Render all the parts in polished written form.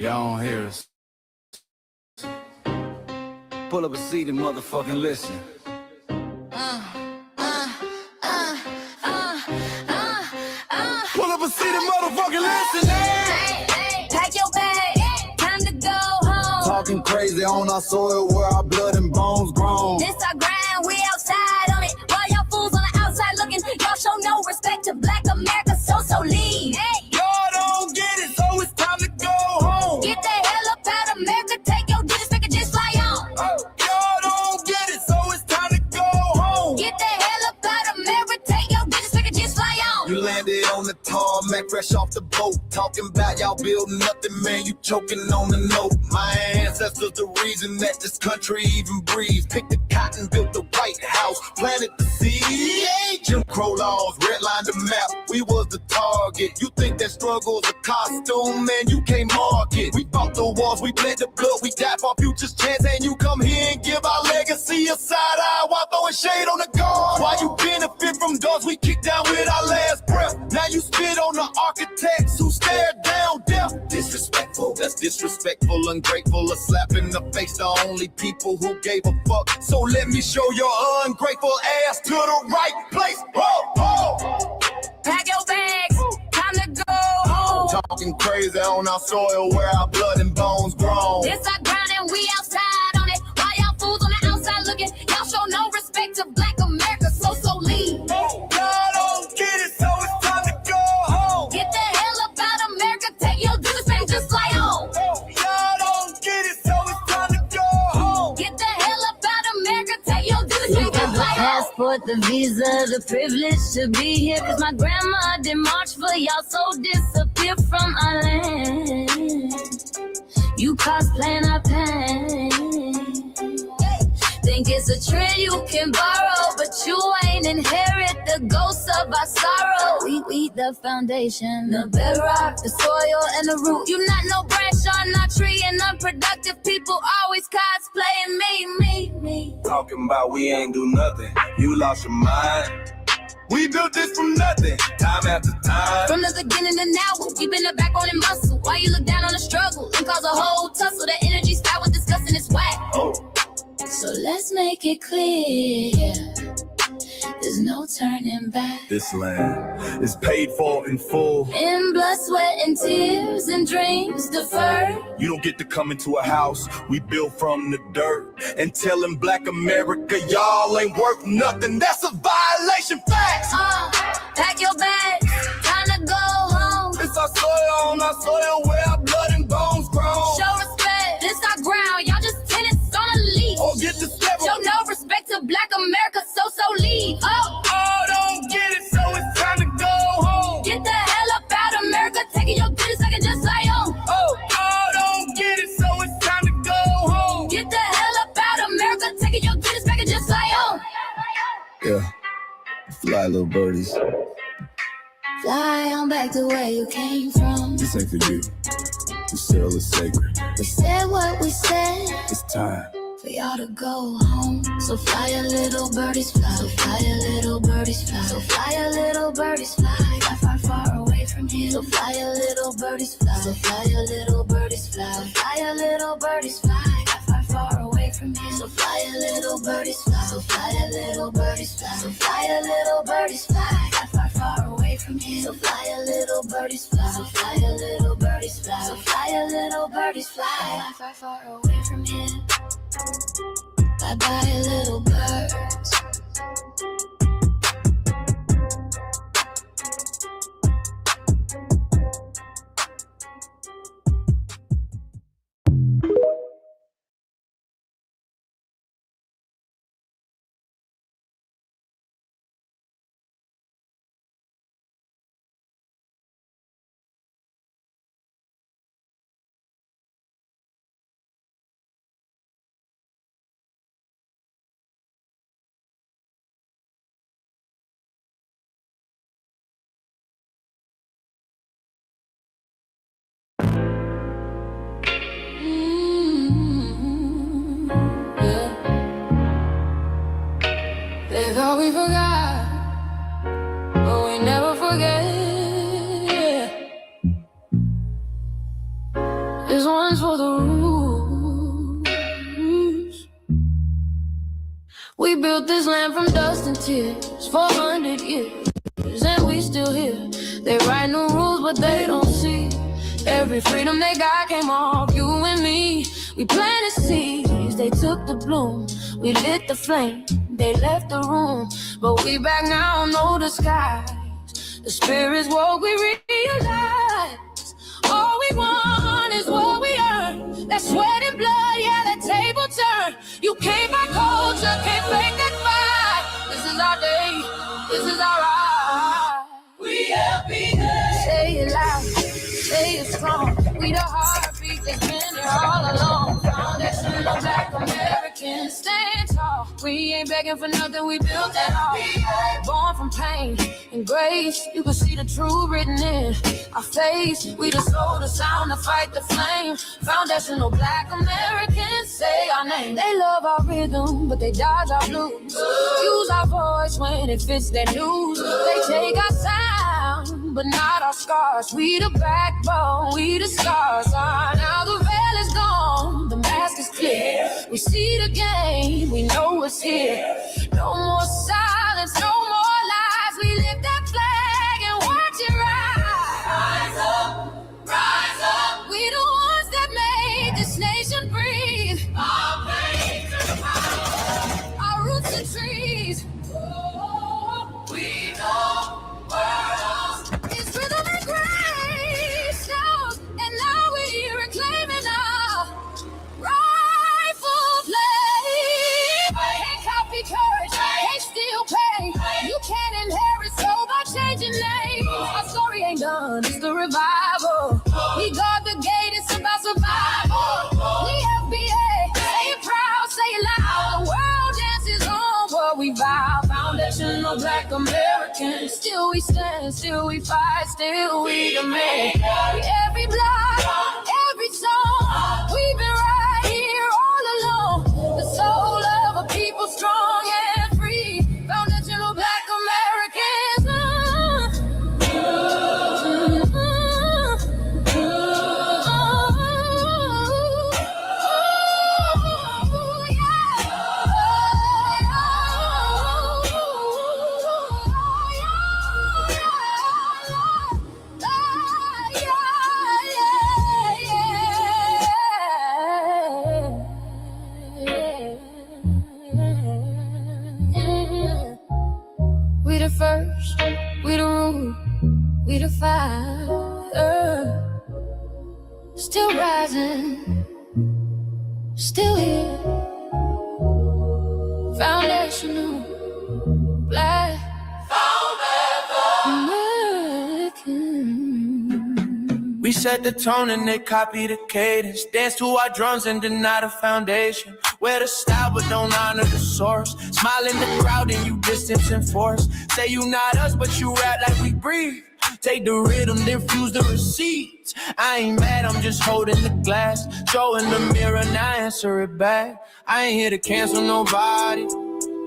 Y'all don't hear us. Pull up a seat and motherfucking listen. Pull up a seat and motherfucking listen. Pack your bag, time to go home. Talking crazy on our soil where our blood and bones grown. This our grind, we outside on it. While y'all fools on the outside looking, y'all show no respect to Black America, so leave. Y'all don't get it, so it's time to go home. Get the hell up out of America, take your disrespect and just fly on. Y'all don't get it, so it's time to go home. Get the hell up out of America, take your disrespect and just fly on. You landed on the tarmac, fresh off the boat. Talking about y'all building nothing, man, you choking on the note. My ancestors the reason that this country even breathes. Picked the cotton, built the White House, planted the seed. Jim Crow laws, redlined the map, we was the target. You think that struggle's a costume, man, you can't mark it. We fought the wars, we bled the blood, we died for our future's chance. And you come here and give our legacy a side eye while throwing shade on the guard. While you benefit from doors we kicked down with our last breath. Now you spit on the architects who stared down death. Disrespectful, that's disrespectful, ungrateful, a slap in the face to only people who gave a fuck. So let me show your ungrateful ass to the right place. Pack your bags, time to go home. Talking crazy on our soil where our blood and bones grown. This our ground and we outside on it. While y'all fools on the outside looking, y'all show no respect to Black America, so leave. Y'all don't get it, so it's time to go home. Get the hell up out of America, take your disrespect and just fly on. Y'all don't get it, so it's time to go home. Get the hell up out of America, take your disrespect and just fly on. Passport, the visa, the privilege to be here. Cause my grandma did march for y'all, so disappear from our land. You cosplaying our pain. Think it's a trend you can borrow, but you ain't inherit the ghosts of our sorrow. We the foundation, the bedrock, the soil, and the root. You not no branch on our tree, and unproductive people always cosplaying me. Talking about we ain't do nothing, you lost your mind. We built this from nothing, time after time. From the beginning to now, we been the backbone and muscle. Why you look down on the struggle and cause a whole tussle? The energy style was disgusting, it's whack. So let's make it clear, there's no turning back. This land is paid for in full. In blood, sweat, and tears, and dreams deferred. You don't get to come into a house we built from the dirt and telling Black America y'all ain't worth nothing. That's a violation, facts. Pack your bags, time to go home. It's our soil on our soil where our blood and bones grown. Show respect, this our ground, y'all just tenants on a leash. Or get the step. Show no respect to Black America, so leave. Don't get it, so it's time to go home. Get the hell up out of America, taking your business, I can just fly on. Don't get it, so it's time to go home. Get the hell up out of America, taking your business, I can just fly on. Yeah, fly little birdies. Fly on back to where you came from. This ain't for you. The cell is sacred. We said what we said. It's time For y'all to go home. So fly a little birdies fly. So fly a little birdies fly. So fly a little birdies fly. Far, far away from here. So fly a little birdies fly. So fly a little birdies fly. So fly a little birdies fly. Far, far away from here. So fly a little birdies fly. So fly a little birdies fly. So fly a little birdies fly. Far, far away from here. So fly a little birdies fly. So fly a little birdies fly. So fly a little birdies fly. Far, far away from here. Bye bye, little birds. They thought we forgot, but we never forget. This one built this land from dust and tears, 400 years, and we still here. They write new rules, but they don't see every freedom they got came off you and me. We planted seeds, they took the bloom. We lit the flame, they left the room. But we back now, no disguise. The spirit's woke, we realize all we want is what we earn. That sweat and blood, yeah, that table turn. You can't buy culture, can't fake that fight. This is our day, this is our right. We FBAs. Say it loud, say it strong. We the heartbeat that's been here all along. Foundation of Black Americans, stand tall. We ain't begging for nothing, we built that all. Born from pain and grace, you can see the truth written in our face. We the soul, the sound, to fight the flame. Foundational Black Americans, say our name. They love our rhythm, but they dodge our blues. Use our voice when it fits their news. They take our sound, but not our scars. We the backbone, we the scars. Now the veil is gone, the mask is clear. We see the game, we know what's here. No more silence, no more lies. We lift that flag and watch it rise. Rise up, rise up. We the ones that made this nation breathe. Our veins are power, our roots are trees. We know worlds. It's rhythm and grace now, and now we're reclaiming our rightful place. Can't copy courage, can't steal pain. You can't inherit soul by changing names. Our story ain't done, it's the revival. We guard the gate, it's about survival. We FBA, say it proud, say it loud. The world dances on what we vow. Foundational Black Americans, still we stand, still we fight, still we demand. Every block, every song, we've been right here all along. The soul of a people strong and free. Foundational Black Americans. We the first, we the root, we the fire. Still rising, still here. Foundational Black American. We set the tone and they copy the cadence. Dance to our drums and deny the foundation. Wear the style but don't honor the source. Smile in the crowd and you distance and force. Say you not us but you rap like we breathe. Take the rhythm, then fuse the receipts. I ain't mad, I'm just holding the glass. Showing the mirror, now answer it back. I ain't here to cancel nobody.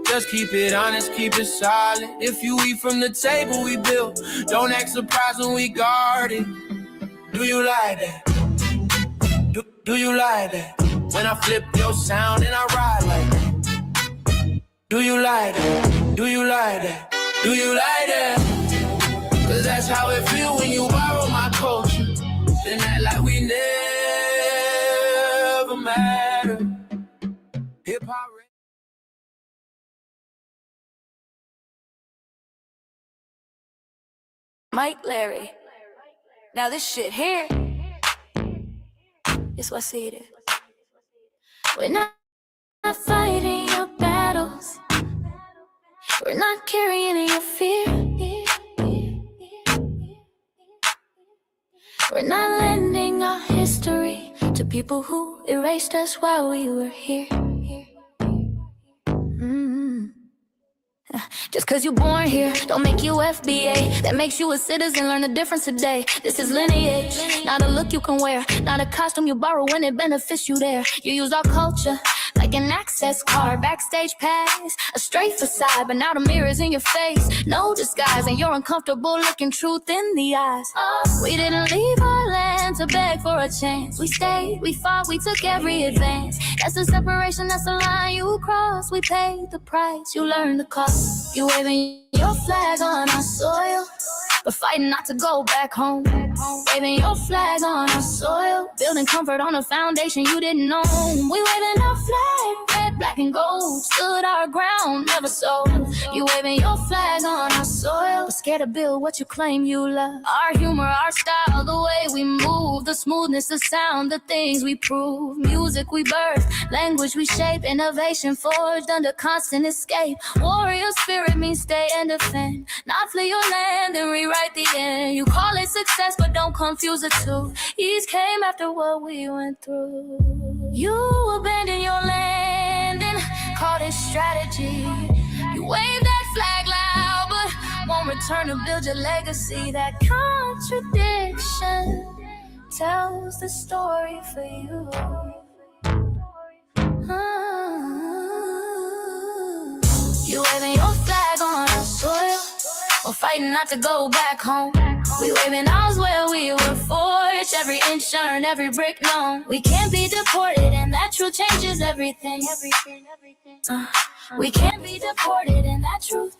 Just keep it honest, keep it solid. If you eat from the table we built, don't act surprised when we guard it. Do you like that? Do you like that? When I flip your sound and I ride like that. Do you like that? Do you like that? Do you like that? Cause that's how it feel when you borrow my culture. Then act like we never mattered. Hip-hop. Mike Larry. Now this shit here is what it is. We're not fighting your battles. We're not carrying your fear. We're not lending our history to people who erased us while we were here. Just cause you're born here, don't make you FBA. That makes you a citizen, learn the difference today. This is lineage, not a look you can wear, not a costume you borrow when it benefits you there. You use our culture, like an access card, backstage pass, a straight facade, but now the mirror's in your face. No disguise, and you're uncomfortable looking truth in the eyes. We didn't leave our land to beg for a chance. We stayed, we fought, we took every advance. That's the separation, that's the line you cross. We paid the price, you learned the cost. You waving your flag on our soil, but fighting not to go back home. Waving your flag on our soil, building comfort on a foundation you didn't own. We waving our flag, red, black, and gold. Stood our ground, never sold. You waving your flag on our soil, but scared to build what you claim you love. Our humor, our style, the way we move, the smoothness, the sound, the things we prove. Music we birth, language we shape, innovation forged under constant escape. Warrior spirit means stay and defend, not flee your land and rewrite the end. You call it success, but don't confuse the two. Ease came after what we went through. You abandoned your land and called it strategy. You waved that flag loud, but won't return to build your legacy. That contradiction tells the story for you. You waving your flag on our soil, we're fighting not to go back home. We waving ours where we were forged, every inch earned, every brick known. We can't be deported, and that truth changes everything. We can't be deported, and that truth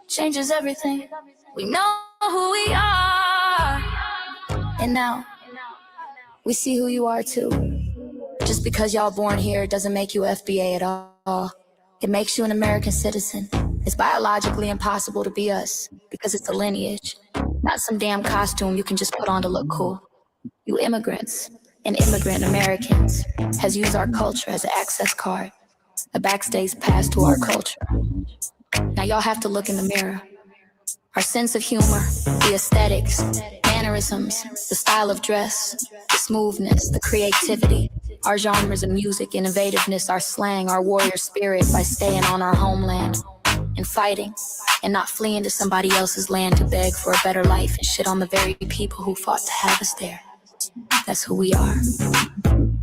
changes everything. We know who we are, and now we see who you are too. Just because y'all born here doesn't make you FBA at all. It makes you an American citizen. It's biologically impossible to be us because it's a lineage, not some damn costume you can just put on to look cool. You immigrants and immigrant Americans has used our culture as an access card, a backstage pass to our culture. Now y'all have to look in the mirror. Our sense of humor, the aesthetics, mannerisms, the style of dress, the smoothness, the creativity, our genres of music, innovativeness, our slang, our warrior spirit by staying on our homeland and fighting and not fleeing to somebody else's land to beg for a better life and shit on the very people who fought to have us there. That's who we are.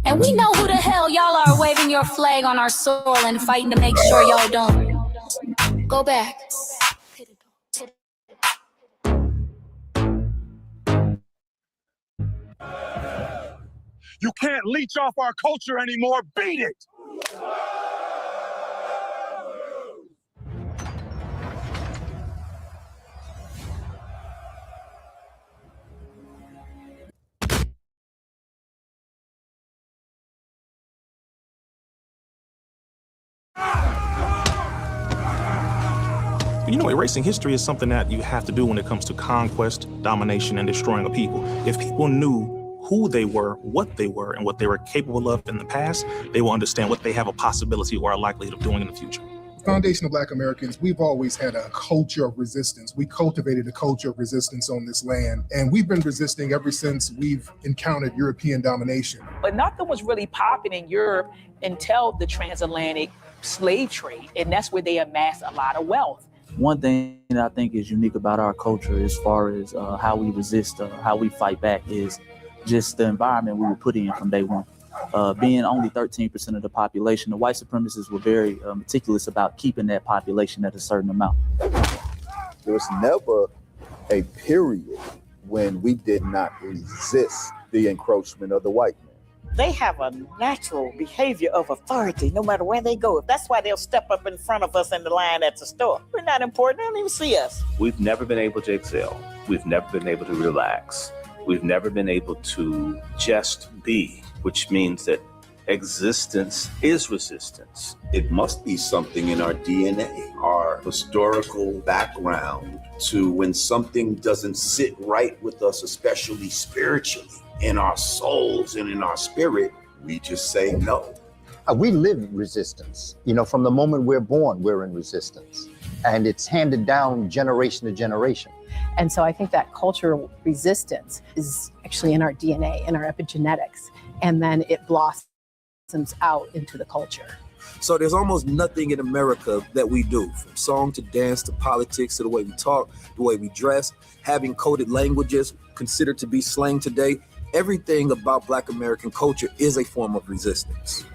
And we know who the hell y'all are waving your flag on our soil and fighting to make sure y'all don't go back. You can't leech off our culture anymore. Beat it! You know, erasing history is something that you have to do when it comes to conquest, domination, and destroying a people. If people knew who they were, and what they were capable of in the past, they will understand what they have a possibility or a likelihood of doing in the future. Foundation of Black Americans, we've always had a culture of resistance. We cultivated a culture of resistance on this land, and we've been resisting ever since we've encountered European domination. But nothing was really popping in Europe until the transatlantic slave trade, and that's where they amassed a lot of wealth. One thing that I think is unique about our culture as far as how we resist, how we fight back is just the environment we were put in from day one. Being only 13% of the population, the white supremacists were very meticulous about keeping that population at a certain amount. There was never a period when we did not resist the encroachment of the white man. They have a natural behavior of authority no matter where they go. That's why they'll step up in front of us in the line at the store. We're not important. They don't even see us. We've never been able to excel. We've never been able to relax. We've never been able to just be, which means that existence is resistance. It must be something in our DNA, our historical background, to when something doesn't sit right with us, especially spiritually, in our souls and in our spirit, we just say no. We live resistance. You know, from the moment we're born, we're in resistance. And it's handed down generation to generation. And so I think that cultural resistance is actually in our DNA, in our epigenetics, and then it blossoms out into the culture. So there's almost nothing in America that we do, from song to dance to politics to the way we talk, the way we dress, having coded languages considered to be slang today. Everything about Black American culture is a form of resistance.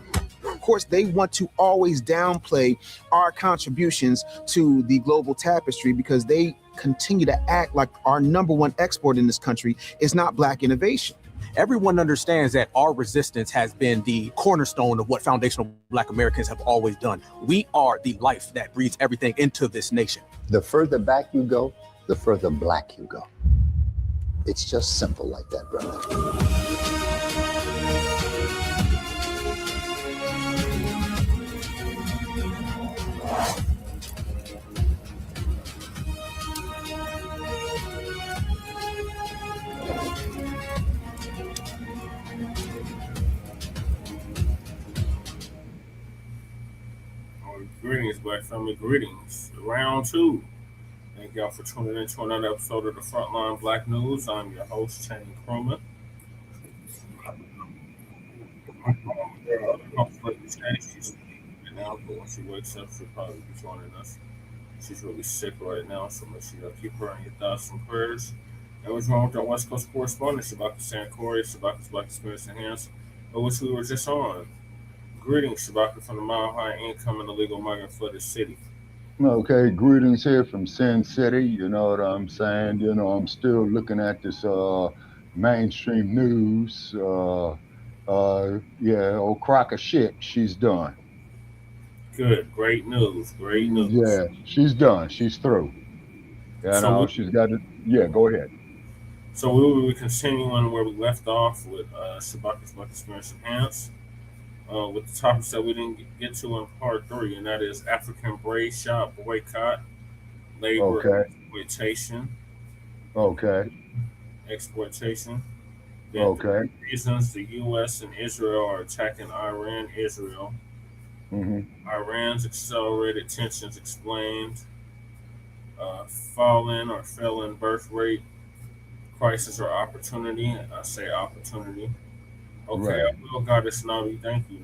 of course, they want to always downplay our contributions to the global tapestry because they continue to act like our number one export in this country is not Black innovation. Everyone understands that our resistance has been the cornerstone of what foundational Black Americans have always done. We are the life that breathes everything into this nation. The further back you go, the further Black you go. It's just simple like that, brother. Greetings, Black family. Greetings. Round 2. Thank y'all for tuning in to another episode of the Frontline Black News. I'm your host, Channing Crowman. There are other hosts like Miss Annie. She's right now, but when she wakes up, she'll probably be joining us. She's really sick right now, so make sure y'all keep her in your thoughts and prayers. And what's wrong with our West Coast correspondent, Shabaka Sankori, Shabaka's Black Experience Enhanced, which we were just on. Greetings, Shabaka, from the Mile High Income and Illegal Migrant Flooded City. Okay, greetings here from Sin City. You know what I'm saying? You know, I'm still looking at this mainstream news. Yeah, old crock of shit, she's done. Good, great news, great news. Yeah, she's done. She's through. Yeah, So no, we- she's got it. Yeah, go ahead. So we will be continuing where we left off with Shabaka's Black Experience Enhanced. With the topics that we didn't get to in part 3, and that is African braid shop boycott, labor exploitation, exploitation. Then Okay. reasons the U.S. and Israel are attacking Iran, Israel. Iran's accelerated tensions explained. Fallen or failing birth rate, crisis or opportunity. I say opportunity. Okay, Right. Will Goddess Navi, thank you.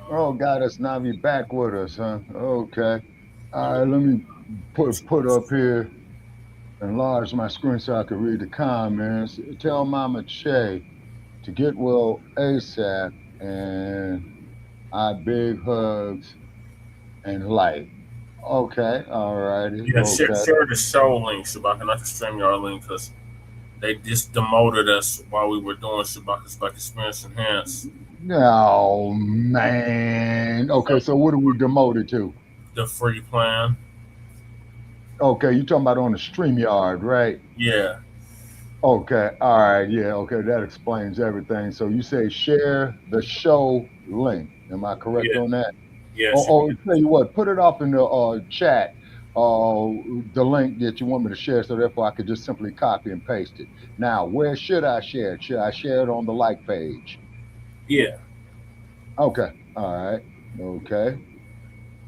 Oh, God, it's Navi back with us, huh? Okay. All right, let me put up here, enlarge my screen so I can read the comments. Tell Mama Che to get well ASAP, and I big hugs and light. Okay, all righty. Yeah, Okay. share the show link, Shabaka, not the StreamYard link, because they just demoted us while we were doing Shabaka's Black Experience Enhanced. Oh, man. Okay, so what are we demoted to? The free plan. Okay, you talking about on the StreamYard, right? Yeah. Okay, all right, yeah, okay, that explains everything. So you say share the show link. Am I correct on that? Yes. Oh, tell you what, put it up in the chat, the link that you want me to share, so therefore I could just simply copy and paste it. Now, where should I share it? Should I share it on the like page? Yeah. Okay, all right, okay,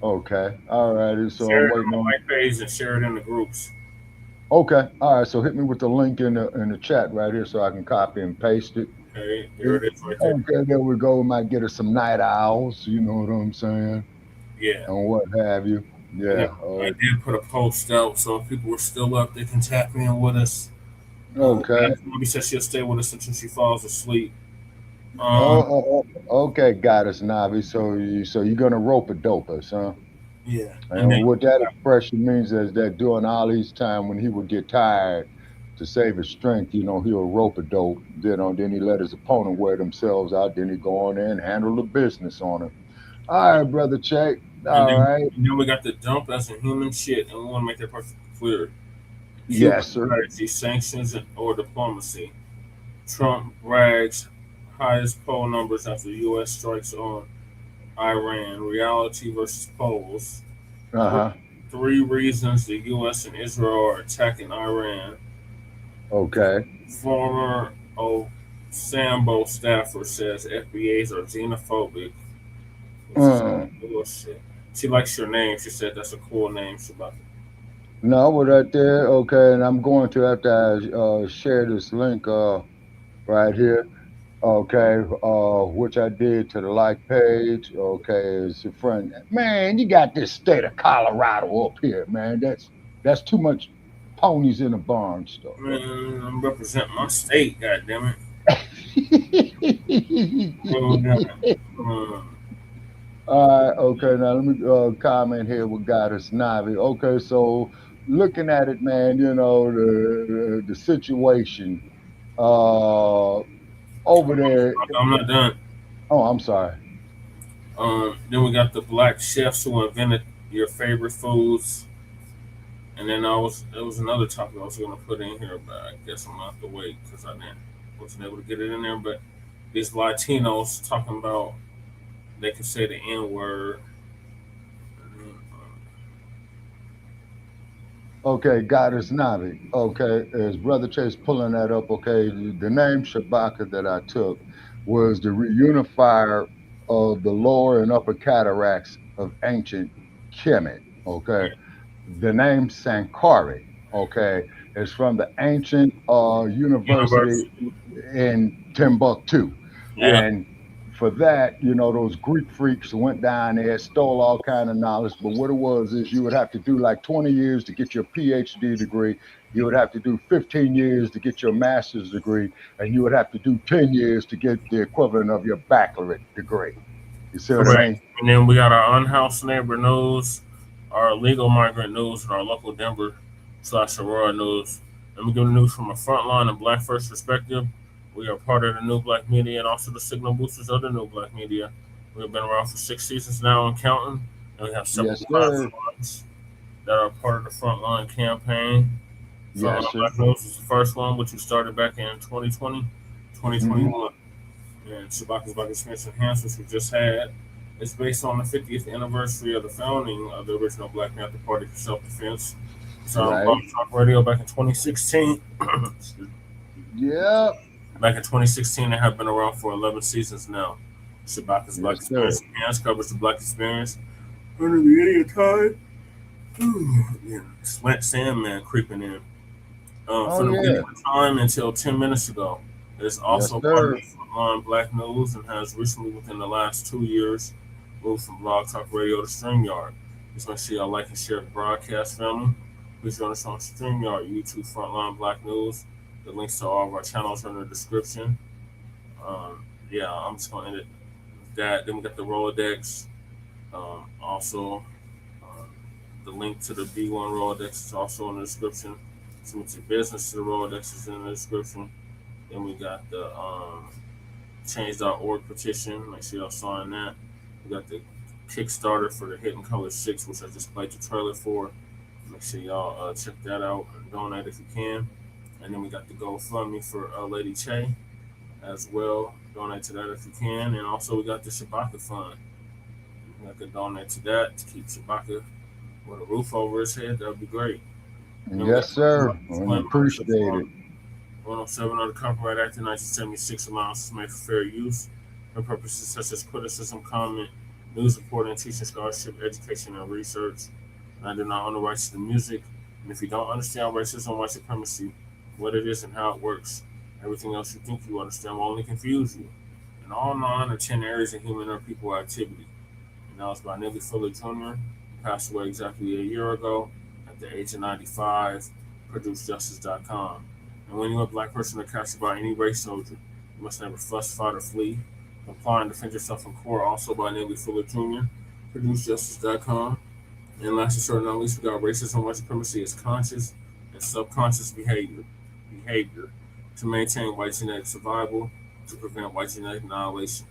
all righty. So Share I'm it on waiting the on. white page and share it in the groups. Okay, all right. So hit me with the link in the chat right here, so I can copy and paste it. Okay, there it is right there. Okay, there we go. We might get us some night owls. You know what I'm saying? Yeah. And what have you? Yeah. I did put a post out, so if people were still up, they can tap in with us. Okay. Maybe said she'll stay with us until she falls asleep. Okay, got us, Navi. So you're gonna rope a dope us, huh? Yeah. And what that expression means is that during Ali's time, when he would get tired, to save his strength, you know, he'll rope a dope. Then he let his opponent wear themselves out. Then he go on there and handle the business on him. All right, brother Check. All right. And then we got the dump as a human shit, and we want to make that perfectly clear. Yes, sir. Strategy, sanctions, or diplomacy. Trump brags highest poll numbers after U.S. strikes on Iran. Reality versus polls. 3 reasons the U.S. and Israel are attacking Iran. Okay. Former Sambo staffer says FBAs are xenophobic. Bullshit. She likes your name. She said that's a cool name, Shabaka. No, we're right there. Okay, and I'm going to, after I share this link right here, okay, which I did to the like page. Okay, it's a friend. Man, you got this state of Colorado up here, man. That's too much ponies in a barn stuff. Man, I'm representing my state, goddammit. All right, okay. Now let me comment here with Goddess Navi. Okay, so looking at it, man, you know the situation over there. I'm not done. Oh, I'm sorry. Then we got the black chefs who invented your favorite foods. And then there was another topic I was going to put in here, but I guess I'm going to have to wait because wasn't able to get it in there. But these Latinos talking about they can say the N word. Okay, Goddess Navi. Okay, as Brother Chase pulling that up, okay, the name Shabaka that I took was the reunifier of the lower and upper cataracts of ancient Kemet. Okay, the name Sankari, okay, is from the ancient university in Timbuktu. Yeah. And for that, you know, those Greek freaks went down there, stole all kind of knowledge. But what it was is you would have to do like 20 years to get your PhD degree. You would have to do 15 years to get your master's degree. And you would have to do 10 years to get the equivalent of your baccalaureate degree. You see what I mean? And then we got our unhoused neighbor news, our illegal migrant news, and our local Denver / Aurora news. Let me give the news from a frontline and Black First perspective. We are part of the New Blacc Media and also the signal boosters of the New Blacc Media. We've been around for 6 seasons now and counting, and we have several platforms that are part of the frontline campaign. Frontline Black News is the first one, which we started back in 2020, 2021. And Shabaka's Black Experience Enhanced, which we just had, is based on the 50th anniversary of the founding of the original Black Panther Party for Self-Defense. So on Blog Talk Radio back in 2016. Yeah. Back in 2016, they have been around for 11 seasons now. Shabaka's Black Experience Enhanced covers the Black experience under the beginning of time. Yeah, Sandman creeping in. From the beginning of time until 10 minutes ago. It's also part of Line Blacc News and has recently, within the last 2 years, moved from Blog Talk Radio to StreamYard. Just make sure y'all like and share the broadcast, family. Please join us on StreamYard, YouTube, Frontline Black News. The links to all of our channels are in the description. I'm just going to end it with that. Then we got the Rolodex. Also, the link to the B1 Rolodex is also in the description. Submit your business to the Rolodex is in the description. Then we got the change.org petition. Make sure y'all sign that. We got the Kickstarter for the Hidden Color 6, which I just played the trailer for. Make sure y'all check that out and donate if you can. And then we got the GoFundMe for Lady Che as well. Donate to that if you can. And also we got the Shabaka Fund. You can donate to that to keep Shabaka with a roof over his head. That would be great. Yes, sir. I appreciate it. 107 of the Copyright Act of 1976 allowances made for fair use for purposes such as criticism, comment, news reporting, teaching, scholarship, education, and research. And I do not own the rights to the music. And if you don't understand racism, white supremacy, what it is and how it works, everything else you think you understand will only confuse you. In all 9 or 10 areas of human or people activity. And that was by Nellie Fuller Jr., who passed away exactly a year ago at the age of 95, ProduceJustice.com. And when you're a Black person or captured by any race soldier, you must never fuss, fight, or flee. Comply and defend yourself in court, also by Nellie Fuller Jr., ProduceJustice.com. And last but certainly not least, we got racism, white supremacy as conscious and subconscious behavior to maintain white genetic survival, to prevent white genetic annihilation.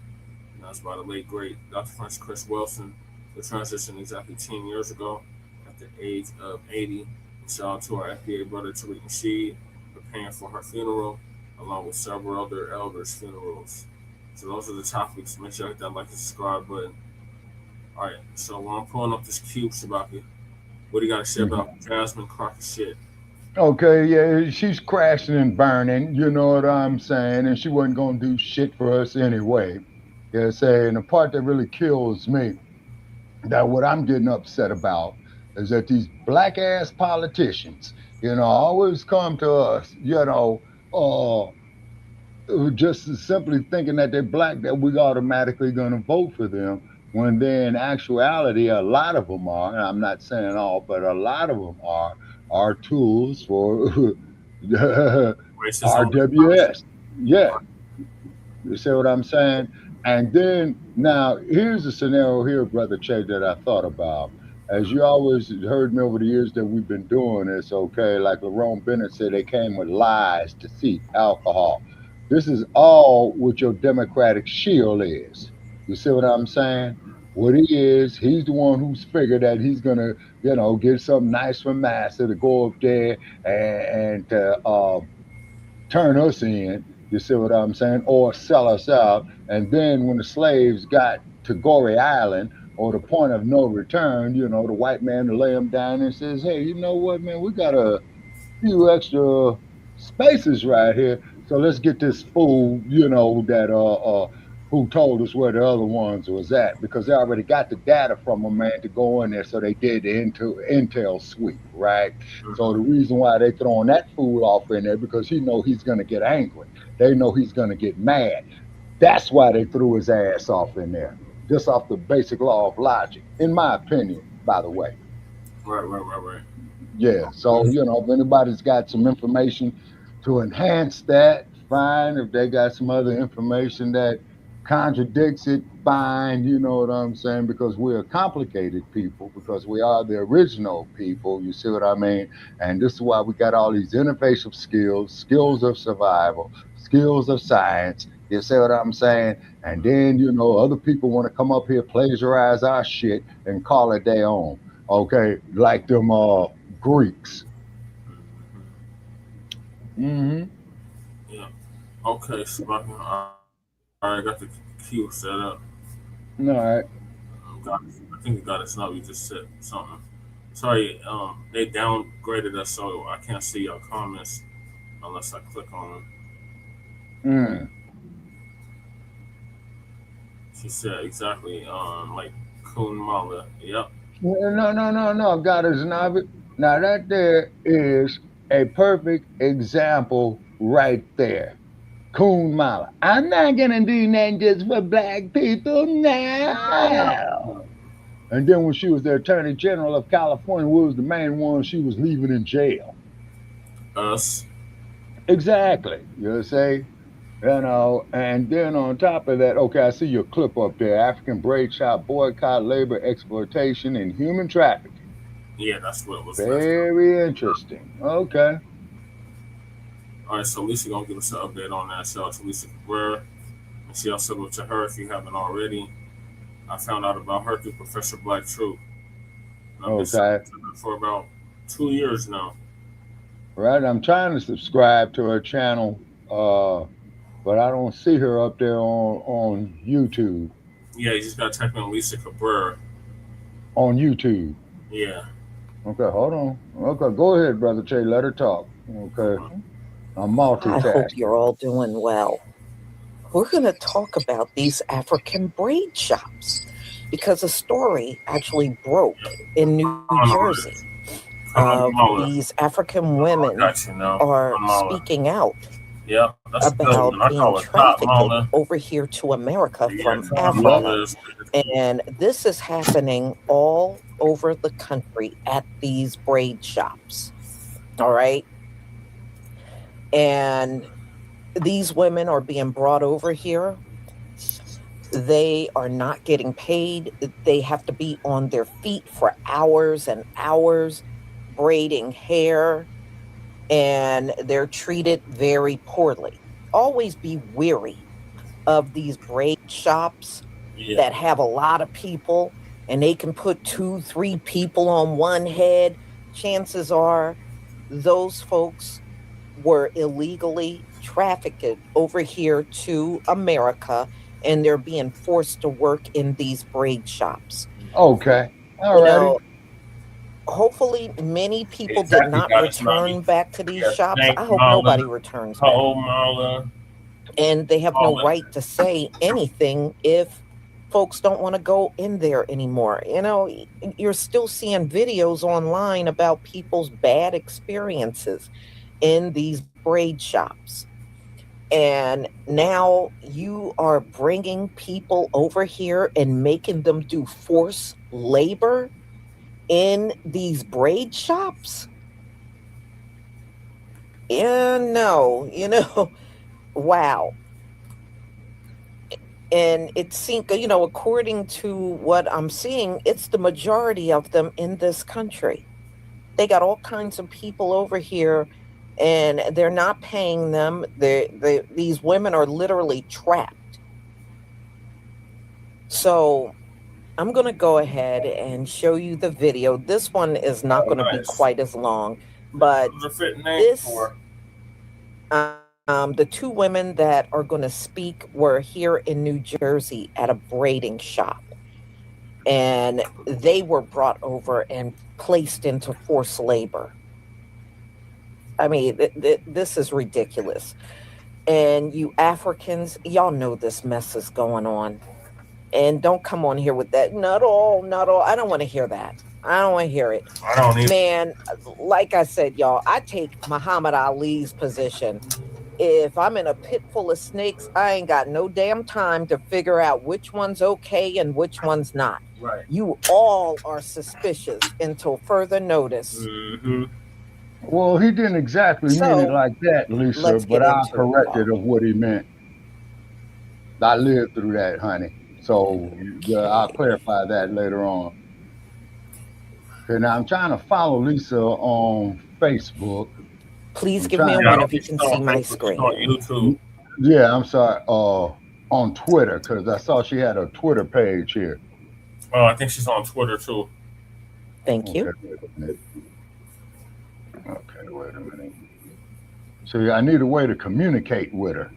And that's by the late, great Dr. Francis Chris Wilson, who transitioned exactly 10 years ago at the age of 80. And shout out to our FBA brother, Tariq Nasheed, preparing for her funeral, along with several other elders' funerals. So those are the topics. Make sure you hit that like and subscribe button. All right, so when I'm pulling up this cube, Shabaka, what do you got to say about Jasmine Crockett shit? Okay, yeah, she's crashing and burning, you know what I'm saying? And she wasn't going to do shit for us anyway. Yeah, saying the part that really kills me, that what I'm getting upset about, is that these black ass politicians, you know, always come to us, you know, just simply thinking that they're black, that we automatically going to vote for them. When they're in actuality, a lot of them are, and I'm not saying all, but a lot of them are tools for RWS. Yeah. You see what I'm saying? And then now here's a scenario here, Brother Che, that I thought about. As you always heard me over the years that we've been doing this, okay, like Lerone Bennett said, they came with lies, deceit, alcohol. This is all what your Democratic shield is. You see what I'm saying? What he is, he's the one who's figured that he's gonna, get something nice from Massa to go up there and to turn us in, you see what I'm saying, or sell us out. And then when the slaves got to Goree Island or the point of no return, the white man to lay them down and says, hey, you know what, man, we got a few extra spaces right here. So let's get this fool, that who told us where the other ones was at, because they already got the data from a man to go in there. So they did the intel sweep, right? So the reason why they throwing that fool off in there, because he know he's gonna get angry. They know he's gonna get mad. That's why they threw his ass off in there, just off the basic law of logic, in my opinion, by the way. Right. Yeah. So, if anybody's got some information to enhance that, fine. If they got some other information that contradicts it, fine. You know what I'm saying? Because we're complicated people, because we are the original people. You see what I mean? And this is why we got all these innovative skills of survival, skills of science. You see what I'm saying? And then, other people want to come up here, plagiarize our shit and call it their own. Okay. Like them, Greeks. Yeah. Okay, so I got the queue set up. All right. I think you got it. So you just said something. Sorry, they downgraded us, so I can't see your comments unless I click on them. She said exactly, like Kun Mala. Yep. No, God is not. Now that there is a perfect example right there. Kun Mala. I'm not gonna do nothing just for black people now. And then when she was the Attorney General of California, what was the main one she was leaving in jail? Us. Exactly. You say? And then on top of that, okay, I see your clip up there. African braid shop, boycott, labor, exploitation, and human trafficking. Yeah, that's what it was. Very interesting. Okay. All right, so Lisa gonna give us an update on that. Shout out to Lisa Cabrera. And she also looked to her if you haven't already. I found out about her through Professor Black Truth. Okay. For about 2 years now. Right. I'm trying to subscribe to her channel, but I don't see her up there on YouTube. Yeah, you just gotta type in Lisa Cabrera. On YouTube. Yeah. Okay, hold on. Okay, go ahead, Brother Che. Let her talk. Okay. I'm multitasking. I hope you're all doing well. We're going to talk about these African braid shops because a story actually broke in New Jersey. These African women are speaking out about being trafficked over here to America from Africa. And this is happening all over the country at these braid shops. All right. And these women are being brought over here. They are not getting paid. They have to be on their feet for hours and hours braiding hair, and they're treated very poorly. Always be wary of these braid shops that have a lot of people, and they can put 2-3 people on one head. Chances are those folks were illegally trafficked over here to America, and they're being forced to work in these braid shops. Okay. All right. Hopefully many people did not return back to these shops. I hope nobody returns back. And they have no right to say anything if folks don't want to go in there anymore. You're still seeing videos online about people's bad experiences in these braid shops. And now you are bringing people over here and making them do forced labor in these braid shops? Yeah, no, wow. And it seems, according to what I'm seeing, it's the majority of them in this country. They got all kinds of people over here, and they're not paying them. These women are literally trapped. So I'm going to go ahead and show you the video. This one is not going to be quite as long, but this, the two women that are going to speak were here in New Jersey at a braiding shop, and they were brought over and placed into forced labor. I mean, this is ridiculous. And you Africans, y'all know this mess is going on. And don't come on here with that. Not all. I don't want to hear that. I don't want to hear it. I don't either. Man, like I said, y'all, I take Muhammad Ali's position. If I'm in a pit full of snakes, I ain't got no damn time to figure out which one's okay and which one's not. Right. You all are suspicious until further notice. Mm-hmm. Well, he didn't exactly mean it like that, Lisa, but I corrected of what he meant. I lived through that, honey. So I'll clarify that later on. Okay, now I'm trying to follow Lisa on Facebook. Please give me a one if you can see my screen. On YouTube. Yeah, I'm sorry. On Twitter, because I saw she had a Twitter page here. Oh, I think she's on Twitter too. Thank you. Okay, wait a minute. So I need a way to communicate with her.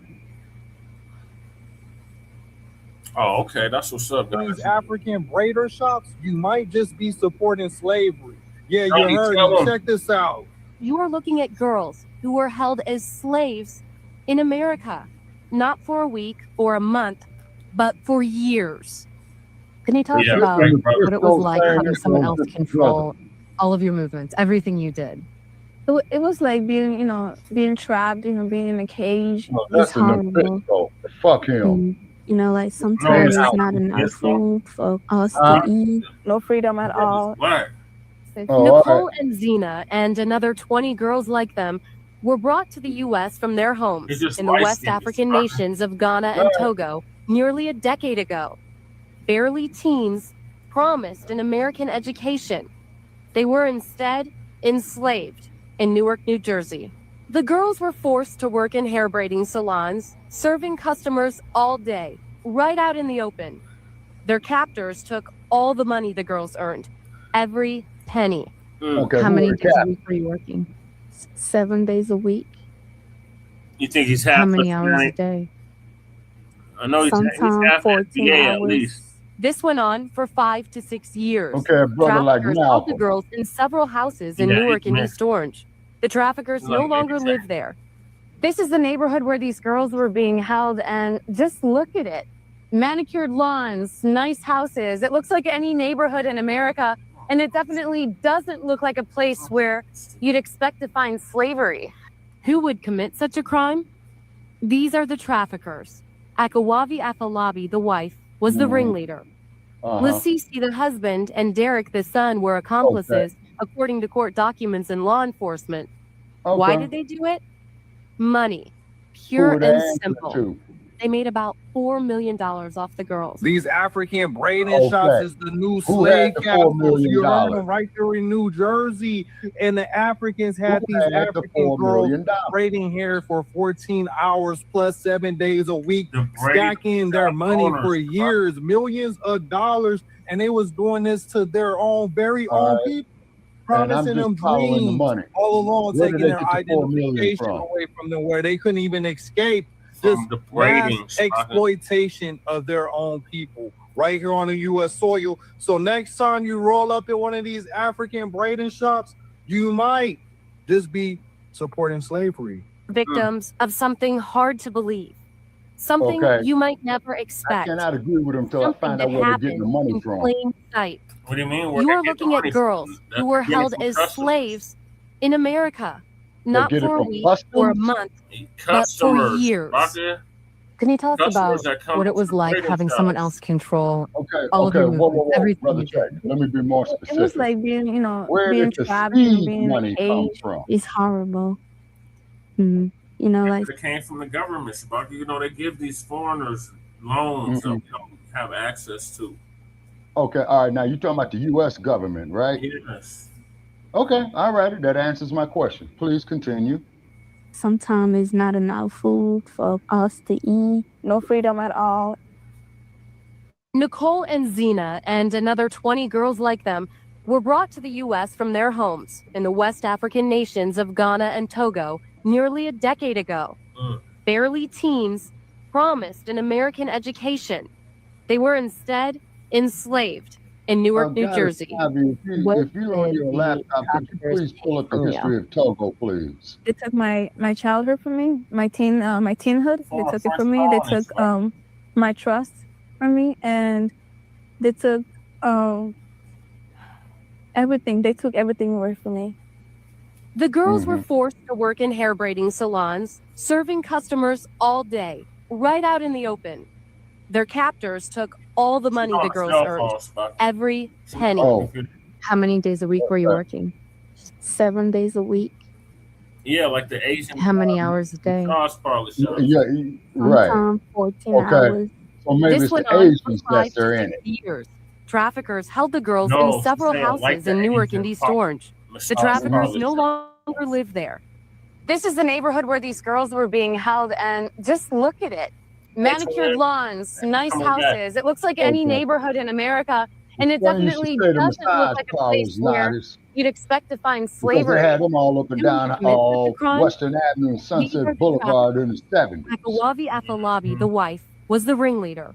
Oh, okay, that's what's up, guys. These African braider shops, you might just be supporting slavery. Yeah, you Tony, heard tell me. them. Check this out. You are looking at girls who were held as slaves in America, not for a week or a month, but for years. Can you talk about what it was like having someone else control all of your movements, everything you did? It was like being, being trapped, being in a cage. Oh, It's that's an horrible. Fuck him. Like sometimes there's not enough food for us to eat. No freedom at all. Nicole and Zena and another 20 girls like them were brought to the U.S. from their homes in the West African nations of Ghana and Togo nearly a decade ago. Barely teens, promised an American education. They were instead enslaved in Newark, New Jersey. The girls were forced to work in hair braiding salons, serving customers all day, right out in the open. Their captors took all the money the girls earned, every penny. How many days a week were you working? 7 days a week. You think he's half? How many hours a day? I know he's half 14 FBA hours. at least. This went on for 5 to 6 years. Okay, brother, like Traffickers held the Malcolm. girls in several houses in Yeah, Newark and amen. East Orange. The traffickers no longer live there. This is the neighborhood where these girls were being held, and just look at it. Manicured lawns, nice houses. It looks like any neighborhood in America, and it definitely doesn't look like a place where you'd expect to find slavery. Who would commit such a crime? These are the traffickers. Akawavi Afalabi, the wife, was the ringleader. Lasisi, the husband, and Derek, the son, were accomplices, according to court documents and law enforcement. Why did they do it? Money. Pure Who and they simple. to? They made about $4 million off the girls. These African braiding Okay. shops is the new Who had slave the $4 capitals. million? You heard them right there in New Jersey. And the Africans had Who these had the African $4 girls million? braiding hair for 14 hours plus 7 days a week, braiding stacking their money owners, for years, millions of dollars. And they was doing this to their own very own people, And I'm promising just them following the dreams money. all along, Where did taking they their get the $4 million identification from? away from them, where they couldn't even escape From just the braiding mass spot. exploitation of their own people right here on the U.S. soil. So next time you roll up in one of these African braiding shops, you might just be supporting slavery. Victims of something hard to believe. Something Okay. you might never I expect. cannot agree with him until I Something find that out where they're happened getting the money in from. plain sight. What do you mean? Where You they are get the looking money at girls from? who were Getting held from as customs. slaves in America, not get it for a from week or a customs? month, but for Customers, years. Rocket. Can you tell us Customers about that come what it to was the like braiding having someone shops. else control Okay, all of okay, your whoa, movements, whoa, everything brother you check. did? Let me be more It was specific. like being, Where being did the trapped, seed being in money a come cage. from? It's horrible. Like It came from the government, Shabaki. You know, they give these foreigners loans that we don't have access to. Okay, all right. Now you're talking about the U.S. government, right? Yes. Okay, all right. That answers my question. Please continue. Sometimes it's not enough food for us to eat. No freedom at all. Nicole and Zena and another 20 girls like them were brought to the U.S. from their homes in the West African nations of Ghana and Togo nearly a decade ago. Barely teens, promised an American education. They were instead enslaved in Newark, New Jersey. If you're on your laptop, could you please pull up the history of Togo, please? They took my childhood from me, my teenhood. They took it from me. They took my trust from me, and they took everything. They took everything away from me. The girls were forced to work in hair braiding salons, serving customers all day, right out in the open. Their captors took all the money the girls earned, every penny. How many days a week were you working? 7 days a week. Yeah, like the Asian. How many hours a day? Yeah, right. Sometimes 14 Okay. hours. So maybe This it's went the on Asians for 5 that they're to in it. 6 years. Traffickers held the girls No, in several Sam, like houses the in Newark Asian and East pop- Orange. The massage traffickers parlors. no longer live there. This is the neighborhood where these girls were being held, and just look at it. Manicured lawns, nice Come on back. houses. It looks like any Okay. neighborhood in America, and it Why you should definitely say the doesn't look massage like a parlors, place where Nardis? you'd expect to find Because slavery. they had them all up and You down commit such a crime? Western Avenue and These Sunset are the Boulevard in the 70s. Akawavi Afolabi, the wife, was the ringleader.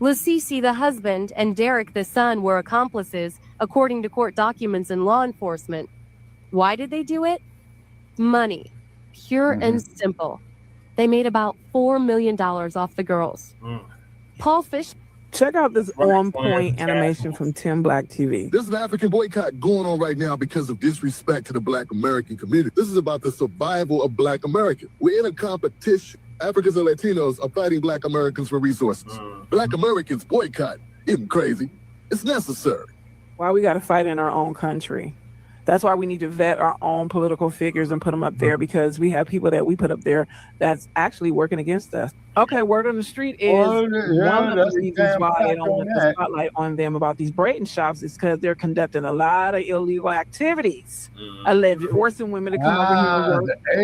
Lasisi, the husband, and Derek, the son, were accomplices, according to court documents and law enforcement. Why did they do it? Money. Pure and simple. They made about $4 million off the girls. Paul Fish. Check out this on-point animation from Tim Black TV. There's an African boycott going on right now because of disrespect to the Black American community. This is about the survival of Black Americans. We're in a competition. Africans and Latinos are fighting Black Americans for resources. Black Americans boycott. Isn't crazy. It's necessary. Why we got to fight in our own country. That's why we need to vet our own political figures and put them up there, because we have people that we put up there that's actually working against us. Okay, word on the street is one of the reasons why they don't want the spotlight on them about these braiding shops is because they're conducting a lot of illegal activities, alleged forcing women to come over here and work. The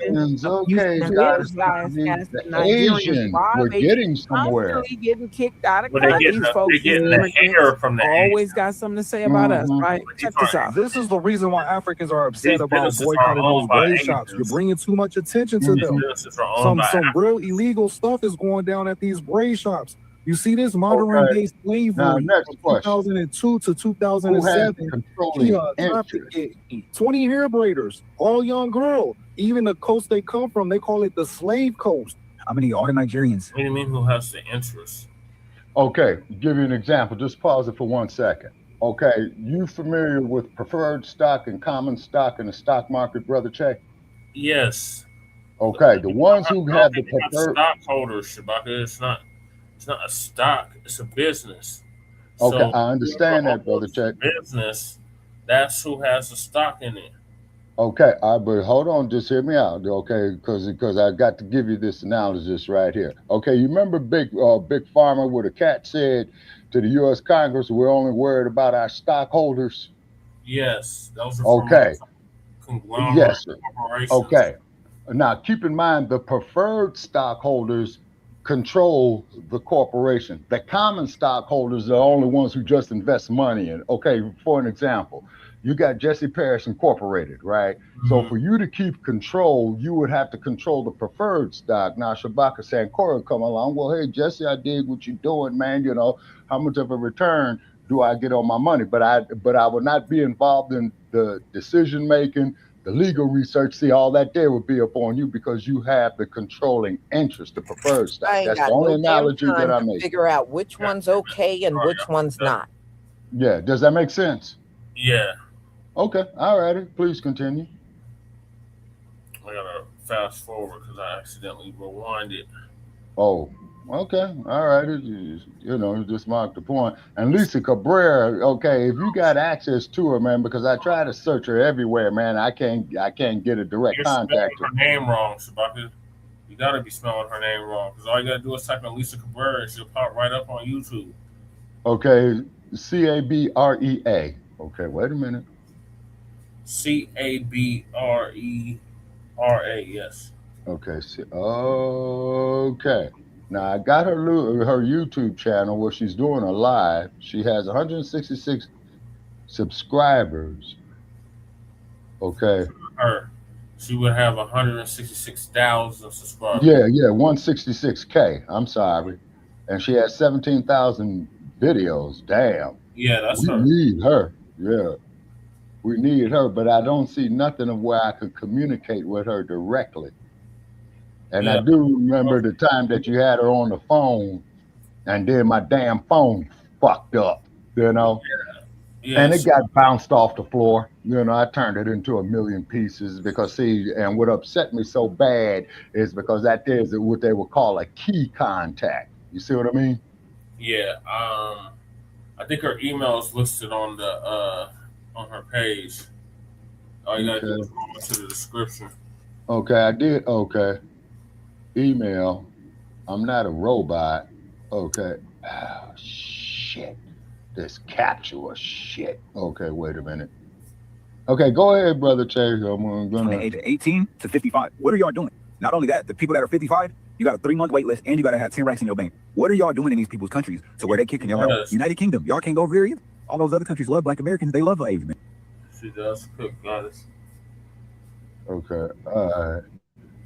Asians, okay, guys, the Asians, we're getting somewhere. Constantly getting kicked out of But they country. getting These folks, the hair from the always got something to say about us, right? Check this out. This is the reason why Africans are upset These about businesses are boycotting those owned by braid Asians. shops. You're bringing too much attention to These them. businesses are owned by Some Africans. real illegal stuff is going down at these braid shops. You see this modern day slavery Now, next from question. 2002 to Who 2007. has controlling interest? 20 hair braiders, all young girls. Even the coast they come from, they call it the slave coast. How many are Nigerians? What do you mean who has the interest? Okay, give you an example. Just pause it for 1 second. Okay, you familiar with preferred stock and common stock in the stock market, Brother Che? Yes. Okay, the ones who have the They're not preferred. stockholders, Shabaka. It's not a stock, it's a business. Okay, So I understand whoever that, Brother owns Che. the business, that's who has the stock in it. Okay, but hold on, just hear me out, okay? Because I got to give you this analysis right here. Okay, you remember Big Pharma where the cat said to the U.S. Congress, we're only worried about our stockholders? Yes, those are Okay. from conglomerate Yes, sir. corporations. Okay. Now, keep in mind, the preferred stockholders control the corporation. The common stockholders are the only ones who just invest money in. Okay, for an example, you got Jesse Parrish Incorporated, right? So for you to keep control, you would have to control the preferred stock. Now, Shabaka Sankora come along, well, hey, Jesse, I dig what you're doing, man. You know, how much of a return do I get on my money? But I would not be involved in the decision making, the legal research. See, all that there would be upon you because you have the controlling interest, the preferred stock. I ain't That's got the only no damn analogy that I time to make. figure out which one's okay and which one's not. Yeah, does that make sense? Yeah. Okay, all righty. Please continue. I gotta fast forward because I accidentally rewinded. Oh, okay, all righty. You just marked the point. And Lisa Cabrera, okay, if you got access to her, man, because I try to search her everywhere, man, I can't get a direct You're contact. spelling her name wrong, Shabaka. You gotta be spelling her name wrong, because all you gotta do is type in Lisa Cabrera and she'll pop right up on YouTube. Okay, Cabrea. Okay, wait a minute. Cabrera, yes. Okay, okay. Now I got her YouTube channel where she's doing a live. She has 166 subscribers. Okay. She would have 166,000 subscribers. Yeah, 166K. I'm sorry. And she has 17,000 videos. Damn. Yeah, that's her. We need her. Yeah. We need her, but I don't see nothing of where I could communicate with her directly. And I do remember the time that you had her on the phone, and then my damn phone fucked up, you know? Yeah. And it got bounced off the floor. You know, I turned it into a million pieces because, see, and what upset me so bad is because that is what they would call a key contact. You see what I mean? Yeah. I think her email is listed on the on her page. All you gotta do is go into the description. Okay, I did. Okay. Email. I'm not a robot. Okay. Oh, shit. This capture shit. Okay, wait a minute. Okay, go ahead, Brother Chase. From the age of 18 to 55. What are y'all doing? Not only that, the people that are 55, you got a 3-month wait list and you got to have 10 racks in your bank. What are y'all doing in these people's countries to where they kicking y'all out? United Kingdom, y'all can't go over here either. All those other countries love Black Americans. They love Asian men. She does cook, goddess. Okay. All right.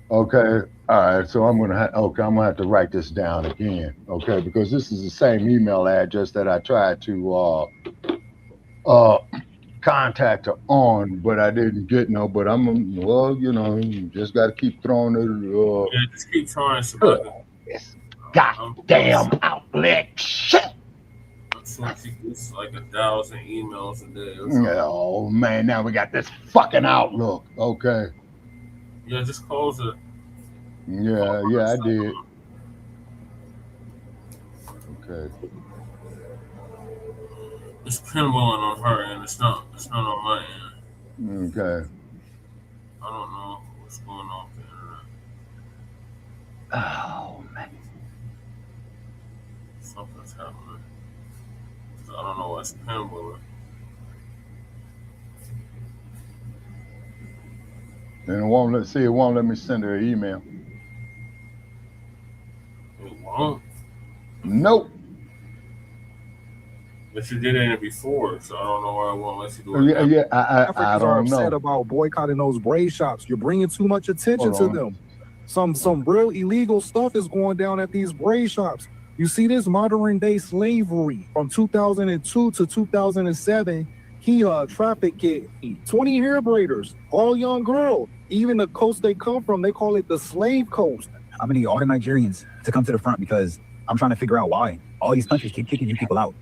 Okay. All right. So I'm gonna I'm gonna have to write this down again. Okay, because this is the same email address that I tried to contact her on, but I didn't get no. But I'm well, you know, you just got to keep throwing it. Yeah, just keep trying, Shabaka. This goddamn outlet shit. I'm sure she gets like 1,000 emails a day. Oh man, now we got this fucking Outlook. Okay. Yeah, just close it. Yeah, I did. Okay. It's pinballing on her end. It's not on my end. Okay. I don't know what's going on with the internet. Oh man. Something's happening. I don't know what's pinballing. And it won't let me send her an email. It won't? Nope. But you did it before, so I don't know why it won't let you do it. Yeah, I Africans are don't know. upset about boycotting those braid shops. You're bringing too much attention to them. Some real illegal stuff is going down at these braid shops. You see this modern day slavery from 2002 to 2007. He trafficked 20 hair braiders, all young girls. Even the coast they come from, they call it the slave coast. I'm gonna need all the Nigerians to come to the front because I'm trying to figure out why all these countries keep kicking you people out.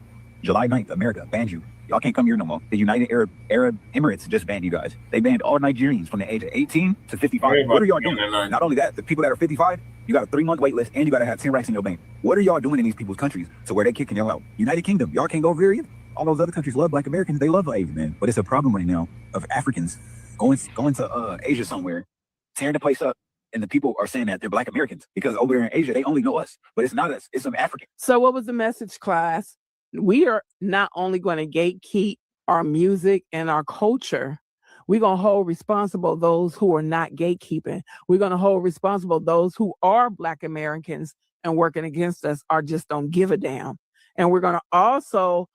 July 9th, America banned you. Y'all can't come here no more. The United Arab Emirates just banned you guys. They banned all Nigerians from the age of 18 to 55. What are y'all doing? Not only that, the people that are 55, you got a 3-month wait list and you got to have 10 racks in your bank. What are y'all doing in these people's countries to where they kicking y'all out? United Kingdom, y'all can't go over here either. All those other countries love Black Americans. They love Asian men. But it's a problem right now of Africans going to Asia somewhere, tearing the place up. And the people are saying that they're Black Americans because over there in Asia, they only know us. But it's not us. It's some Africans. So what was the message, class? We are not only going to gatekeep our music and our culture. We're going to hold responsible those who are not gatekeeping. We're going to hold responsible those who are Black Americans and working against us or just don't give a damn. And we're going to also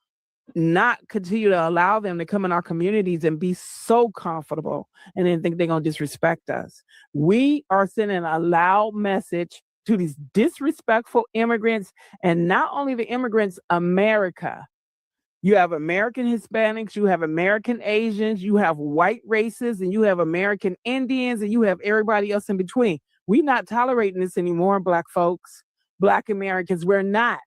not continue to allow them to come in our communities and be so comfortable and then think they're going to disrespect us. We are sending a loud message to these disrespectful immigrants, and not only the immigrants, America. You have American Hispanics, you have American Asians, you have white races, and you have American Indians, and you have everybody else in between. We're not tolerating this anymore, Black folks, Black Americans. We're not.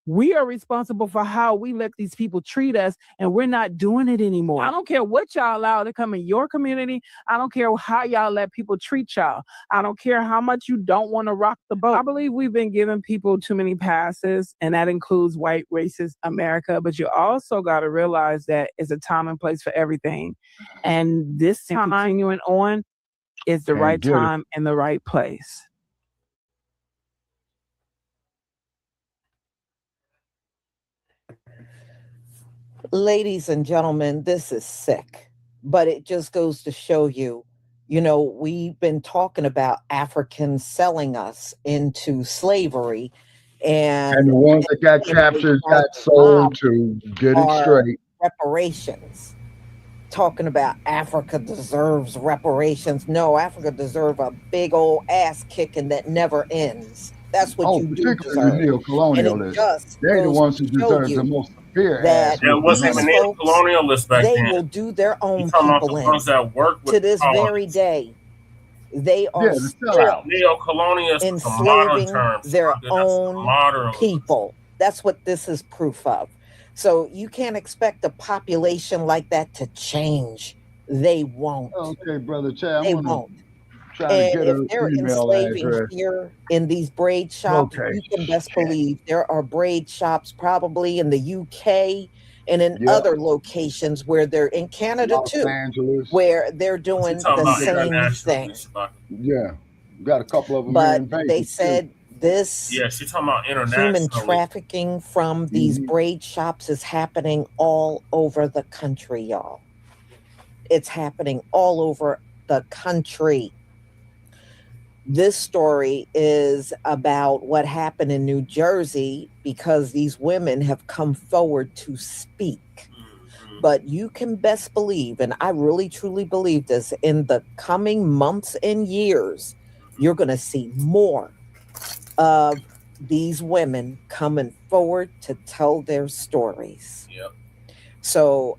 We are responsible for how we let these people treat us, and we're not doing it anymore. I don't care what y'all allow to come in your community. I don't care how y'all let people treat y'all. I don't care how much you don't want to rock the boat. I believe we've been giving people too many passes, and that includes white, racist America. But you also got to realize that it's a time and place for everything. And this time continuing on is the right time and the right place. Ladies and gentlemen, this is sick, but it just goes to show you, we've been talking about Africans selling us into slavery, And the ones that got captured got sold to get it straight. Reparations. Talking about Africa deserves reparations. No, Africa deserves a big old ass kicking that never ends. That's what you do deserve. Particularly the neocolonialists. They're the ones who deserve the most severe ass. There wasn't even neocolonialists back they then. will do their own talking about people the in. ones that work with To this colonists. very day, they are still Neocolonialists enslaving their That's own modern. people. That's what this is proof of. So you can't expect a population like that to change. They won't. Okay, brother Chad. They I'm gonna won't. try to And get if an they're email enslaving address. here in these braid shops, Okay, you can best believe there are braid shops probably in the UK and in Yeah. other locations where they're in Canada Los too, Angeles. where they're doing talking the about same internationally, thing. Yeah, got a couple of them But in Vegas. they said this Yeah, she's talking about human internationally. trafficking from these braid shops is happening all over the country, y'all. It's happening all over the country. This story is about what happened in New Jersey because these women have come forward to speak. But you can best believe, and I really truly believe this, in the coming months and years, you're going to see more of these women coming forward to tell their stories. Yep. So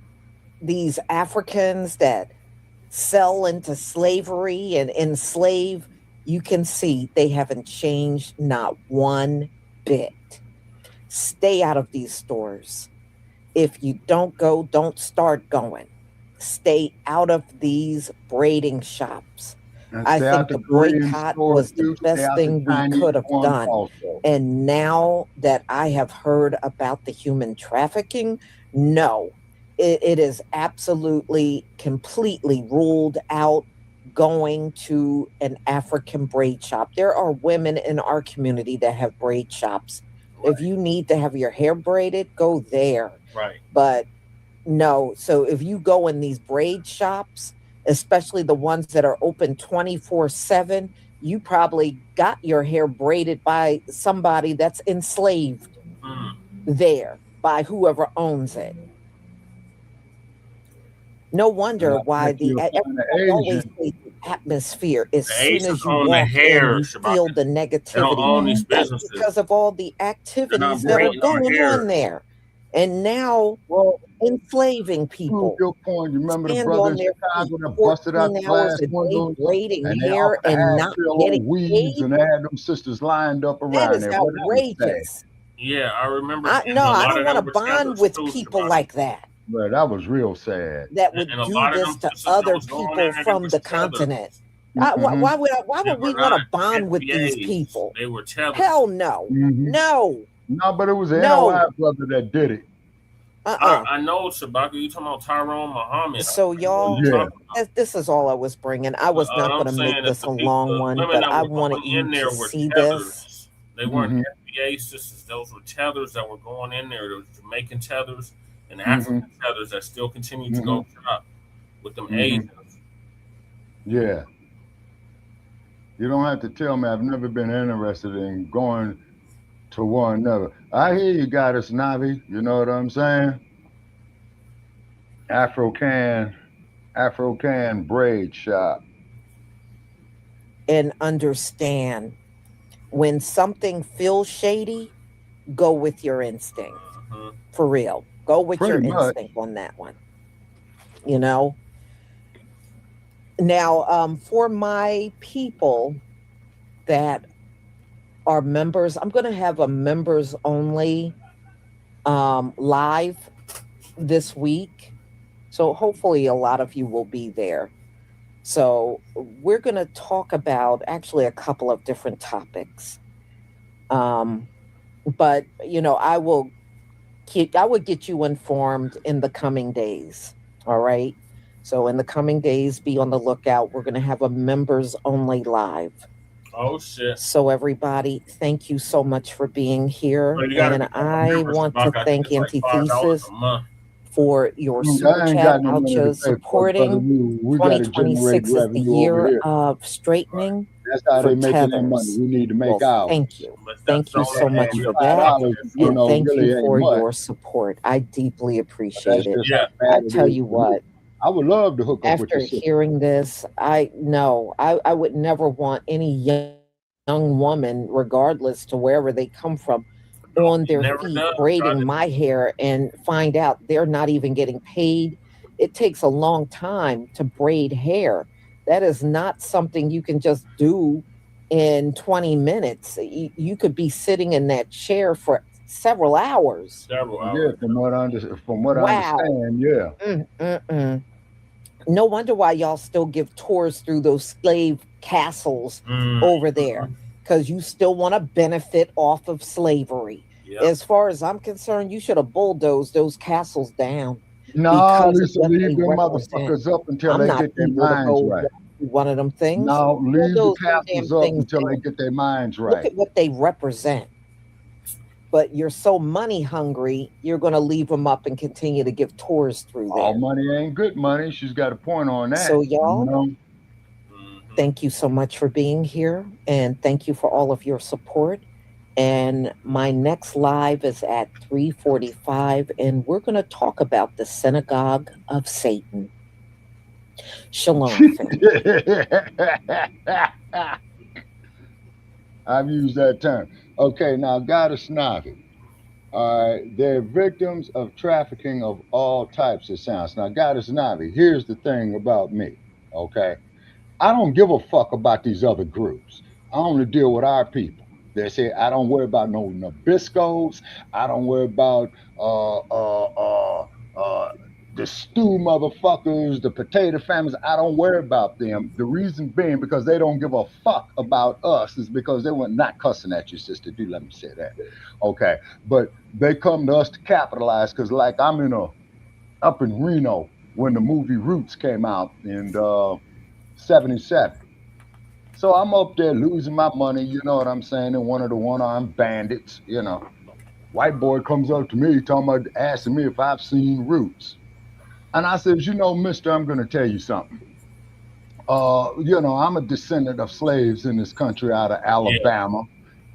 these Africans that sell into slavery and enslave, you can see they haven't changed not one bit. Stay out of these stores. If you don't go, don't start going. Stay out of these braiding shops. And I stay think out the the Korean boycott stores was the too, stay best out the thing we Chinese could have ones done. also. And now that I have heard about the human trafficking, no, it is absolutely, completely ruled out going to an African braid shop. There are women in our community that have braid shops. If you need to have your hair braided, go there. Right. But no, so if you go in these braid shops, especially the ones that are open 24/7, you probably got your hair braided by somebody that's enslaved there by whoever owns it. No wonder why everybody always says the atmosphere as The soon Asians as you own the walk hair, in, you feel the They don't own these negativity. That's businesses. because of all the activities that are braiding our going hair. on there. And now enslaving people. Your point. You remember the Stand brother on in their Chicago feet that busted out the 14 hours glass a day windows braiding and they hair off the and ass not filled getting with weeds paid? and they had them sisters lined up That around is there. Well, that was sad. outrageous. Yeah, I remember. No, I don't want to bond with people like that. But that was real sad. That would And a do lot of this them to sisters that other was going in people there, from they the was tethered. continent. Mhm. Why would we want to bond with these FBAs. people? They were tethered. Hell no. Mhm. No. No, but it was an No. NOI brother that did it. I know, Shabaka. You talking about Tyrone Muhammad? So y'all, Yeah. this is all I was bringing. I was not I'm going to saying make that this the a people, long the one, women but that I were wanted going you in there to were see tethers. this. They weren't Mhm. FBA sisters; those were tethers that were going in there. There was Jamaican tethers and African tethers that still continue to go shop with them Asians. Yeah. You don't have to tell me. I've never been interested in going to one another. I hear you, Goddess Navi. You know what I'm saying? Afro-Can braid shop. And understand when something feels shady, go with your instinct. For real. Go with your Pretty much. instinct on that one. You know? Now, for my people that are members, I'm going to have a members only live this week. So hopefully a lot of you will be there. So we're going to talk about actually a couple of different topics. But, I would get you informed in the coming days. All right. So in the coming days, be on the lookout. We're going to have a members only live. Oh shit! So everybody, thank you so much for being here. Well, you gotta And become a I member, want to Shabaka. I think thank it's like $5 Antithesis a month. for your I super ain't chat. got no I'll money to just pay for it, brother. supporting We got to generate 2026 is the revenue over year here. of straightening That's how for they making their money. tethers. We need to make Well, ours. thank you. But that's Thank you all so they much have. for $5, that. you And know, thank really you ain't for much. your support. I deeply But that's appreciate it. just how I bad it tell is you for me. what, I would love to hook up with after your sister. hearing this, I would never want any young woman, regardless to wherever they come from, on their Never feet done. braiding my hair and find out they're not even getting paid. It takes a long time to braid hair. That is not something you can just do in 20 minutes. You could be sitting in that chair for several hours. Several Yeah, hours. from what I Wow. understand, yeah. No wonder why y'all still give tours through those slave castles over there, because you still want to benefit off of slavery. Yep. As far as I'm concerned, you should have bulldozed those castles down No, because of Lisa, what leave they them represent. motherfuckers up until I'm they not get their eager to minds go right. walk through one of them things. No, leave the Bulldoze them damn castles up things until they down. get their minds Look right. at what they represent. But you're so money hungry, you're going to leave them up and continue to give tours through All there. money ain't good money. She's got a point on that. So y'all, You know? thank you so much for being here, and thank you for all of your support. And my next live is at 3:45, and we're going to talk about the synagogue of Satan. Shalom, family. I've used that term. Okay, now Goddess Navi. All right, they're victims of trafficking of all types, it sounds. Now, Goddess Navi, here's the thing about me, okay? I don't give a fuck about these other groups. I only deal with our people. They say I don't worry about no Nabiscos. I don't worry about the stew motherfuckers, the potato families. I don't worry about them. The reason being because they don't give a fuck about us is because they were not cussing at you, sister. Do let me say that. Okay. But they come to us to capitalize because like I'm up in Reno when the movie Roots came out in 77. So I'm up there losing my money, you know what I'm saying, in one of the one-armed bandits, you know. White boy comes up to me talking about asking me if I've seen Roots. And I says, you know, mister, I'm going to tell you something. You know, I'm a descendant of slaves in this country out of Alabama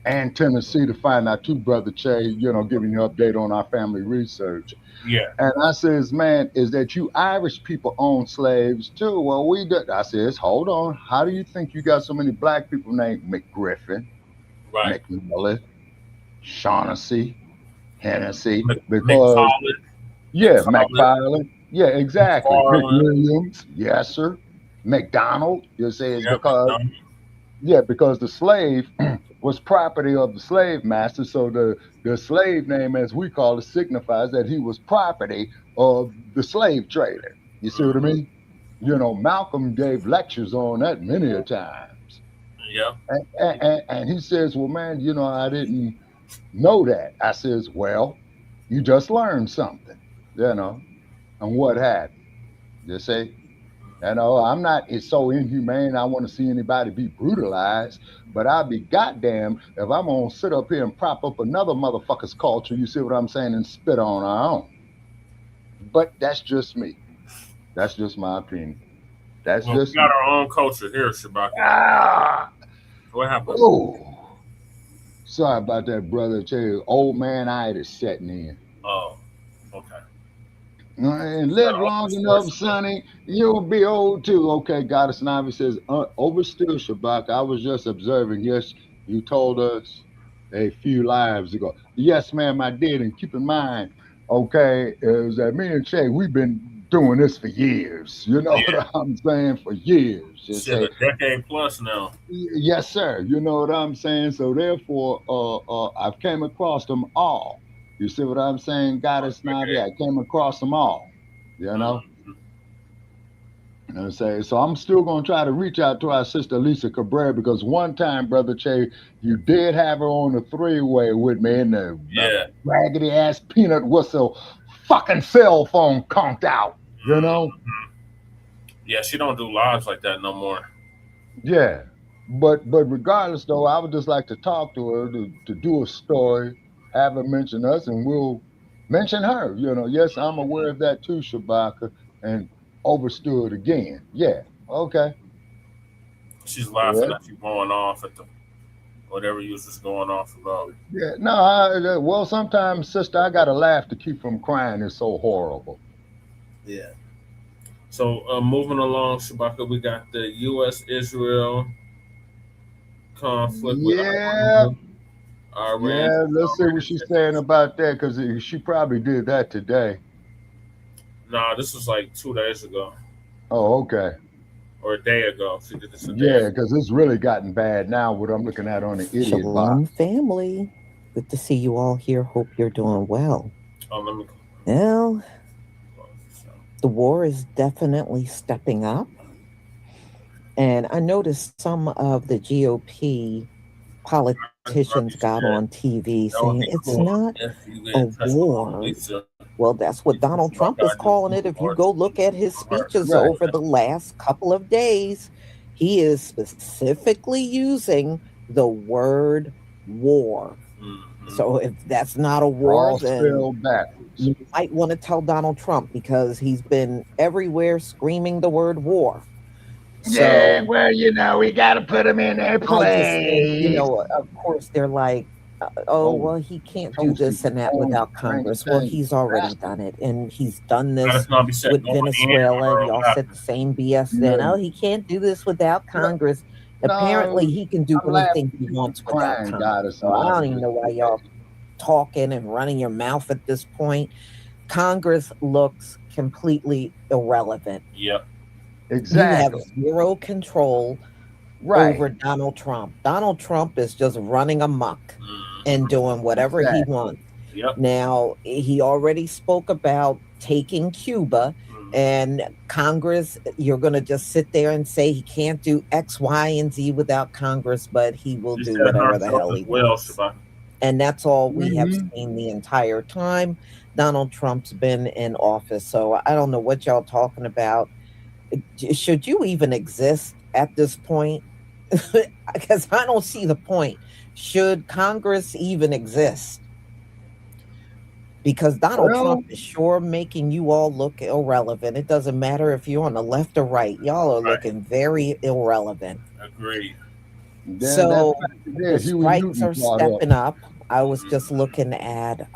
and Tennessee to find out too, Brother Che, you know, giving you an update on our family research. Yeah. And I says, man, is that you Irish people own slaves too? Well, we did. I says, hold on. How do you think you got so many black people named McGriffin, Right. McMillan, Shaughnessy, Hennessy? Because McFarland. yeah, McFarland. Yeah, exactly. McFarland. McWilliams, yes, sir. McDonald, you say it's Yeah, because McDonald. yeah, because the slave was property of the slave master. So the slave name, as we call it, signifies that he was property of the slave trader. You see what I mean? You know, Malcolm gave lectures on that many a times. Yeah. And he says, well, man, you know, I didn't know that. I says, well, you just learned something, you know, and what happened. You see? You know, I'm not it's so inhumane. I want to see anybody be brutalized, but I'll be goddamn if I'm gonna sit up here and prop up another motherfucker's culture. You see what I'm saying? And spit on our own. But that's just me. That's just my opinion. That's Well, just we got our own culture here, Shabaki. What happened? Oh, sorry about that, brother. Tell you, old man itis setting in. Oh, okay. And live long enough, Sonny, you'll be old too. Okay, Goddess Navi says, overstood, Shabak. I was just observing. Yes, you told us a few lives ago. Yes, ma'am, I did. And keep in mind, okay, is that me and Che, we've been doing this for years. You know what I'm saying? For years. You Shit, a decade plus now. yes, sir. You know what I'm saying? So therefore, I've came across them all. You see what I'm saying? Goddess Navi, I came across them all. You know? You know what I'm saying? So I'm still going to try to reach out to our sister Lisa Cabrera because one time, Brother Che, you did have her on the three-way with me in the raggedy ass peanut whistle fucking cell phone conked out. You know? Yeah, she don't do lives like that no more. Yeah. But regardless, though, I would just like to talk to her to do a story, have her mention us, and we'll Mention her. Yes, I'm aware of that too, Shabaka, and overstood again. Yeah. Okay. She's laughing Yeah. at you going off at the whatever you was just going off about. Yeah. No. Well, sometimes, sister, I gotta laugh to keep from crying. It's so horrible. Yeah. So moving along, Shabaka, we got the U.S.-Israel conflict with Yeah. Iran. Yeah. Let's see what she's saying about that, because she probably did that today. Nah, this was like 2 days ago. Oh, okay. Or a day ago. She did this a day Yeah, ago. because it's really gotten bad now. What I'm looking at on the idiot Shalom, box. family. Good to see you all here. Hope you're doing well. Oh, let me. Well, the war is definitely stepping up. And I noticed some of the GOP politicians got on TV saying it's not a war. Well, that's what Donald Trump is calling it. If you go look at his speeches over the last couple of days, he is specifically using the word war. So if that's not a war, All then spelled backwards. you might want to tell Donald Trump, because he's been everywhere screaming the word war. Yeah, well, we got to put him in their I just place. think, of course, they're like, well, he can't do this and that without Congress. Well, he's already done it, and he's done this with Venezuela. And y'all said the same BS then. Oh, he can't do this without Congress. Apparently, he can do anything he wants without Congress. So I don't even know why y'all talking and running your mouth at this point. Congress looks completely irrelevant. Yep. Exactly. You have zero control over Donald Trump. Donald Trump is just running amok and doing whatever he wants. Yep. Now, he already spoke about taking Cuba, and Congress, you're going to just sit there and say he can't do X, Y, and Z without Congress, but he will do whatever the hell he wants. And that's all we have seen the entire time Donald Trump's been in office. So I don't know what y'all talking about. Should you even exist at this point? Because I don't see the point. Should Congress even exist? Because Donald Trump is sure making you all look irrelevant. It doesn't matter if you're on the left or right. Y'all are looking very irrelevant. Agreed. So the strikes are stepping up. I was just looking at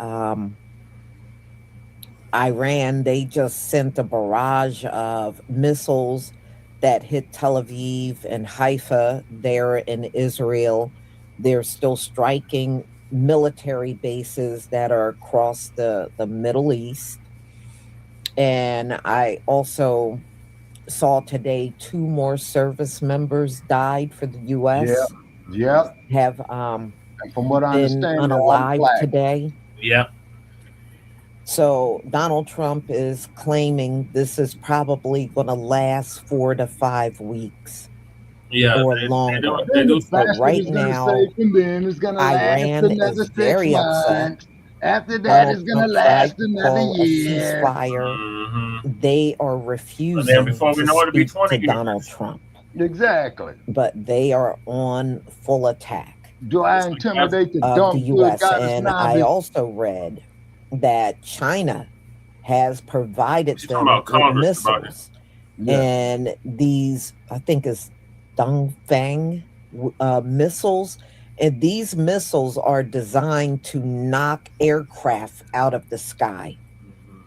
Iran. They just sent a barrage of missiles that hit Tel Aviv and Haifa there in Israel. They're still striking military bases that are across the Middle East. And I also saw today 2 more service members died for the U.S. Yeah. Have from what I been understand, unalived today. Yeah. So Donald Trump is claiming this is probably going to last 4 to 5 weeks. Yeah, or longer. Then the But bastard right is gonna now, say, and then it's gonna last Iran another is 6 very upset. months. After that, Donald it's gonna Trump last tried to another call a year. ceasefire. They are refusing then before we to know it, it'll be speak 20 to years. Donald Trump. Exactly. But they are on full attack Do I intimidate the of dumb the good U.S. goddess And now? I also read that China has provided them about with Congress about missiles. Yeah. And these, I think it's Dongfang missiles. And these missiles are designed to knock aircraft out of the sky.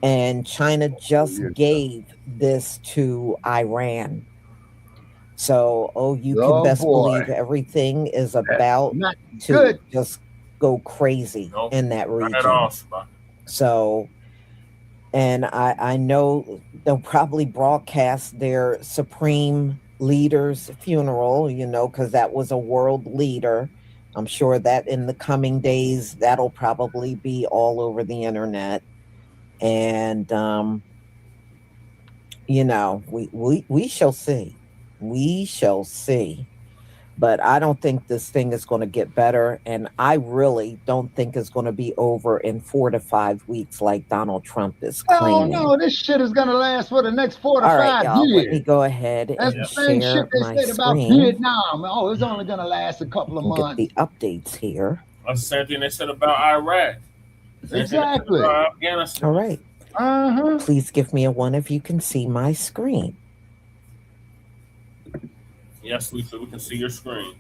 And China just gave this to Iran. So, you can Oh, best boy. believe everything is about not to good. just go crazy in that Not region. at all, Shabaka. So, and I know they'll probably broadcast their supreme leader's funeral, because that was a world leader. I'm sure that in the coming days, that'll probably be all over the internet. And, we shall see. We shall see. But I don't think this thing is going to get better. And I really don't think it's going to be over in 4 to 5 weeks like Donald Trump is Oh claiming. no, this shit is gonna last for the next 4 to All 5 right, y'all, let me years. go ahead That's and the same share shit they my said about screen Vietnam. Oh, it's only gonna last a couple of and get months. the updates here. That's the same thing they said about Iraq. Exactly. All right. Please give me a 1 if you can see my screen. Yes, Lisa, we can see your screen.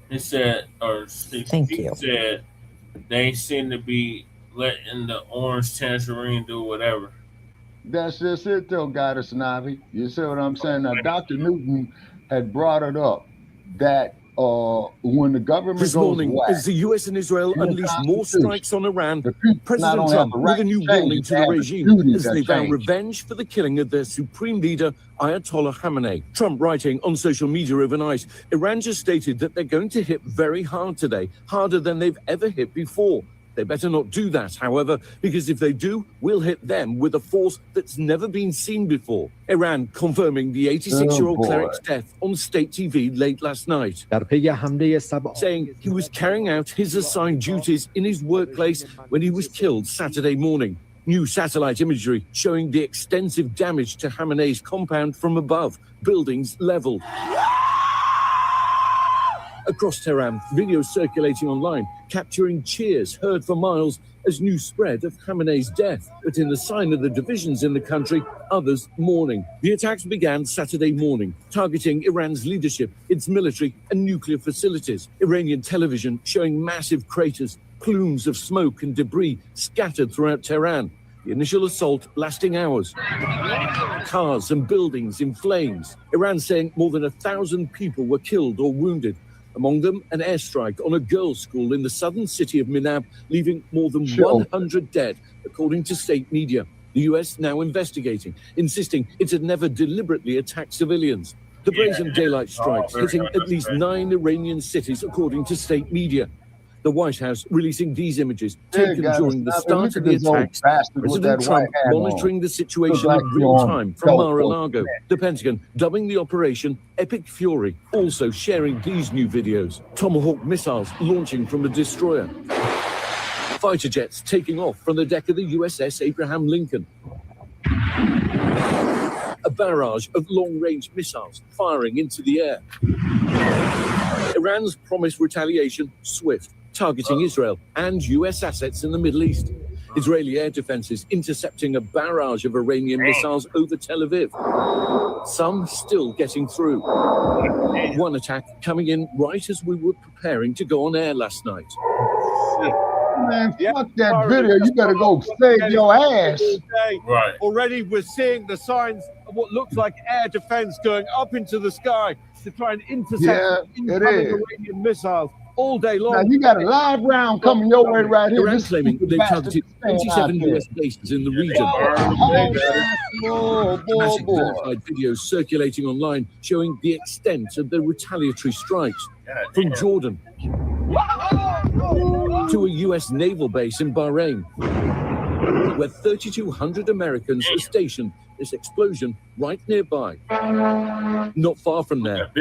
He said, Thank he you. said, they seem to be letting the orange tangerine do whatever. That's just it, though, Goddess Navi. You see what I'm saying? Now, Dr. Newton had brought it up that when the government This goes morning, whack, as the US and Israel in the unleash more Constitution, strikes on Iran, the people not President only have Trump the with right a new to change warning it, to they the have a regime duty as to they vow change it. revenge for the killing of their supreme leader, Ayatollah Khamenei. Trump writing on social media overnight, Iran just stated that they're going to hit very hard today, harder than they've ever hit before. They better not do that, however, because if they do, we'll hit them with a force that's never been seen before. Iran confirming the 86-year-old cleric's death on state TV late last night, saying he was carrying out his assigned duties in his workplace when he was killed Saturday morning. New satellite imagery showing the extensive damage to Khamenei's compound from above, buildings leveled. Across Tehran, videos circulating online, capturing cheers heard for miles as news spread of Khamenei's death. But in the sign of the divisions in the country, others mourning. The attacks began Saturday morning, targeting Iran's leadership, its military and nuclear facilities. Iranian television showing massive craters, plumes of smoke and debris scattered throughout Tehran. The initial assault lasting hours. Cars and buildings in flames. Iran saying more than 1,000 people were killed or wounded. Among them, an airstrike on a girls' school in the southern city of Minab, leaving more than 100 dead, according to state media. The US now investigating, insisting it had never deliberately attacked civilians. The brazen daylight strikes hitting at least 9 Iranian cities, according to state media. The White House releasing these images taken during the start of the attacks. President Trump monitoring the situation in real time from Mar-a-Lago. The Pentagon dubbing the operation Epic Fury, also sharing these new videos. Tomahawk missiles launching from a destroyer. Fighter jets taking off from the deck of the USS Abraham Lincoln. A barrage of long-range missiles firing into the air. Iran's promised retaliation swift, targeting Israel and US assets in the Middle East. Israeli air defenses intercepting a barrage of Iranian missiles over Tel Aviv. Some still getting through. One attack coming in right as we were preparing to go on air last night. Man, fuck that video. You better go save your ass. Right. Already we're seeing the signs of what looks like air defense going up into the sky to try and intercept incoming Iranian missiles all day long. Now you got a live round coming your way right here. Iran claiming they targeted 27 US bases in the region. Massive verified videos circulating online showing the extent of the retaliatory strikes. From Jordan to a US naval base in Bahrain, where 3,200 Americans are stationed. This explosion right nearby. Not far from there,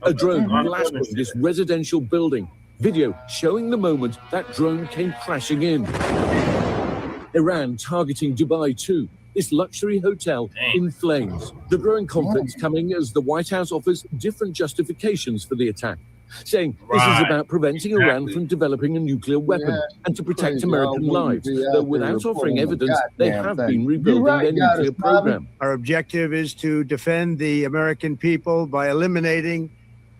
a drone blasting this residential building. Video showing the moment that drone came crashing in. Iran targeting Dubai too. This luxury hotel in flames. The growing conflict coming as the White House offers different justifications for the attack, saying this is about preventing Iran from developing a nuclear weapon and to protect American lives, though without offering evidence they have been rebuilding their nuclear program. Our objective is to defend the American people by eliminating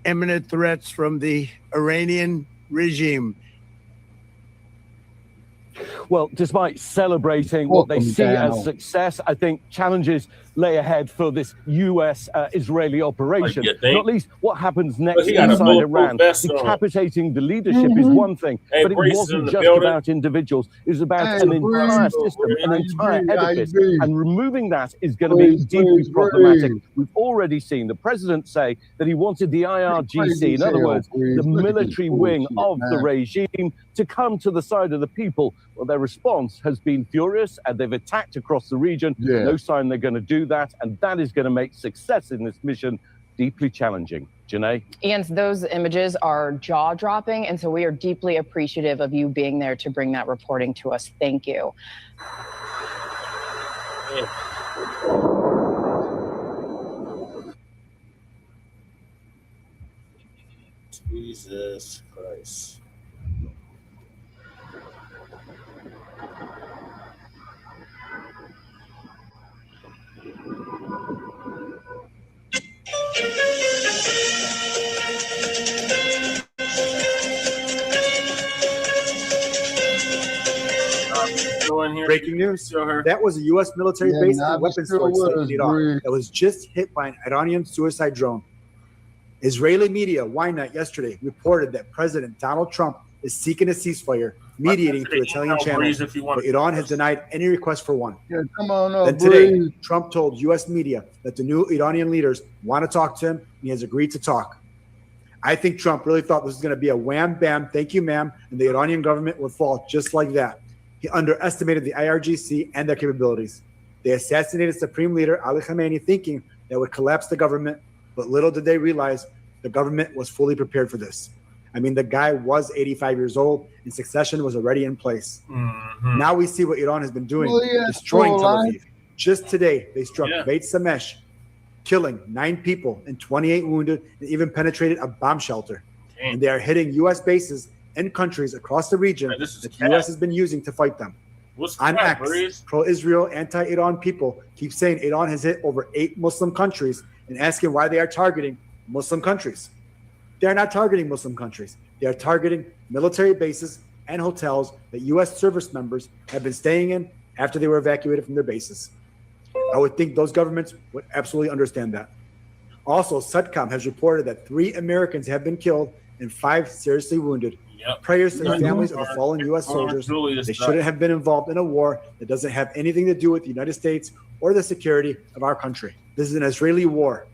imminent threats from the Iranian regime. Well, despite celebrating what they see as success, I think challenges lay ahead for this US-Israeli operation. Not least what happens next inside Iran. Decapitating the leadership is one thing, but it wasn't just about individuals. It was about an entire system, an entire edifice, and removing that is going to be deeply problematic. We've already seen the president say that he wanted the IRGC, in other words, the military wing of the regime, to come to the side of the people. Well, their response has been furious, and they've attacked across the region. No sign they're going to do that, and that is going to make success in this mission deeply challenging. Janae? Ian, those images are jaw-dropping, and so we are deeply appreciative of you being there to bring that reporting to us. Thank you. Jesus Christ. Breaking news. That was a U.S. military base and weapons storage site in Iraq that was just hit by an Iranian suicide drone. Israeli media, Ynet, yesterday reported that President Donald Trump is seeking a ceasefire, mediating through Italian channels, but Iran has denied any request for one. Yeah, come on up, Then today, Breed. Trump told U.S. media that the new Iranian leaders want to talk to him, and he has agreed to talk. I think Trump really thought this was going to be a wham, bam, thank you, ma'am, and the Iranian government would fall just like that. He underestimated the IRGC and their capabilities. They assassinated Supreme Leader Ali Khamenei thinking that would collapse the government, but little did they realize the government was fully prepared for this. I mean, the guy was 85 years old, and succession was already in place. Now we see what Iran has been doing, destroying Tel Aviv. Just today, they struck Beit Samesh, killing 9 people and 28 wounded, and even penetrated a bomb shelter. And they are hitting U.S. bases and countries across the region that the U.S. has been using to fight them. On X, pro-Israel, anti-Iran people keep saying Iran has hit over 8 Muslim countries and asking why they are targeting Muslim countries. They are not targeting Muslim countries. They are targeting military bases and hotels that U.S. service members have been staying in after they were evacuated from their bases. I would think those governments would absolutely understand that. Also, SUTCOM has reported that 3 Americans have been killed and 5 seriously wounded. Prayers to the families of the fallen U.S. soldiers. They shouldn't have been involved in a war that doesn't have anything to do with the United States or the security of our country. This is an Israeli war.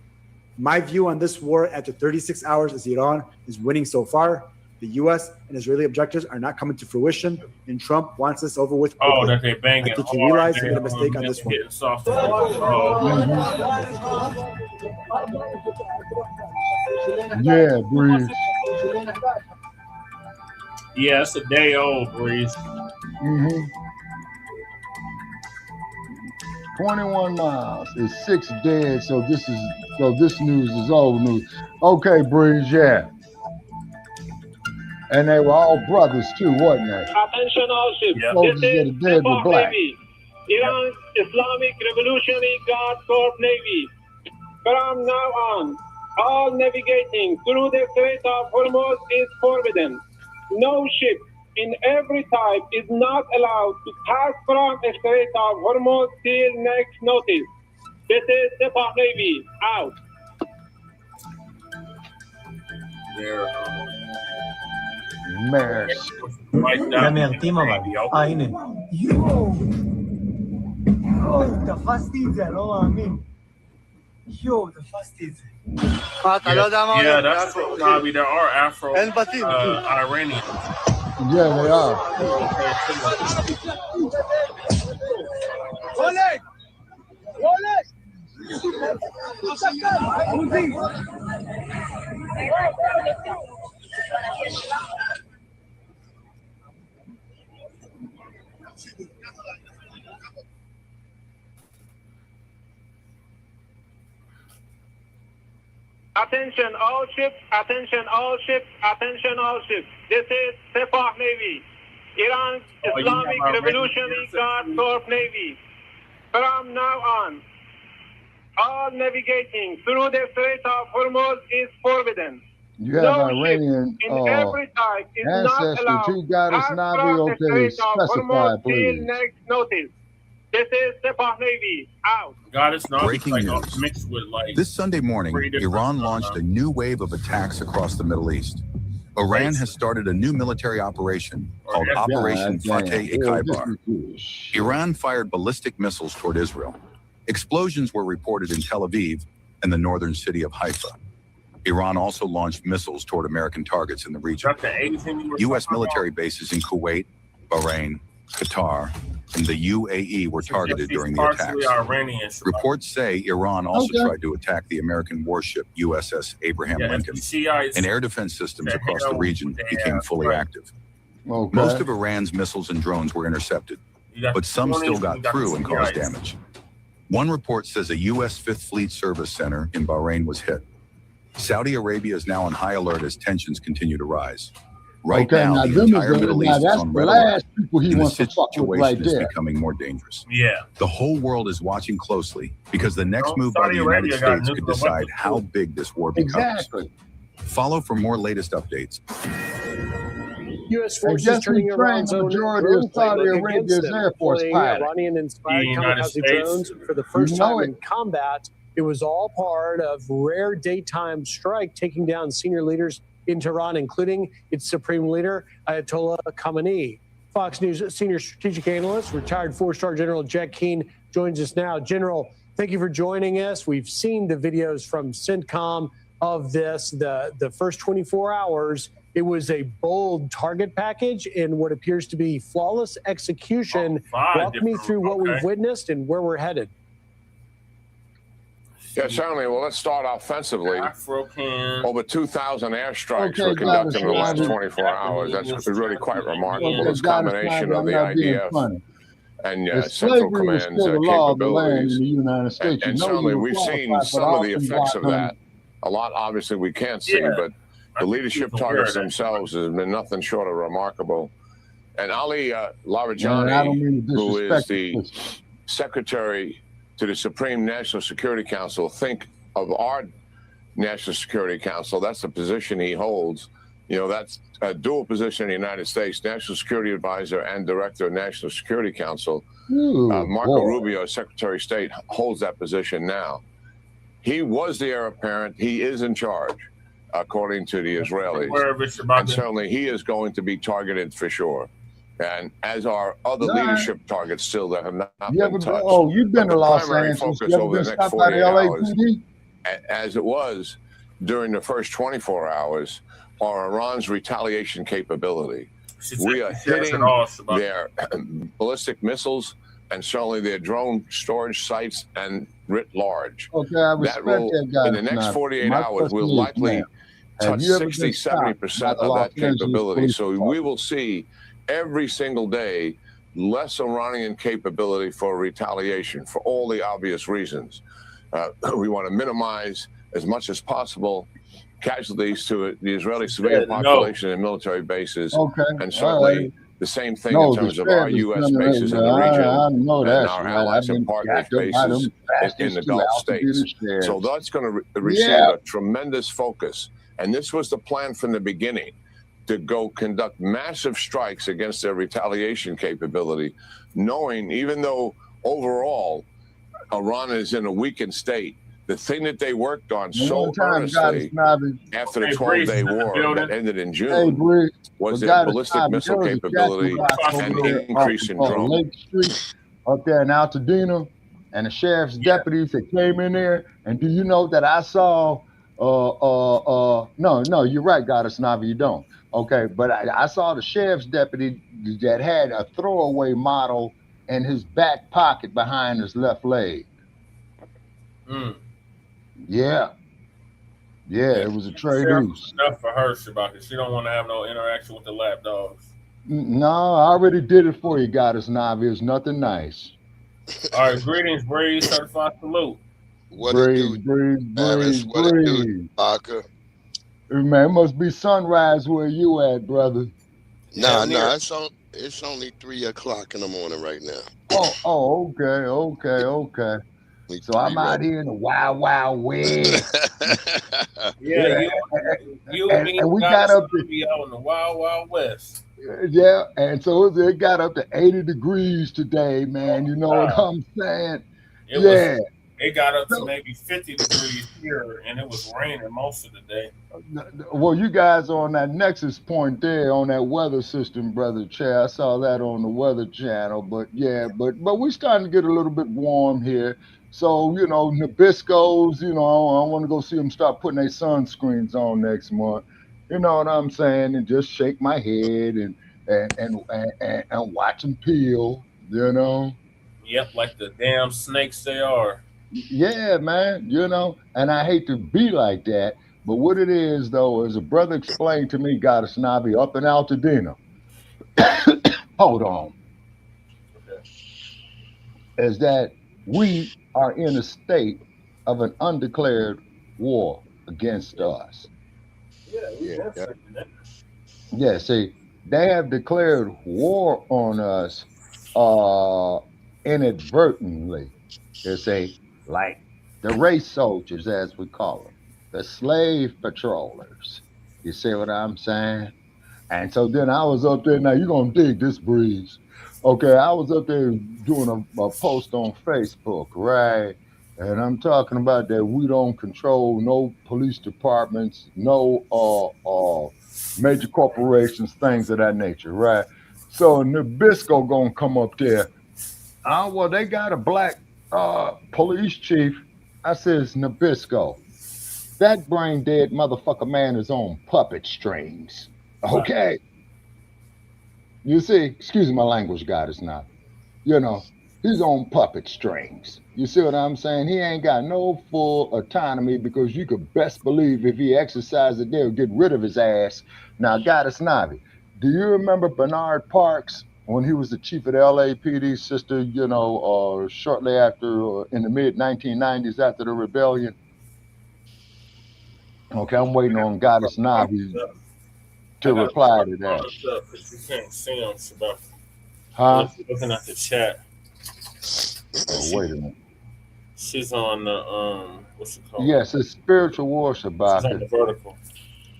My view on this war after 36 hours is Iran is winning so far. The U.S. and Israeli objectives are not coming to fruition, and Trump wants this over with quickly. Oh, that they banging. I think he realized he made a mistake on this one. Yeah, Breeze. Yeah, it's a day old, Breeze. 21 miles. It's 6 dead, so this news is old news. Okay, Breeze, yeah. And they were all brothers too, wasn't they? Attention all ships. Soldiers that are dead were black. Navy, Iran's Islamic Revolutionary Guard Corps Navy. From now on, all navigating through the Strait of Hormuz is forbidden. No ship in every type is not allowed to pass from the Strait of Hormuz till next notice. This is the Bacc Navy. Out. Maris. Yeah, that's true. Nabi, there are Afro Iranians. Yeah, they are. Attention all ships, attention all ships, attention all ships. This is the Bacc Navy, Iran's Islamic Revolutionary Guard Corps Navy. From now on, all navigating through the Strait of Hormuz is forbidden. You have Iranian ancestry too, Goddess Nabi. Okay, specify, please. Next notice. This is the Bacc Navy. Out. Breaking news. Mixed with like this Sunday morning, Iran launched a new wave of attacks across the Middle East. Iran has started a new military operation called Operation Fateh Ikaibar. Iran fired ballistic missiles toward Israel. Explosions were reported in Tel Aviv and the northern city of Haifa. Iran also launched missiles toward American targets in the region. U.S. military bases in Kuwait, Bahrain, Qatar, and the UAE were targeted during the attacks. Reports say Iran also tried to attack the American warship USS Abraham Lincoln, and air defense systems across the region became fully active. Most of Iran's missiles and drones were intercepted, but some still got through and caused damage. One report says a U.S. Fifth Fleet Service Center in Bahrain was hit. Saudi Arabia is now on high alert as tensions continue to rise. Right Okay, now, now the them is entire Middle East is that's on the red alert, last people he and the wants to fuck with right situation is there. becoming more dangerous. Yeah. The whole world is watching closely because the next move by Saudi the United Arabia got States could nuclear decide weapons, how too. big this war becomes. Exactly. Follow for more latest updates. U.S. And forces guess who turning trained Iran's the own majority drone of Saudi playbook against Arabia's them, Air Force deploying pilots? Iranian-inspired The United kamikaze States. drones for the first You know time it. in combat. It was all part of rare daytime strike, taking down senior leaders in Tehran, including its supreme leader, Ayatollah Khamenei. Fox News senior strategic analyst, retired four-star General Jack Keane, joins us now. General, thank you for joining us. We've seen the videos from CENTCOM of this, the first 24 hours. It was a bold target package in what appears to be flawless execution. Walk me through what we've witnessed and where we're headed. Yeah, certainly. Well, let's start offensively. Over 2,000 airstrikes Okay, were conducted in the Goddess last Navy. 24 hours. That's really quite remarkable. Okay, This Goddess combination Navy, of I'm the not being IDF funny. and If Central slavery was Command's still the law of the land in capabilities. the United States, And you know certainly you would we've seen qualify for some of the auction effects of block that. A lot, obviously, we can't see, but the leadership targets themselves has been nothing short of remarkable. And Ali And I don't Larijani, mean to who is disrespect the this. secretary to the Supreme National Security Council, think of our National Security Council. That's the position he holds. You know, that's a dual position in the United States, National Security Advisor and Director of National Security Council. Marco boy. Rubio, Secretary of State, holds that position now. He was the heir apparent. He is in charge, according to the Israelis. And certainly he is going to be targeted for sure. And as are other Nah. leadership targets still that have not You ever been been, touched. oh, you've been But to the Los primary Angeles. focus You ever over been the next stopped by 48 the hours, LAPD? as it was during the first 24 hours, are Iran's retaliation capability. We are hitting their ballistic missiles and certainly their drone storage sites and writ large. Okay, I respect that guy. In the next 48 My hours, question we'll is, likely ma'am, have touch you ever been 60, stopped 70% by the of Los that Angeles capability. Police So we Department? will see every single day less Iranian capability for retaliation for all the obvious reasons. We want to minimize as much as possible casualties to the Israeli civilian population and military bases. Okay, And certainly the same thing in terms of our U.S. bases in the region I know and that's our right. allies I've and been partners jacked up by bases them in bastards the too, Gulf altitude states. shares. So that's going to receive a tremendous focus. And this was the plan from the beginning, to go conduct massive strikes against their retaliation capability, knowing even though overall Iran is in a weakened state, the thing that they worked on so earnestly after the 12-day war that ended in June was their ballistic missile capability and increase in drone. Lake Street up there in Altadena, and the sheriff's deputies that came in there. And do you know that I saw? No, you're right, Goddess Navi, you don't. Okay, but I saw the sheriff's deputy that had a throwaway model in his back pocket behind his left leg. Yeah, it was a trade loose. Enough for her, Shabaka. She don't want to have no interaction with the lap dogs. No, I already did it for you, Goddess Navi. It's nothing nice. All right, greetings, Braid. Certified salute. Breathe. Parker. Man, it must be sunrise where you at, brother. Nah, it's only 3 o'clock in the morning right now. Okay. So I'm out here in the wild west. Yeah, you and we got up to be out in the wild west. Yeah, and so it got up to 80 degrees today, man. You know what I'm saying? It got up to maybe 50 degrees here, and it was raining most of the day. Well, you guys are on that nexus point there on that weather system, Brother Chair. I saw that on the Weather Channel. But but we're starting to get a little bit warm here. So, you know, Nabiscos, you know, I want to go see them start putting their sunscreens on next month. You know what I'm saying? And just shake my head and watch them peel, you know? Yep, like the damn snakes they are. Yeah, man, you know, and I hate to be like that, but what it is, though, is a brother explained to me, Goddess Navi, up in Altadena. Hold on. Okay. Is that we are in a state of an undeclared war against us. Yeah. Yeah, see, they have declared war on us inadvertently. You see, like the race soldiers, as we call them, the slave patrollers. You see what I'm saying? And so then I was up there. Now you're gonna dig this, Breeze. Okay, I was up there doing a post on Facebook, right? And I'm talking about that we don't control no police departments, no major corporations, things of that nature, right? So Nabisco gonna come up there. Well, they got a black police chief. I says, Nabisco, that brain dead motherfucker man is on puppet strings. Okay. You see, excuse my language, goddess now. You know, he's on puppet strings. You see what I'm saying? He ain't got no full autonomy because you could best believe if he exercised it, they'll get rid of his ass. Now, goddess Navi, do you remember Bernard Parks when he was the chief of the LAPD, sister, shortly after, in the mid 1990s after the rebellion? Okay, I'm waiting on goddess Navi to reply to that. You can't see them, Shabbat. Huh? Looking at the chat. Oh, wait a minute. She's on the what's it called? Yes, it's spiritual war, She's on Shabbat. the vertical.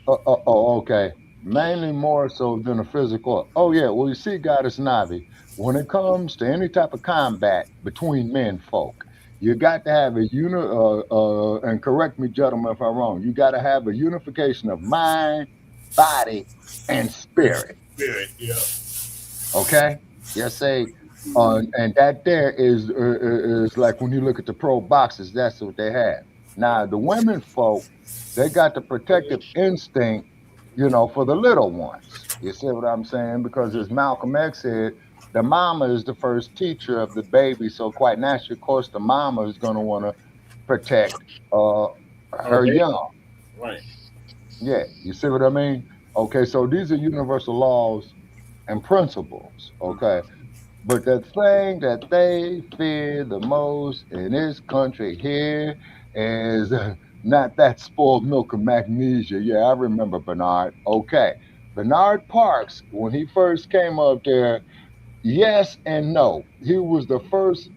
Okay. Mainly more so than a physical. Oh, yeah. Well, you see, goddess Navi, when it comes to any type of combat between men folk, you got to have and correct me, gentlemen, if I'm wrong, you got to have a unification of mind, body, and spirit. Spirit, yeah. Okay? Yes, say, and that there is like when you look at the pro boxers, that's what they have. Now, the women folk, they got the protective instinct, for the little ones. You see what I'm saying? Because as Malcolm X said, the mama is the first teacher of the baby. So quite naturally, of course, the mama is going to want to protect her young. Right. Yeah, you see what I mean? Okay, so these are universal laws and principles, okay? But the thing that they fear the most in this country here is not that spoiled milk of magnesia. Yeah, I remember Bernard. Okay. Bernard Parks, when he first came up there, yes and no. He was the first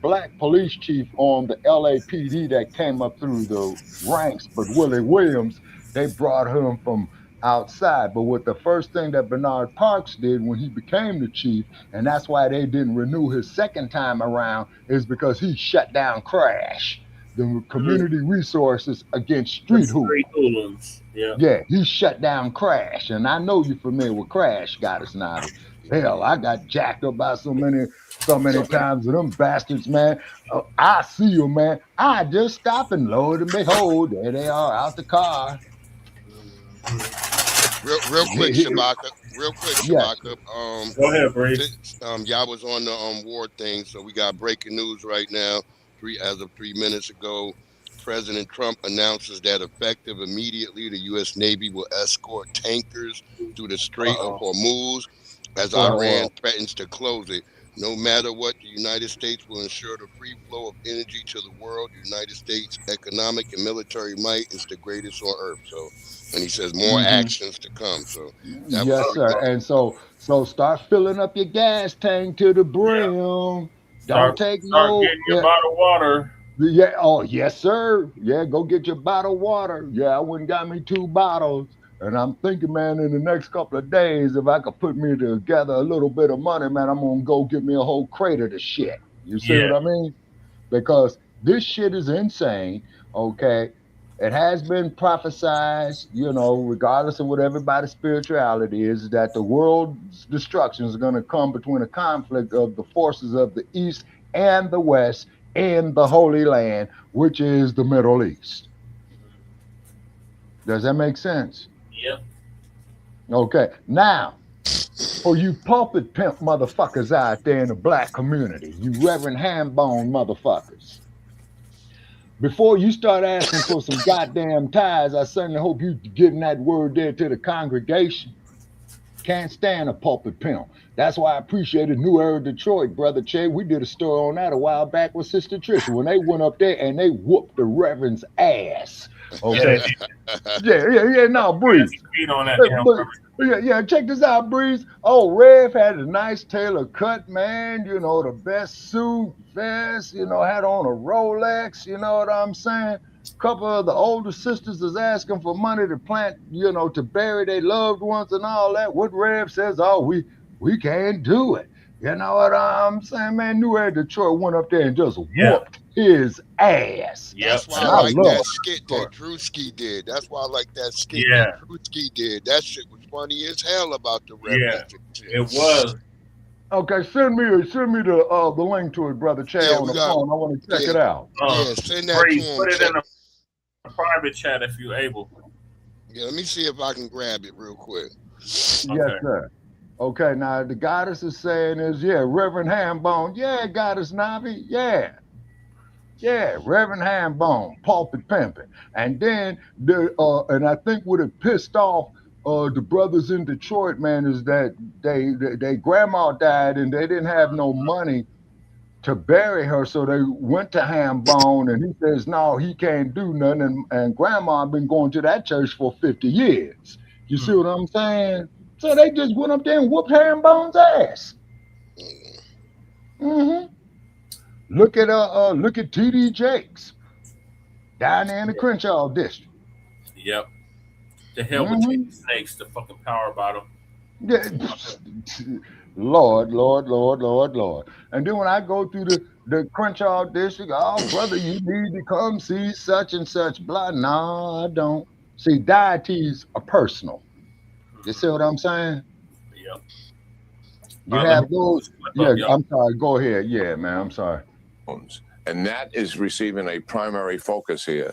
black police chief on the LAPD that came up through the ranks, but Willie Williams, they brought him from outside. But what the first thing that Bernard Parks did when he became the chief, and that's why they didn't renew his second time around, is because he shut down Crash, the community resources against street hoodlums. Yeah, he shut down Crash, and I know you're familiar with Crash, goddess Navi. Hell, I got jacked up by so many times with them bastards, man. I see you, man. I just stop and load and behold, there they are out the car. Real quick, Shabaka. Go ahead, Bree. Y'all was on the war thing, so we got breaking news right now. As of 3 minutes ago, President Trump announces that effective immediately, the U.S. Navy will escort tankers through the Strait of Hormuz as Iran threatens to close it. No matter what, the United States will ensure the free flow of energy to the world. The United States' economic and military might is the greatest on earth. So, and he says more actions to come. So, yes, sir. And so start filling up your gas tank to the brim. Don't take no. Getting your bottled water. Yeah. Oh, yes, sir. Yeah, go get your bottled water. Yeah, I went and got me 2 bottles. And I'm thinking, man, in the next couple of days, if I could put me together a little bit of money, man, I'm going to go get me a whole crate of the shit. You see what I mean? Because this shit is insane, okay? It has been prophesied, regardless of what everybody's spirituality is, that the world's destruction is going to come between a conflict of the forces of the East and the West in the Holy Land, which is the Middle East. Does that make sense? Yep. Okay. Now, for you pulpit pimp motherfuckers out there in the black community, you Reverend Hambone motherfuckers, before you start asking for some goddamn tithes, I certainly hope you getting that word there to the congregation. Can't stand a pulpit pimp. That's why I appreciated New Era Detroit, Brother Che. We did a story on that a while back with Sister Trisha when they went up there and they whooped the Reverend's ass. Okay. Yeah. No, Breeze. On that Yeah, check this out, Breeze. Oh, Rev had a nice tailor cut, man. You know, the best suit, vest, you know, had on a Rolex, you know what I'm saying? Couple of the older sisters is asking for money to plant, you know, to bury their loved ones and all that. What Rev says, oh, we can't do it. You know what I'm saying, man? New Air Detroit went up there and just whooped his ass. That's why And I like that love skit that Drewski did. That's why I like that skit Yeah. that Drewski did. That shit was funny as hell about the revolution. It was. Okay, send me the link to it, brother Che, Yeah, on we the got- phone. I want to check yeah. it out. Yeah, send that Breeze, to him. put it Check- in a private chat if you're able. Yeah, let me see if I can grab it real quick. Yes, sir. Okay, now the goddess is saying is, yeah, Reverend Hambone. Yeah, goddess Navi. Yeah, Reverend Hambone, pulpit pimping. And then and I think what it pissed off the brothers in Detroit, man, is that they grandma died and they didn't have no money to bury her, so they went to Hambone, and he says, no, he can't do nothing. And grandma been going to that church for 50 years. You see what I'm saying? So they just went up there and whooped Hambone's ass. Look at TD Jakes down there in the Crenshaw district. Yep. The hell with you snakes, the fucking power bottom. Yeah. Lord. And then when I go through the Crenshaw district, oh, brother, you need to come see such and such, blah. No, I don't. See, deities are personal. You see what I'm saying? Yep. You have those. Yeah, I'm sorry. Go ahead. Yeah, man, I'm sorry. And that is receiving a primary focus here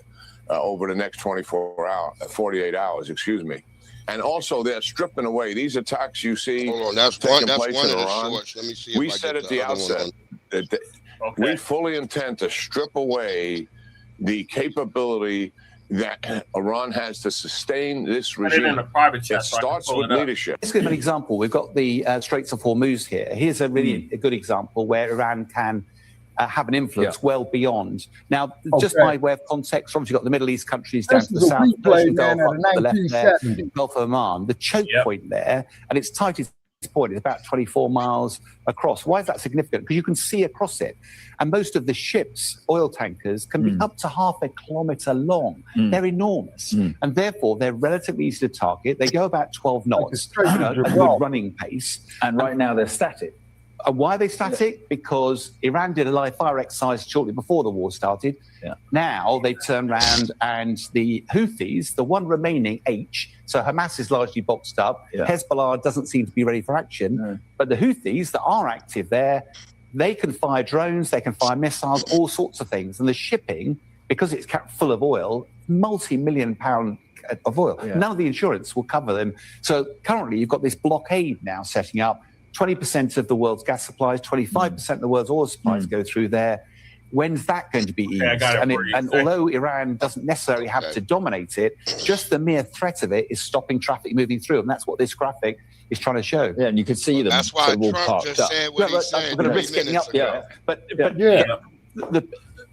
over the next 48 hours, excuse me. And also, they're stripping away these attacks you see. Hold on, that's taking one place of in the Iran. shorts. Let me see if We I said get at the the other one outset that we fully intend to strip away the capability that Iran has to sustain this regime. in a private chat It so I can starts pull with it up. leadership. Let's give an example. We've got the Straits of Hormuz here. Here's a really a good example where Iran can have an influence well beyond. Now, just by way of context, obviously you've got the Middle East countries down to the south, Persian Gulf up to the left there, Gulf of Oman. The choke point there, and its tightest point is about 24 miles across. Why is that significant? Because you can see across it. And most of the ships, oil tankers, can be up to half a kilometre long. They're enormous. And therefore, they're relatively easy to target. They go about 12 knots, a good running pace. And right now they're static. Why are they static? Because Iran did a live fire exercise shortly before the war started. Now they've turned around and the Houthis, the one remaining so Hamas is largely boxed up. Hezbollah doesn't seem to be ready for action. But the Houthis that are active there, they can fire drones, they can fire missiles, all sorts of things. And the shipping, because it's full of oil, multi-million pound of oil. None of the insurance will cover them. So currently you've got this blockade now setting up. 20% of the world's gas supplies, 25% of the world's oil supplies go through there. When's that going to be eased? And although Iran doesn't necessarily have to dominate it, just the mere threat of it is stopping traffic moving through. And that's what this graphic is trying to show. Yeah, and you can see them. That's why Trump just said what he said. I'm going to risk getting up there. But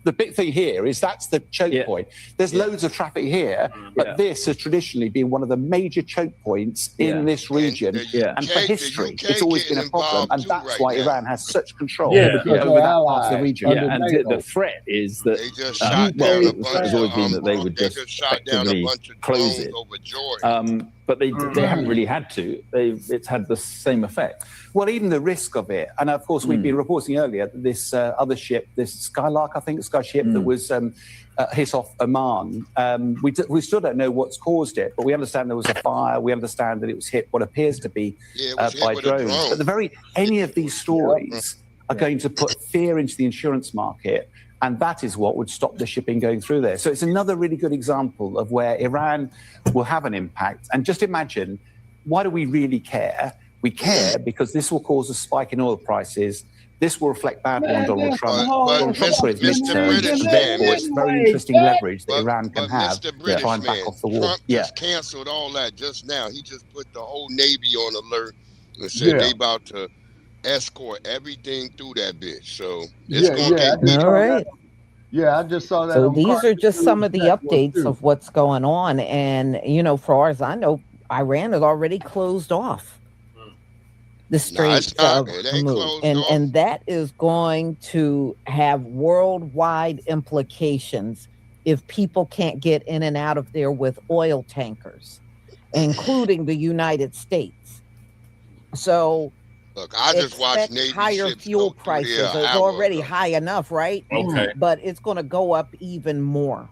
the big thing here is that's the choke point. There's loads of traffic here, but this has traditionally been one of the majge choke points in this region. And for history, it's always been a problem. And that's why Iran has such control over that part of the region. And the threat is that has always been that they would just effectively close it. But they haven't really had to. It's had the same effect. Well, even the risk of it, and of course we've been reporting earlier that this other ship, this Skylark, I think, Sky ship that was hit off Oman. We still don't know what's caused it, but we understand there was a fire. We understand that it was hit what appears to be by drones. But any of these stories are going to put fear into the insurance market. And that is what would stop the shipping going through there. So it's another really good example of where Iran will have an impact. And just imagine, why do we really care? We care because this will cause a spike in oil prices. This will reflect badly on Donald Trump. Donald Trump for his midterm. Therefore, it's very interesting leverage that Iran can have to try and back off the war. Trump just canceled all that just now. He just put the whole Navy on alert and said they about to escort everything through that bitch. So it's going to get all right. Yeah, I just saw that. So on these are just some of the updates too. of what's going on. And, you know, far as I know, Iran has already closed off the Straits of Hormuz. And that is going to have worldwide implications if people can't get in and out of there with oil tankers, including the United States. So look, I just watched Navy higher ships fuel go through prices. there It's already high enough, right? Okay. But it's going to go up even more.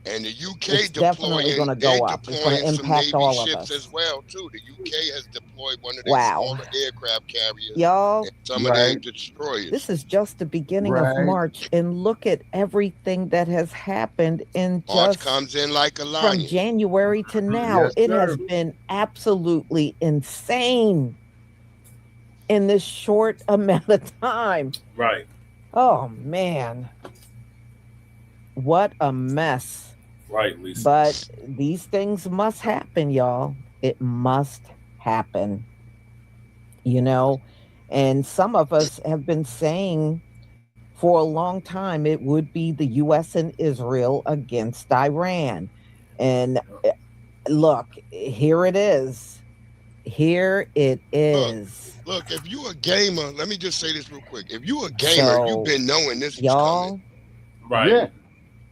And the UK It's definitely going to go up. It's going to impact all of us as well too. The UK has deployed one of their Wow. smaller aircraft carriers. Y'all, and some of their destroyers. this is just the beginning of March, and look at everything that has happened in March just comes in like a lion. from January to now. Yes, it sir. has been absolutely insane in this short amount of time. Right. Oh man, what a mess. Right, Lisa. But these things must happen, y'all. It must happen. You know, and some of us have been saying for a long time it would be the U.S. and Israel against Iran. And look, here it is. Here it is. Look, if you a gamer, let me just say this real quick. If you a gamer, you've been knowing this was coming. Right. Yeah.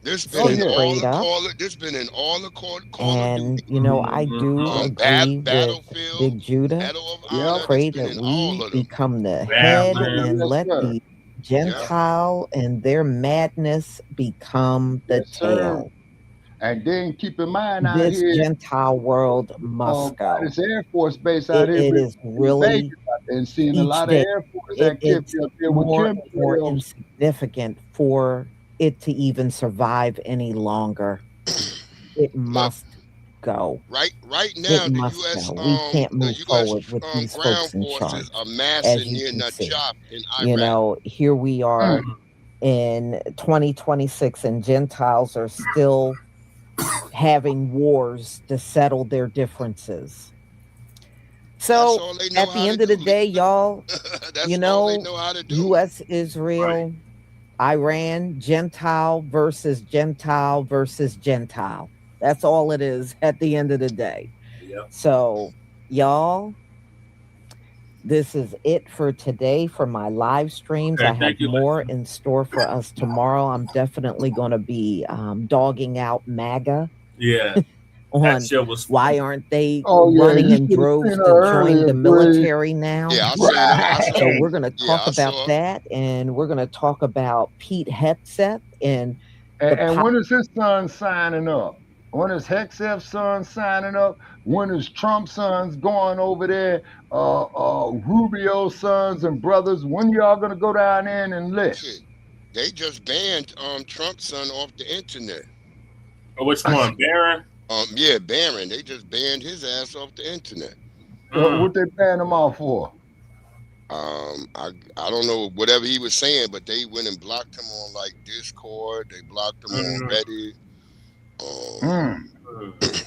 This been in all the call. This been in all the call. And you know, I do agree with Big Judah. Pray that we become the head and let the Gentile and their madness become the tail. And then keep in mind out This here, Gentile world must go. this Air Force base out here. It is really and seeing a each lot day, of Air Force activity it's up there with more chemtrails. insignificant for it to even survive any longer. It must go. Right now, it must go. We can't move forward with these folks in charge. As you can see, you know, here we are in 2026, and Gentiles are still having wars to settle their differences. So at the end of the day, y'all, you know, U.S., Israel, Iran, Gentile versus Gentile versus Gentile. That's all it is at the end of the day. Yep. So, y'all, this is it for today for my live streams. Okay, I have more in store for us tomorrow. I'm definitely going to be dogging out MAGA. Yeah. On why aren't they running in droves to join the military now? Yeah, I saw So we're going to talk about that, and we're going to talk about Pete Hegseth and when is his son signing up? When is Hegseth's son signing up? When is Trump's sons going over there? Rubio's sons and brothers. When y'all going to go down there and enlist? They just banned Trump's son off the internet. Oh, which one, Barron? Yeah, Barron. They just banned his ass off the internet. What they banned him off for? I don't know whatever he was saying, but they went and blocked him on like Discord. They blocked him on Reddit.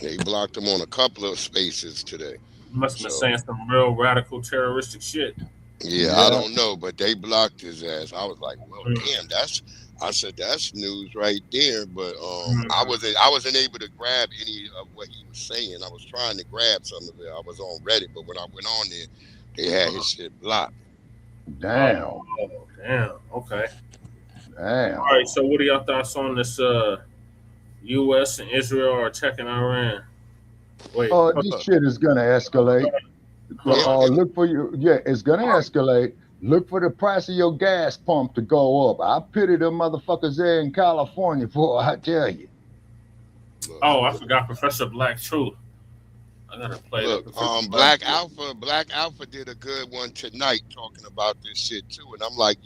They blocked him on a couple of spaces today. Must have been saying some real radical terroristic shit. Yeah, I don't know, but they blocked his ass. I was like, well, damn, that's news right there. But I wasn't able to grab any of what he was saying. I was trying to grab some of it. I was on Reddit, but when I went on there, they had his shit blocked. Damn. Oh, damn. Okay. Damn. All right. So, what are y'all thoughts on this? U.S. and Israel are attacking Iran. Wait. This shit is gonna escalate. Look for you. Yeah, it's gonna escalate. Look for the price of your gas pump to go up. I pity them motherfuckers there in California for, I tell you. Oh, I forgot Professor Blacc too. I gotta play. Look, Blacc Alpha did a good one tonight talking about this shit too, and I'm like,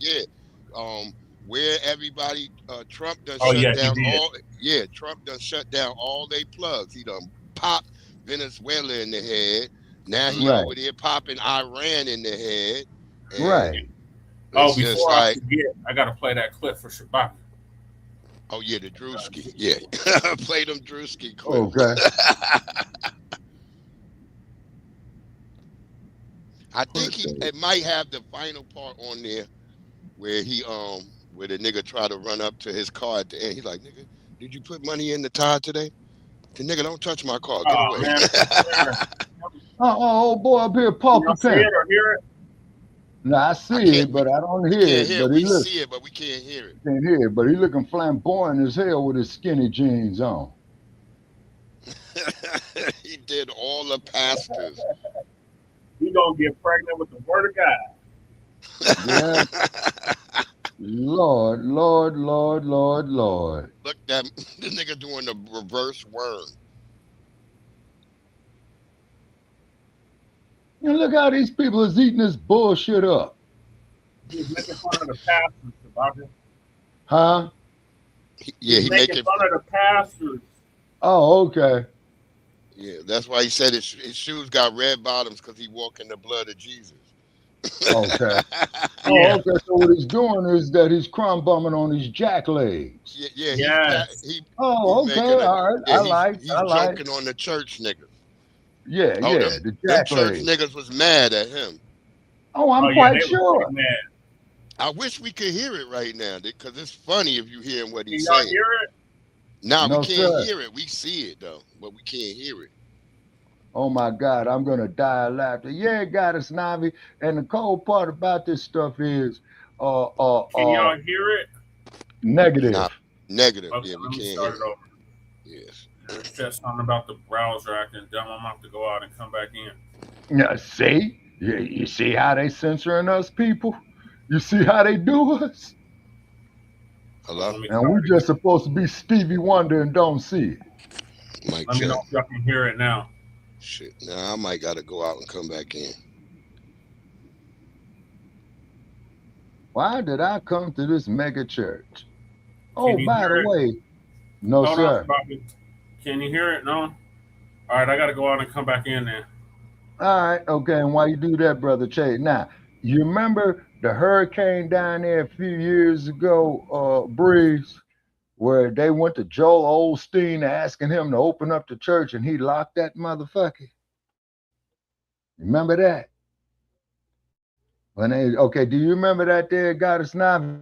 where everybody, Trump done shut down all. Yeah, Trump done shut down all they plugs. He done popped Venezuela in the head. Now he over there popping Iran in the head. Right. Oh, before I forget, I gotta play that clip for Shabbat. Oh yeah, the Drewski. Yeah, play them Drewski clips. Okay. I think it might have the final part on there where he where the nigga tried to run up to his car at the end. He's like, nigga, did you put money in the tire today? The nigga, don't touch my car. Get away. Oh, boy up here, Paul You see it or hear it? No, I see it, but I don't hear it. But we see it, but we can't hear it. Can't hear it, but he looking flamboyant as hell with his skinny jeans on. He did all the pastors. You gonna get pregnant with the word of God. Yeah. Lord. Look, that the nigga doing the reverse worm. And look how these people is eating this bullshit up. He's making fun of the pastors, Bobby. Huh? Yeah, He's making fun of the pastors. Oh, okay. Yeah, that's why he said his shoes got red bottoms, because he walked in the blood of Jesus. Okay. Oh, okay. So what he's doing is that he's crumb bumming on his jack legs. Yeah. Oh, okay. All right. Yeah, He's joking on the church niggas. Yeah, the Them jack church legs. niggas was mad at him. Oh, I'm quite sure. I wish we could hear it right now, because it's funny if you hear what he's Can y'all saying. hear it? No, No, we can't sir. hear it. We see it though, but we can't hear it. Oh my God, I'm gonna die of laughter. Yeah, Goddess Navi. And the cold part about this stuff is Can y'all hear it? negative. Negative. Okay, Yeah, let we me can't start hear it it. over. Yes. It said something about the browser acting dumb. I'm gonna have to go out and come back in. Yeah, see? Yeah, you see how they censoring us, people? You see how they do us? Hello? And we're just supposed to be Stevie Wonder and don't see it. Mike, Let me know if y'all can hear it now. Shit. Now I might gotta go out and come back in. Why did I come to this mega church? Oh, Can you by hear the it? way, no, Hold sir. on, Bobby. Can you hear it? No? All right, I gotta go out and come back in there. All right, okay. And while you do that, Brother Chase, now, you remember the hurricane down there a few years ago, Breeze, where they went to Joel Osteen asking him to open up the church and he locked that motherfucker? Remember that? When they, okay, do you remember that there, Goddess Navi?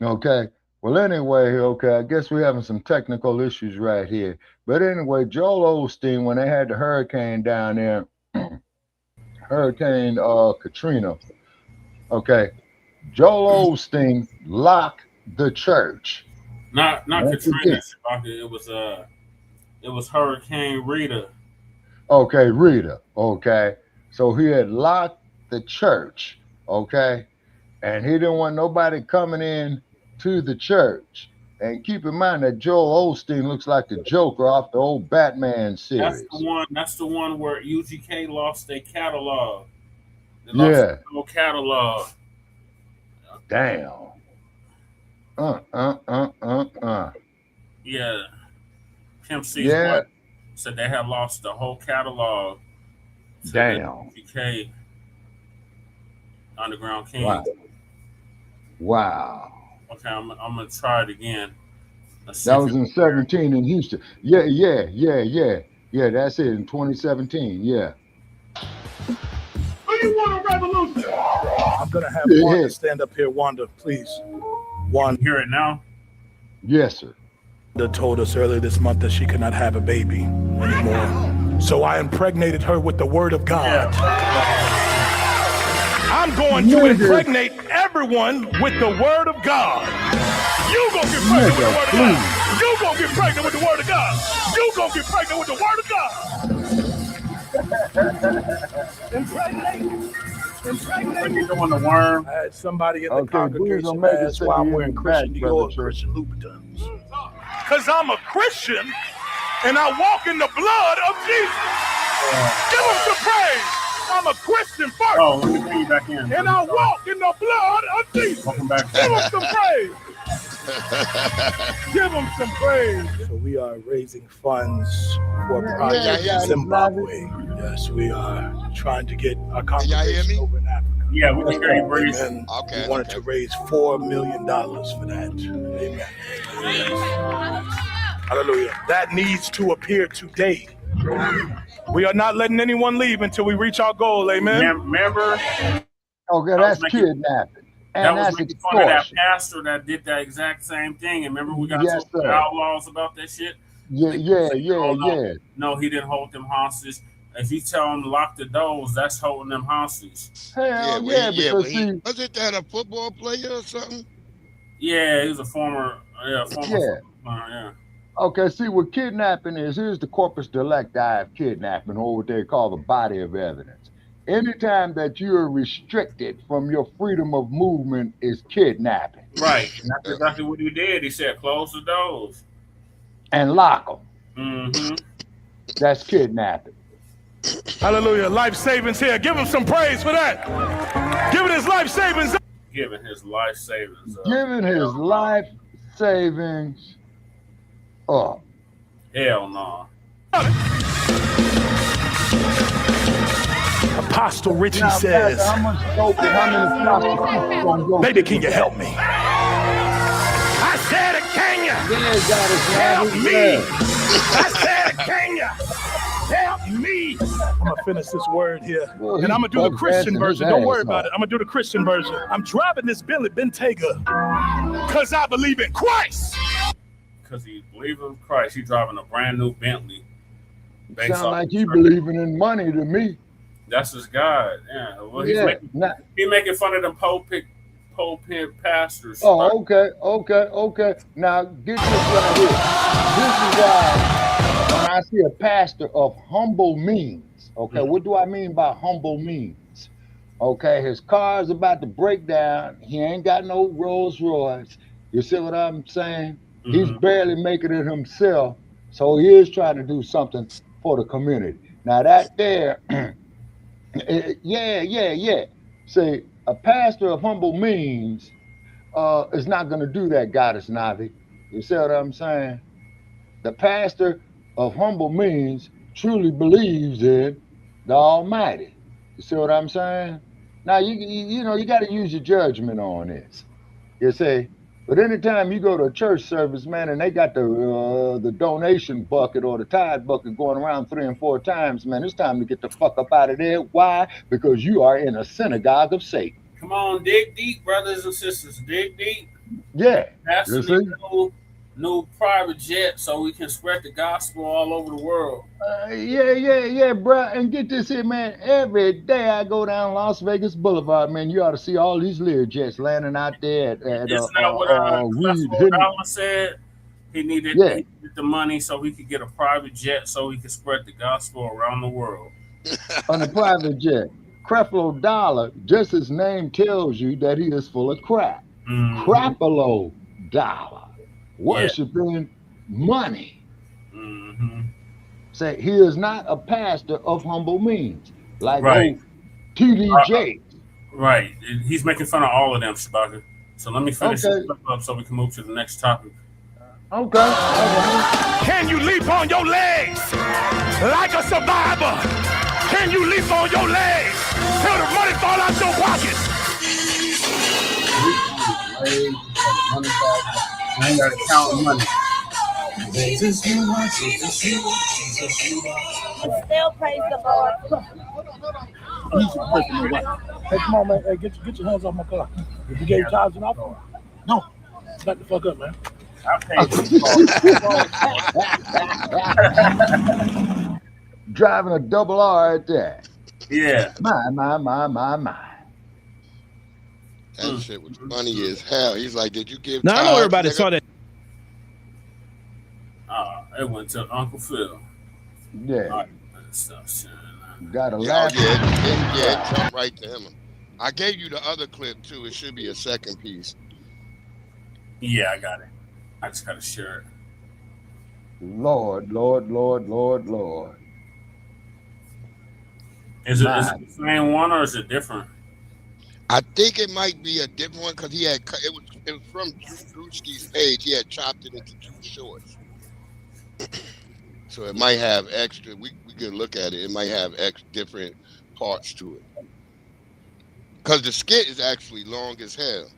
Okay. Well, anyway, okay, I guess we're having some technical issues right here. But anyway, Joel Osteen, when they had the hurricane down there, Hurricane Katrina, okay, Joel Osteen locked the church. Not Don't Katrina, forget. Shabaka. It was Hurricane Rita. Okay, Rita, okay. So he had locked the church, okay, and he didn't want nobody coming in to the church. And keep in mind that Joel Osteen looks like the Joker off the old Batman series. That's the one where UGK lost their catalog. They Yeah. lost their whole catalog. Damn. Yeah. Pimp C's Yeah. wife said they had lost the whole catalog. To Damn. the UGK Underground King. Wow. Okay, I'm gonna try it again. Let's see That if was it- in 17 in Houston. Yeah, that's it, in 2017, yeah. Do you want a revolution? I'm gonna have Yeah. Wanda stand up here. Wanda, please. Wanda, hear it now? Yes, sir. Wanda told us earlier this month that she could not have a baby anymore. So I impregnated her with the word of God. I'm going to impregnate everyone with the word of God. You gonna get pregnant with the word of God. You gonna get pregnant with the word of God. You gonna get pregnant with the word of God. Impregnate. What you doing, the worm? I had somebody in the Okay, congregation don't make it ask say why I'm you wearing in the Christian back, Dior Brother and Church. Christian Louboutins. Because I'm a Christian and I walk in the blood of Jesus. Give him some praise. I'm a Christian first. Oh, let me bring you back in. And I walk in the blood of Jesus. Welcome back. Give him some praise. Give him some praise. So we are raising funds for Project Zimbabwe. Yes, we are trying to get our congregation over in Africa. Yeah, we can hear you, Breeze. Amen. We wanted to raise $4 million for that. Amen. Hallelujah. That needs to appear today. We are not letting anyone leave until we reach our goal. Amen. Remember, Okay, that's kidnapping. That And was that's making fun of that extortion. pastor that did that exact same thing. And remember, we got Yes, told sir. outlaws about that shit. Yeah. No, he didn't hold them hostage. If you tell him to lock the doors, that's holding them hostage. Hell because see, wasn't that a football player or something? Yeah, he was a former football player, yeah. Okay, see what kidnapping is. Here's the corpus delicti of kidnapping, or what they call the body of evidence. Anytime that you're restricted from your freedom of movement is kidnapping. Right. And that's exactly what he did. He said, close the doors. And lock them. Mm-hmm. That's kidnapping. Hallelujah. Life savings here. Give him some praise for that. Give it his life savings. Giving his life savings up. Giving his life savings up. Hell no. Apostle Richie says, baby, can you help me? I said, can you? Help me. I said, can you? Help me. I'm going to finish this word here. And I'm going to do the Christian version. Don't worry about it. I'm going to do the Christian version. I'm driving this Bentley Bentayga because I believe in Christ. Because he believes in Christ. He's driving a brand new Bentley. Sound like he believing in money to me. That's his God. Yeah. Well, he's making fun of them pulpit pastors. Oh, okay. Now get this right here. This is why when I see a pastor of humble means, okay, what do I mean by humble means? Okay, his car's about to break down. He ain't got no Rolls Royce. You see what I'm saying? He's barely making it himself. So he is trying to do something for the community. Now that there, yeah. See, a pastor of humble means is not going to do that, Goddess Navi. You see what I'm saying? The pastor of humble means truly believes in the Almighty. You see what I'm saying? Now, you know, you got to use your judgment on this. You see? But anytime you go to a church service, man, and they got the donation bucket or the tithe bucket going around 3 and 4 times, man, it's time to get the fuck up out of there. Why? Because you are in a synagogue of Satan. Come on, dig deep, brothers and sisters. Dig deep. Yeah. That's new private jet so we can spread the gospel all over the world. Yeah, bro. And get this here, man. Every day I go down Las Vegas Boulevard, man, you ought to see all these Lear jets landing out there at Isn't that what Dollar said? He needed the money so he could get a private jet so he could spread the gospel around the world. On a private jet. Creflo Dollar, just his name tells you that he is full of crap. Creflo Dollar. Worshiping money. Say he is not a pastor of humble means, like TDJ. Right. He's making fun of all of them, Shabaka. So let me finish this up so we can move to the next topic. Okay. Can you leap on your legs like a survivor? Can you leap on your legs till the money fall out your pockets? I ain't gotta count money. Jesus, you are. Still praise the Lord. Hey, come on, man. Hey, get your hands off my car. If you gave tithes and offering, no. Back the fuck up, man. Driving a double R at that. Yeah. My. That shit was funny as hell. He's like, did you give Now, I know everybody saw that. It went to Uncle Phil. Yeah. Got a laugh. Yeah, jump right to him. I gave you the other clip, too. It should be a second piece. Yeah, I got it. I just got to share it. Lord. Is it the same one or is it different? I think it might be a different one because he had it was from Drewski's page. He had chopped it into 2 shorts, so it might have extra. We can look at it. It might have different parts to it because the skit is actually long as hell.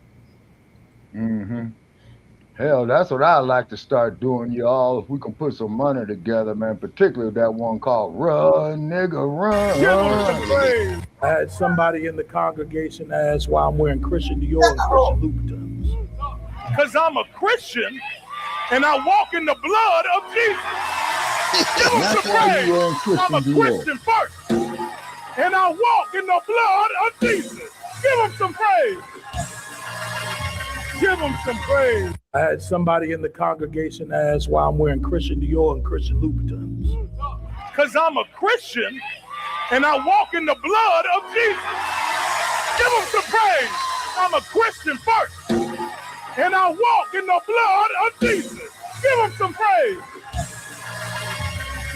Hell, that's what I'd like to start doing, y'all. If we can put some money together, man, particularly that one called Run, Nigga, Run. Give them some praise. I had somebody in the congregation ask why I'm wearing Christian Dior and Christian Louboutins. Because I'm a Christian and I walk in the blood of Jesus. Give them some praise. I'm a Christian first and I walk in the blood of Jesus. Give them some praise. Give them some praise. I had somebody in the congregation ask why I'm wearing Christian Dior and Christian Louboutins. Because I'm a Christian and I walk in the blood of Jesus. Give them some praise. I'm a Christian first and I walk in the blood of Jesus. Give them some praise.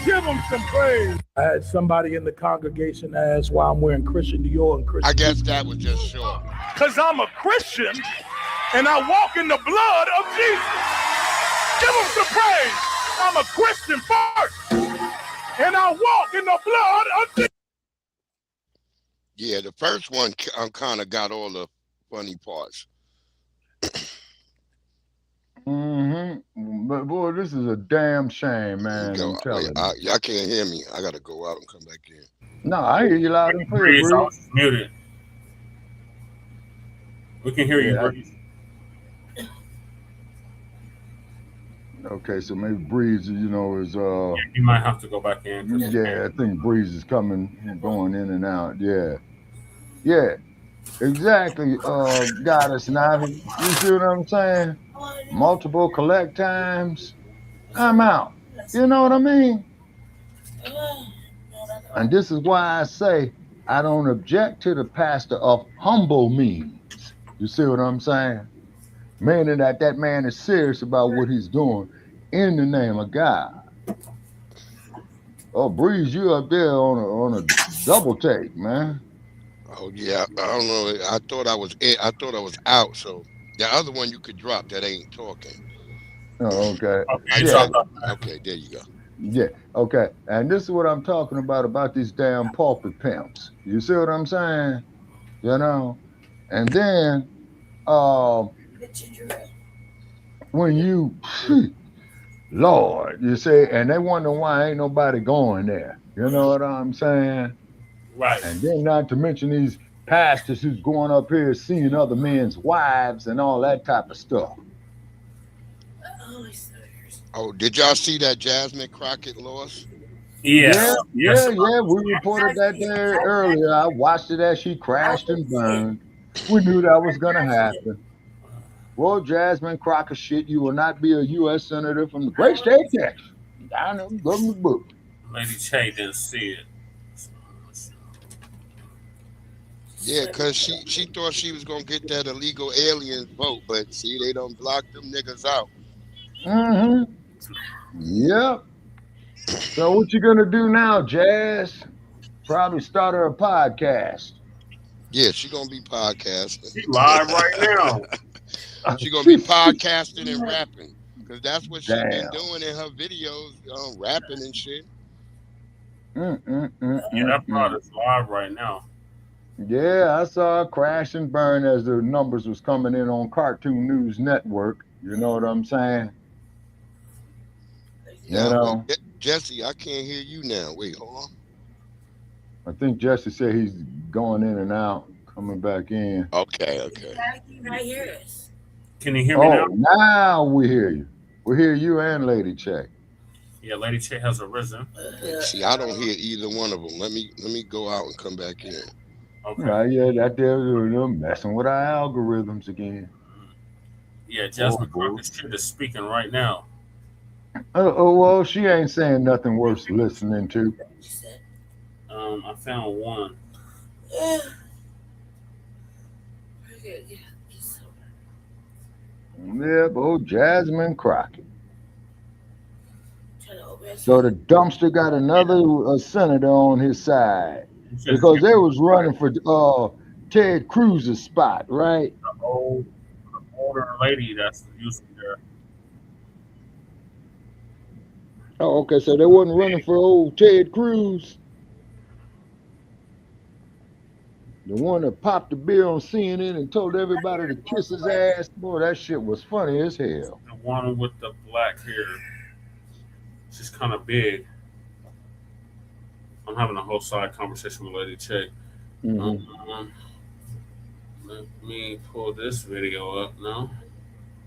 Give them some praise. I had somebody in the congregation ask why I'm wearing Christian Dior and Christian. I guess that was just short. Because I'm a Christian and I walk in the blood of Jesus. Give them some praise. I'm a Christian first and I walk in the blood of Jesus. Yeah, the first one kind of got all the funny parts. But boy, this is a damn shame, man. I'm telling you. Y'all can't hear me. I gotta go out and come back in. No, I hear you loud and clear, Breeze, I Breeze. was muted. We can hear you, Breeze. Okay, so maybe Breeze, you know, is You might have to go back in. yeah, I think Breeze is going in and out. Yeah. Exactly. Goddess Navi. You see what I'm saying? Multiple collect times. I'm out. You know what I mean? And this is why I say I don't object to the pastor of humble means. You see what I'm saying? Meaning that man is serious about what he's doing in the name of God. Oh, Breeze, you up there on a double take, man. Oh yeah, I don't know. I thought I was out. So the other one you could drop that ain't talking. Oh, okay. Okay, there you go. Yeah, okay. And this is what I'm talking about these damn pulpit pimps. You see what I'm saying? You know? And then when you Lord, you say, and they wonder why ain't nobody going there. You know what I'm saying? Right. And then not to mention these pastors who's going up here seeing other men's wives and all that type of stuff. Oh, did y'all see that Jasmine Crockett loss? Yeah. We reported that there earlier. I watched it as she crashed and burned. We knew that was going to happen. Well, Jasmine Crockett shit, you will not be a U.S. Senator from the great state of Texas. Down in the government book. Lady Che didn't see it. Yeah, because she thought she was going to get that illegal alien vote, but see, they don't block them niggas out. Yep. So what you going to do now, Jazz? Probably start her a podcast. Yeah, she going to be podcasting. She live right now. She going to be podcasting and rapping because that's what she's been doing in her videos, rapping and shit. Yeah, that product's live right now. Yeah, I saw it crash and burn as the numbers was coming in on Cartoon News Network. You know what I'm saying? Yeah, you know? Jesse, I can't hear you now. Wait, hold on. I think Jesse said he's going in and out, coming back in. Okay. Can you hear me now? Now we hear you. We hear you and Lady Che. Yeah, Lady Che has arisen. See, I don't hear either one of them. Let me go out and come back in. Okay. Right, yeah, that they're messing with our algorithms again. Yeah, Jasmine Crockett's shit is speaking right now. Well, she ain't saying nothing worth listening to. I found one. Yeah, but Jasmine Crockett. So the dumpster got another senator on his side because they was running for Ted Cruz's spot, right? The older lady that's using there. Oh, okay. So they wasn't running for old Ted Cruz, the one that popped the beer on CNN and told everybody to kiss his ass. Boy, that shit was funny as hell. The one with the black hair. She's kind of big. I'm having a whole side conversation with Lady Che. Let me pull this video up now.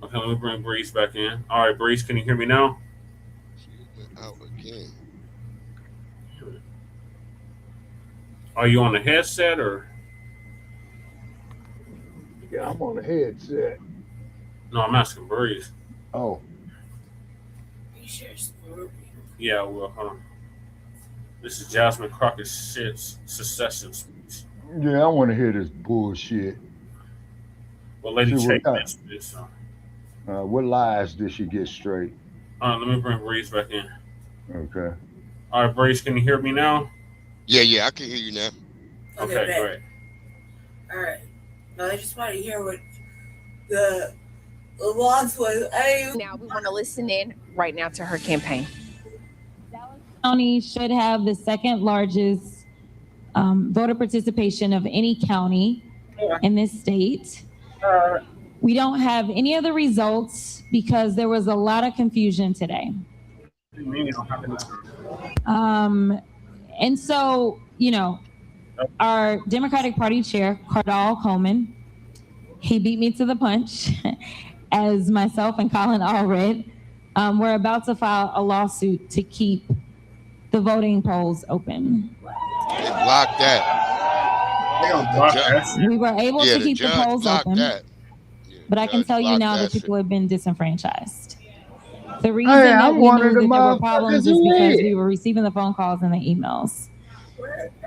Okay, let me bring Breeze back in. All right, Breeze, can you hear me now? She went out again. Are you on the headset or? Yeah, I'm on the headset. No, I'm asking Breeze. Oh. Yeah, well, hold on. This is Jasmine Crockett's shit's secession speech. Yeah, I want to hear this bullshit. Well, Lady See, Che what, missed this. what lies did she get straight? All right, let me bring Breeze back in. Okay. All right, Breeze, can you hear me now? Yeah, I can hear you now. Okay, great. All right. Now I just want to hear what the laws was. Now we want to listen in right now to her campaign. County should have the second largest voter participation of any county in this state. We don't have any of the results because there was a lot of confusion today. And so, you know, our Democratic Party chair, Cardall Coleman, he beat me to the punch, as myself and Colin all read. We're about to file a lawsuit to keep the voting polls open. They blocked that. We were able to keep the polls open, but I can tell you now that shit. people have been disenfranchised. The reason Hey, that I'm we one knew of that the there were problems is motherfuckers who because lit. we were receiving the phone calls and the emails.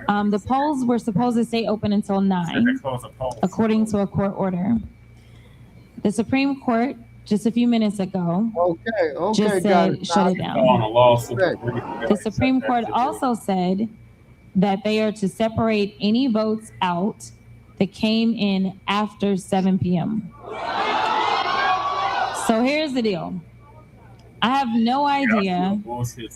The polls were supposed to stay open until 9, according to a court order. The Supreme Court, just a few minutes ago, just said shut it down. The Supreme Court also said that they are to separate any votes out that came in after 7 p.m. So here's the deal. I have no idea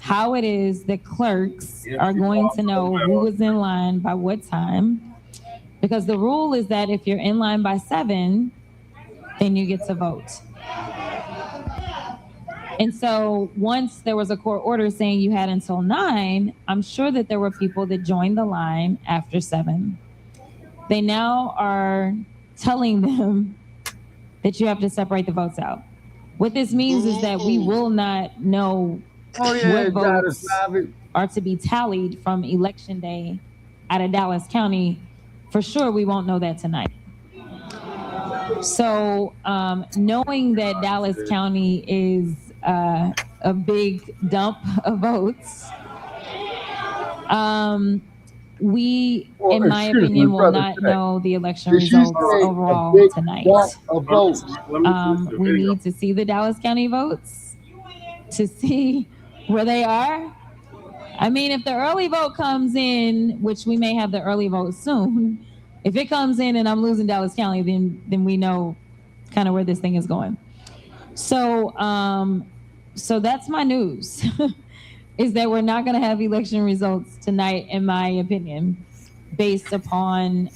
how it is that clerks are going to know who was in line by what time, because the rule is that if you're in line by 7, then you get to vote. And so once there was a court order saying you had until 9, I'm sure that there were people that joined the line after 7. They now are telling them that you have to separate the votes out. What this means is that we will not know what votes are to be tallied from Election Day out of Dallas County. For sure, we won't know that tonight. So knowing that Dallas County is a big dump of votes, we, in my opinion, will not know the election results overall tonight. We need to see the Dallas County votes to see where they are. I mean, if the early vote comes in, which we may have the early vote soon, if it comes in and I'm losing Dallas County, then we know kind of where this thing is going. So, so that's my news. Is that we're not going to have election results tonight, in my opinion, based upon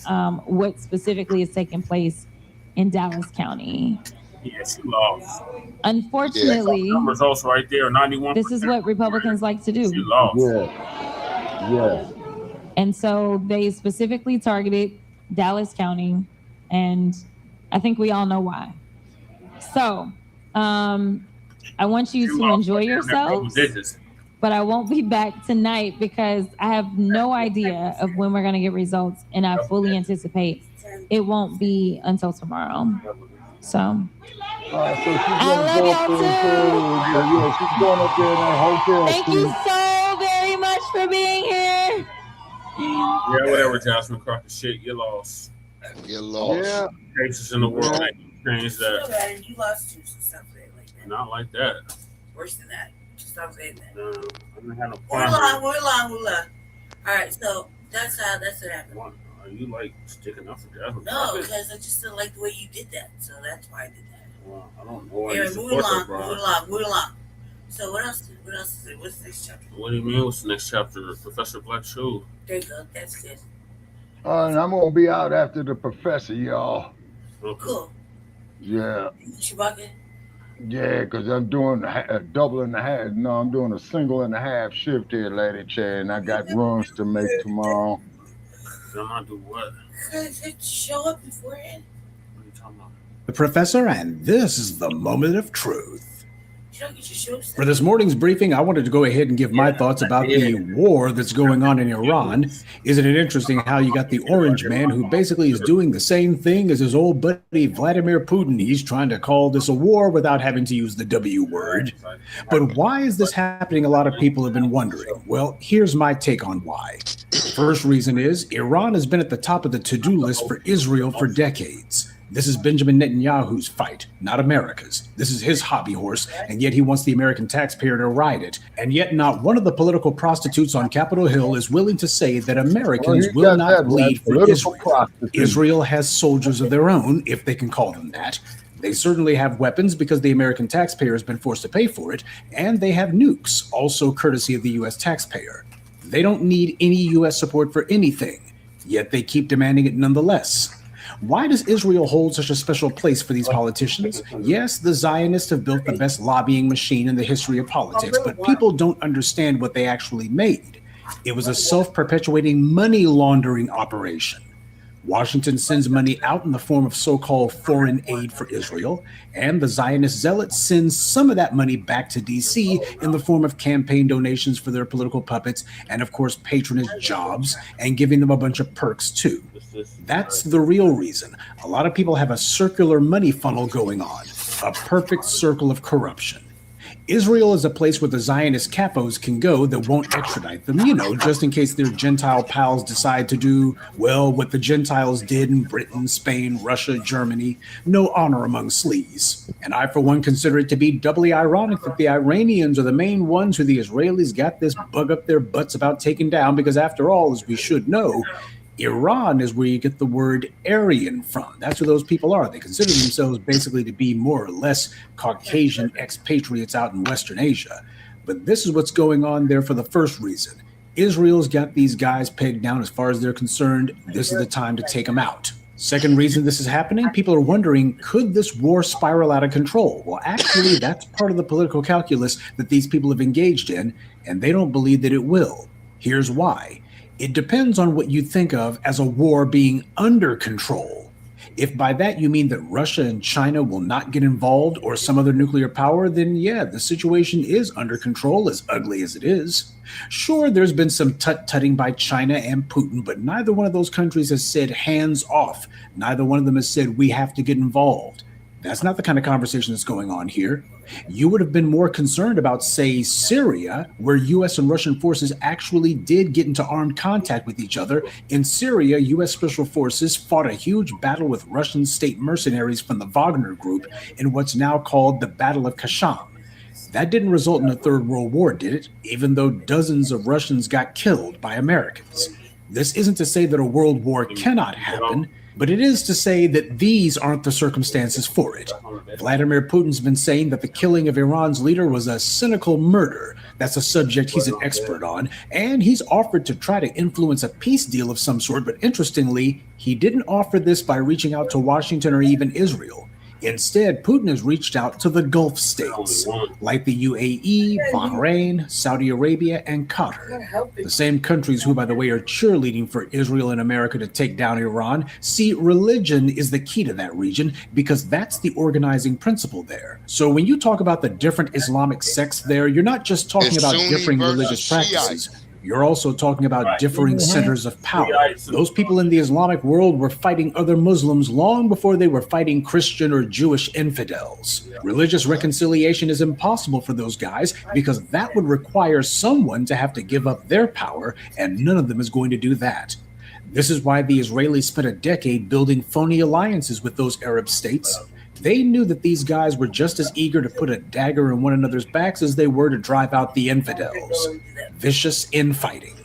what specifically is taking place in Dallas County. Yes, you lost. Unfortunately, results right there, 91%. This is what Republicans like to do. You lost. Yeah. And so they specifically targeted Dallas County, and I think we all know why. So I want you to enjoy yourselves. But I won't be back tonight because I have no idea of when we're going to get results, and I fully anticipate it won't be until tomorrow. So I love y'all too. She's going up there in that hotel. Thank you so very much for being here. Yeah, whatever, Jasmine Crockett. Shit, you lost. You lost. Yeah. Cases in the world ain't changed that. You lost too, so stop saying like that. Not like that. Worse than that. Just stop saying that. No, I didn't have no We're problem. long. All right, so that's what happened. Are you like sticking up for Jasmine? No, because I just didn't like the way you did that. So that's why I did that. Well, I don't know. Anyway, moving along. So what else is it? What's the next chapter? What do you mean? What's the next chapter? Professor Black Shoe. There you go. That's good. And I'm gonna be out after the professor, y'all. Okay. Cool. Yeah. Chewbacca? Yeah, because I'm doing a double and a half. No, I'm doing a single and a half shift here, Lady Chair, and I got runs to make tomorrow. I'm not do what? Because it show up beforehand. What are you talking about? The Professor, and this is the moment of truth. You don't get your shows. For this morning's briefing, I wanted to go ahead and give my thoughts about the war that's going on in Iran. Isn't it interesting how you got the orange man who basically is doing the same thing as his old buddy Vladimir Putin? He's trying to call this a war without having to use the W word. But why is this happening? A lot of people have been wondering. Well, here's my take on why. The first reason is Iran has been at the top of the to-do list for Israel for decades. This is Benjamin Netanyahu's fight, not America's. This is his hobby horse, and yet he wants the American taxpayer to ride it. And yet not one of the political prostitutes on Capitol Hill is willing to say that Americans will not bleed for Israel. Israel has soldiers of their own, if they can call them that. They certainly have weapons because the American taxpayer has been forced to pay for it, and they have nukes, also courtesy of the U.S. taxpayer. They don't need any U.S. support for anything, yet they keep demanding it nonetheless. Why does Israel hold such a special place for these politicians? Yes, the Zionists have built the best lobbying machine in the history of politics, but people don't understand what they actually made. It was a self-perpetuating money laundering operation. Washington sends money out in the form of so-called foreign aid for Israel, and the Zionist zealots send some of that money back to D.C. in the form of campaign donations for their political puppets and, of course, patronage jobs and giving them a bunch of perks, too. That's the real reason. A lot of people have a circular money funnel going on, a perfect circle of corruption. Israel is a place where the Zionist capos can go that won't extradite them, just in case their Gentile pals decide to do, well, what the Gentiles did in Britain, Spain, Russia, Germany. No honor among sleaze. And I, for one, consider it to be doubly ironic that the Iranians are the main ones who the Israelis got this bug up their butts about taking down, because after all, as we should know, Iran is where you get the word Aryan from. That's who those people are. They consider themselves basically to be more or less Caucasian expatriates out in Western Asia. But this is what's going on there for the first reason. Israel's got these guys pegged down as far as they're concerned. This is the time to take them out. Second reason this is happening, people are wondering, could this war spiral out of control? Well, actually, that's part of the political calculus that these people have engaged in, and they don't believe that it will. Here's why. It depends on what you think of as a war being under control. If by that you mean that Russia and China will not get involved or some other nuclear power, then yeah, the situation is under control, as ugly as it is. Sure, there's been some tut-tutting by China and Putin, but neither one of those countries has said hands off. Neither one of them has said we have to get involved. That's not the kind of conversation that's going on here. You would have been more concerned about, say, Syria, where U.S. and Russian forces actually did get into armed contact with each other. In Syria, U.S. Special Forces fought a huge battle with Russian state mercenaries from the Wagner Group in what's now called the Battle of Kashan. That didn't result in a Third World War, did it? Even though dozens of Russians got killed by Americans. This isn't to say that a world war cannot happen, but it is to say that these aren't the circumstances for it. Vladimir Putin's been saying that the killing of Iran's leader was a cynical murder. That's a subject he's an expert on, and he's offered to try to influence a peace deal of some sort, but interestingly, he didn't offer this by reaching out to Washington or even Israel. Instead, Putin has reached out to the Gulf states, like the UAE, Bahrain, Saudi Arabia, and Qatar. The same countries who, by the way, are cheerleading for Israel and America to take down Iran. See, religion is the key to that region because that's the organizing principle there. So when you talk about the different Islamic sects there, you're not just talking about differing religious practices. You're also talking about differing centers of power. Those people in the Islamic world were fighting other Muslims long before they were fighting Christian or Jewish infidels. Religious reconciliation is impossible for those guys because that would require someone to have to give up their power, and none of them is going to do that. This is why the Israelis spent a decade building phony alliances with those Arab states. They knew that these guys were just as eager to put a dagger in one another's backs as they were to drive out the infidels. Vicious infighting.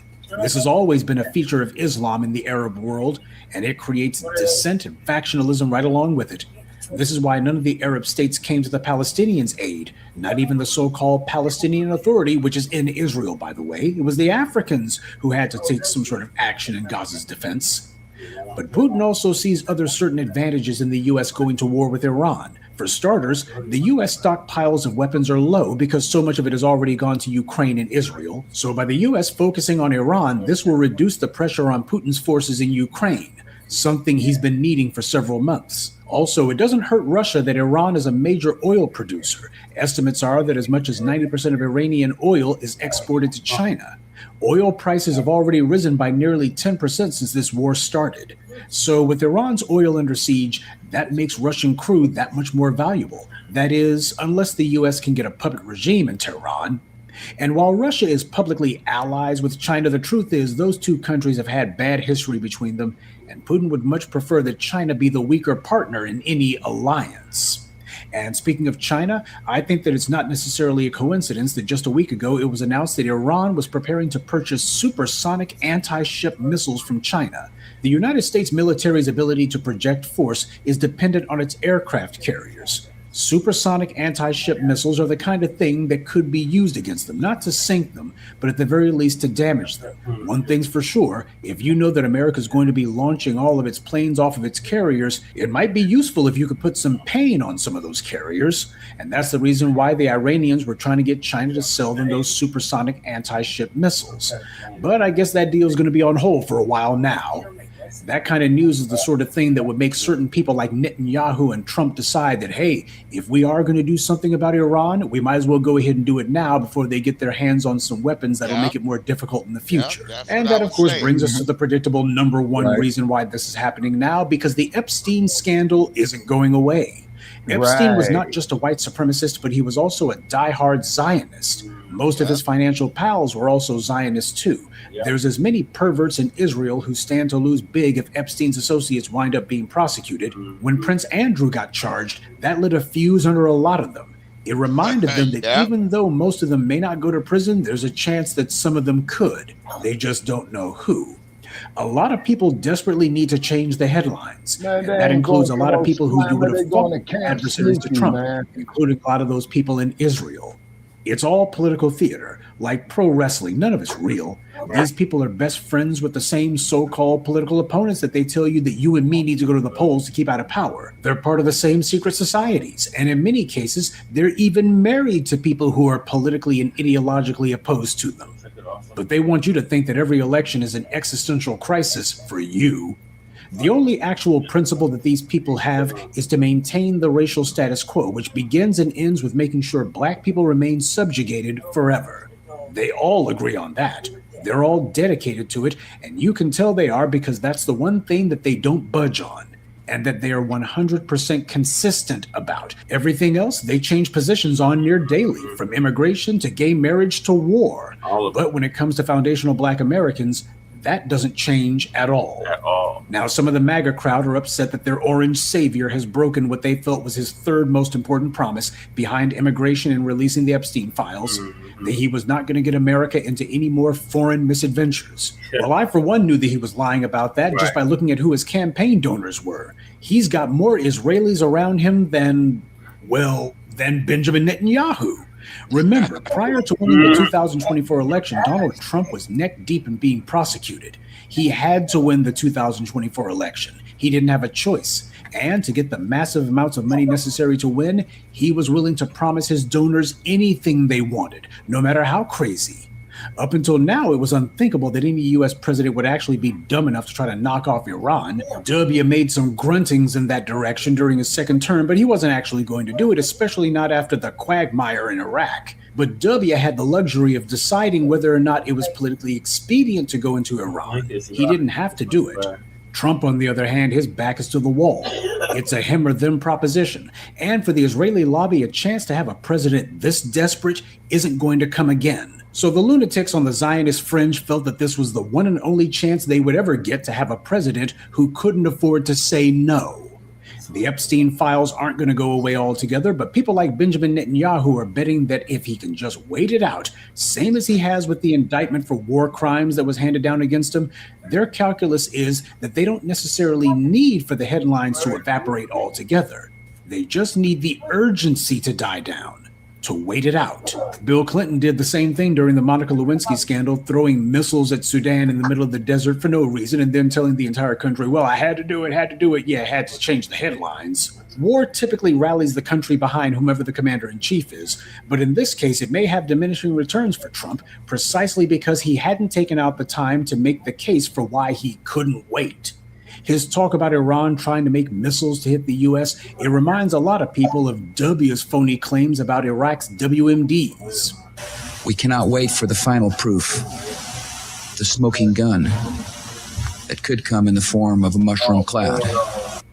This has always been a feature of Islam in the Arab world, and it creates dissent and factionalism right along with it. This is why none of the Arab states came to the Palestinians' aid, not even the so-called Palestinian Authority, which is in Israel, by the way. It was the Africans who had to take some sort of action in Gaza's defense. But Putin also sees other certain advantages in the U.S. going to war with Iran. For starters, the U.S. stockpiles of weapons are low because so much of it has already gone to Ukraine and Israel. So by the U.S. focusing on Iran, this will reduce the pressure on Putin's forces in Ukraine, something he's been needing for several months. Also, it doesn't hurt Russia that Iran is a major oil producer. Estimates are that as much as 90% of Iranian oil is exported to China. Oil prices have already risen by nearly 10% since this war started. So with Iran's oil under siege, that makes Russian crude that much more valuable. That is, unless the U.S. can get a puppet regime in Tehran. And while Russia is publicly allies with China, the truth is those two countries have had bad history between them, and Putin would much prefer that China be the weaker partner in any alliance. And speaking of China, I think that it's not necessarily a coincidence that just a week ago it was announced that Iran was preparing to purchase supersonic anti-ship missiles from China. The United States military's ability to project force is dependent on its aircraft carriers. Supersonic anti-ship missiles are the kind of thing that could be used against them, not to sink them, but at the very least to damage them. One thing's for sure, if you know that America is going to be launching all of its planes off of its carriers, it might be useful if you could put some pain on some of those carriers. And that's the reason why the Iranians were trying to get China to sell them those supersonic anti-ship missiles. But I guess that deal is going to be on hold for a while now. That kind of news is the sort of thing that would make certain people like Netanyahu and Trump decide that, hey, if we are going to do something about Iran, we might as well go ahead and do it now before they get their hands on some weapons that'll make it more difficult in the future. And that, of course, brings us to the predictable number one reason why this is happening now, because the Epstein scandal isn't going away. Epstein was not just a white supremacist, but he was also a diehard Zionist. Most of his financial pals were also Zionists too. There's as many perverts in Israel who stand to lose big if Epstein's associates wind up being prosecuted. When Prince Andrew got charged, that lit a fuse under a lot of them. It reminded them that even though most of them may not go to prison, there's a chance that some of them could. They just don't know who. A lot of people desperately need to change the headlines. And that includes a lot of people who you would have thought adversaries to Trump, including a lot of those people in Israel. It's all political theater, like pro wrestling. None of it's real. These people are best friends with the same so-called political opponents that they tell you that you and me need to go to the polls to keep out of power. They're part of the same secret societies, and in many cases, they're even married to people who are politically and ideologically opposed to them. But they want you to think that every election is an existential crisis for you. The only actual principle that these people have is to maintain the racial status quo, which begins and ends with making sure black people remain subjugated forever. They all agree on that. They're all dedicated to it, and you can tell they are because that's the one thing that they don't budge on, and that they are 100% consistent about. Everything else, they change positions on near daily, from immigration to gay marriage to war. But when it comes to foundational black Americans, that doesn't change at all. Now, some of the MAGA crowd are upset that their orange savior has broken what they felt was his third most important promise behind immigration and releasing the Epstein files, that he was not going to get America into any more foreign misadventures. Well, I, for one, knew that he was lying about that just by looking at who his campaign donors were. He's got more Israelis around him than Benjamin Netanyahu. Remember, prior to winning the 2024 election, Donald Trump was neck deep in being prosecuted. He had to win the 2024 election. He didn't have a choice. And to get the massive amounts of money necessary to win, he was willing to promise his donors anything they wanted, no matter how crazy. Up until now, it was unthinkable that any U.S. president would actually be dumb enough to try to knock off Iran. W made some gruntings in that direction during his second term, but he wasn't actually going to do it, especially not after the quagmire in Iraq. But W had the luxury of deciding whether or not it was politically expedient to go into Iran. He didn't have to do it. Trump, on the other hand, his back is to the wall. It's a him or them proposition. And for the Israeli lobby, a chance to have a president this desperate isn't going to come again. So the lunatics on the Zionist fringe felt that this was the one and only chance they would ever get to have a president who couldn't afford to say no. The Epstein files aren't going to go away altogether, but people like Benjamin Netanyahu are betting that if he can just wait it out, same as he has with the indictment for war crimes that was handed down against him, their calculus is that they don't necessarily need for the headlines to evaporate altogether. They just need the urgency to die down. to wait it out. Bill Clinton did the same thing during the Monica Lewinsky scandal, throwing missiles at Sudan in the middle of the desert for no reason, and then telling the entire country, well, I had to do it. Yeah, I had to change the headlines. War typically rallies the country behind whomever the commander-in-chief is, but in this case, it may have diminishing returns for Trump, precisely because he hadn't taken out the time to make the case for why he couldn't wait. His talk about Iran trying to make missiles to hit the U.S., it reminds a lot of people of W's phony claims about Iraq's WMDs. We cannot wait for the final proof, the smoking gun that could come in the form of a mushroom cloud.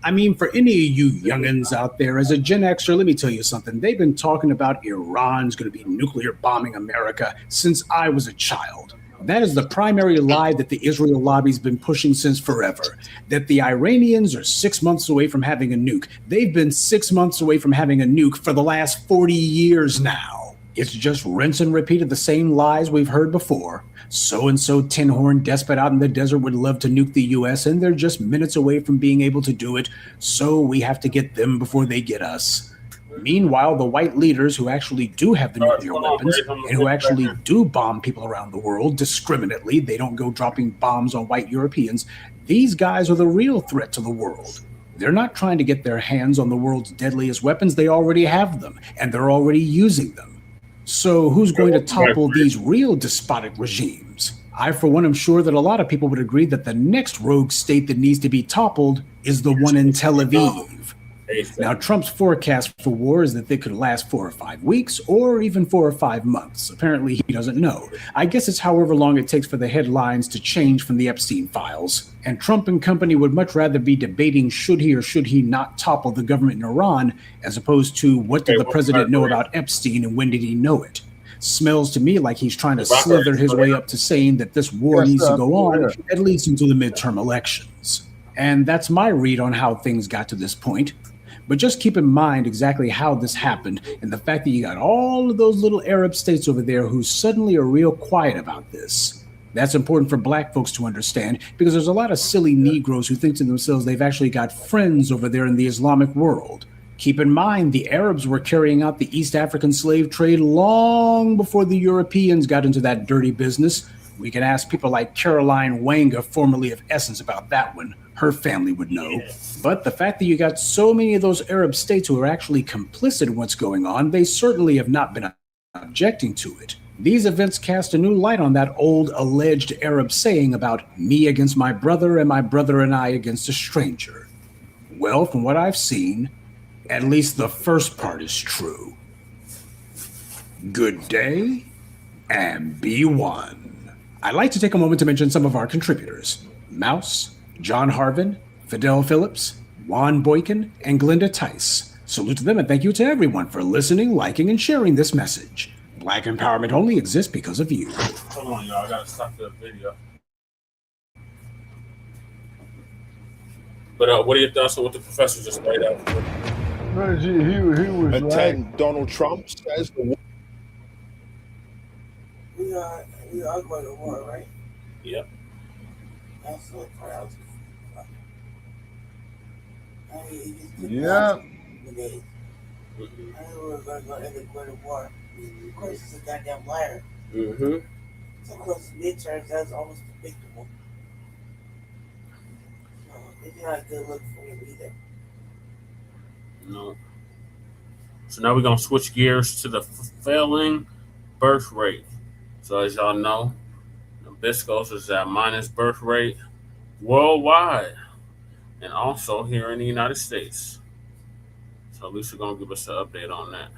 I mean, for any of you youngins out there, as a Gen Xer, let me tell you something. They've been talking about Iran's going to be nuclear bombing America since I was a child. That is the primary lie that the Israel lobby's been pushing since forever, that the Iranians are 6 months away from having a nuke. They've been 6 months away from having a nuke for the last 40 years now. It's just rinse and repeat of the same lies we've heard before. So-and-so tin-horn despot out in the desert would love to nuke the U.S., and they're just minutes away from being able to do it, so we have to get them before they get us. Meanwhile, the white leaders who actually do have the nuclear weapons and who actually do bomb people around the world discriminately, they don't go dropping bombs on white Europeans, these guys are the real threat to the world. They're not trying to get their hands on the world's deadliest weapons, they already have them, and they're already using them. So who's going to topple these real despotic regimes? I, for one, am sure that a lot of people would agree that the next rogue state that needs to be toppled is the one in Tel Aviv. Now, Trump's forecast for war is that they could last 4 or 5 weeks, or even 4 or 5 months. Apparently, he doesn't know. I guess it's however long it takes for the headlines to change from the Epstein files. And Trump and company would much rather be debating should he or should he not topple the government in Iran, as opposed to what did the president know about Epstein and when did he know it. Smells to me like he's trying to slither his way up to saying that this war needs to go on, at least until the midterm elections. And that's my read on how things got to this point. But just keep in mind exactly how this happened and the fact that you got all of those little Arab states over there who suddenly are real quiet about this. That's important for black folks to understand because there's a lot of silly Negroes who think to themselves they've actually got friends over there in the Islamic world. Keep in mind, the Arabs were carrying out the East African slave trade long before the Europeans got into that dirty business. We can ask people like Caroline Wanga, formerly of Essence, about that one. Her family would know. But the fact that you got so many of those Arab states who are actually complicit in what's going on, they certainly have not been objecting to it. These events cast a new light on that old alleged Arab saying about me against my brother and my brother and I against a stranger. Well, from what I've seen, at least the first part is true. Good day, and be one. I'd like to take a moment to mention some of our contributors. Mouse, John Harvin, Fidel Phillips, Juan Boykin, and Glenda Tice. Salute to them and thank you to everyone for listening, liking, and sharing this message. Black empowerment only exists because of you. Hold on, y'all. I gotta stop the video. But what are your thoughts on what the professor just laid out? He was right. Donald Trump says the we are going to war, right? Yep. That's what proud. Yeah. I knew we were going to go into going to war. Of course, he's a goddamn liar. Mm-hmm. So, of course, midterms, that's almost predictable. So, it's not a good look for him either. No. So now we're going to switch gears to the failing birth rate. So as y'all know, Nabiscos is at minus birth rate worldwide and also here in the United States. So Lisa going to give us an update on that.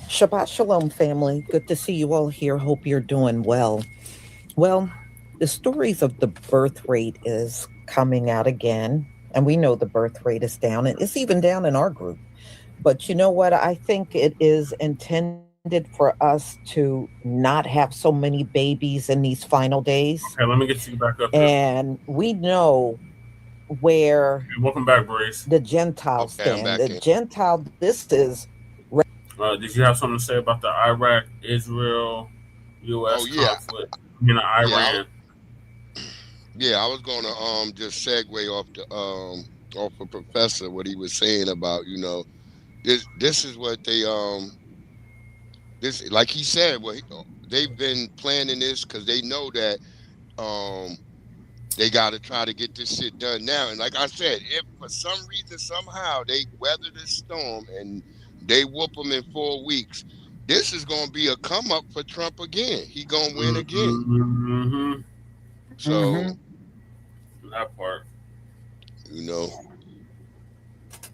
Shabbat Shalom, family. Good to see you all here. Hope you're doing well. Well, the stories of the birth rate is coming out again, and we know the birth rate is down, and it's even down in our group. But you know what? I think it is intended for us to not have so many babies in these final days. Okay, let me get you back up here. And we know where welcome back, Brace. the Gentiles stand. The Gentile, this is... Did you have something to say about the Iraq-Israel U.S. yeah. conflict in Iran. Yeah, I was gonna just segue off of Professor what he was saying about, you know, this is what they this, like he said, they've been planning this because they know that they got to try to get this shit done now. And like I said, if for some reason somehow they weather this storm and they whoop them in 4 weeks, this is gonna be a come up for Trump again. He gonna win again. Mm-hmm. So that part, you know.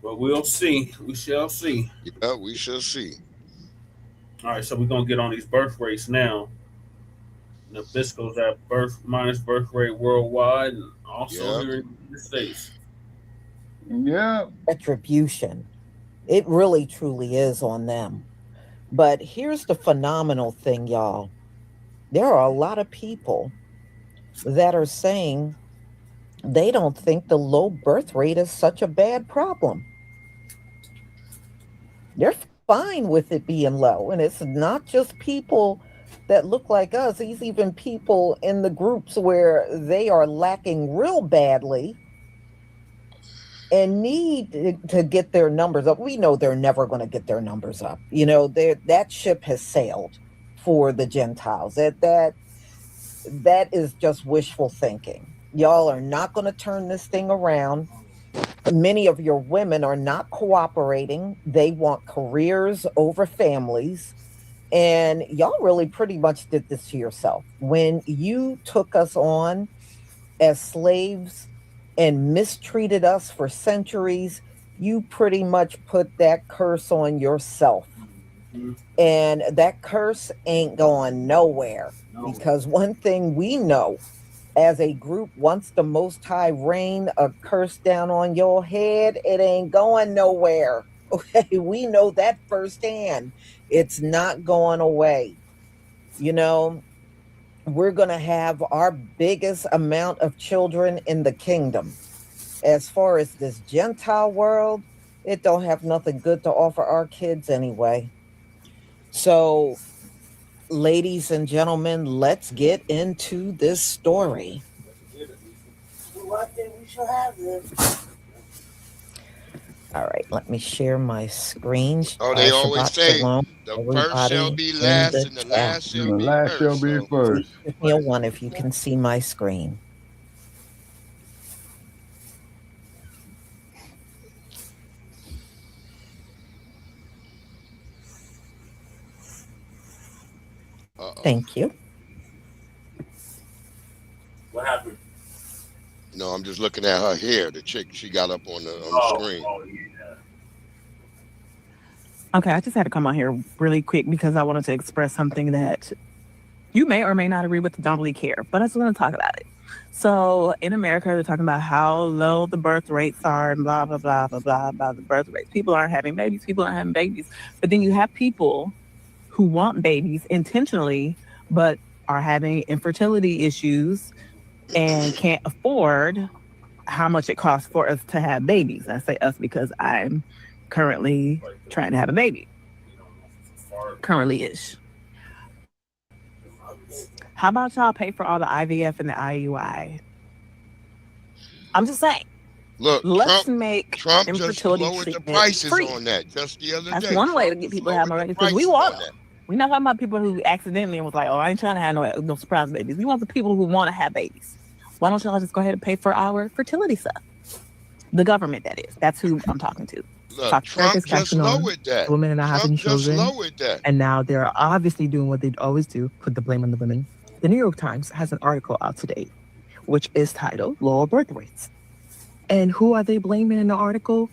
But we'll see. We shall see. Yeah, we shall see. All right, so we're gonna get on these birth rates now. Nabisco's at minus birth rate worldwide, and also here in the States. Yeah. Retribution. It really truly is on them. But here's the phenomenal thing, y'all. There are a lot of people that are saying they don't think the low birth rate is such a bad problem. They're fine with it being low. And it's not just people that look like us. These even people in the groups where they are lacking real badly and need to get their numbers up. We know they're never going to get their numbers up. You know, that ship has sailed for the Gentiles. That is just wishful thinking. Y'all are not going to turn this thing around. Many of your women are not cooperating. They want careers over families. And y'all really pretty much did this to yourself. When you took us on as slaves and mistreated us for centuries, you pretty much put that curse on yourself. And that curse ain't going nowhere. Because one thing we know as a group, once the Most High rain a curse down on your head, it ain't going nowhere. Okay, we know that firsthand. It's not going away. You know, we're going to have our biggest amount of children in the kingdom. As far as this Gentile world, it don't have nothing good to offer our kids anyway. So, ladies and gentlemen, let's get into this story. Well, I think we shall have this. All right, let me share my screen. Oh, they always say shalom, the first shall be last and the last shall be last first. shall be first. Give me a one if you can see my screen. Thank you. What happened? No, I'm just looking at her hair. The chick she got up on the screen. Okay, I just had to come on here really quick because I wanted to express something that you may or may not agree with. Don't really care, but I just want to talk about it. So in America, they're talking about how low the birth rates are and blah, blah, blah, blah, blah, about the birth rates. People aren't having babies. People aren't having babies. But then you have people who want babies intentionally, but are having infertility issues and can't afford how much it costs for us to have babies. I say us because I'm currently trying to have a baby. Currently-ish. How about y'all pay for all the IVF and the IUI? I'm just saying. Look, let's make Trump infertility just lowered the treatment prices free. on that just the other day. That's one way to get people to have more babies because we want them. We're not talking about people who accidentally was like, oh, I ain't trying to have no surprise babies. We want the people who want to have babies. Why don't y'all just go ahead and pay for our fertility stuff? The government, that is. That's who I'm talking to. Look, Trump just lowered that. Women are not having children. Lowered that. And now they're obviously doing what they always do, put the blame on the women. The New York Times has an article out today, which is titled Lower Birth Rates. And who are they blaming in the article?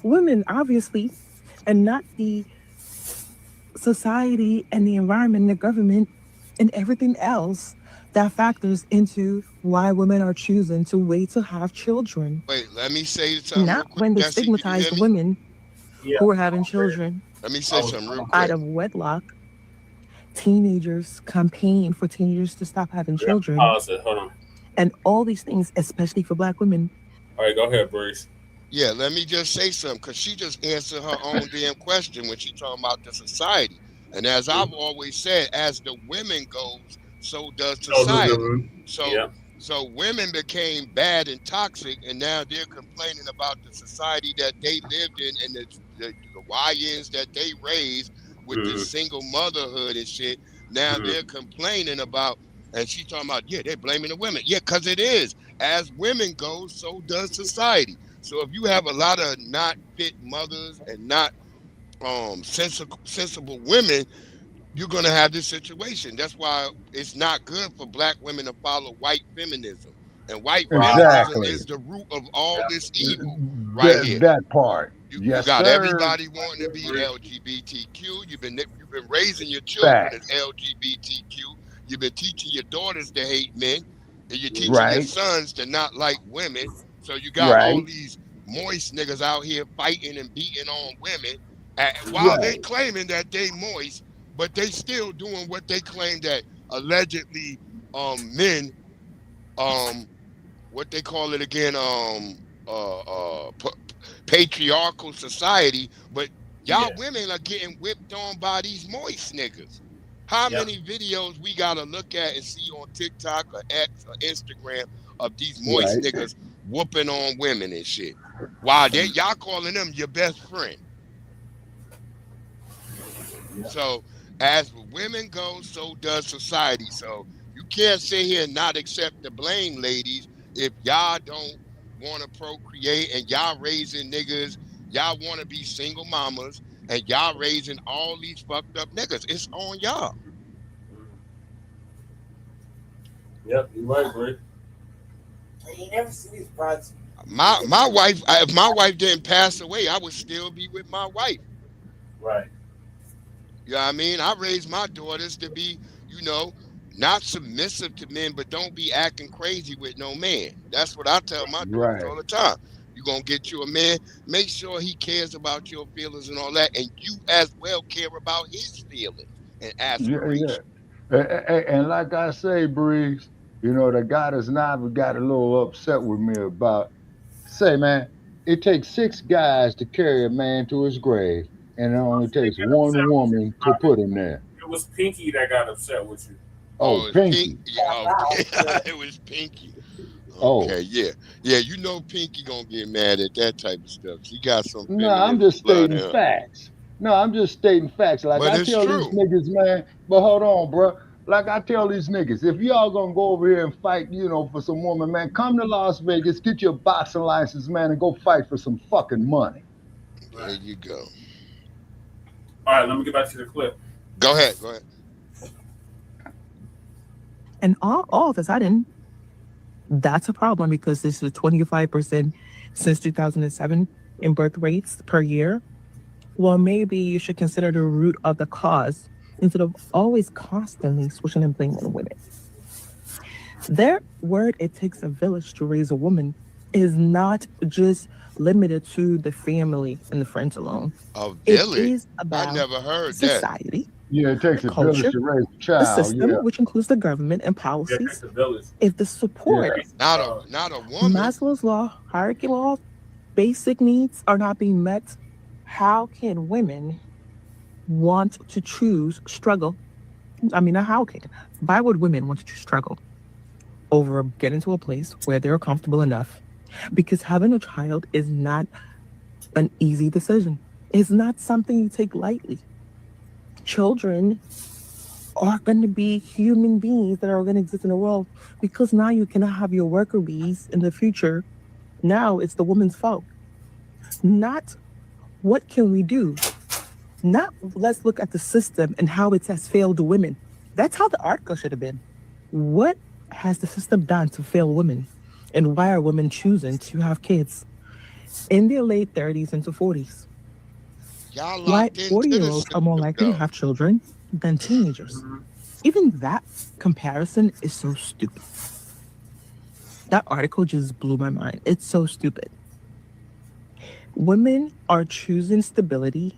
Women, obviously, and not the society and the environment and the government and everything else that factors into why women are choosing to wait to have children. Wait, let me say something. Not when they stigmatize the women who are having children. Let me say something real quick. Out of wedlock, teenagers campaign for teenagers to stop having children. Pause it. Hold on. And all these things, especially for Black women. All right, go ahead, Bruce. Yeah, let me just say something, because she just answered her own damn question when she talking about the society. And as I've always said, as the women goes, so does society. So women became bad and toxic, and now they're complaining about the society that they lived in and the YNs that they raised with this single motherhood and shit. Now they're complaining about, and she's talking about, yeah, they're blaming the women. Yeah, because it is. As women go, so does society. So if you have a lot of not fit mothers and not sensible women, you're going to have this situation. That's why it's not good for black women to follow white feminism. And white feminism is the root of all this evil right here. That part. You got everybody wanting to be LGBTQ. You've been raising your children as LGBTQ. You've been teaching your daughters to hate men. And you're teaching your sons to not like women. So you got all these moist niggas out here fighting and beating on women while they claiming that they moist, but they still doing what they claim that allegedly men, what they call it again, patriarchal society, but y'all women are getting whipped on by these moist niggas. How many videos we gotta look at and see on TikTok or X or Instagram of these moist niggas whooping on women and shit? While y'all calling them your best friend. So as women go, so does society. So you can't sit here and not accept the blame, ladies, if y'all don't want to procreate and y'all raising niggas, y'all want to be single mamas, and y'all raising all these fucked up niggas. It's on y'all. Yep, you're right, Braid. You never see these broads. My wife, if my wife didn't pass away, I would still be with my wife. Right. You know what I mean? I raised my daughters to be, not submissive to men, but don't be acting crazy with no man. That's what I tell my daughters all the time. You're going to get you a man, make sure he cares about your feelings and all that, and you as well care about his feelings and aspirations. And like I say, Breeze, the goddess Navi got a little upset with me about, say, man, it takes 6 guys to carry a man to his grave, and it only takes one woman to put him there. It was Pinky that got upset with you. Oh, Pinky. It was Pinky. Okay, yeah. Pinky gonna get mad at that type of stuff. She got some. No, I'm just stating facts. Like but I tell these niggas, man. But hold on, bro. Like I tell these niggas, if y'all gonna go over here and fight, for some woman, man, come to Las Vegas, get your boxing license, man, and go fight for some fucking money. There you go. All right, let me get back to the clip. Go ahead. And all of a sudden, that's a problem because this is 25% since 2007 in birth rates per year. Well, maybe you should consider the root of the cause instead of always constantly switching and blaming women. Their word, it takes a village to raise a woman, is not just limited to the family and the friends alone. A village? It is about I never heard society. Yeah, it takes a village to raise a child. The system, which includes the government and policies. If the support, not a woman. Maslow's law, hierarchy law, basic needs are not being met, how can women want to choose struggle? Why would women want to choose struggle over getting to a place where they're comfortable enough? Because having a child is not an easy decision. It's not something you take lightly. Children are going to be human beings that are going to exist in the world, because now you cannot have your worker bees in the future. Now it's the woman's fault. Not what can we do? Not let's look at the system and how it has failed women. That's how the article should have been. What has the system done to fail women? And why are women choosing to have kids in their late 30s into 40s? Why 40-year-olds are more likely to have children than teenagers? Even that comparison is so stupid. That article just blew my mind. It's so stupid. Women are choosing stability.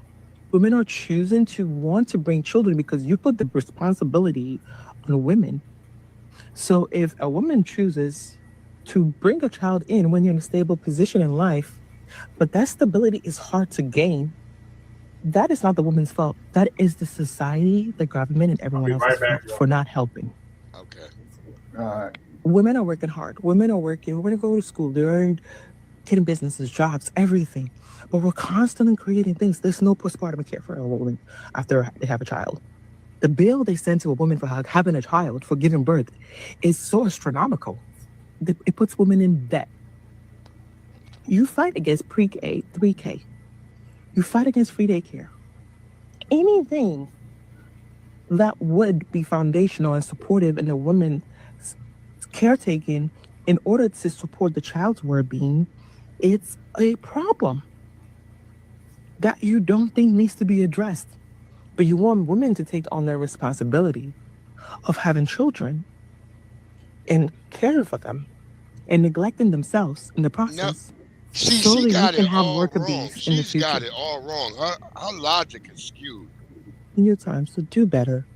Women are choosing to want to bring children because you put the responsibility on women. So if a woman chooses to bring a child in when you're in a stable position in life, but that stability is hard to gain, That is not the woman's fault. That is the society, the government, and everyone else's fault for not helping. Okay. All right. Women are working hard. Women are working. We're going to go to school. They're getting businesses, jobs, everything. But we're constantly creating things. There's no postpartum care for a woman after they have a child. The bill they send to a woman for having a child, for giving birth, is so astronomical. It puts women in debt. You fight against pre-K, 3K. You fight against free daycare. Anything that would be foundational and supportive in a woman's caretaking in order to support the child's well-being, it's a problem that you don't think needs to be addressed. But you want women to take on their responsibility of having children and caring for them and neglecting themselves in the process. See, so she that got you can it have all worker wrong. bees in the She's future. got it all wrong. Her logic is skewed. In your time, so do better.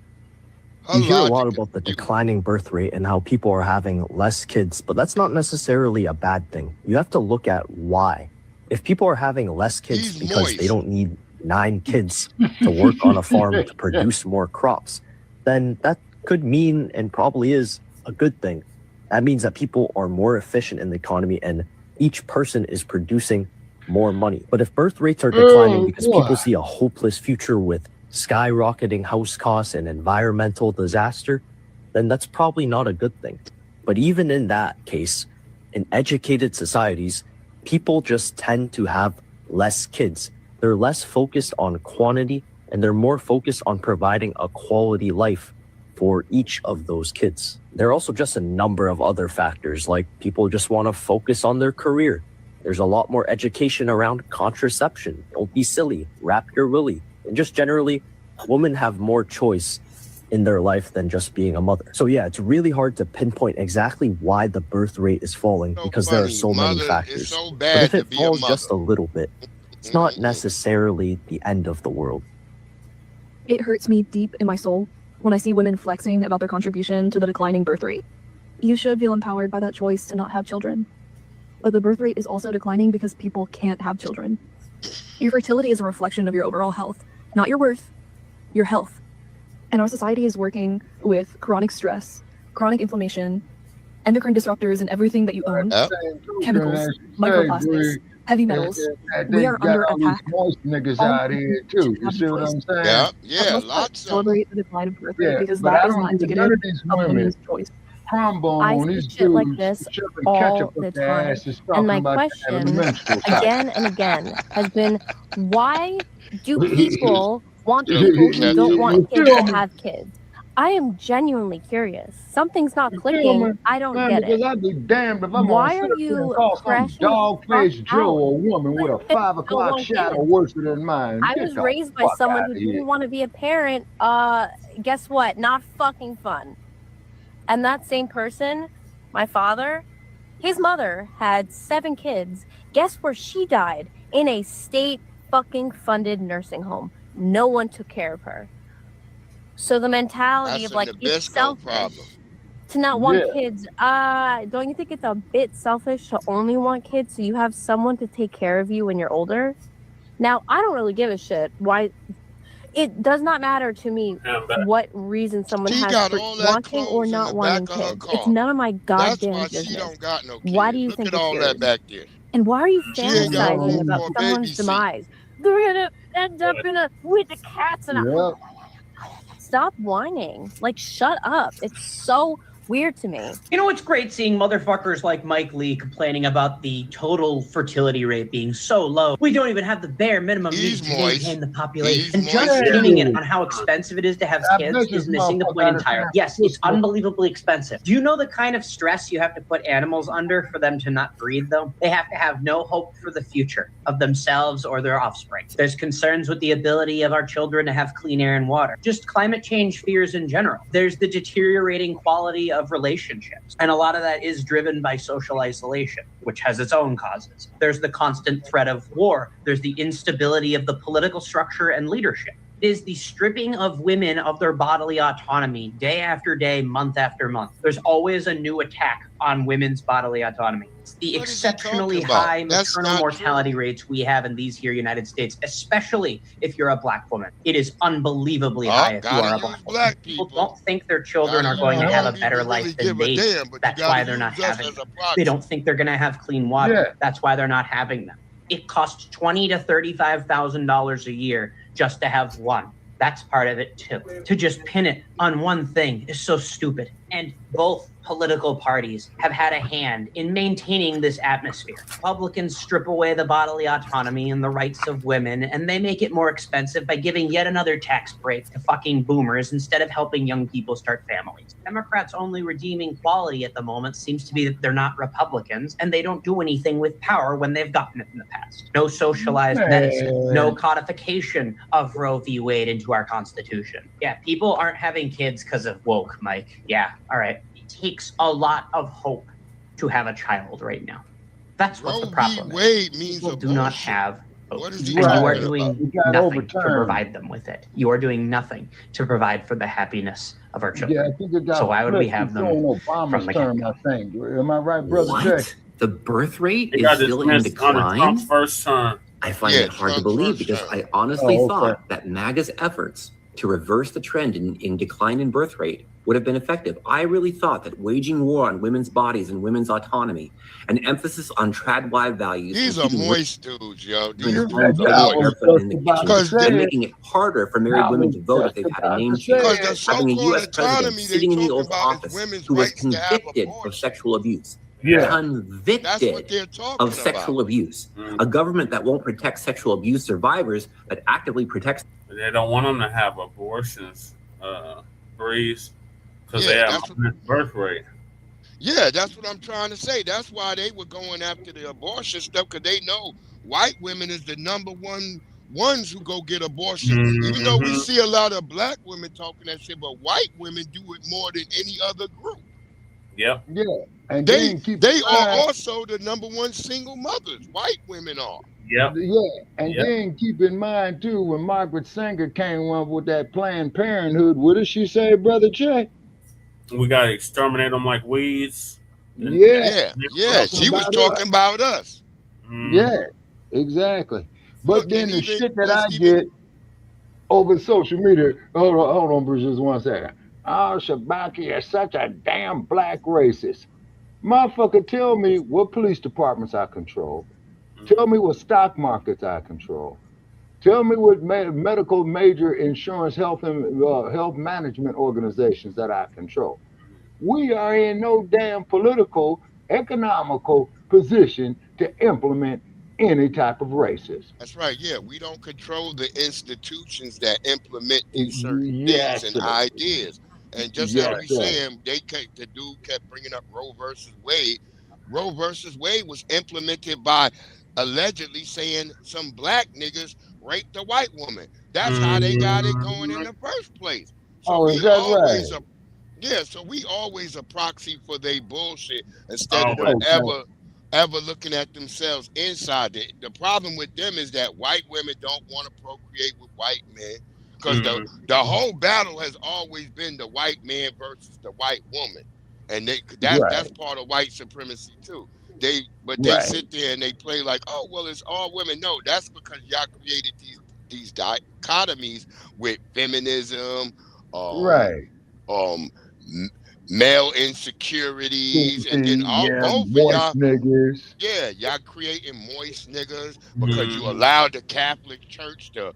You hear a lot about the declining birth rate and how people are having less kids, but that's not necessarily a bad thing. You have to look at why. If people are having less kids because they don't need 9 kids to work on a farm to produce more crops, then that could mean, and probably is, a good thing. That means that people are more efficient in the economy and each person is producing more money. But if birth rates are declining because people see a hopeless future with skyrocketing house costs and environmental disaster, then that's probably not a good thing. But even in that case, in educated societies, people just tend to have less kids. They're less focused on quantity and they're more focused on providing a quality life for each of those kids. There are also just a number of other factors, like people just want to focus on their career. There's a lot more education around contraception. Don't be silly, wrap your willy. And just generally, women have more choice in their life than just being a mother. So yeah, it's really hard to pinpoint exactly why the birth rate is falling because there are so many factors. But if it falls just a little bit, it's not necessarily the end of the world. It hurts me deep in my soul when I see women flexing about their contribution to the declining birth rate. You should feel empowered by that choice to not have children. But the birth rate is also declining because people can't have children. Your fertility is a reflection of your overall health, not your worth, your health. And our society is working with chronic stress, chronic inflammation, endocrine disruptors in everything that you own, chemicals, microplastics, heavy metals. We are under attack. Niggas out here too. You see what I'm saying? Yeah, lots of celebrate the decline of birth rate because that is not indicative of women's choice. I see shit like this all the time. And my question again and again has been, why do people want people who don't want kids to have kids? I am genuinely curious. Something's not clicking. I don't get it. I'd be damned if I'm Why are you crashing dog-faced Joe or woman with a 5 o'clock shadow worse than mine? I was raised by someone who didn't want to be a parent. Guess what? Not fucking fun. And that same person, my father, his mother had 7 kids. Guess where she died? In a state fucking funded nursing home. No one took care of her. So the mentality of like it's selfish to not want kids. Don't you think it's a bit selfish to only want kids so you have someone to take care of you when you're older? Now, I don't really give a shit why. It does not matter to me what reason someone has for wanting or not wanting kids. It's none of my goddamn business. Why do you think it's yours? And why are you fantasizing about someone's demise? They're gonna end up with the cats and Stop whining. Like, shut up. It's so weird to me. You know, it's great seeing motherfuckers like Mike Lee complaining about the total fertility rate being so low. We don't even have the bare minimum needed to maintain the population. And just hitting it on how expensive it is to have kids is missing the point entirely. Yes, it's unbelievably expensive. Do you know the kind of stress you have to put animals under for them to not breed, though? They have to have no hope for the future of themselves or their offspring. There's concerns with the ability of our children to have clean air and water. Just climate change fears in general. There's the deteriorating quality of relationships. And a lot of that is driven by social isolation, which has its own causes. There's the constant threat of war. There's the instability of the political structure and leadership. It is the stripping of women of their bodily autonomy day after day, month after month. There's always a new attack on women's bodily autonomy. It's the exceptionally high maternal mortality rates we have in these here United States, especially if you're a Black woman. It is unbelievably high if you are a Black woman. People don't think their children are going to have a better life than they do. That's why they're not having them. They don't think they're going to have clean water. That's why they're not having them. It costs $20,000 to $35,000 a year just to have one. That's part of it too. To just pin it on one thing is so stupid. And both political parties have had a hand in maintaining this atmosphere. Republicans strip away the bodily autonomy and the rights of women, and they make it more expensive by giving yet another tax break to fucking boomers instead of helping young people start families. Democrats' only redeeming quality at the moment seems to be that they're not Republicans, and they don't do anything with power when they've gotten it in the past. No socialized medicine, no codification of Roe v. Wade into our Constitution. Yeah, people aren't having kids because of woke, Mike. Yeah, all right. It takes a lot of hope to have a child right now. That's what the problem is. People do not have hope. And you are doing nothing to provide them with it. You are doing nothing to provide for the happiness of our children. Yeah, I think it got so why would we have them Obama's from the term, get-go? I think. Am I right, Brother Jay? The birth rate is still in decline? First term. I find it hard to believe because I honestly thought that MAGA's efforts to reverse the trend in decline in birth rate would have been effective. I really thought that waging war on women's bodies and women's autonomy, an emphasis on trad-wide values. These are moist dudes, yo. Because they're making it harder for married women to vote if they've had a name change. Having a U.S. president sitting in the oath of office who was convicted of sexual abuse. Convicted of sexual abuse. A government that won't protect sexual abuse survivors, but actively protects. They don't want them to have abortions, Breeze, because they have a birth rate. Yeah, that's what I'm trying to say. That's why they were going after the abortion stuff, because they know white women is the number one ones who go get abortion. Even though we see a lot of Black women talking that shit, but white women do it more than any other group. Yep. Yeah. And they are also the number one single mothers. White women are. Yep. Yeah. And then keep in mind too, when Margaret Sanger came up with that Planned Parenthood, what did she say, Brother Jay? We gotta exterminate them like weeds. Yeah. She was talking about us. Yeah, exactly. But then the shit that I get over social media. Hold on, Bruce, just 1 second. Oh, Shabaki is such a damn black racist. Motherfucker, tell me what police departments I control. Tell me what stock markets I control. Tell me what medical major insurance health and health management organizations that I control. We are in no damn political, economical position to implement any type of racism. That's right. Yeah, we don't control the institutions that implement these certain things and ideas. And just as we saying, the dude kept bringing up Roe versus Wade. Roe versus Wade was implemented by allegedly saying some black niggas raped a white woman. That's how they got it going in the first place. So is that right? So we always a proxy for their bullshit instead of ever looking at themselves inside. The problem with them is that white women don't want to procreate with white men. Because the whole battle has always been the white man versus the white woman, and that's part of white supremacy too. They sit there and they play like, oh well, it's all women. No, that's because y'all created these dichotomies with feminism, male insecurities, and then both of y'all niggas. Yeah, y'all creating moist niggas because you allowed the Catholic Church to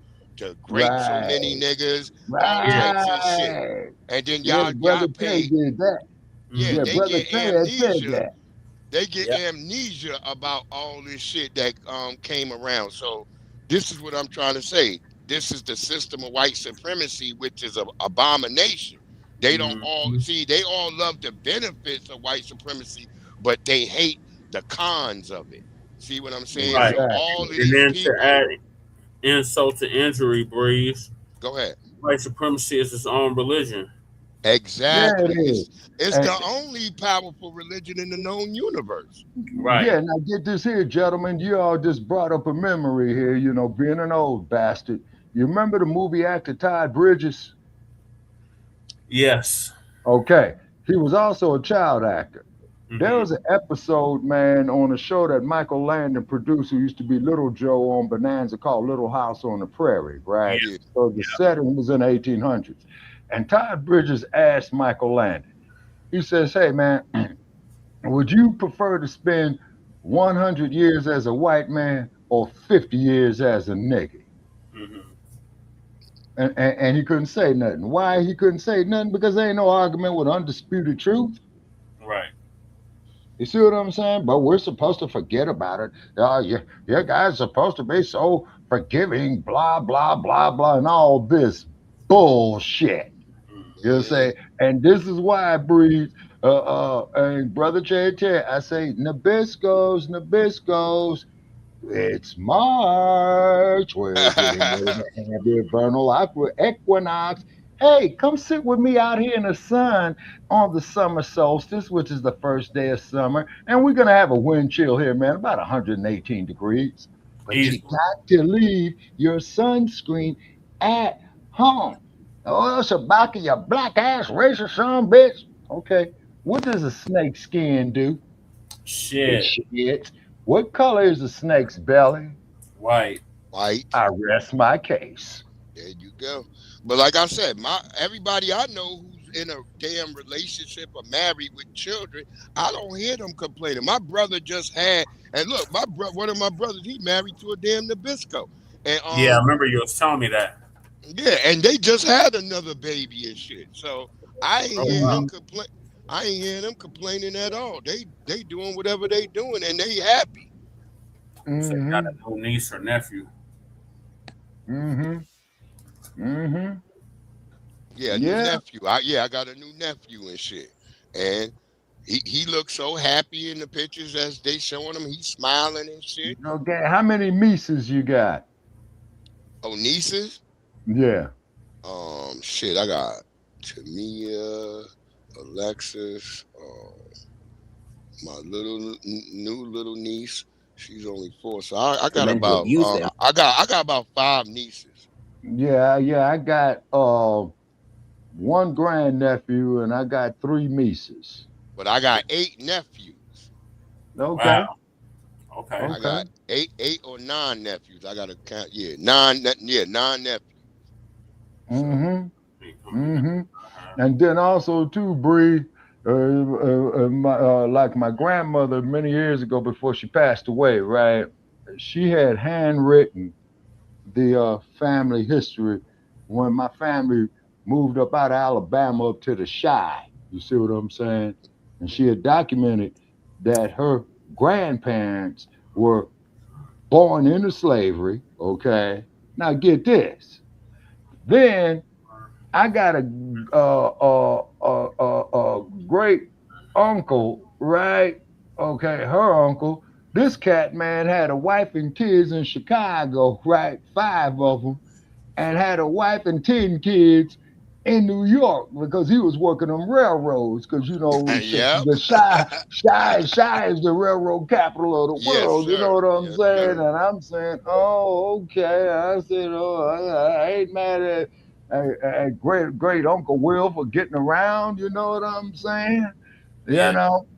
grape so many niggas, all types of shit. And then y'all pay. They get amnesia. They get amnesia about all this shit that came around. So this is what I'm trying to say. This is the system of white supremacy, which is an abomination. They don't all see. They all love the benefits of white supremacy, but they hate the cons of it. See what I'm saying? Right. So all these and then people, to add insult to injury, Breeze. Go ahead. White supremacy is its own religion. Exactly. It's the only powerful religion in the known universe. Right. Yeah, now get this here, gentlemen. You all just brought up a memory here, being an old bastard. You remember the movie actor Todd Bridges? Yes. Okay. He was also a child actor. There was an episode, man, on a show that Michael Landon produced, who used to be Little Joe on Bonanza, called Little House on the Prairie, right? Yeah. So the setting was in the 1800s. And Todd Bridges asked Michael Landon, he says, hey, man, would you prefer to spend 100 years as a white man or 50 years as a nigga? And he couldn't say nothing. Why he couldn't say nothing? Because there ain't no argument with undisputed truth. Right. You see what I'm saying? But we're supposed to forget about it. You guys are supposed to be so forgiving, blah, blah, blah, blah, and all this bullshit. You say, and this is why I breathe. And Brother J, I say, Nabiscos, it's March. We're getting ready to have the vernal equinox. Hey, come sit with me out here in the sun on the summer solstice, which is the first day of summer. And we're going to have a wind chill here, man, about 118 degrees. But you got to leave your sunscreen at home. Oh, Shabaka, you black ass racist son bitch. Okay. What does a snake skin do? Shit. What color is a snake's belly? White. White. I rest my case. There you go. But like I said, everybody I know who's in a damn relationship or married with children, I don't hear them complaining. My brother just had, and look, one of my brothers, he married to a damn Nabisco. And yeah, I remember you was telling me that. Yeah, and they just had another baby and shit. So I ain't hearing them complain. I ain't hearing them complaining at all. They doing whatever they doing and they happy. So you got a new niece or nephew. Yeah, new nephew. I got a new nephew and shit. And he looks so happy in the pictures as they showing him. He's smiling and shit. Okay, how many nieces you got? Oh, nieces? Yeah. Shit, I got Tamia, Alexis, my new little niece. She's only 4, so I got about I got about 5 nieces. Yeah, I got one grandnephew and I got 3 nieces. But I got 8 nephews. Okay. Wow. Okay. I got 8 or 9 nephews. I gotta count. Yeah, 9 nephews. And then also too, Bree, like my grandmother many years ago before she passed away, right? She had handwritten the family history when my family moved up out of Alabama up to the Chi. You see what I'm saying? And she had documented that her grandparents were born into slavery. Okay. Now get this. Then I got a great uncle, right? Okay, her uncle. This cat, man, had a wife and kids in Chicago, right? 5 of them, and had a wife and 10 kids in New York because he was working on railroads. Because the Chi is the railroad capital of the world. You know what I'm saying? And I'm saying, oh, okay. I said, I ain't mad at great Uncle Will for getting around. You know what I'm saying? You know.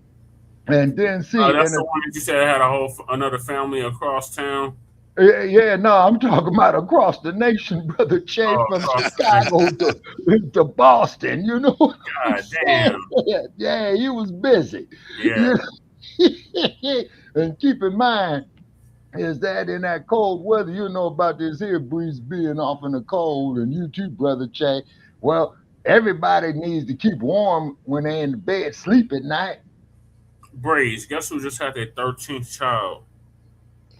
And then see, that's the one that you said had another family across town. Yeah, no, I'm talking about across the nation, Brother Che, from Chicago to Boston. You know what I'm saying? Yeah, he was busy. Yeah. And keep in mind is that in that cold weather, you know about this here breeze being off in the cold, and you too, Brother Che. Well, everybody needs to keep warm when they're in the bed, sleep at night. Braid, guess who just had their 13th child?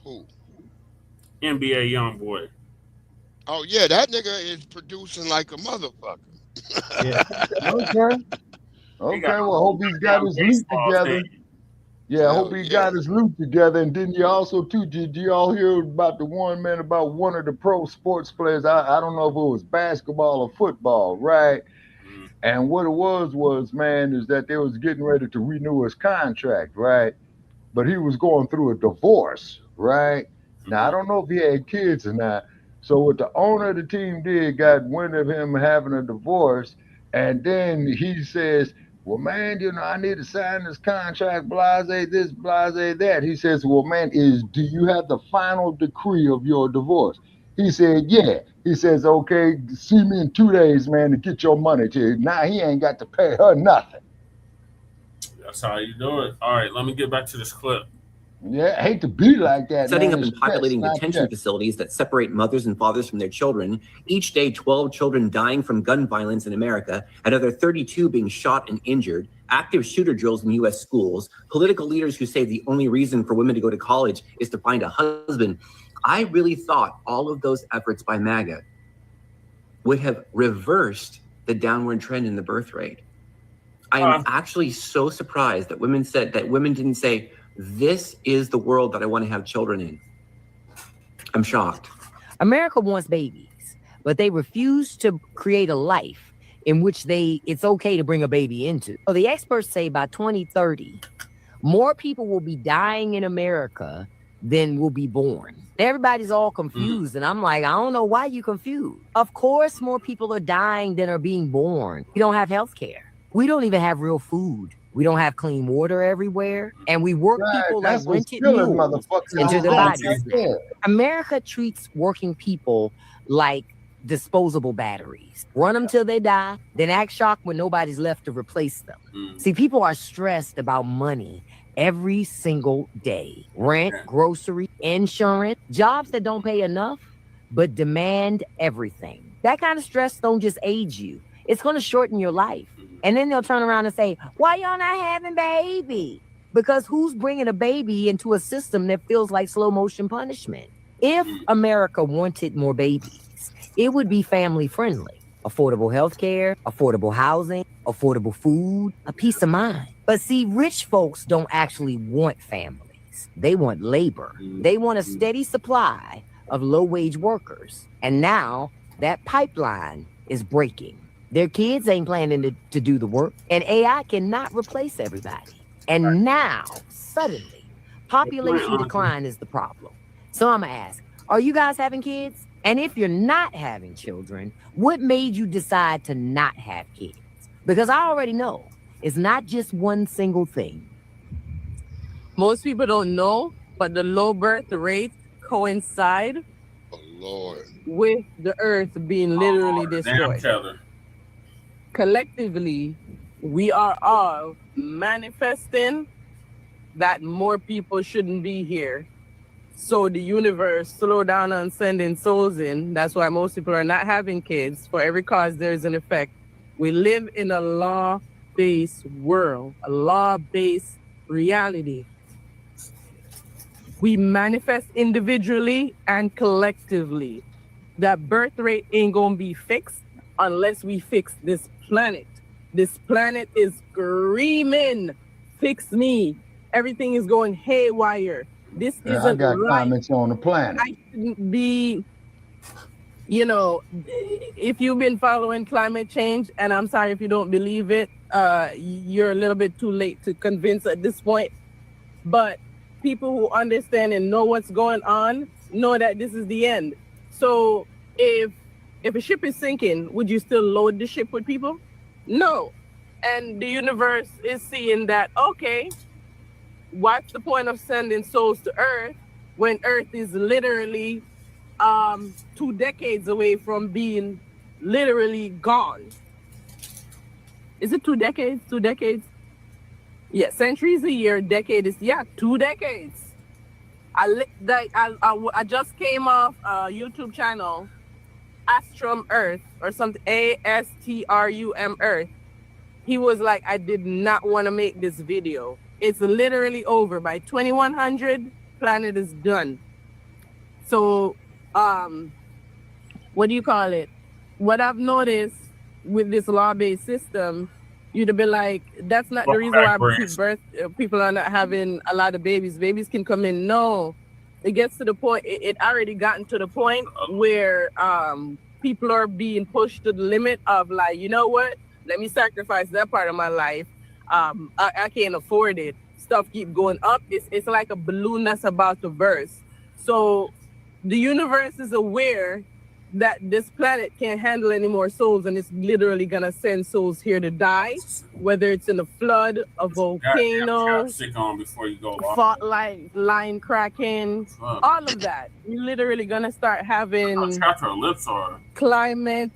Who? NBA YoungBoy. Oh yeah, that nigga is producing like a motherfucker. Okay. Well, hope he's got his loot together. Yeah, I hope he got his loot together. And then you also too, did you all hear about the one of the pro sports players? I don't know if it was basketball or football, right? And what it was, man, is that they was getting ready to renew his contract, right? But he was going through a divorce, right? Now, I don't know if he had kids or not. So what the owner of the team did, got wind of him having a divorce, and then he says, well, man, I need to sign this contract, blase this, blase that. He says, well, man, do you have the final decree of your divorce? He said, yeah. He says, okay, see me in 2 days, man, to get your money to you. Now he ain't got to pay her nothing. That's how you do it. All right, let me get back to this clip. Yeah, I hate to be like that. Setting man. up and populating detention facilities that separate mothers and fathers from their children. Each day, 12 children dying from gun violence in America, another 32 being shot and injured, active shooter drills in U.S. schools, political leaders who say the only reason for women to go to college is to find a husband. I really thought all of those efforts by MAGA would have reversed the downward trend in the birth rate. I am actually so surprised that women didn't say, this is the world that I want to have children in. I'm shocked. America wants babies, but they refuse to create a life in which it's okay to bring a baby into. So the experts say by 2030, more people will be dying in America than will be born. Everybody's all confused, and I'm like, I don't know why you confused. Of course, more people are dying than are being born. We don't have health care. We don't even have real food. We don't have clean water everywhere, and we work people like rented mules into their bodies. America treats working people like disposable batteries. Run them till they die, then act shocked when nobody's left to replace them. See, people are stressed about money every single day. Rent, grocery, insurance, jobs that don't pay enough, but demand everything. That kind of stress don't just age you. It's going to shorten your life. And then they'll turn around and say, why y'all not having baby? Because who's bringing a baby into a system that feels like slow motion punishment? If America wanted more babies, it would be family friendly. Affordable health care, affordable housing, affordable food, a peace of mind. But see, rich folks don't actually want families. They want labor. They want a steady supply of low-wage workers. And now that pipeline is breaking. Their kids ain't planning to do the work, and AI cannot replace everybody. And now, suddenly, population decline is the problem. So I'm gonna ask, are you guys having kids? And if you're not having children, what made you decide to not have kids? Because I already know it's not just one single thing. Most people don't know, but the low birth rate coincide with the earth being literally destroyed. Collectively, we are all manifesting that more people shouldn't be here. So the universe slow down on sending souls in. That's why most people are not having kids. For every cause, there's an effect. We live in a law-based world, a law-based reality. We manifest individually and collectively. That birth rate ain't gonna be fixed unless we fix this planet. This planet is screaming, fix me. Everything is going haywire. This isn't I got right. comments on the planet. I shouldn't be, if you've been following climate change, and I'm sorry if you don't believe it, you're a little bit too late to convince at this point. But people who understand and know what's going on know that this is the end. So if a ship is sinking, would you still load the ship with people? No. And the universe is seeing that, okay, what's the point of sending souls to Earth when Earth is literally 2 decades away from being literally gone? Is it 2 decades? 2 decades? Yeah, centuries a year, decade is, 2 decades. I just came off a YouTube channel, Astrum Earth or something, ASTRUM Earth. He was like, I did not want to make this video. It's literally over. By 2100, planet is done. So, what do you call it? What I've noticed with this law-based system, you'd be like, that's not the reason why people are not having a lot of babies. Babies can come in. No, it gets to the point, it already gotten to the point where people are being pushed to the limit of like, you know what? Let me sacrifice that part of my life. I can't afford it. Stuff keep going up. It's like a balloon that's about to burst. So the universe is aware that this planet can't handle any more souls, and it's literally gonna send souls here to die, whether it's in a flood, a volcano, sick on before you go fault line cracking, all of that. You're literally gonna start having her lips are climate.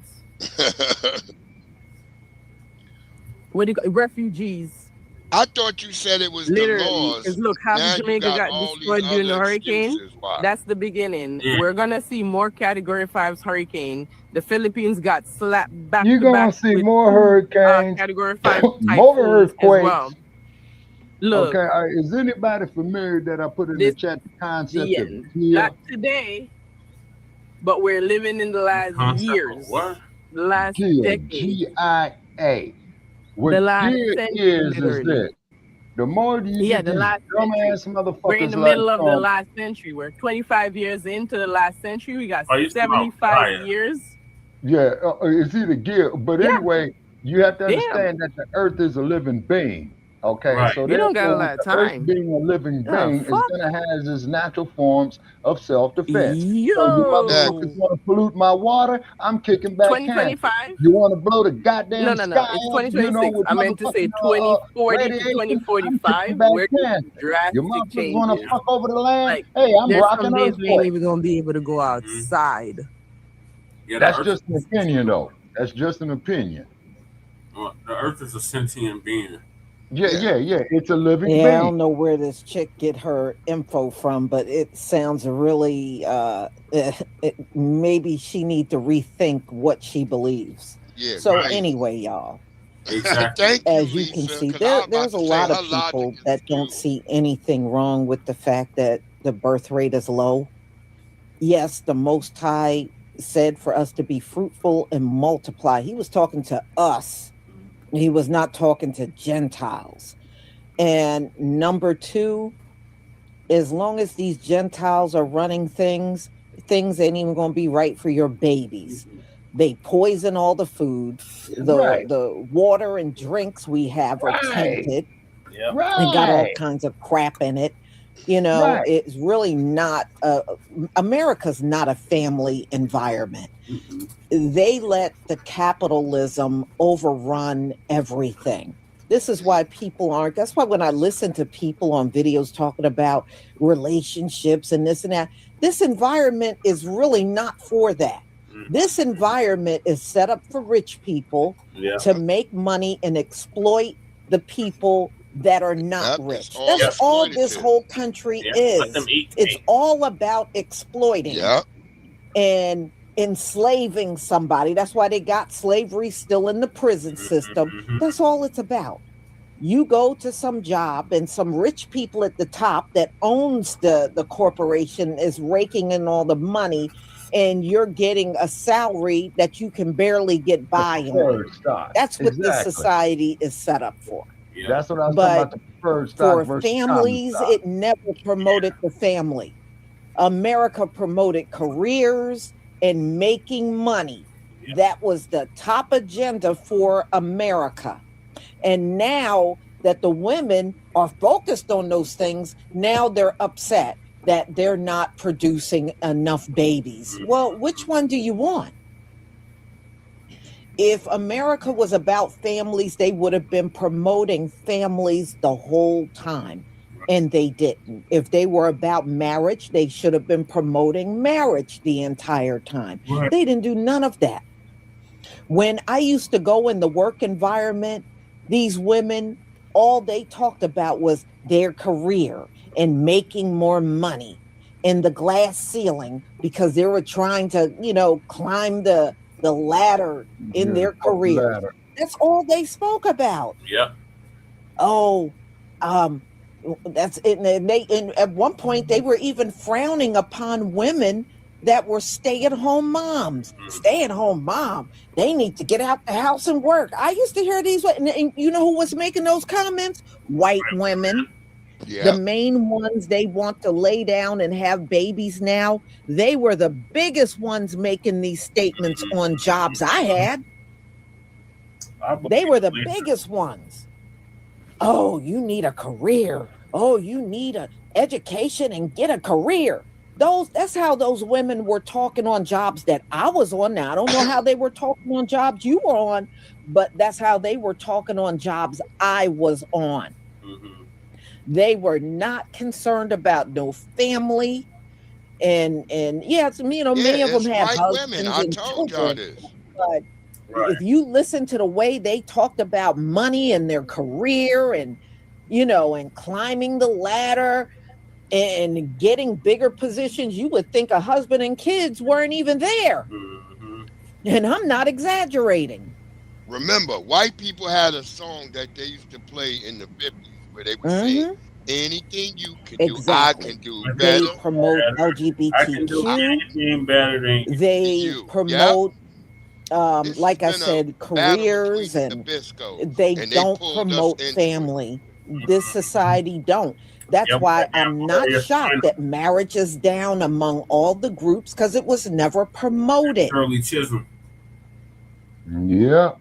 What do you refugees? I thought you said it was literally the laws. Because look, how Jamaica got destroyed during the hurricane. That's the beginning. Yeah. We're gonna see more Category 5 hurricane. The Philippines got slapped back. You're gonna see more hurricanes, Category 5 more earthquakes. As well. Look, okay, is anybody familiar that I put in the chat the concept of not today, but we're living in the last years. What? The last decade. GIA. What The last GIA century, is literally. that the more you get the these last dumbass motherfuckers We're in the middle of the last century. We're 25 years into the last century. We got 75 years. Yeah, it's either gear, but anyway, you have to understand that the Earth is a living being. Okay, Right. so You don't got a therefore, lot of the Earth time. being a living Oh, being is fuck. gonna have its natural forms of self-defense. So you Yo. motherfuckers want to pollute my water? I'm kicking back cans. 2025? You want to blow the goddamn No. sky It's up, 2026. with I meant to say motherfucking, 2040 to radiation? I'm 2045. kicking back We're cans. drastic You motherfuckers changes. want to fuck over the land? Like, Hey, I'm there's rocking some days we ain't earthquake. even gonna be able to go outside. Yeah, That's just an opinion, though. That's just an opinion. The Earth is a sentient being. Yeah. It's a living Yeah, I being. don't know where this chick get her info from, but it sounds really maybe she need to rethink what she believes. Yeah, So right. anyway, y'all, Thank as you, you can Lisa, see, 'cause I was there's a about to lot say of her logic people is that don't see anything wrong with the fact that the birth rate is low. Yes, the Most High said for us to be fruitful and multiply. He was talking to us. He was not talking to Gentiles. And number two, as long as these Gentiles are running things ain't even going to be right for your babies. They poison all the food. The water and drinks we have are tainted and got all kinds of crap in it. You know, it's really not, America's not a family environment. They let the capitalism overrun everything. This is why people aren't. That's why when I listen to people on videos talking about relationships and this and that, this environment is really not for that. This environment is set up for rich people to make money and exploit the people that are not rich. That's all this whole country is. It's all about exploiting and enslaving somebody. That's why they got slavery still in the prison system. That's all it's about. You go to some job and some rich people at the top that owns the corporation is raking in all the money, and you're getting a salary that you can barely get by on. That's what this society is set up for. That's what I was talking about, the preferred stock for versus families, common stock. it never promoted the family. America promoted careers and making money. That was the top agenda for America. And now that the women are focused on those things, now they're upset that they're not producing enough babies. Well, which one do you want? If America was about families, they would have been promoting families the whole time. And they didn't. If they were about marriage, they should have been promoting marriage the entire time. They didn't do none of that. When I used to go in the work environment, these women, all they talked about was their career and making more money and the glass ceiling, because they were trying to, climb the ladder in their career. That's all they spoke about. Yeah. Oh, that's it. And at one point they were even frowning upon women that were stay-at-home moms. Stay-at-home mom, they need to get out the house and work. I used to hear these, and you know who was making those comments? White women. The main ones, they want to lay down and have babies now. They were the biggest ones making these statements on jobs I had. They were the biggest ones. Oh, you need a career. Oh, you need an education and get a career. That's how those women were talking on jobs that I was on. Now, I don't know how they were talking on jobs you were on, but that's how they were talking on jobs I was on. They were not concerned about no family. And yes, many of them had husbands women. I and told children. y'all this. But if you listen to the way they talked about money and their career and, and climbing the ladder and getting bigger positions, you would think a husband and kids weren't even there. And I'm not exaggerating. Remember, white people had a song that they used to play in the 50s where they would say, anything you can do, I can do better. They promote LGBTQ. I can do anything better than you. They promote, like I said, careers, and they don't promote family. This society don't. That's why I'm not shocked that marriage is down among all the groups, because it was never promoted. Shirley Chisholm. Yeah.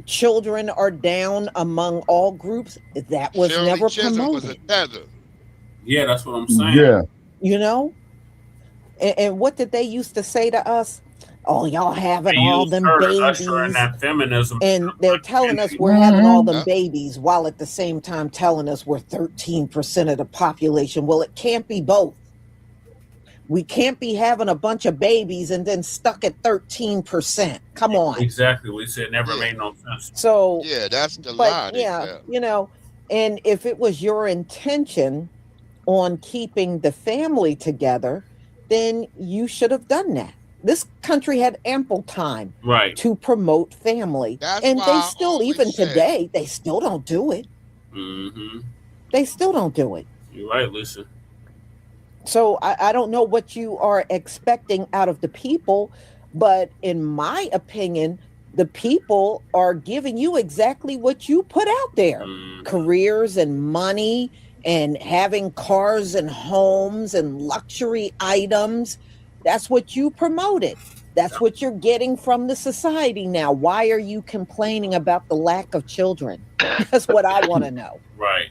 Children are down among all groups. That was Shirley never Chisholm promoted. was a tether. Yeah, that's what I'm saying. Yeah. And what did they used to say to us? Oh, y'all having all them babies. That feminism. And they're telling us we're having all them babies, while at the same time telling us we're 13% of the population. Well, it can't be both. We can't be having a bunch of babies and then stuck at 13%. Come on. Exactly. Lisa, it never made no sense. So that's the lie. And if it was your intention on keeping the family together, then you should have done that. This country had ample time to promote family. And they still, even today, they still don't do it. They still don't do it. You're right, Lisa. So I don't know what you are expecting out of the people, but in my opinion, the people are giving you exactly what you put out there. Careers and money and having cars and homes and luxury items. That's what you promoted. That's what you're getting from the society now. Why are you complaining about the lack of children? That's what I want to know. Right.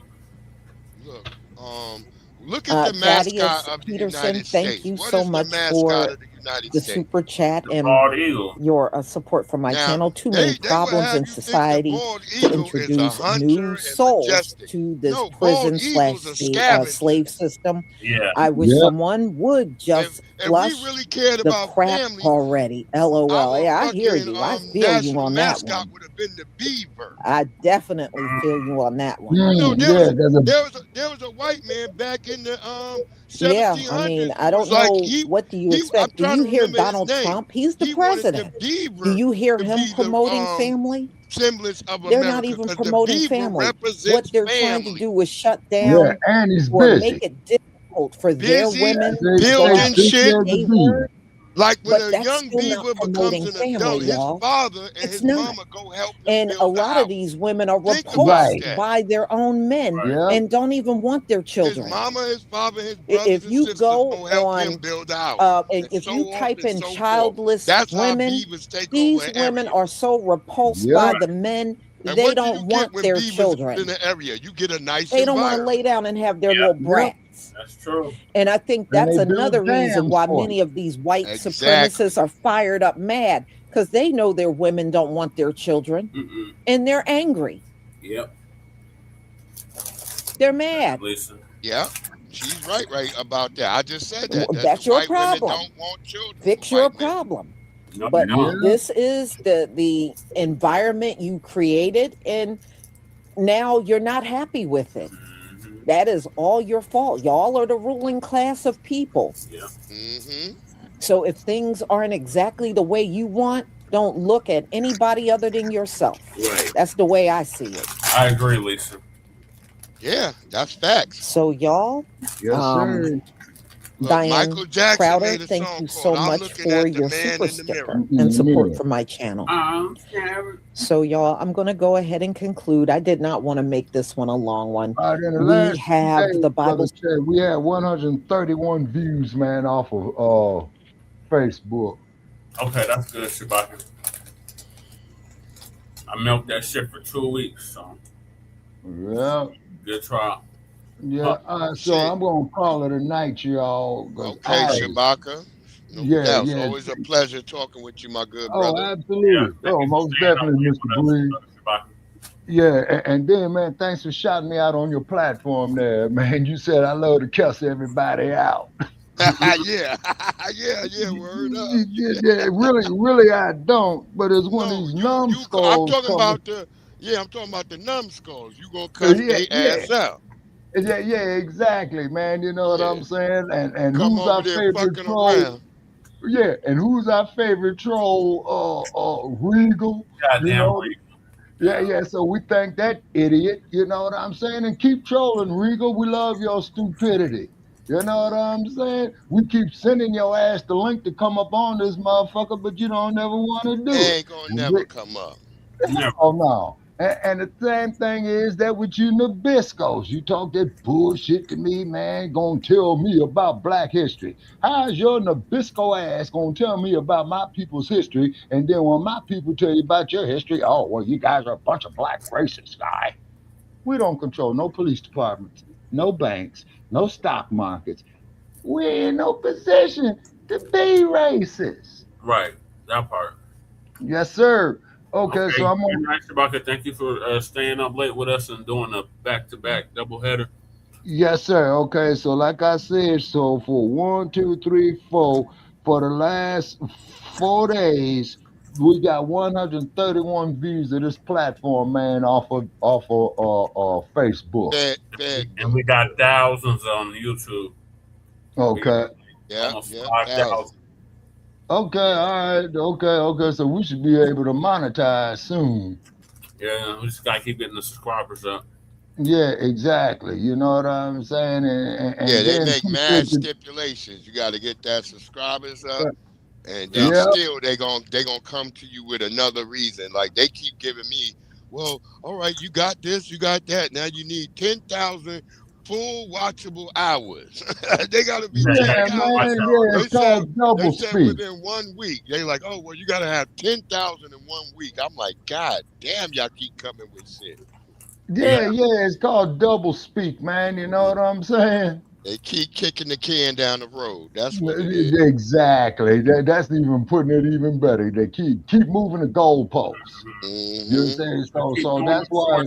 Look at the mascot of the Peterson, United thank States. you What so is the much mascot for of the United the States? super chat and bald eagle. your support for my channel. Too many problems in society to introduce new souls to this prison / slave system. Yeah. I wish someone would just flush the crap family, already. LOL. Yeah, I hear you. I feel you on that one. Would have been the beaver. I definitely feel you on that one. There was a white man back in the 1700s. Yeah, I mean, I don't know. What do you expect? Do you hear Donald Trump? He's the president. Do you hear him promoting family? Semblance of They're America, not even 'cause the promoting beaver family. represents What they're trying to do is shut down and he's or busy. make it difficult for their women to building shit. Like when But a that's young still not beaver promoting becomes an adult, family, his y'all. father and It's his not. mama go help him And build a the lot house. of these women are Think about repulsed that. by their own men and don't even want their His children. mama, his father, his brothers If and you sisters go gonna help him on, build a house. and if so you on type and in so forth. childless That's how women, beavers take these over an women area. are so repulsed by the men, And they what do don't you want get when their beavers children. in the area? You get a nice They don't want to environment. lay down and have their little brats. That's true. And I think And that's they build another reason dams why for many of these white Exactly. supremacists are fired up mad, because they know their women don't want their children and they're angry. Yep. They're mad. Lisa. Yeah, she's right about that. I just said that. That's the your white women problem. don't want children. Fix your problem. No, But no. this is the environment you created, and now you're not happy with it. That is all your fault. Y'all are the ruling class of people. Yeah. So if things aren't exactly the way you want, don't look at anybody other than yourself. Right. That's the way I see it. I agree, Lisa. Yeah, that's facts. So y'all, Yes, sir. Diane Michael Jackson Crowder, made a thank song you so called I'm much Looking for at the your Man super in the sticker Mirror. and support for my channel. Scared. So y'all, I'm going to go ahead and conclude. I did not want to make this one a long one. In the We last have days, the Bible. Brother Chad, we had 131 views, man, off of Facebook. Okay, that's good, Shabaka. I milked that shit for 2 weeks, so Yeah. good trial. Yeah. So I'm gonna call it a night, y'all. Okay, Shabaka. No doubt. It's always a pleasure talking with you, my good brother. Absolutely. Most definitely, Mr. Breed. Yeah, and then, man, thanks for shouting me out on your platform there, man. You said I love to cuss everybody out. yeah, word up. Yeah, really, I don't. But it's one of these numbskulls. I'm talking about the numbskulls. You gonna cuss their ass out. Yeah, exactly, man. You know what I'm saying? And Come who's over our there favorite fucking troll? around. Yeah, and who's our favorite troll? Regal. Goddamn Regal. Yeah. So we thank that idiot. You know what I'm saying? And keep trolling, Regal. We love your stupidity. You know what I'm saying? We keep sending your ass the link to come up on this motherfucker, but you don't never want to do it. Ain't gonna never come up. Oh no. And the same thing is that with you Nabiscos, you talk that bullshit to me, man, gonna tell me about black history. How's your Nabisco ass gonna tell me about my people's history? And then when my people tell you about your history, oh, well, you guys are a bunch of black racist guy. We don't control no police departments, no banks, no stock markets. We're in no position to be racist. Right, that part. Yes, sir. Okay, so I'm on. Nice, Shabaka. Thank you for staying up late with us and doing a back-to-back doubleheader. Yes, sir. Okay, so like I said, so for 1, 2, 3, 4, for the last 4 days, we got 131 views of this platform, man, off of Facebook. And we got thousands on YouTube. Okay. Almost 5,000. Okay, all right. Okay. So we should be able to monetize soon. Yeah, we just gotta keep getting the subscribers up. Yeah, exactly. You know what I'm saying? And they make mad stipulations. You got to get that subscribers up, and then still they gonna come to you with another reason. Like they keep giving me, well, all right, you got this, you got that. Now you need 10,000 full watchable hours. They gotta be 10,000. It's called double speed. Within 1 week, they like, oh well, you gotta have 10,000 in 1 week. I'm like, God damn, y'all keep coming with shit. Yeah, it's called double speak, man. You know what I'm saying? They keep kicking the can down the road. That's what it is. Exactly. That's even putting it even better. They keep moving the goalposts. You know what I'm saying? So that's why.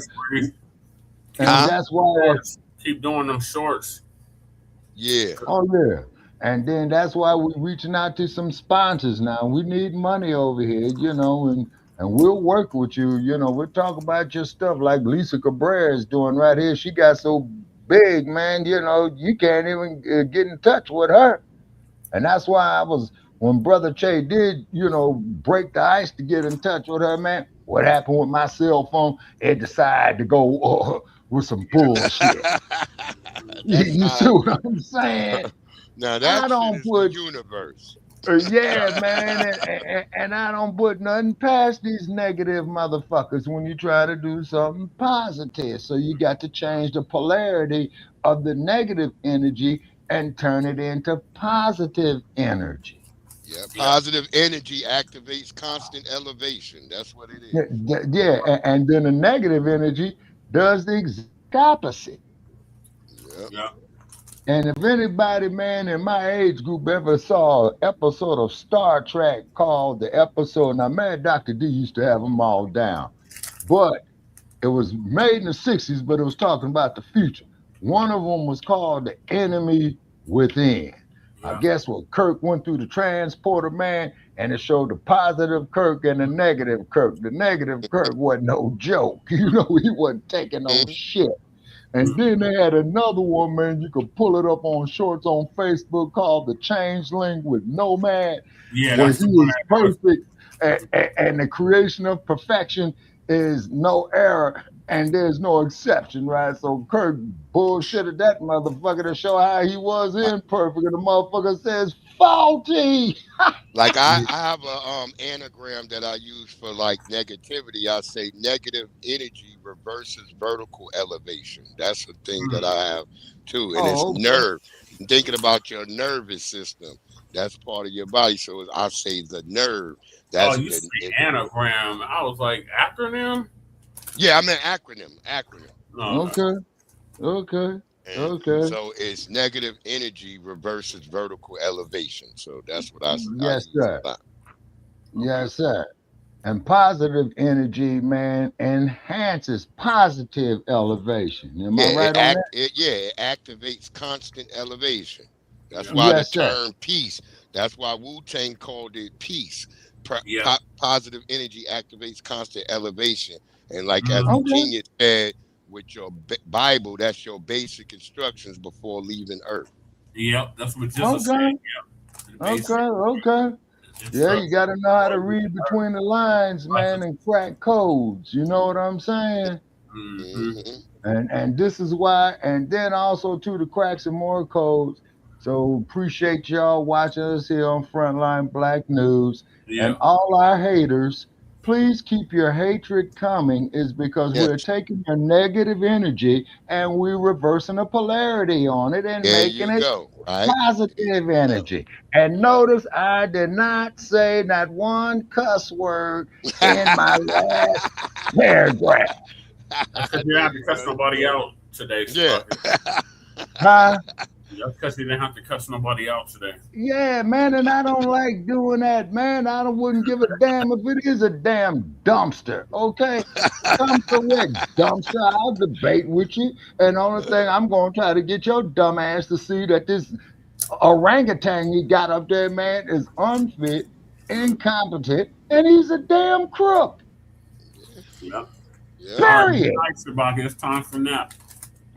That's why. Keep doing them shorts. Yeah. Oh yeah. And then that's why we're reaching out to some sponsors now. We need money over here, you know, and we'll work with you. You know, we'll talk about your stuff like Lisa Cabrera is doing right here. She got so big, man, you know, you can't even get in touch with her. And that's why when Brother Che did, you know, break the ice to get in touch with her, man, what happened with my cell phone? It decided to go with some bullshit. You see what I'm saying? Now that is the universe. Yeah, man, and I don't put nothing past these negative motherfuckers when you try to do something positive. So you got to change the polarity of the negative energy and turn it into positive energy. Yeah, positive energy activates constant elevation. That's what it is. Yeah, and then the negative energy does the exact opposite. Yeah. And if anybody, man, in my age group ever saw an episode of Star Trek called the episode, now, man, Dr. D used to have them all down, but it was made in the 60s, but it was talking about the future. One of them was called The Enemy Within. I guess what Kirk went through the transporter, man, and it showed the positive Kirk and the negative Kirk. The negative Kirk wasn't no joke. You know, he wasn't taking no shit. And then they had another one, man, you could pull it up on shorts on Facebook called The Changeling with Nomad, where he is perfect and the creation of perfection is no error and there's no exception, right? So Kirk bullshitted that motherfucker to show how he was imperfect, and the motherfucker says faulty. Like I have a anagram that I use for like negativity. I say negative energy reverses vertical elevation. That's the thing that I have too, and it's nerve. I'm thinking about your nervous system. That's part of your body. So I say the nerve. That's you say anagram. I was like, acronym? Yeah, I meant acronym. Okay. Okay. So it's negative energy reverses vertical elevation. So that's what I Yes, use sir. a lot. Yes, sir. And positive energy, man, enhances positive elevation. Am I right on that? It activates constant elevation. That's why the Yes, sir. term peace. That's why Wu-Tang called it peace. Yeah. Positive energy activates constant elevation. And like as Okay. Virginia said, with your Bible, that's your basic instructions before leaving Earth. Yep, that's what Jesus Okay. said. Yep. Okay. Yeah, you got to know how to read between the lines, man, and crack codes. You know what I'm saying? And this is why, and then also too, to crack some more codes. So appreciate y'all watching us here on Frontline Black News. And all our haters, please keep your hatred coming, is because we're taking your negative energy and we're reversing the polarity on it and making it positive energy. And notice I did not say not one cuss word in my last paragraph. That's because you didn't have to cuss nobody out today. Yeah. Huh? That's because you didn't have to cuss nobody out today. Yeah, man, and I don't like doing that, man. Wouldn't give a damn if it is a damn dumpster, okay? Come correct, dumpster. I'll debate with you. And the only thing I'm going to try to get your dumb ass to see that this orangutan you got up there, man, is unfit, incompetent, and he's a damn crook. Yep. Period. Nice about it. It's time for nap.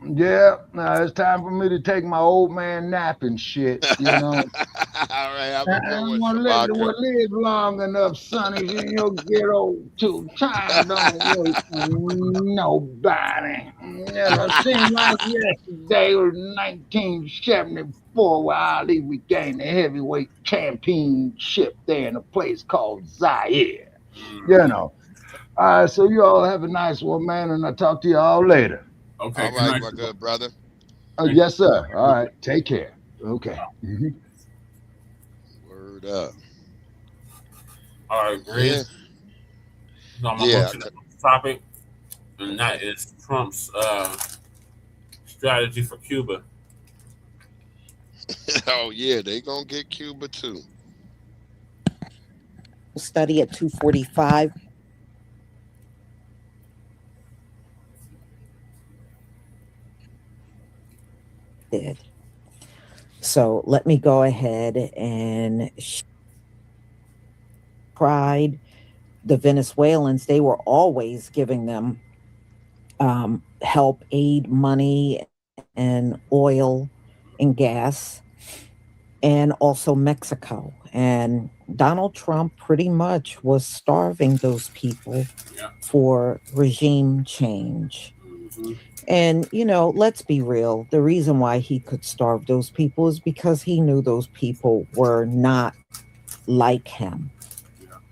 Yeah, it's time for me to take my old man nap and shit, you know. All right, have I a good don't one, want to let you live long enough, Sonny. You'll get old too. Time don't wait for nobody. You know, seemed like yesterday was 1974 where Ali regained the heavyweight championship there in a place called Zaire. You know. All right, so you all have a nice one, man, and I'll talk to you all later. Okay. All right, my good brother. Yes, sir. All right. Take care. Okay. Word up. All right, Braid. So I'm going to go to the next topic, and that is Trump's strategy for Cuba. Oh, yeah, they going to get Cuba, too. Study at 2:45. So let me go ahead and tried the Venezuelans. They were always giving them help, aid, money, and oil and gas, and also Mexico. And Donald Trump pretty much was starving those people for regime change. And, you know, let's be real. The reason why he could starve those people is because he knew those people were not like him.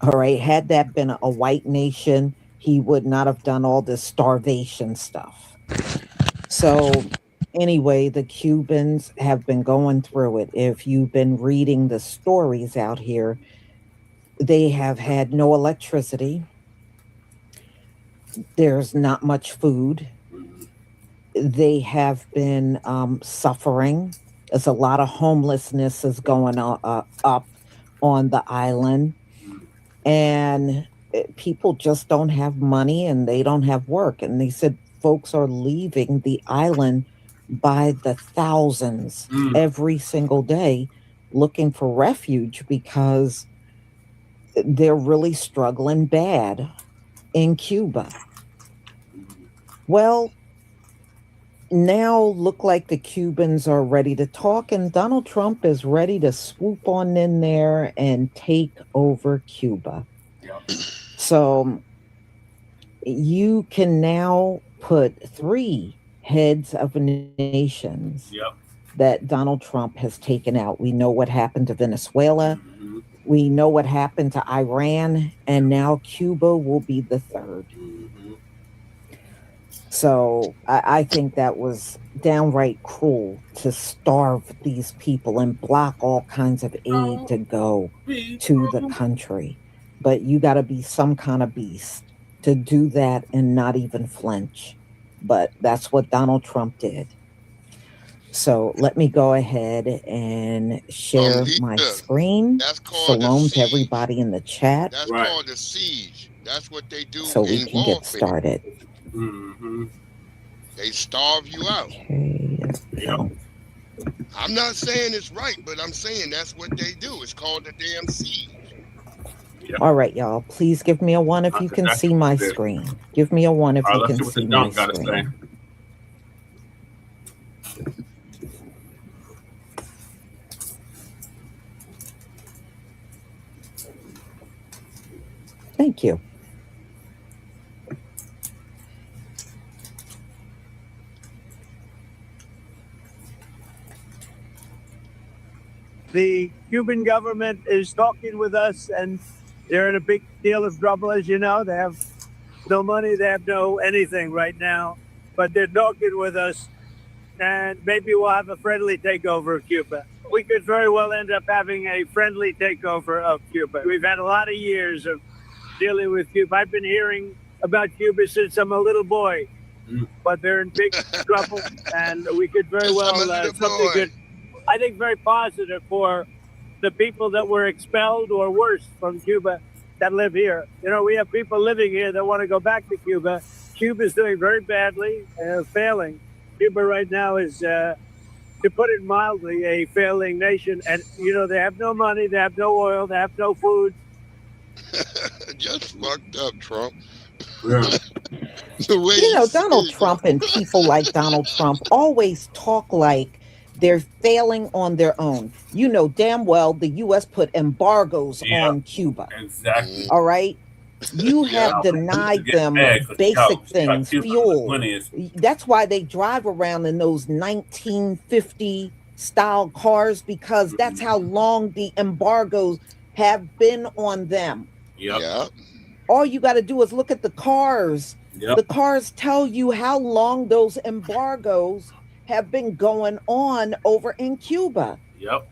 All right. Had that been a white nation, he would not have done all this starvation stuff. So anyway, the Cubans have been going through it. If you've been reading the stories out here, they have had no electricity. There's not much food. They have been suffering. There's a lot of homelessness is going up on the island. And people just don't have money and they don't have work. And they said folks are leaving the island by the thousands every single day looking for refuge because they're really struggling bad in Cuba. Well, now look like the Cubans are ready to talk, and Donald Trump is ready to swoop on in there and take over Cuba. So you can now put 3 heads of nations that Donald Trump has taken out. We know what happened to Venezuela. We know what happened to Iran, and now Cuba will be the 3rd. So I think that was downright cruel to starve these people and block all kinds of aid to go to the country. But you got to be some kind of beast to do that and not even flinch. But that's what Donald Trump did. So let me go ahead and share my screen. Shalom to everybody in the chat. That's called a siege. That's what they do so we in can get started. Mm-hmm. They starve you out. Okay. I'm not saying it's right, but I'm saying that's what they do. It's called the damn siege. All right, y'all. Please give me a 1 if you can see my screen. Give me a 1 if you can see my screen. Thank you. The Cuban government is talking with us, and they're in a big deal of trouble, as you know. They have no money, they have no anything right now, but they're talking with us, and maybe we'll have a friendly takeover of Cuba. We could very well end up having a friendly takeover of Cuba. We've had a lot of years of dealing with Cuba. I've been hearing about Cuba since I'm a little boy, but they're in big trouble, and we could very well something good. I think very positive for the people that were expelled or worse from Cuba that live here. You know, we have people living here that want to go back to Cuba. Cuba's doing very badly, failing. Cuba right now is, to put it mildly, a failing nation. And, you know, they have no money, they have no oil, they have no food. Just fucked up, Trump. You know, Donald Trump and people like Donald Trump always talk like they're failing on their own. You know damn well the U.S. put embargoes on Cuba. Exactly. All right? You have denied them basic things, fuel. That's why they drive around in those 1950 style cars, because that's how long the embargoes have been on them. Yep. All you got to do is look at the cars. Yep. The cars tell you how long those embargoes have been going on over in Cuba. Yep.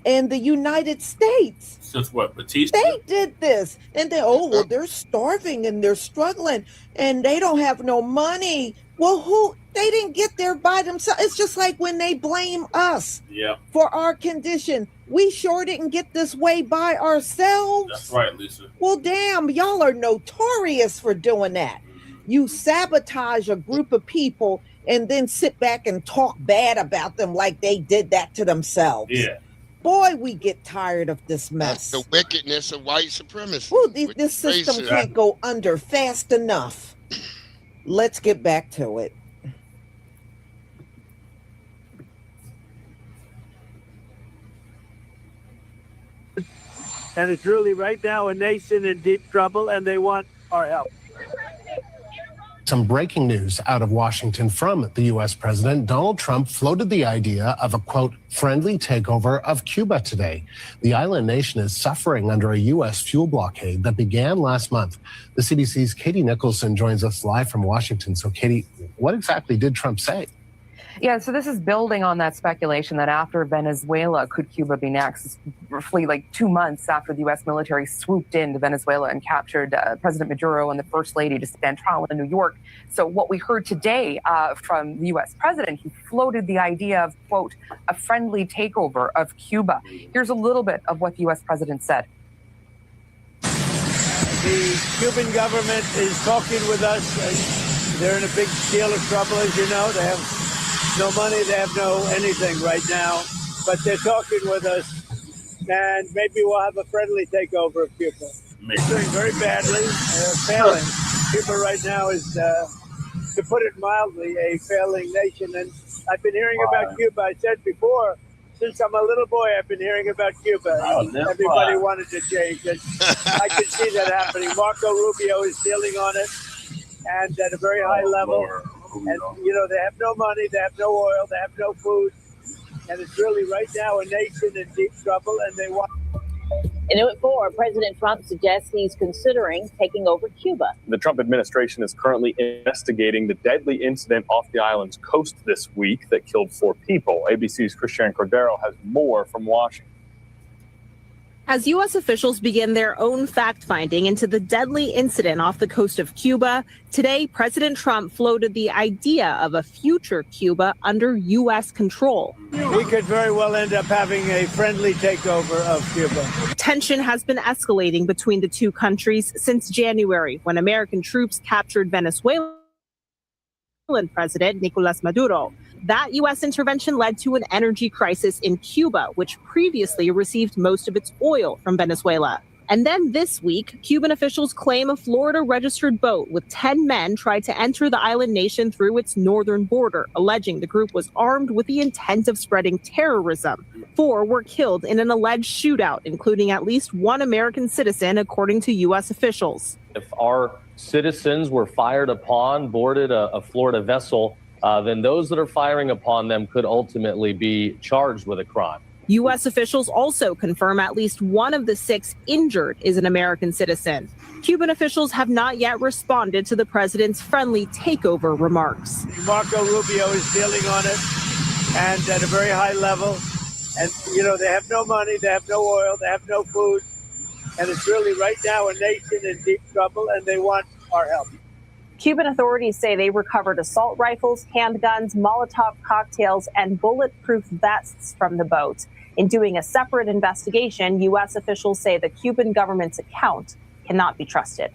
And the United States. Since what, Batista? They did this. And they, they're starving and they're struggling and they don't have no money. Well, they didn't get there by themselves. It's just like when they blame us for our condition. We sure didn't get this way by ourselves. That's right, Lisa. Well, damn, y'all are notorious for doing that. You sabotage a group of people and then sit back and talk bad about them like they did that to themselves. Yeah. Boy, we get tired of this mess. That's the wickedness of white supremacy. Well, this system can't go under fast enough. Let's get back to it. And it's really right now a nation in deep trouble, and they want our help. Some breaking news out of Washington from the U.S. president. Donald Trump floated the idea of a, quote, friendly takeover of Cuba today. The island nation is suffering under a U.S. fuel blockade that began last month. The CBC's Katie Nicholson joins us live from Washington. So, Katie, what exactly did Trump say? Yeah, so this is building on that speculation that after Venezuela, could Cuba be next? It's roughly like 2 months after the U.S. military swooped into Venezuela and captured President Maduro and the First Lady to stand trial in New York. So what we heard today from the U.S. president, he floated the idea of, quote, a friendly takeover of Cuba. Here's a little bit of what the U.S. president said. The Cuban government is talking with us. They're in a big deal of trouble, as you know. They have no money, they have no anything right now, but they're talking with us, and maybe we'll have a friendly takeover of Cuba. It's doing very badly, failing. Cuba right now is, to put it mildly, a failing nation, and I've been hearing about Cuba. I said before, since I'm a little boy, I've been hearing about Cuba. Everybody wanted to change, and I can see that happening. Marco Rubio is dealing on it, and at a very high level. And, you know, they have no money, they have no oil, they have no food. And it's really right now a nation in deep trouble, and they want... In Note 4, President Trump suggests he's considering taking over Cuba. The Trump administration is currently investigating the deadly incident off the island's coast this week that killed 4 people. ABC's Christian Cordero has more from Washington. As U.S. officials begin their own fact-finding into the deadly incident off the coast of Cuba, today President Trump floated the idea of a future Cuba under U.S. control. We could very well end up having a friendly takeover of Cuba. Tension has been escalating between the two countries since January, when American troops captured Venezuelan President Nicolas Maduro. That U.S. intervention led to an energy crisis in Cuba, which previously received most of its oil from Venezuela. And then this week, Cuban officials claim a Florida-registered boat with 10 men tried to enter the island nation through its northern border, alleging the group was armed with the intent of spreading terrorism. 4 were killed in an alleged shootout, including at least 1 American citizen, according to U.S. officials. If our citizens were fired upon, boarded a Florida vessel, then those that are firing upon them could ultimately be charged with a crime. U.S. officials also confirm at least 1 of the 6 injured is an American citizen. Cuban officials have not yet responded to the president's friendly takeover remarks. Marco Rubio is dealing on it, and at a very high level. And, you know, they have no money, they have no oil, they have no food. And it's really right now a nation in deep trouble, and they want our help. Cuban authorities say they recovered assault rifles, handguns, Molotov cocktails, and bulletproof vests from the boat. In doing a separate investigation, U.S. officials say the Cuban government's account cannot be trusted.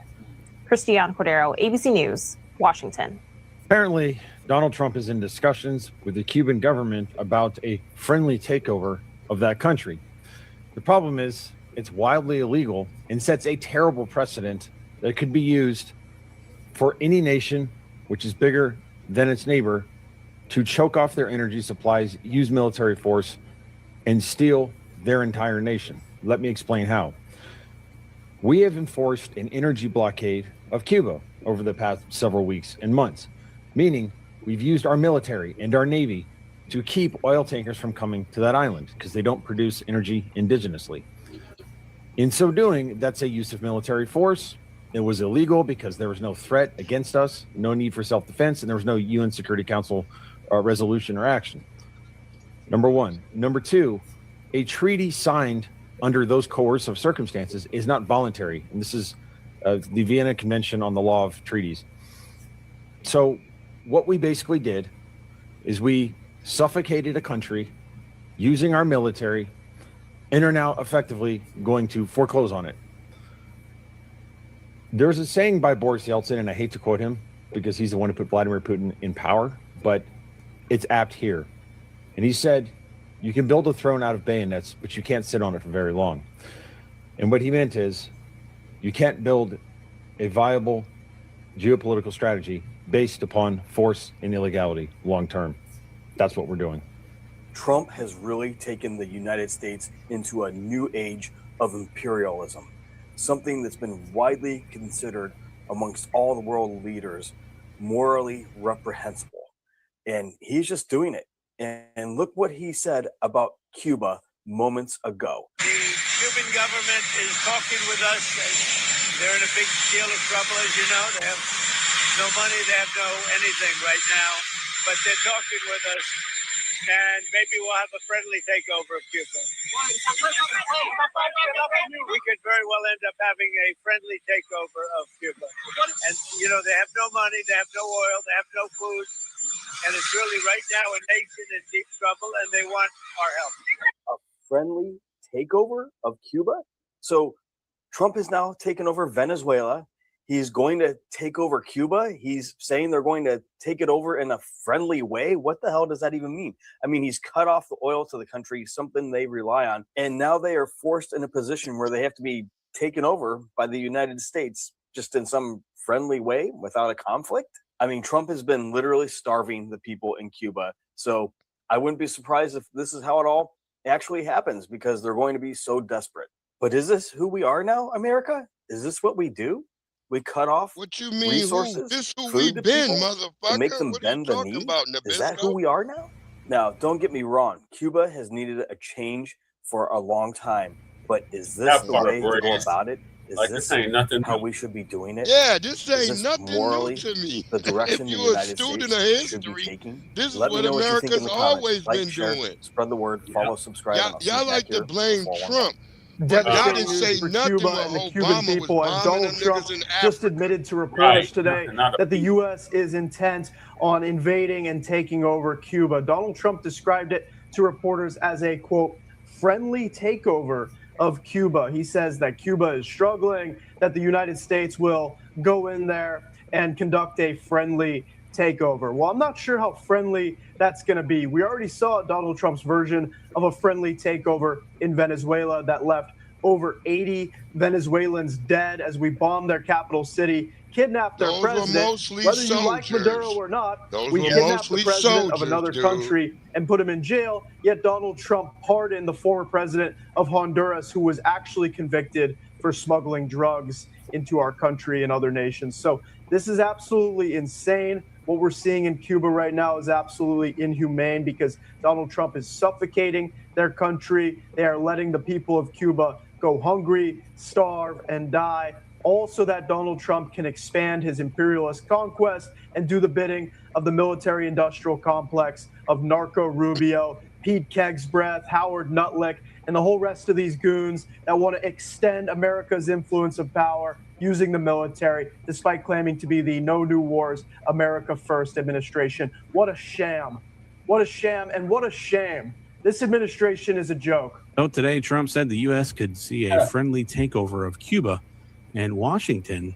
Christiane Cordero, ABC News, Washington. Apparently, Donald Trump is in discussions with the Cuban government about a friendly takeover of that country. The problem is it's wildly illegal and sets a terrible precedent that could be used for any nation which is bigger than its neighbor to choke off their energy supplies, use military force, and steal their entire nation. Let me explain how. We have enforced an energy blockade of Cuba over the past several weeks and months, meaning we've used our military and our Navy to keep oil tankers from coming to that island because they don't produce energy indigenously. In so doing, that's a use of military force. It was illegal because there was no threat against us, no need for self-defense, and there was no UN Security Council resolution or action. Number one. Number two, a treaty signed under those coercive circumstances is not voluntary. And this is the Vienna Convention on the Law of Treaties. So what we basically did is we suffocated a country using our military and are now effectively going to foreclose on it. There's a saying by Boris Yeltsin, and I hate to quote him because he's the one who put Vladimir Putin in power, but it's apt here. And he said, you can build a throne out of bayonets, but you can't sit on it for very long. And what he meant is, you can't build a viable geopolitical strategy based upon force and illegality long term. That's what we're doing. Trump has really taken the United States into a new age of imperialism, something that's been widely considered amongst all the world leaders morally reprehensible. And he's just doing it. And look what he said about Cuba moments ago. The Cuban government is talking with us. They're in a big deal of trouble, as you know. They have no money, they have no anything right now, but they're talking with us. And maybe we'll have a friendly takeover of Cuba. We could very well end up having a friendly takeover of Cuba. And, you know, they have no money, they have no oil, they have no food. And it's really right now a nation in deep trouble, and they want our help. A friendly takeover of Cuba? So Trump has now taken over Venezuela. He's going to take over Cuba. He's saying they're going to take it over in a friendly way. What the hell does that even mean? I mean, he's cut off the oil to the country, something they rely on. And now they are forced in a position where they have to be taken over by the United States just in some friendly way without a conflict. I mean, Trump has been literally starving the people in Cuba. So I wouldn't be surprised if this is how it all actually happens, because they're going to be so desperate. But is this who we are now, America? Is this what we do? We cut off resources, This who food we to been, people motherfucker. to make them What are you bend the talking knee? about, Is that who Nabisco? we are now? Now, don't get me wrong. Cuba has needed a change for a long time. But is this That the part, way to go Braid. about it? Is Like, this this ain't nothing how new. we should be doing it? Yeah, this Is ain't this nothing morally new to me. the If direction the you're a United student States of should be history, taking? this is Let me what know what you think in America's the comments. always Like, been share, doing. spread the word, follow, subscribe. and I'll see Y'all you back like to here blame before 1 Trump, devastating news for Cuba and the Cuban people, as Donald Trump just admitted to reporters today that the U.S. is intent on invading and taking over Cuba. Donald Trump described it to reporters as a, quote, friendly takeover of Cuba. He says that Cuba is struggling, that the United States will go in there and conduct a friendly takeover. Well, I'm not sure how friendly that's going to be. We already saw Donald Trump's version of a friendly takeover in Venezuela that left over 80 Venezuelans dead as we bombed their capital city, kidnapped their president. Whether you like Maduro or not, we kidnapped the president of another country and put him in jail, yet Donald Trump pardoned the former president of Honduras, who was actually convicted for smuggling drugs into our country and other nations. So this is absolutely insane. What we're seeing in Cuba right now is absolutely inhumane because Donald Trump is suffocating their country. They are letting the people of Cuba go hungry, starve, and die, all so that Donald Trump can expand his imperialist conquest and do the bidding of the military-industrial complex of Narco Rubio, Pete Kegsbreath, Howard Nutlick, and the whole rest of these goons that want to extend America's influence of power using the military, despite claiming to be the No New Wars, America First administration. What a sham. What a sham and what a shame. This administration is a joke. So today, Trump said the U.S. could see a friendly takeover of Cuba, and Washington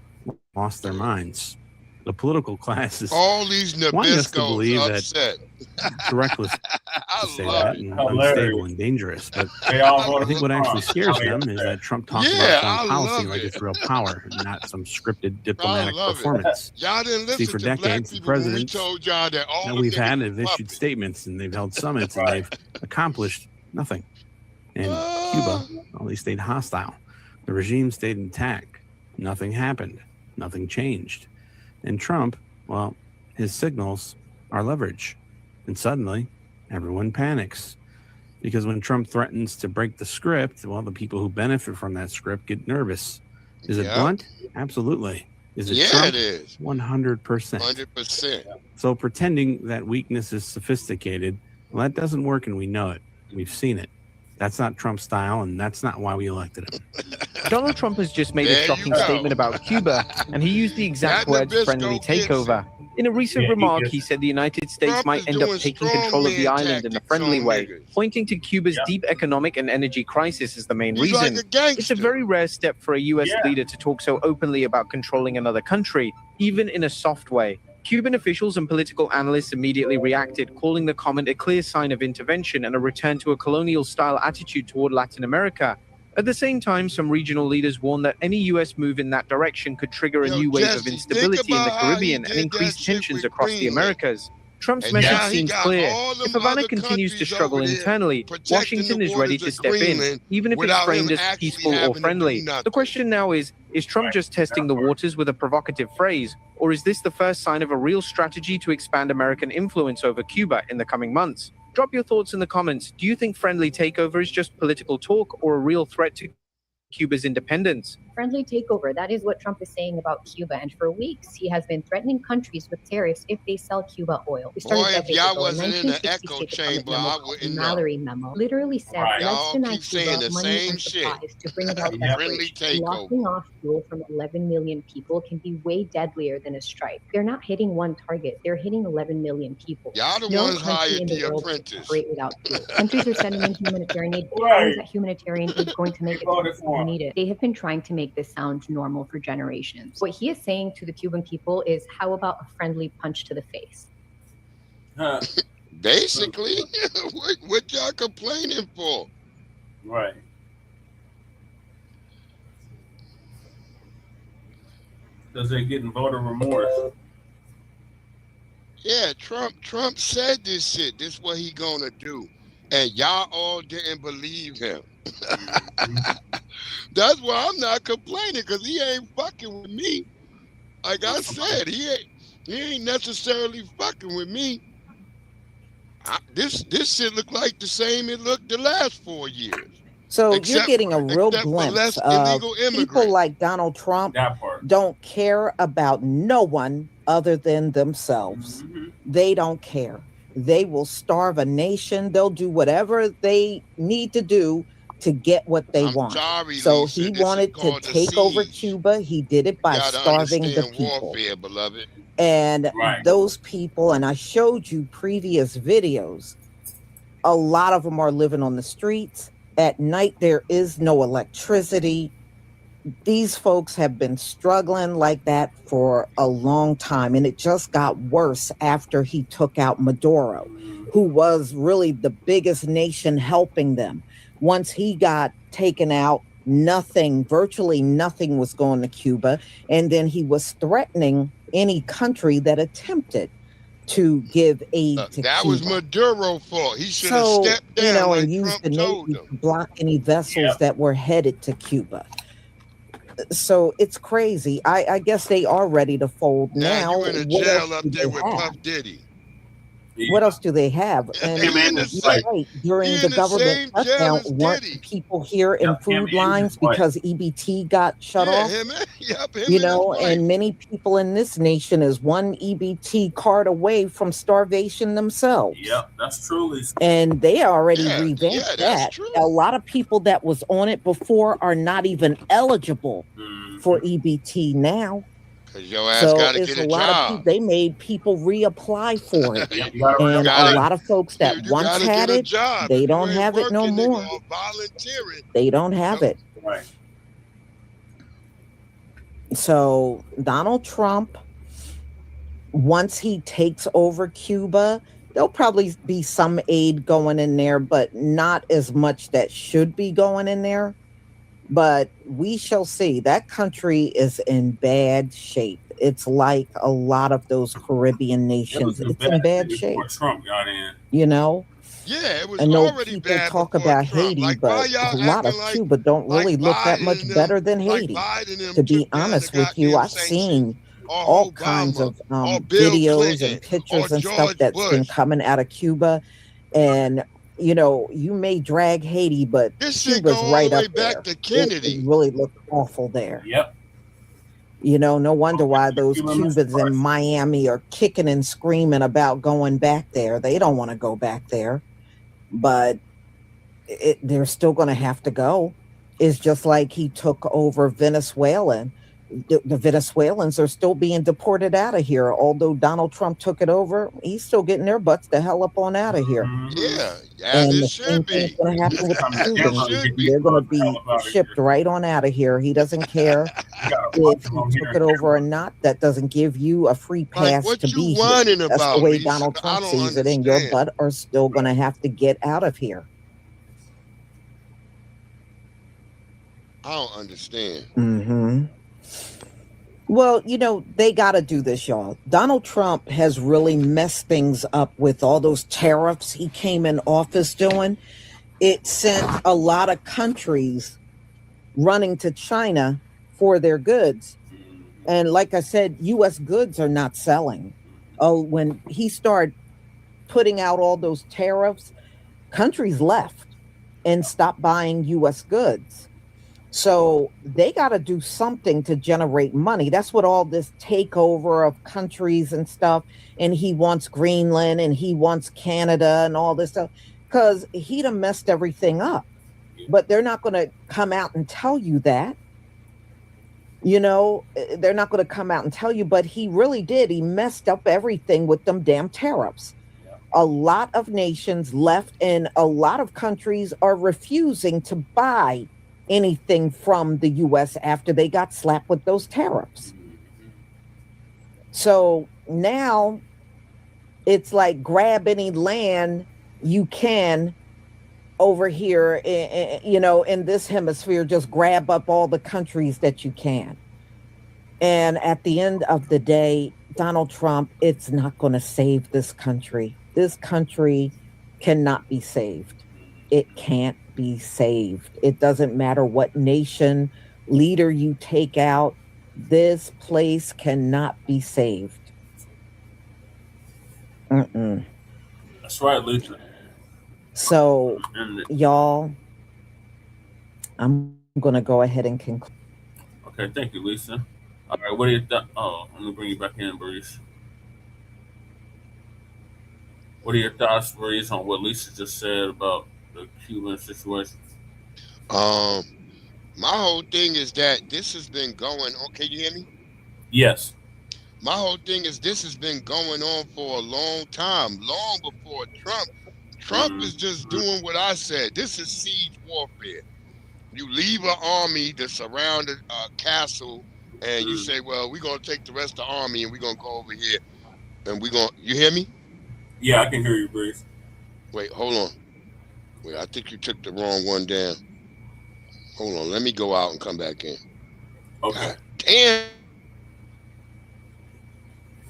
lost their minds. The political class is all these wanting us to believe upset. that it's reckless to say that and unstable and dangerous. But I think what actually scares them is that Trump talks about foreign policy like it's real power, not some scripted diplomatic performance. Y'all didn't listen See, for decades, the presidents that we've had have issued statements and they've held summits and they've accomplished nothing. And Cuba, well, they stayed hostile. The regime stayed intact. Nothing happened. Nothing changed. And Trump, well, his signals are leverage. And suddenly, everyone panics. Because when Trump threatens to break the script, well, the people who benefit from that script get nervous. Is it blunt? Absolutely. Is it Trump? It is. 100%. 100%. So pretending that weakness is sophisticated, well, that doesn't work and we know it. We've seen it. That's not Trump's style, and that's not why we elected him. Donald Trump has just made a shocking statement about Cuba, and he used the exact words friendly takeover. In a recent remark, he said the United States might end up taking control of the island in a friendly way, pointing to Cuba's deep economic and energy crisis as the main reason. It's a very rare step for a U.S. leader to talk so openly about controlling another country, even in a soft way. Cuban officials and political analysts immediately reacted, calling the comment a clear sign of intervention and a return to a colonial-style attitude toward Latin America. At the same time, some regional leaders warned that any U.S. move in that direction could trigger a new wave of instability in the Caribbean and increase tensions across the Americas. Trump's message seems clear. If Havana continues to struggle internally, Washington is ready to step in, even if it's framed as peaceful or friendly. The question now is Trump just testing the waters with a provocative phrase, or is this the first sign of a real strategy to expand American influence over Cuba in the coming months? Drop your thoughts in the comments. Do you think friendly takeover is just political talk or a real threat to Cuba's independence? Friendly takeover, that is what Trump is saying about Cuba. And for weeks, he has been threatening countries with tariffs if they sell Cuba oil. We started if y'all wasn't in the echo chamber, I wouldn't know. Mallory memo literally said, let's deny Cuba money and supplies to bring about leverage. Locking off fuel from 11 million people can be way deadlier than a strike. They're not hitting one target. They're hitting 11 million people. Y'all the ones hired the apprentice. Without fuel. Countries are sending in humanitarian aid. How is that humanitarian aid going to make it to people who need it? They have been trying to make this sound normal for generations. What he is saying to the Cuban people is, how about a friendly punch to the face? Basically, what y'all complaining for? Right. Because they're getting voter remorse. Yeah, Trump said this shit. This is what he gonna do. And y'all all didn't believe him. That's why I'm not complaining, because he ain't fucking with me. Like I said, he ain't necessarily fucking with me. This shit look like the same it looked the last 4 years. So you're getting a real glimpse of people like Donald Trump don't care about no one other than themselves. They don't care. They will starve a nation. They'll do whatever they need to do to get what they want. Sorry, So Lisa, he this wanted is to called a take over siege. Cuba. He did it by You gotta starving the understand people. warfare, beloved. And Right. those people, and I showed you previous videos, a lot of them are living on the streets. At night, there is no electricity. These folks have been struggling like that for a long time, and it just got worse after he took out Maduro, who was really the biggest nation helping them. Once he got taken out, virtually nothing was going to Cuba, and then he was threatening any country that attempted to give aid to That Cuba. was Maduro's fault. He should have stepped down like and used Trump the told Navy him. to block any vessels that were headed to Cuba. So it's crazy. I guess they are ready to fold now. You in a jail up there with Puff Diddy. What else do they have? And you're right, during the government shutdown, weren't people here in food lines because EBT got shut off? You know, and many people in this nation is one EBT card away from starvation themselves. Yep, that's true, Lisa. And they already revamped that. A lot of people that was on it before are not even eligible for EBT now. Your ass gotta get a job. They made people reapply for it. And a lot of folks that once had it, they don't have it no more. They don't have it. Right. So Donald Trump, once he takes over Cuba, there'll probably be some aid going in there, but not as much that should be going in there. But we shall see. That country is in bad shape. It's like a lot of those Caribbean nations. It's in bad shape. Trump got in. You know? Yeah, it was I know already people bad talk about Haiti, but a lot of Cuba don't really look that much better than Haiti. To be honest with you, I've seen all kinds of videos and pictures and stuff that's been coming out of Cuba. And you know, you may drag Haiti, but Cuba's right up there. It really looks awful there. Yep. You know, no wonder why those Cubans in Miami are kicking and screaming about going back there. They don't want to go back there, but they're still going to have to go. It's just like he took over Venezuela. The Venezuelans are still being deported out of here. Although Donald Trump took it over, he's still getting their butts the hell up on out of here. Yeah, and the same thing's going to happen with the Cubans. They're going to be shipped right on out of here. He doesn't care if he took it over or not. That doesn't give you a free pass to be here. That's the way Donald Trump sees it, and your butt are still going to have to get out of here. I don't understand. Mm-hmm. Well, you know, they got to do this, y'all. Donald Trump has really messed things up with all those tariffs he came in office doing. It sent a lot of countries running to China for their goods. And like I said, U.S. goods are not selling. Oh, when he started putting out all those tariffs, countries left and stopped buying U.S. goods. So they got to do something to generate money. That's what all this takeover of countries and stuff. And he wants Greenland and he wants Canada and all this stuff because he'd have messed everything up. But they're not going to come out and tell you that. You know, they're not going to come out and tell you, but he really did. He messed up everything with them damn tariffs. A lot of nations left and a lot of countries are refusing to buy anything from the U.S. after they got slapped with those tariffs. So now it's like grab any land you can over here, you know, in this hemisphere, just grab up all the countries that you can. And at the end of the day, Donald Trump, it's not going to save this country. This country cannot be saved. It can't be saved. It doesn't matter what nation leader you take out. This place cannot be saved. That's right, Lisa. So, y'all, I'm going to go ahead and conclude. Okay, thank you, Lisa. All right, what are your thoughts? Oh, I'm going to bring you back in, Breeze. What are your thoughts, Breeze, on what Lisa just said about the Cuban situation? My whole thing is that this has been going on. Can you hear me? Yes. My whole thing is this has been going on for a long time, long before Trump. Trump is just doing what I said. This is siege warfare. You leave an army to surround a castle, and you say, well, we're going to take the rest of the army, and we're going to go over here, and we're going to... You hear me? Yeah, I can hear you, Breeze. Wait, hold on. Wait, I think you took the wrong one down. Hold on. Let me go out and come back in. Okay. God damn.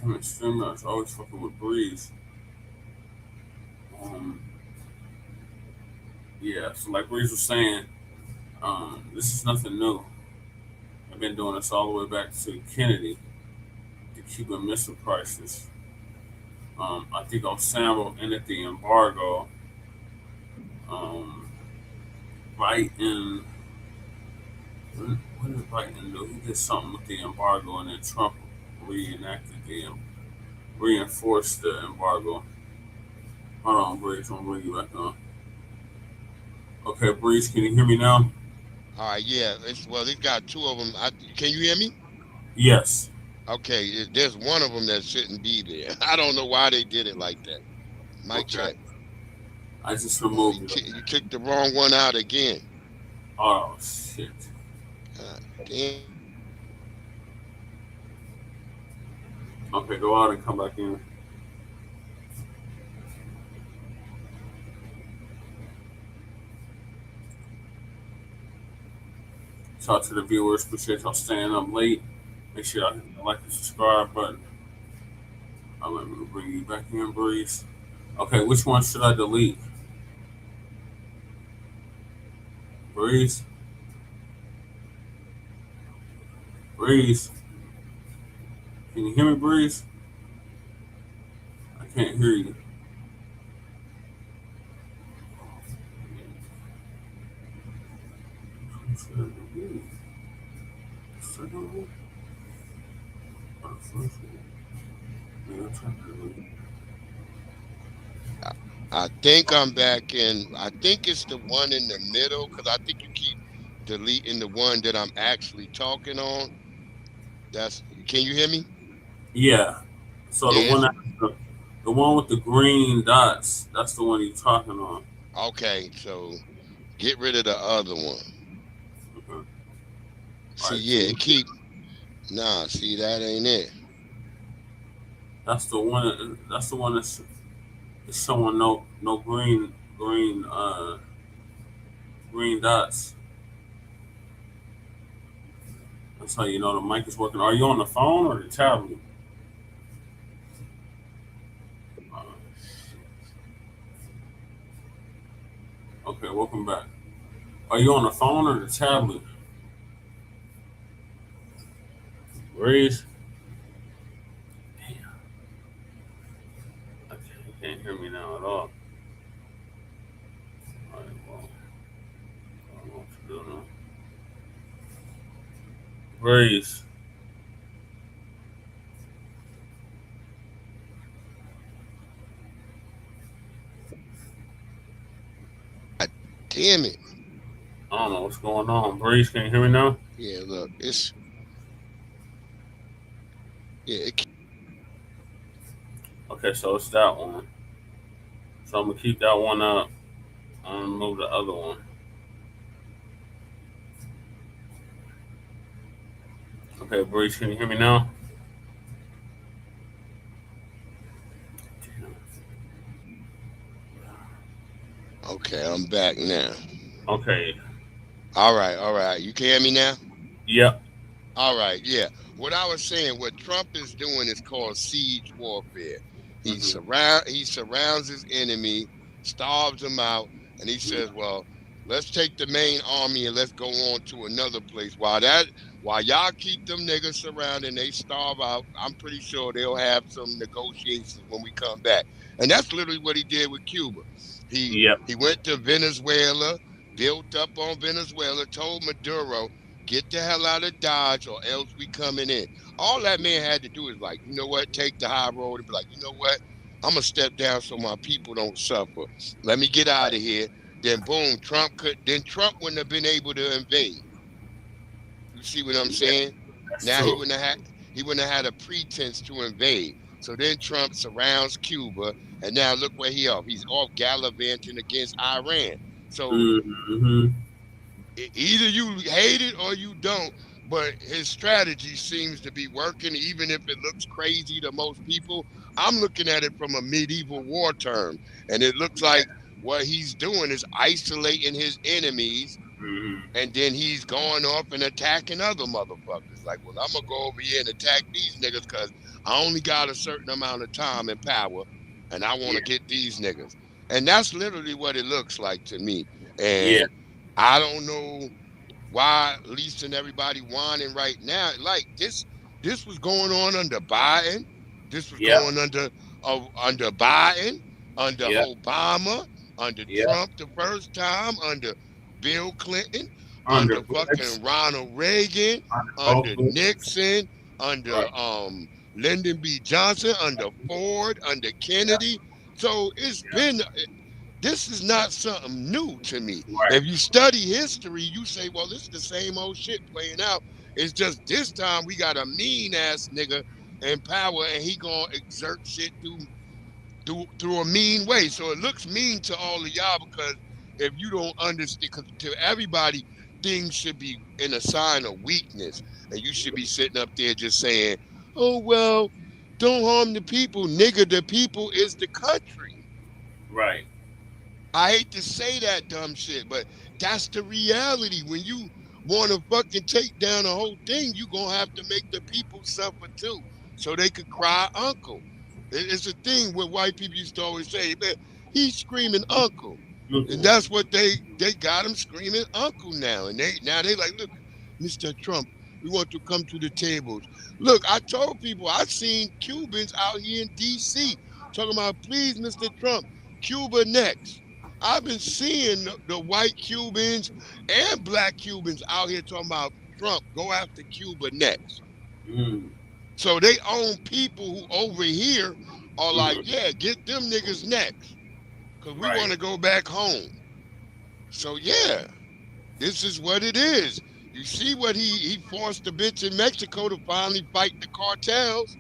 I'm extremely much always fucking with Breeze. Yeah, so like Breeze was saying, this is nothing new. I've been doing this all the way back to Kennedy, the Cuban Missile Crisis. I think Osama ended the embargo right in... What did Biden do? He did something with the embargo, and then Trump reinforced the embargo. Hold on, Breeze. I'm going to bring you back on. Okay, Breeze, can you hear me now? All right, yeah. Well, they've got two of them. Can you hear me? Yes. Okay, there's one of them that shouldn't be there. I don't know why they did it like that. Mic check. I just removed it. You took the wrong one out again. Oh, shit. God damn. Okay, go out and come back in. Talk to the viewers. Appreciate y'all staying up late. Make sure y'all hit the like and subscribe button. I'm going to bring you back in, Breeze. Okay, which one should I delete? Breeze? Breeze? Can you hear me, Breeze? I can't hear you. I think I'm back in. I think it's the one in the middle, because I think you keep deleting the one that I'm actually talking on. Can you hear me? Yeah. So the one with the green dots, that's the one you're talking on. Okay, so get rid of the other one. Okay. See, see, that ain't it. That's the one that's showing no green dots. That's how you know the mic is working. Are you on the phone or the tablet? Okay, welcome back. Are you on the phone or the tablet? Breeze? Damn. Okay, you can't hear me now at all. All right, well, I don't know what to do now. Breeze. God damn it. I don't know what's going on. Breeze, can you hear me now? Yeah, look, Okay, so it's that one. So I'm gonna keep that one up and move the other one. Okay, Breeze, can you hear me now? Okay, I'm back now. Okay. All right. You can hear me now? Yep. All right, yeah. What I was saying, what Trump is doing is called siege warfare. He surrounds his enemy, starves them out, and he says, well, let's take the main army and let's go on to another place. While y'all keep them niggas surrounded and they starve out, I'm pretty sure they'll have some negotiations when we come back. And that's literally what he did with Cuba. He went to Venezuela, built up on Venezuela, told Maduro, get the hell out of Dodge or else we coming in. All that man had to do is like, you know what, take the high road and be like, you know what, I'm going to step down so my people don't suffer. Let me get out of here. then boom, Trump wouldn't have been able to invade. You see what I'm saying? Now he wouldn't have had a pretense to invade. So then Trump surrounds Cuba, and now look where he's off gallivanting against Iran. So either you hate it or you don't, but his strategy seems to be working, even if it looks crazy to most people. I'm looking at it from a medieval war term, and it looks like what he's doing is isolating his enemies, and then he's going off and attacking other motherfuckers. Like, well, I'm going to go over here and attack these niggas because I only got a certain amount of time and power, and I want to get these niggas. And that's literally what it looks like to me. And I don't know why Lisa and everybody whining right now. Like, this was going on under Biden. This was going under Biden, under Obama, under Trump the first time, under Bill Clinton, under fucking Ronald Reagan, under Nixon, under Lyndon B. Johnson, under Ford, under Kennedy. So it's been, this is not something new to me. If you study history, you say, well, this is the same old shit playing out. It's just this time we got a mean ass nigga in power, and he gonna exert shit through a mean way. So it looks mean to all of y'all, because if you don't understand, because to everybody, things should be in a sign of weakness, and you should be sitting up there just saying, oh, well, don't harm the people. Nigga, the people is the country. Right. I hate to say that dumb shit, but that's the reality. When you want to fucking take down the whole thing, you going to have to make the people suffer too, so they could cry uncle. It's a thing where white people used to always say, man, he's screaming uncle. And that's what they got him screaming uncle now. And they like, look, Mr. Trump, we want to come to the tables. Look, I told people, I've seen Cubans out here in D.C. talking about, please, Mr. Trump, Cuba next. I've been seeing the white Cubans and black Cubans out here talking about Trump, go after Cuba next. So they own people who over here are like, yeah, get them niggas next, because we want to go back home. So yeah, this is what it is. You see what he forced the bitch in Mexico to finally fight the cartels.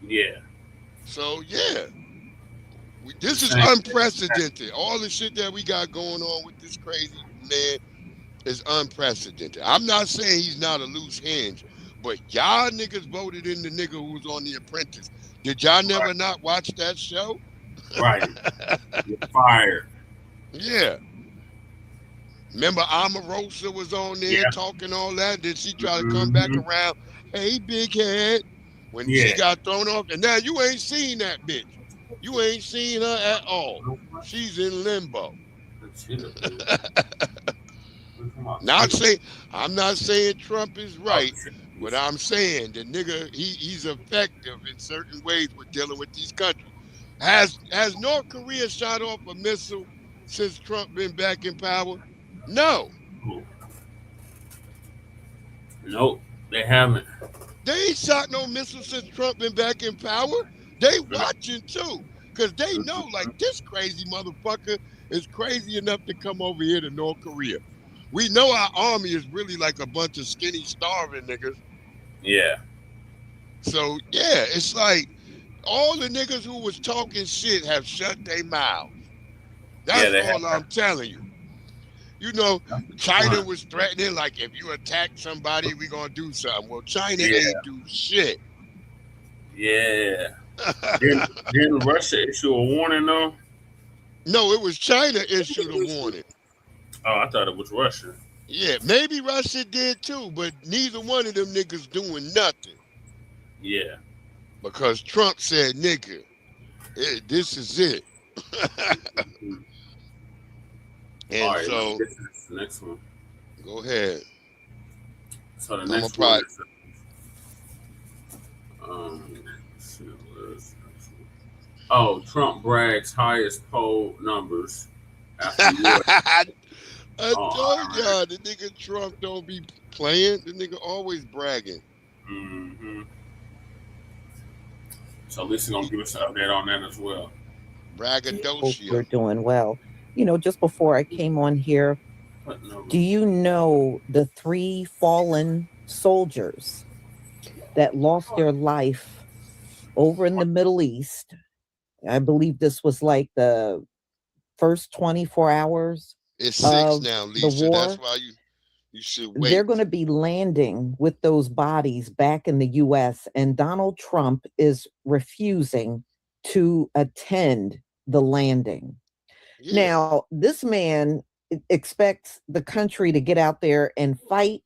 Yeah. So yeah, this is unprecedented. All the shit that we got going on with this crazy man is unprecedented. I'm not saying he's not a loose hinge, but y'all niggas voted in the nigga who was on The Apprentice. Did y'all never not watch that show? Right. You're fired. Yeah. Remember Omarosa was on there talking all that? Did she try to come back around? Hey, big head. When she got thrown off. And now you ain't seen that bitch. You ain't seen her at all. She's in limbo. I'm not saying Trump is right, but I'm saying the nigga, he's effective in certain ways with dealing with these countries. Has North Korea shot off a missile since Trump been back in power? No. Nope, they haven't. They ain't shot no missiles since Trump been back in power. They watching too, because they know, like, this crazy motherfucker is crazy enough to come over here to North Korea. We know our army is really like a bunch of skinny, starving niggas. Yeah. So, yeah, it's like all the niggas who was talking shit have shut their mouths. That's all I'm telling you. You know, China was threatening, like, if you attack somebody, we gonna do something. Well, China ain't do shit. Yeah. Didn't Russia issue a warning, though? No, it was China issued a warning. Oh, I thought it was Russia. Yeah, maybe Russia did too, but neither one of them niggas doing nothing. Yeah. Because Trump said, nigga, this is it. And right, so, this is the next one. Go ahead. So the next one is, Trump brags highest poll numbers after I told y'all, the nigga Trump don't be playing. The nigga always bragging. Mm-hmm. So Lisa gonna give us an update on that as well. Braggadocio. We're doing well. just before I came on here, do you know the 3 fallen soldiers that lost their life over in the Middle East? I believe this was like the first 24 hours It's 6 of now, the Lisa. war. That's why you should wait. They're going to be landing with those bodies back in the U.S., and Donald Trump is refusing to attend the landing. Yeah. Now, this man expects the country to get out there and fight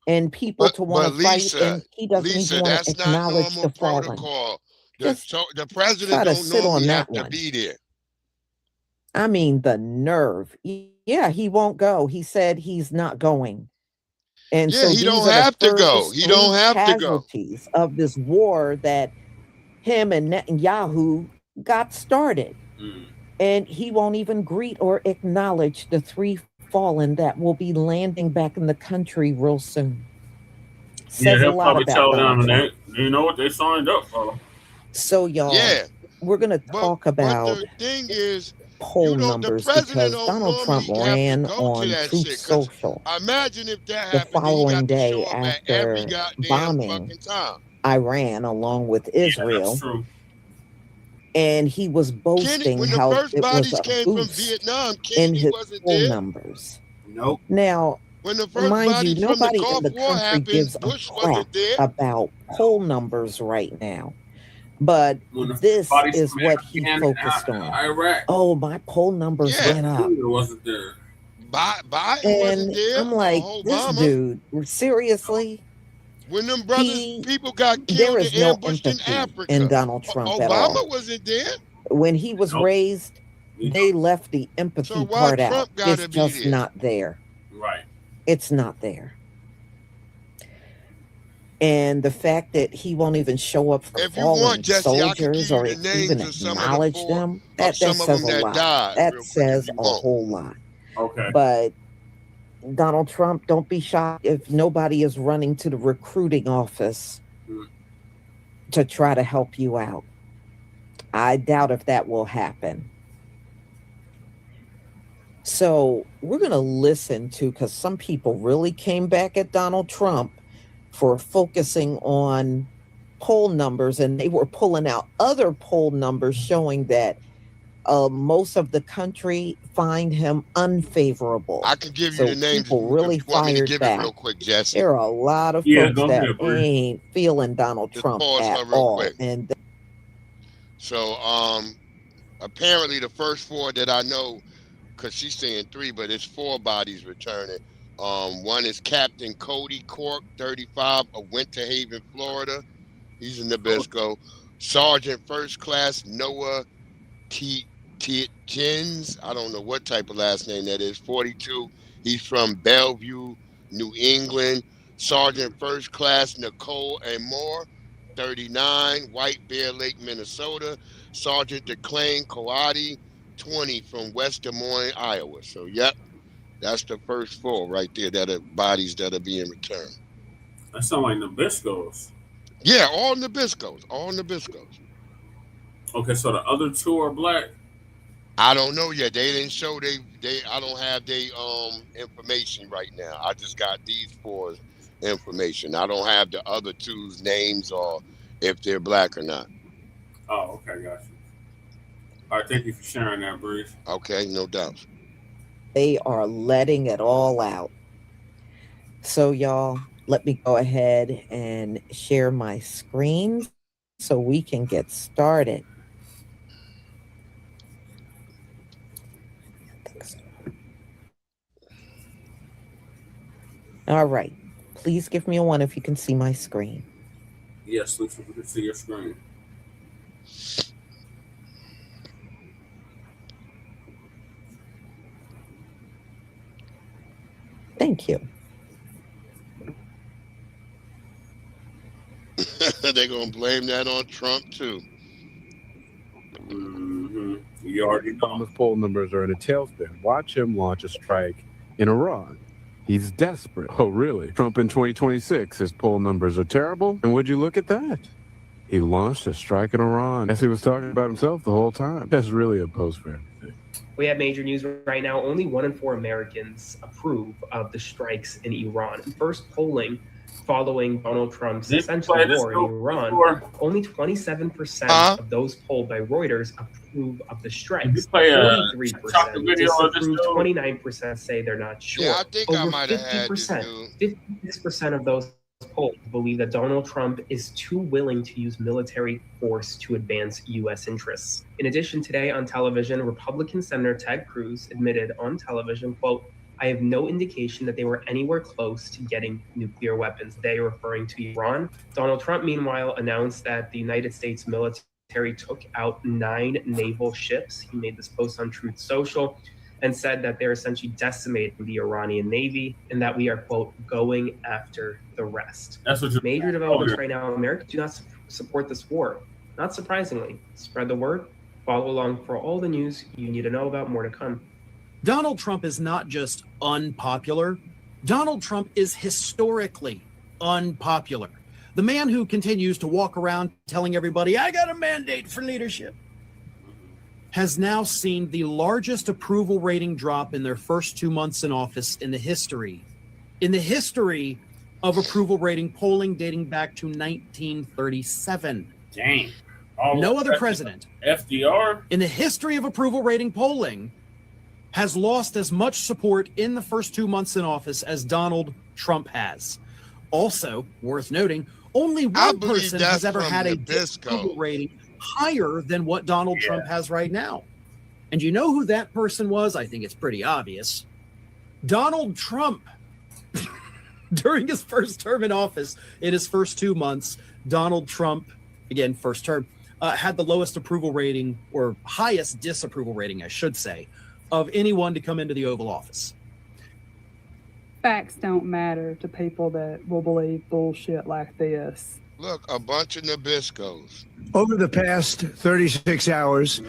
and people to want to fight, and he doesn't even want to acknowledge the fallen. Protocol. Just The president try to don't sit normally on have that to one. be there. I mean, the nerve. Yeah, he won't go. He said he's not going. And Yeah, so he these don't are the have to go. first He don't 3 have to go. casualties of this war that him and Netanyahu got started. And he won't even greet or acknowledge the 3 fallen that will be landing back in the country real soon. Says a he'll lot probably about tell Donald them Trump. you know what they signed up for. So y'all, we're going to talk about the thing is, poll numbers because Donald Trump ran on Truth Social imagine if that the happened, following day show up at every after goddamn bombing fucking time. Iran along with Israel. That's true. And he was boasting when the how first it was bodies a came from boost Vietnam, in his wasn't poll there. numbers. Nope. Now, When the first mind you, bodies from the nobody in Gulf the War country happened, gives a Bush crap wasn't there. about poll numbers right now. But When the this bodies is from what he Iran, focused on. Iraq. Oh, my poll numbers went up. It wasn't there. Biden And wasn't there. I'm like, this Obama. dude, seriously? When them people got killed There is and no ambushed in empathy Africa. in Donald Trump at all. Obama wasn't there. When he was raised, they left the empathy why part out. Trump gotta It's be just there? not there. Right. It's not there. And the fact that he won't even show up for fallen soldiers or even acknowledge them, that says a lot. That says a whole lot. Okay. But Donald Trump, don't be shocked if nobody is running to the recruiting office to try to help you out. I doubt if that will happen. So we're going to listen to, because some people really came back at Donald Trump for focusing on poll numbers, and they were pulling out other poll numbers showing that most of the country find him unfavorable. I can give you the names. People really fired back. Real quick, Jesse. There are a lot of folks that ain't feeling Donald Trump at all. Quick. And so, apparently the first 4 that I know, because she's saying 3, but it's 4 bodies returning. One is Captain Cody Cork, 35, of Winter Haven, Florida. He's in Nabisco. Sergeant First Class Noah Jens, I don't know what type of last name that is, 42. He's from Bellevue, New England. Sergeant First Class Nicole and Moore, 39, White Bear Lake, Minnesota. Sergeant DeClain Coati, 20, from West Des Moines, Iowa. So, yep, that's the first 4 right there that are bodies that are being returned. That sounds like Nabiscos. Yeah, all Nabiscos. Okay, so the other 2 are black? I don't know yet. They didn't show I don't have their information right now. I just got these 4's information. I don't have the other 2's names or if they're black or not. Oh, okay, got you. All right, thank you for sharing that, Breeze. Okay, no doubt. they are letting it all out. So y'all, let me go ahead and share my screen so we can get started. All right. Please give me a 1 if you can see my screen. Yes, Lisa, we can see your screen. Thank you. They're going to blame that on Trump, too. Mm-hmm. You already know. His poll numbers are in a tailspin. Watch him launch a strike in Iran. He's desperate. Oh, really? Trump in 2026, his poll numbers are terrible? And would you look at that? He launched a strike in Iran. As he was talking about himself the whole time. That's really a post for everything. We have major news right now. Only 1 in 4 Americans approve of the strikes in Iran. First polling following Donald Trump's essential war in Iran, only 27% of those polled by Reuters approve of the strikes. 43% disapprove, 29% say they're not sure. Yeah, I think Over I might have had this 56% of those polled believe that Donald Trump is too willing to use military force to advance U.S. interests. In addition, today on television, Republican Senator Ted Cruz admitted on television, quote, "I have no indication that they were anywhere close to getting nuclear weapons." They referring to Iran. Donald Trump, meanwhile, announced that the United States military took out 9 naval ships. He made this post on Truth Social and said that they're essentially decimating the Iranian Navy and that we are, quote, going after the rest. That's what Major developments right now. Americans do not support this war. Not surprisingly. Spread the word. Follow along for all the news you need to know about. More to come. Donald Trump is not just unpopular. Donald Trump is historically unpopular. The man who continues to walk around telling everybody, I got a mandate for leadership, has now seen the largest approval rating drop in their first 2 months in office in the history of approval rating polling dating back to 1937. Dang. No other president FDR in the history of approval rating polling has lost as much support in the first 2 months in office as Donald Trump has. Also, worth noting, only one person has ever had a approval rating higher than what Donald Trump has right now. And you know who that person was? I think it's pretty obvious. Donald Trump. During his first term in office, in his first 2 months, Donald Trump, again, first term, had the lowest approval rating, or highest disapproval rating, I should say, of anyone to come into the Oval Office. Facts don't matter to people that will believe bullshit like this. Look, a bunch of Nabiscos. Over the past 36 hours,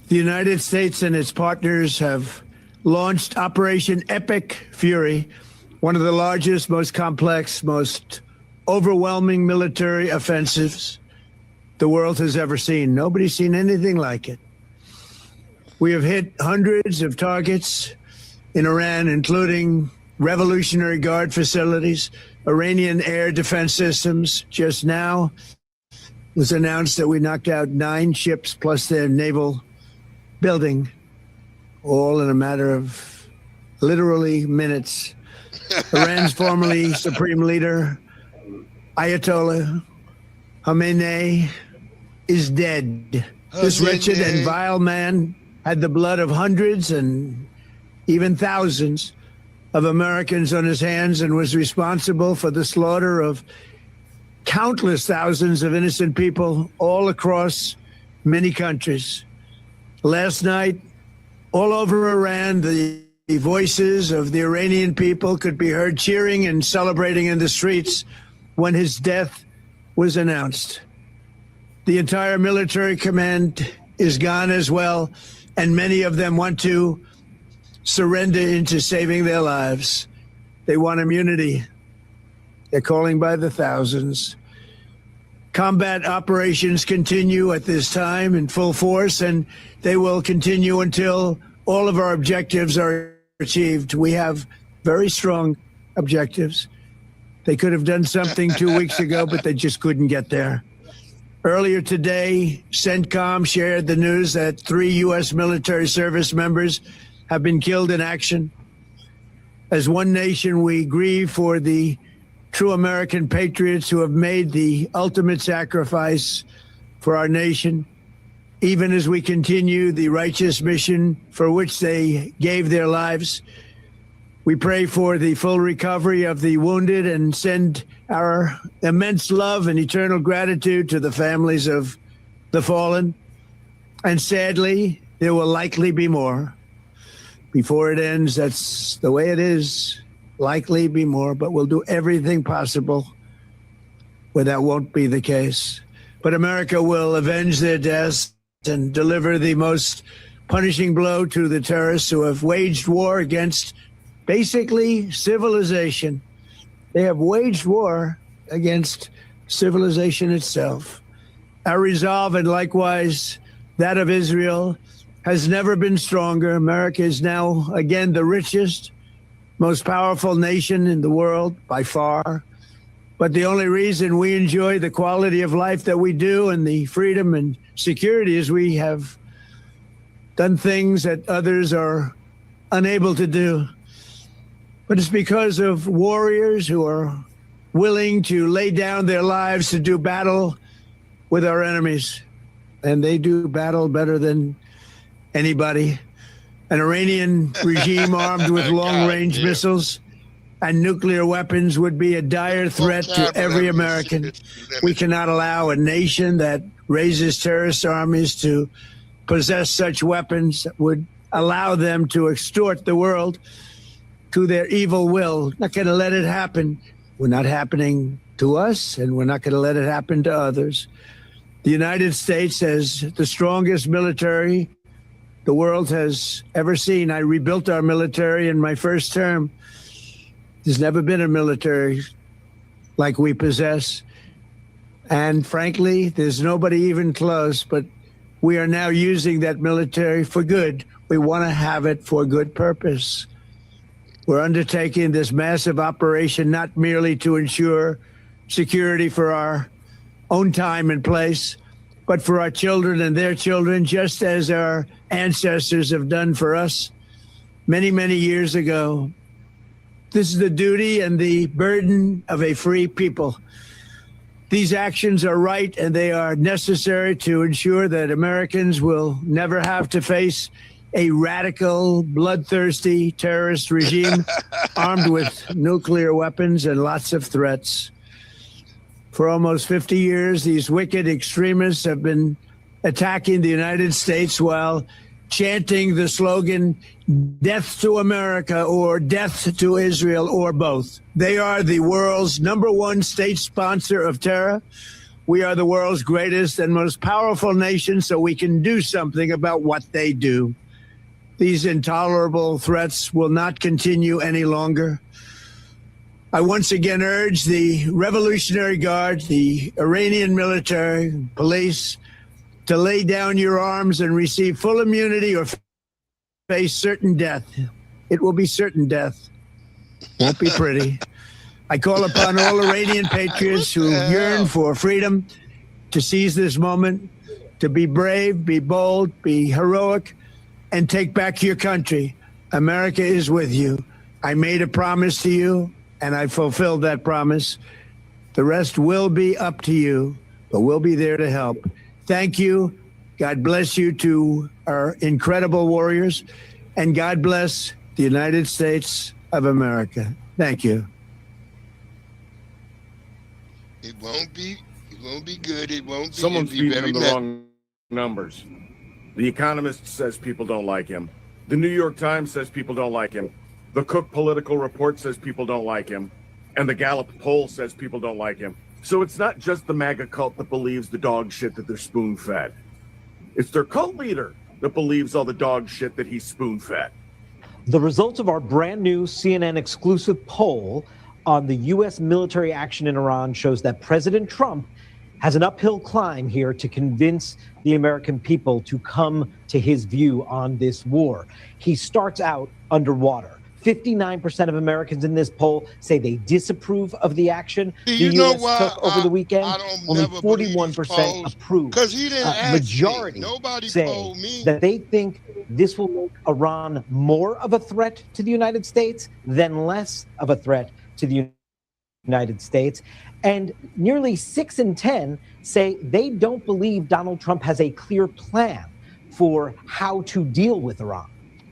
the United States and its partners have launched Operation Epic Fury, one of the largest, most complex, most overwhelming military offensives the world has ever seen. Nobody's seen anything like it. We have hit hundreds of targets in Iran, including Revolutionary Guard facilities, Iranian air defense systems. Just now it was announced that we knocked out 9 ships plus their naval building, all in a matter of literally minutes. Iran's formerly supreme leader, Ayatollah Khamenei, is dead. This wretched and vile man had the blood of hundreds and even thousands of Americans on his hands and was responsible for the slaughter of countless thousands of innocent people all across many countries. Last night, all over Iran, the voices of the Iranian people could be heard cheering and celebrating in the streets when his death was announced. The entire military command is gone as well, and many of them want to surrender into saving their lives. They want immunity. They're calling by the thousands. Combat operations continue at this time in full force, and they will continue until all of our objectives are achieved. We have very strong objectives. They could have done something 2 weeks ago, but they just couldn't get there. Earlier today, CENTCOM shared the news that 3 U.S. military service members have been killed in action. As one nation, we grieve for the true American patriots who have made the ultimate sacrifice for our nation, even as we continue the righteous mission for which they gave their lives. We pray for the full recovery of the wounded and send our immense love and eternal gratitude to the families of the fallen. And sadly, there will likely be more. Before it ends, that's the way it is. Likely be more, but we'll do everything possible where that won't be the case. But America will avenge their deaths and deliver the most punishing blow to the terrorists who have waged war against basically civilization. They have waged war against civilization itself. Our resolve, and likewise that of Israel, has never been stronger. America is now, again, the richest, most powerful nation in the world by far. But the only reason we enjoy the quality of life that we do and the freedom and security is we have done things that others are unable to do. But it's because of warriors who are willing to lay down their lives to do battle with our enemies. And they do battle better than anybody. An Iranian regime armed with long-range missiles and nuclear weapons would be a dire threat to every American. We cannot allow a nation that raises terrorist armies to possess such weapons that would allow them to extort the world to their evil will. Not going to let it happen. We're not happening to us, and we're not going to let it happen to others. The United States has the strongest military the world has ever seen. I rebuilt our military in my first term. There's never been a military like we possess. And frankly, there's nobody even close, but we are now using that military for good. We want to have it for good purpose. We're undertaking this massive operation not merely to ensure security for our own time and place, but for our children and their children, just as our ancestors have done for us many, many years ago. This is the duty and the burden of a free people. These actions are right and they are necessary to ensure that Americans will never have to face a radical, bloodthirsty terrorist regime armed with nuclear weapons and lots of threats. For almost 50 years, these wicked extremists have been attacking the United States while chanting the slogan, "Death to America" or "Death to Israel," or both. They are the world's #1 state sponsor of terror. We are the world's greatest and most powerful nation, so we can do something about what they do. These intolerable threats will not continue any longer. I once again urge the Revolutionary Guard, the Iranian military, police, to lay down your arms and receive full immunity or face certain death. It will be certain death. Won't be pretty. I call upon all Iranian patriots who yearn for freedom to seize this moment, to be brave, be bold, be heroic, and take back your country. America is with you. I made a promise to you, and I fulfilled that promise. The rest will be up to you, but we'll be there to help. Thank you. God bless you to our incredible warriors, and God bless the United States of America. Thank you. It won't be good. It won't be. Someone's be feeding very him the wrong numbers. The Economist says people don't like him. The New York Times says people don't like him. The Cook Political Report says people don't like him. And the Gallup poll says people don't like him. So it's not just the MAGA cult that believes the dog shit that they're spoon-fed. It's their cult leader that believes all the dog shit that he's spoon-fed. The results of our brand new CNN exclusive poll on the U.S. military action in Iran shows that President Trump has an uphill climb here to convince the American people to come to his view on this war. He starts out underwater. 59% of Americans in this poll say they disapprove of the action the U.S. took over the weekend. Only 41% approve. Because he didn't ask majority me. Nobody say told me. that they think this will make Iran more of a threat to the United States than less of a threat to the United States. And nearly 6 in 10 say they don't believe Donald Trump has a clear plan for how to deal with Iran.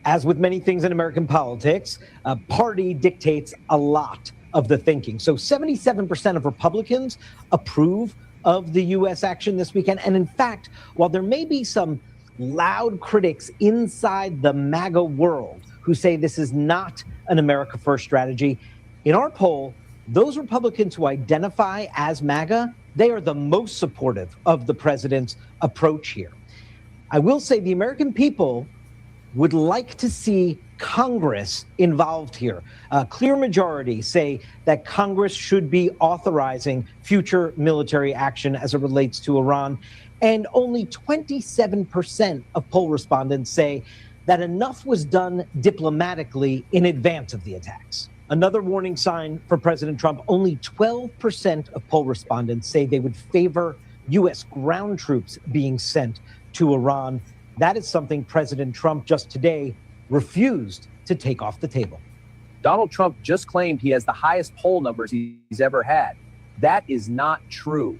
As with many things in American politics, a party dictates a lot of the thinking. So 77% of Republicans approve of the U.S. action this weekend. And in fact, while there may be some loud critics inside the MAGA world who say this is not an America First strategy, in our poll, those Republicans who identify as MAGA, they are the most supportive of the president's approach here. I will say the American people would like to see Congress involved here. A clear majority say that Congress should be authorizing future military action as it relates to Iran. And only 27% of poll respondents say that enough was done diplomatically in advance of the attacks. Another warning sign for President Trump, only 12% of poll respondents say they would favor U.S. ground troops being sent to Iran. That is something President Trump just today refused to take off the table. Donald Trump just claimed he has the highest poll numbers he's ever had. That is not true.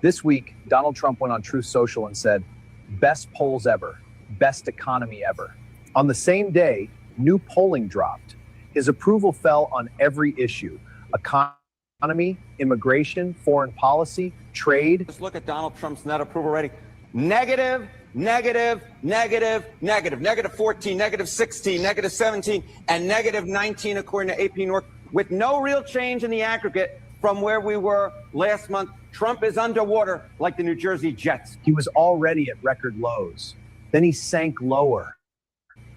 This week, Donald Trump went on Truth Social and said, best polls ever, best economy ever. On the same day, new polling dropped. His approval fell on every issue: economy, immigration, foreign policy, trade. Let's look at Donald Trump's net approval rating. Negative, negative, negative, negative, negative 14, negative 16, negative 17, and negative 19 according to AP North, with no real change in the aggregate from where we were last month. Trump is underwater like the New Jersey Jets. He was already at record lows. Then he sank lower.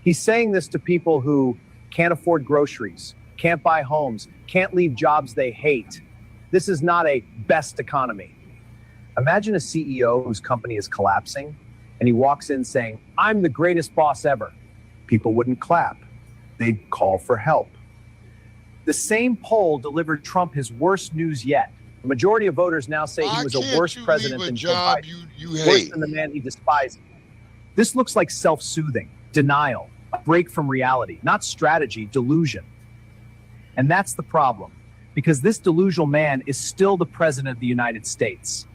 He's saying this to people who can't afford groceries, can't buy homes, can't leave jobs they hate. This is not a best economy. Imagine a CEO whose company is collapsing and he walks in saying, I'm the greatest boss ever. People wouldn't clap. They'd call for help. The same poll delivered Trump his worst news yet. The majority of voters now say he was a worse president than Joe Biden, worse than the man he despised. This looks like self-soothing, denial, a break from reality, not strategy, delusion. And that's the problem, because this delusional man is still the president of the United States.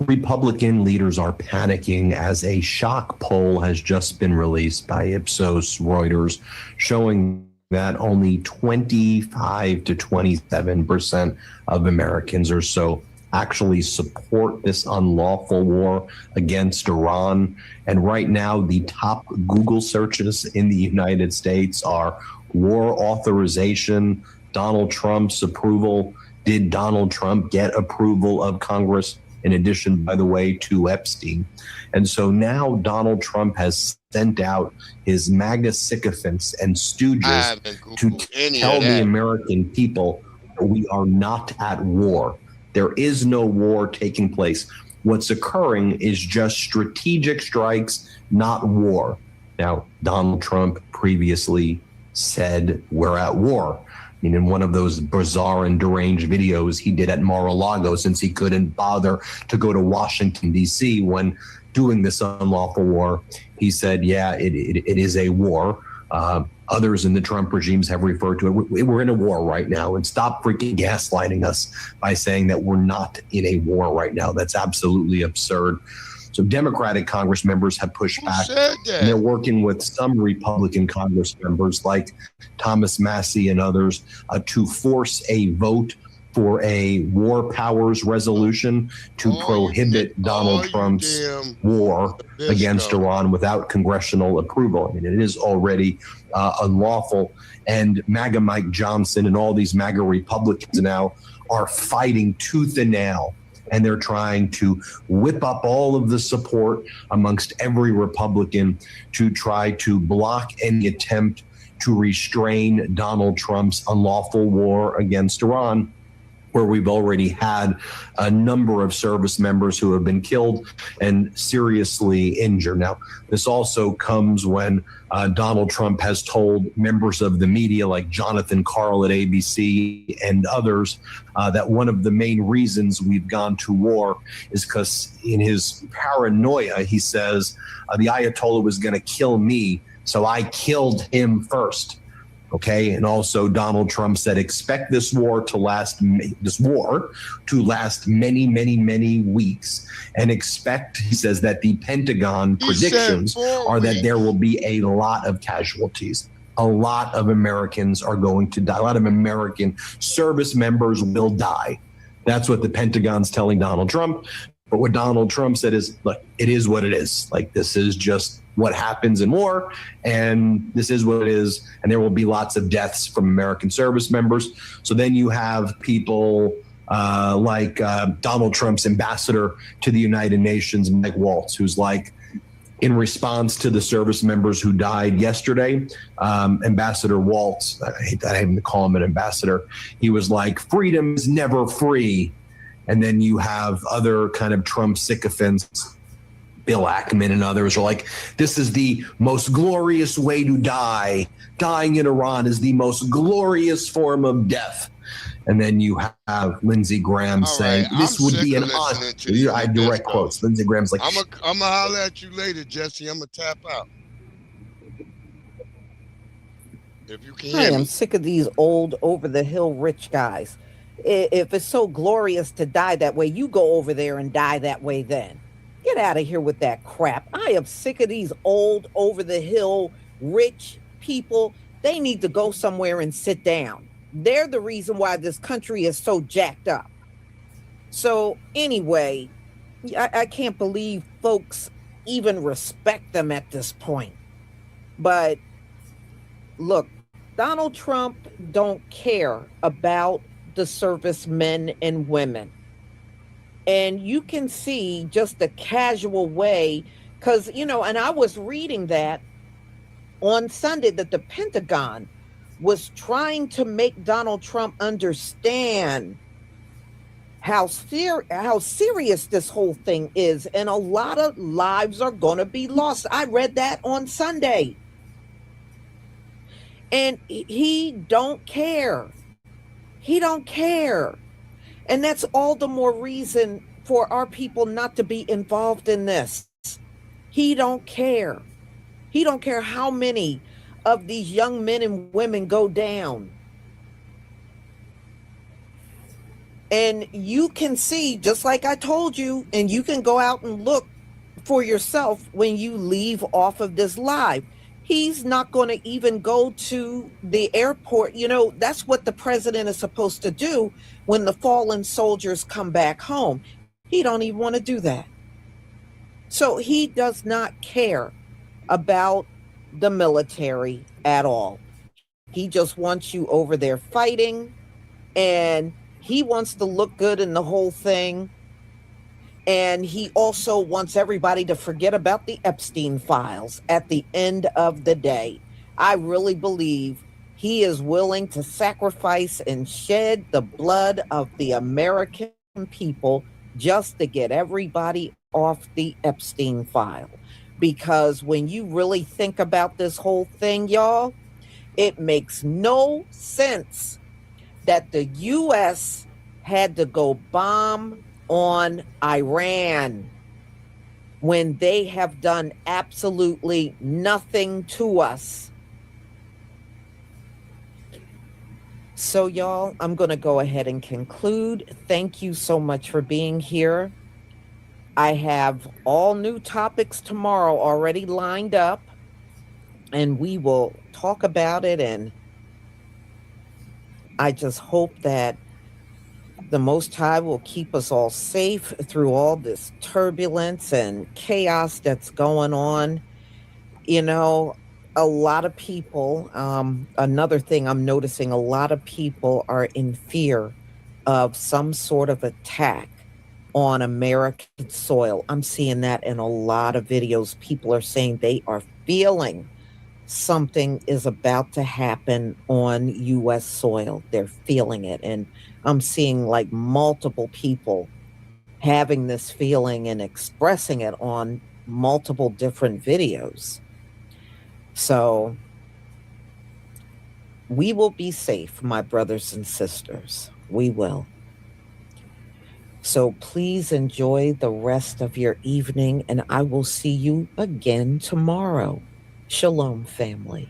Republican leaders are panicking as a shock poll has just been released by Ipsos Reuters, showing that only 25 to 27% of Americans or so actually support this unlawful war against Iran. And right now, the top Google searches in the United States are war authorization, Donald Trump's approval. Did Donald Trump get approval of Congress? In addition, by the way, to Epstein. And so now Donald Trump has sent out his MAGA sycophants and stooges to tell the American people we are not at war. There is no war taking place. What's occurring is just strategic strikes, not war. Now, Donald Trump previously said we're at war. I mean, in one of those bizarre and deranged videos he did at Mar-a-Lago, since he couldn't bother to go to Washington, D.C. when doing this unlawful war, he said, yeah, it is a war. Others in the Trump regimes have referred to it. We're in a war right now, and stop freaking gaslighting us by saying that we're not in a war right now. That's absolutely absurd. So Democratic Congress members have pushed back, and they're working with some Republican Congress members like Thomas Massey and others to force a vote for a war powers resolution to prohibit Donald Trump's war against Iran without congressional approval. I mean, it is already unlawful. And MAGA Mike Johnson and all these MAGA Republicans now are fighting tooth and nail. And they're trying to whip up all of the support amongst every Republican to try to block any attempt to restrain Donald Trump's unlawful war against Iran, where we've already had a number of service members who have been killed and seriously injured. Now, this also comes when Donald Trump has told members of the media like Jonathan Karl at ABC and others that one of the main reasons we've gone to war is because in his paranoia, he says the Ayatollah was going to kill me, so I killed him first. Okay. And also Donald Trump said, expect this war to last many, many weeks, and expect, he says, that the Pentagon predictions are that there will be a lot of casualties. A lot of Americans are going to die. A lot of American service members will die. That's what the Pentagon's telling Donald Trump. But what Donald Trump said is, look, it is what it is. Like, this is just what happens in war, and this is what it is, and there will be lots of deaths from American service members. So then you have people like Donald Trump's ambassador to the United Nations, Mike Waltz, who's like, in response to the service members who died yesterday. Ambassador Waltz, I hate that I even call him an ambassador, he was like, freedom is never free. And then you have other kind of Trump sycophants, Bill Ackman and others are like, this is the most glorious way to die. Dying in Iran is the most glorious form of death. And then you have Lindsey Graham saying, this would be an honor. I have direct quotes. Lindsey Graham's like, I'm going to holler at you later, Jesse. I'm going to tap out. If you can hear me. I'm sick of these old over-the-hill rich guys. If it's so glorious to die that way, you go over there and die that way then. Get out of here with that crap. I am sick of these old over-the-hill rich people. They need to go somewhere and sit down. They're the reason why this country is so jacked up. So anyway, I can't believe folks even respect them at this point. But look, Donald Trump don't care about the servicemen and women. And you can see just the casual way, because, and I was reading that on Sunday that the Pentagon was trying to make Donald Trump understand how serious this whole thing is, and a lot of lives are going to be lost. I read that on Sunday. And he don't care. He don't care. And that's all the more reason for our people not to be involved in this. He don't care. He don't care how many of these young men and women go down. And you can see, just like I told you, and you can go out and look for yourself when you leave off of this live. He's not going to even go to the airport. That's what the president is supposed to do when the fallen soldiers come back home. He don't even want to do that. So he does not care about the military at all. He just wants you over there fighting, and he wants to look good in the whole thing. And he also wants everybody to forget about the Epstein files at the end of the day. I really believe he is willing to sacrifice and shed the blood of the American people just to get everybody off the Epstein file. Because when you really think about this whole thing, y'all, it makes no sense that the U.S. had to go bomb on Iran when they have done absolutely nothing to us. So, y'all, I'm going to go ahead and conclude. Thank you so much for being here. I have all new topics tomorrow already lined up, and we will talk about it. And I just hope that the Most High will keep us all safe through all this turbulence and chaos that's going on. A lot of people, another thing I'm noticing, a lot of people are in fear of some sort of attack on American soil. I'm seeing that in a lot of videos. People are saying they are feeling something is about to happen on U.S. soil. They're feeling it. And I'm seeing like multiple people having this feeling and expressing it on multiple different videos. So we will be safe, my brothers and sisters. We will. So please enjoy the rest of your evening, and I will see you again tomorrow. Shalom, family.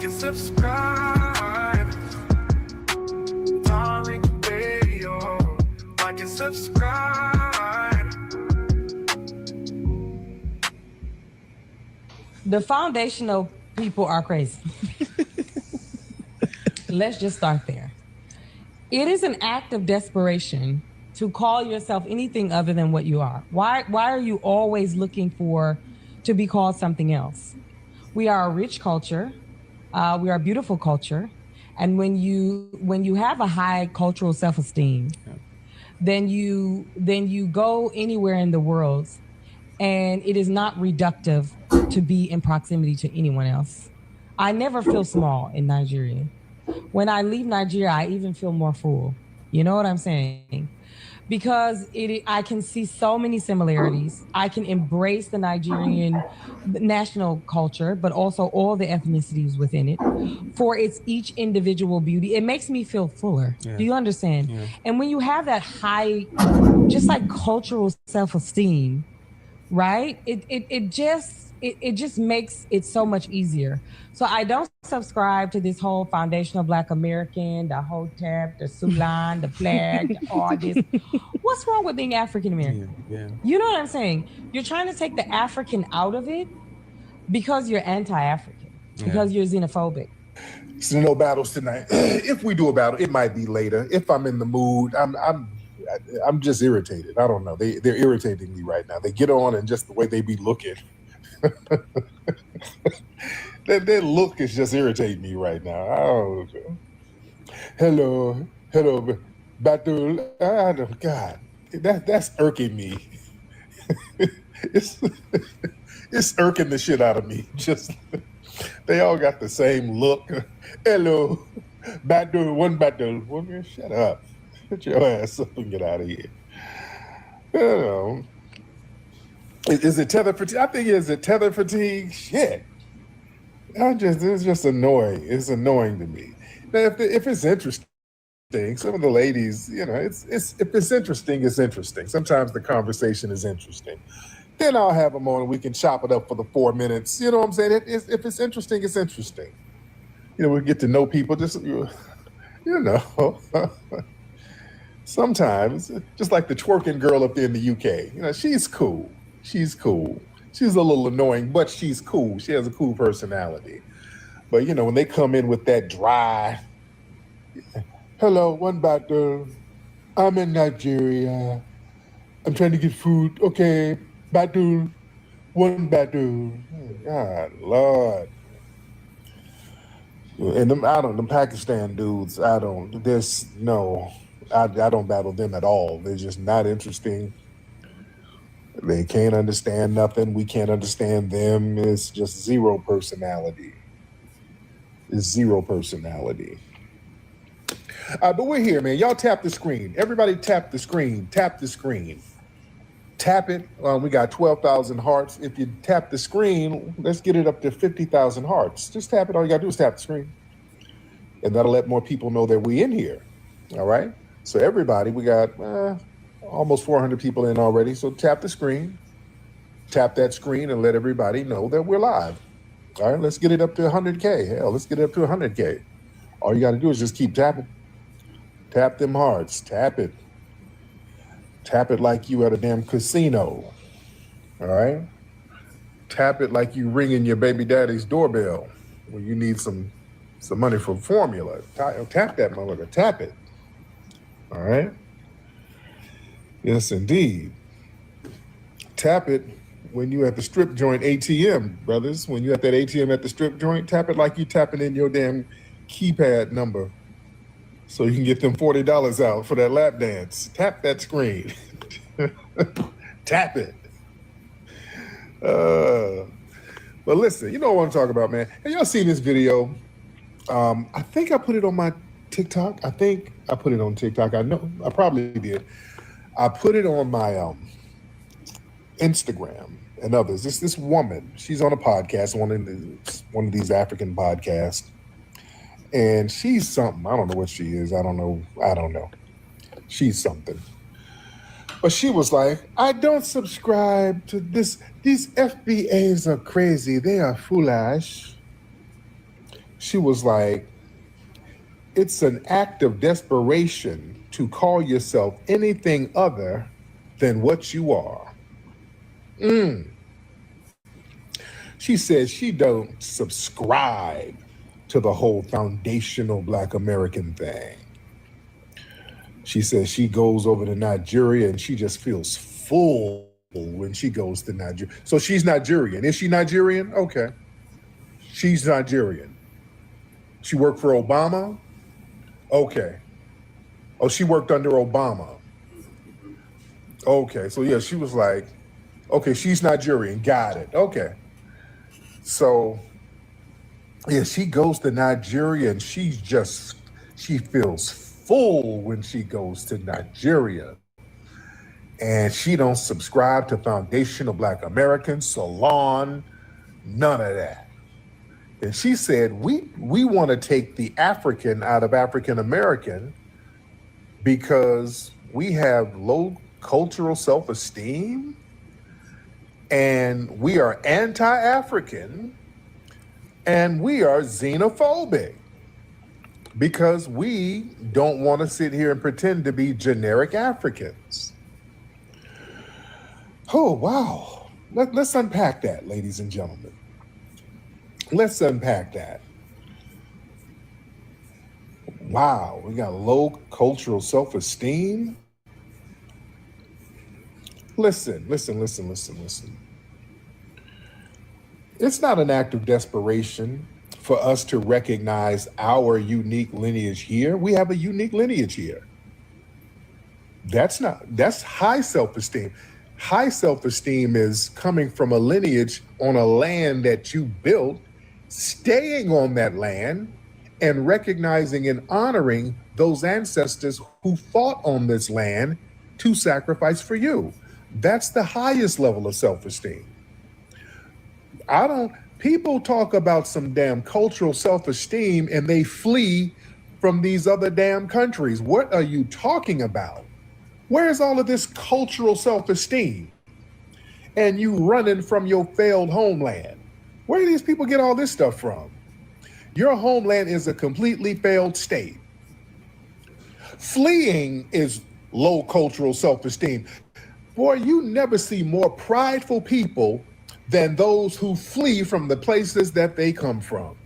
Subscribe. The foundational people are crazy. Let's just start there. It is an act of desperation to call yourself anything other than what you are? Why are you always looking to be called something else? We are a rich culture. We are a beautiful culture. And when you have a high cultural self-esteem, then you go anywhere in the world, and it is not reductive to be in proximity to anyone else. I never feel small in Nigeria. When I leave Nigeria, I even feel more full. You know what I'm saying? Because I can see so many similarities. I can embrace the Nigerian national culture, but also all the ethnicities within it for its each individual beauty. It makes me feel fuller. Yeah. Do you understand? Yeah. And when you have that high, just like cultural self-esteem, right? It just makes it so much easier. So I don't subscribe to this whole foundational Black American, the Hotep, the Sulan, the Flag, all this. What's wrong with being African American? Yeah. You know what I'm saying? You're trying to take the African out of it because you're anti-African, because you're xenophobic. So no battles tonight. If we do a battle, it might be later. If I'm in the mood, I'm just irritated. I don't know. They're irritating me right now. They get on and just the way they be looking. Their look is just irritating me right now. Oh, hello, battle. God, that's irking me. It's irking the shit out of me. Just they all got the same look. Hello, battle. One battle. Woman, shut up. Get your ass up and get out of here. You know. Is it tether fatigue? I think it's tether fatigue. Shit. It's just annoying. It's annoying to me. Now, if it's interesting, some of the ladies, you know, if it's interesting, it's interesting. Sometimes the conversation is interesting. Then I'll have them on and we can chop it up for the 4 minutes. You know what I'm saying? If it's interesting, it's interesting. You know, we get to know people. Just you know. Sometimes, just like the twerking girl up there in the UK, you know, she's cool. She's cool. She's a little annoying, but she's cool. She has a cool personality. But, you know, when they come in with that dry, hello, one battle. I'm in Nigeria. I'm trying to get food. Okay, battle. One battle. God, Lord. And them Pakistan dudes, I don't battle them at all. They're just not interesting. They can't understand nothing. We can't understand them. It's just zero personality. It's zero personality. But we're here, man. Y'all tap the screen. Everybody tap the screen. Tap the screen. Tap it. We got 12,000 hearts. If you tap the screen, let's get it up to 50,000 hearts. Just tap it. All you got to do is tap the screen. And that'll let more people know that we're in here. All right? So everybody, we got almost 400 people in already. So tap the screen. Tap that screen and let everybody know that we're live. All right, let's get it up to 100K. Hell, let's get it up to 100K. All you got to do is just keep tapping. Tap them hearts. Tap it. Tap it like you at a damn casino. All right? Tap it like you ringing your baby daddy's doorbell when you need some money for formula. Tap that motherfucker. Tap it. All right? Yes, indeed. Tap it when you at the strip joint ATM, brothers. When you at that ATM at the strip joint, tap it like you tapping in your damn keypad number so you can get them $40 out for that lap dance. Tap that screen. Tap it. But listen, you know what I'm talking about, man. Have y'all seen this video? I think I put it on my TikTok. I think I put it on TikTok. I know I probably did. I put it on my Instagram and others. This woman, she's on a podcast, one of these African podcasts, and she's something. I don't know what she is. I don't know. She's something. But she was like, I don't subscribe to this. These FBAs are crazy. They are foolish. She was like, it's an act of desperation to call yourself anything other than what you are. She says she don't subscribe to the whole foundational Black American thing. She says she goes over to Nigeria and she just feels full when she goes to Nigeria. So she's Nigerian. Is she Nigerian? Okay. She's Nigerian. She worked for Obama? Okay. Oh, she worked under Obama. Okay. So yeah, she was like, okay, she's Nigerian. Got it. Okay. So yeah, she goes to Nigeria and she feels full when she goes to Nigeria. And she don't subscribe to foundational Black American, Salon, none of that. And she said, we want to take the African out of African American because we have low cultural self-esteem and we are anti-African and we are xenophobic because we don't want to sit here and pretend to be generic Africans. Oh, wow. Let's unpack that, ladies and gentlemen. Let's unpack that. Wow, we got low cultural self-esteem. Listen. It's not an act of desperation for us to recognize our unique lineage here. We have a unique lineage here. That's high self-esteem. High self-esteem is coming from a lineage on a land that you built, staying on that land, and recognizing and honoring those ancestors who fought on this land to sacrifice for you. That's the highest level of self-esteem. People talk about some damn cultural self-esteem and they flee from these other damn countries. What are you talking about? Where's all of this cultural self-esteem? And you running from your failed homeland. Where do these people get all this stuff from? Your homeland is a completely failed state. Fleeing is low cultural self-esteem. Boy, you never see more prideful people than those who flee from the places that they come from.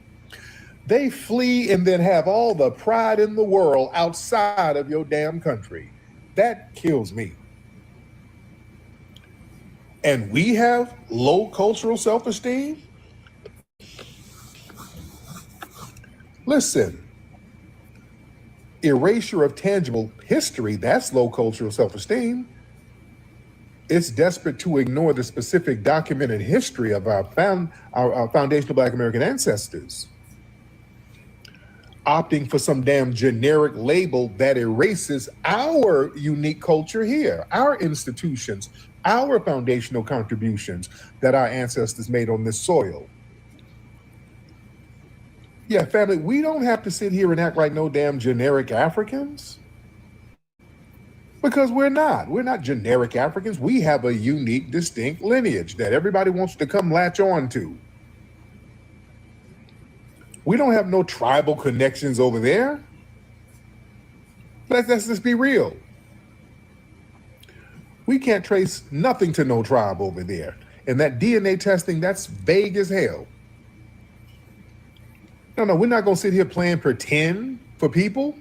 They flee and then have all the pride in the world outside of your damn country. That kills me. And we have low cultural self-esteem? Listen, erasure of tangible history, that's low cultural self-esteem. It's desperate to ignore the specific documented history of our foundational Black American ancestors, opting for some damn generic label that erases our unique culture here, our institutions, our foundational contributions that our ancestors made on this soil. Yeah, family, we don't have to sit here and act like no damn generic Africans. Because we're not. We're not generic Africans. We have a unique, distinct lineage that everybody wants to come latch on to. We don't have no tribal connections over there. Let's just be real. We can't trace nothing to no tribe over there. And that DNA testing, that's vague as hell. No, we're not going to sit here playing pretend for people.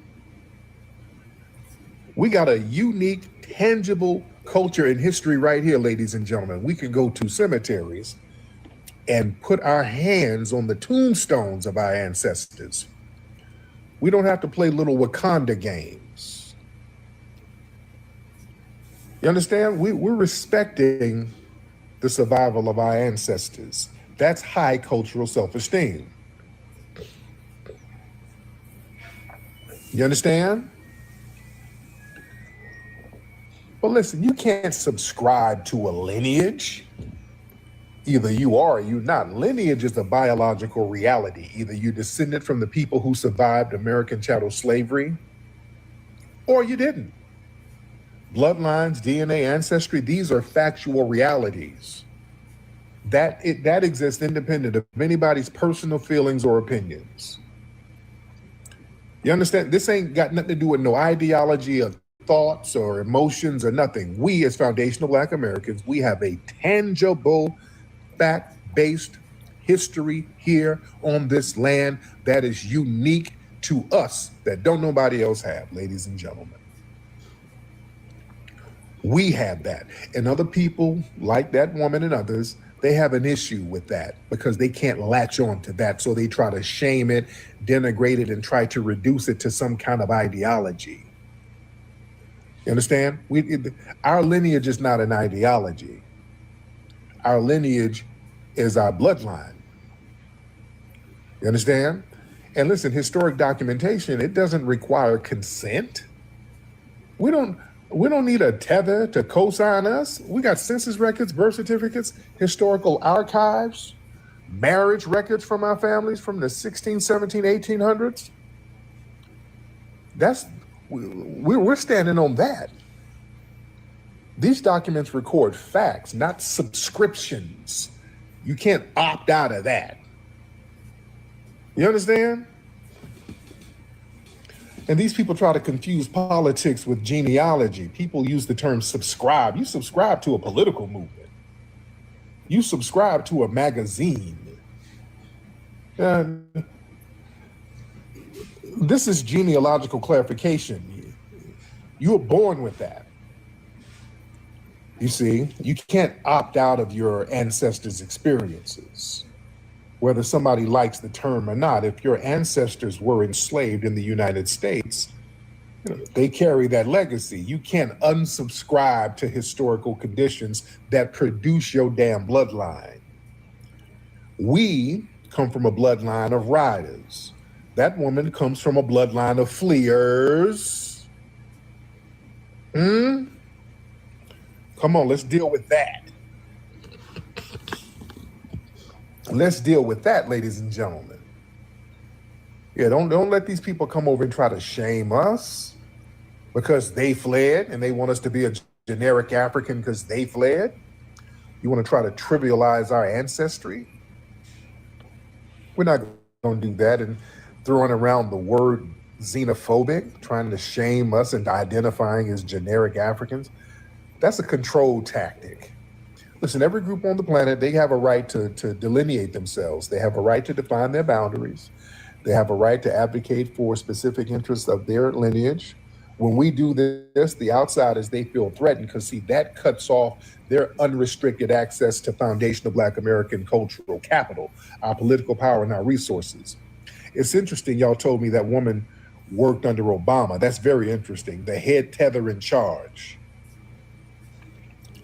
We got a unique, tangible culture and history right here, ladies and gentlemen. We can go to cemeteries and put our hands on the tombstones of our ancestors. We don't have to play little Wakanda games. You understand? We're respecting the survival of our ancestors. That's high cultural self-esteem. You understand? But listen, you can't subscribe to a lineage. Either you are or you're not. Lineage is a biological reality. Either you descended from the people who survived American chattel slavery, or you didn't. Bloodlines, DNA, ancestry, these are factual realities. That exists independent of anybody's personal feelings or opinions. You understand? This ain't got nothing to do with no ideology of thoughts or emotions or nothing. We as foundational Black Americans, we have a tangible, fact-based history here on this land that is unique to us, that don't nobody else have, ladies and gentlemen. We have that. And other people, like that woman and others, they have an issue with that because they can't latch on to that. So they try to shame it, denigrate it, and try to reduce it to some kind of ideology. You understand? Our lineage is not an ideology. Our lineage is our bloodline. You understand? And listen, historic documentation, it doesn't require consent. We don't need a tether to co-sign us. We got census records, birth certificates, historical archives, marriage records from our families from the 16, 17, 1800s. We're standing on that. These documents record facts, not subscriptions. You can't opt out of that. You understand? And these people try to confuse politics with genealogy. People use the term subscribe. You subscribe to a political movement. You subscribe to a magazine. This is genealogical clarification. You were born with that. You see, you can't opt out of your ancestors' experiences, whether somebody likes the term or not. If your ancestors were enslaved in the United States, they carry that legacy. You can't unsubscribe to historical conditions that produce your damn bloodline. We come from a bloodline of riders. That woman comes from a bloodline of fleers. Come on, let's deal with that. Let's deal with that, ladies and gentlemen. Yeah, don't let these people come over and try to shame us because they fled and they want us to be a generic African because they fled. You want to try to trivialize our ancestry? We're not going to do that. And throwing around the word xenophobic, trying to shame us into identifying as generic Africans, that's a control tactic. Listen, every group on the planet, they have a right to delineate themselves. They have a right to define their boundaries. They have a right to advocate for specific interests of their lineage. When we do this, the outsiders, they feel threatened because, see, that cuts off their unrestricted access to foundational Black American cultural capital, our political power, and our resources. It's interesting, y'all told me that woman worked under Obama. That's very interesting. The head tether in charge.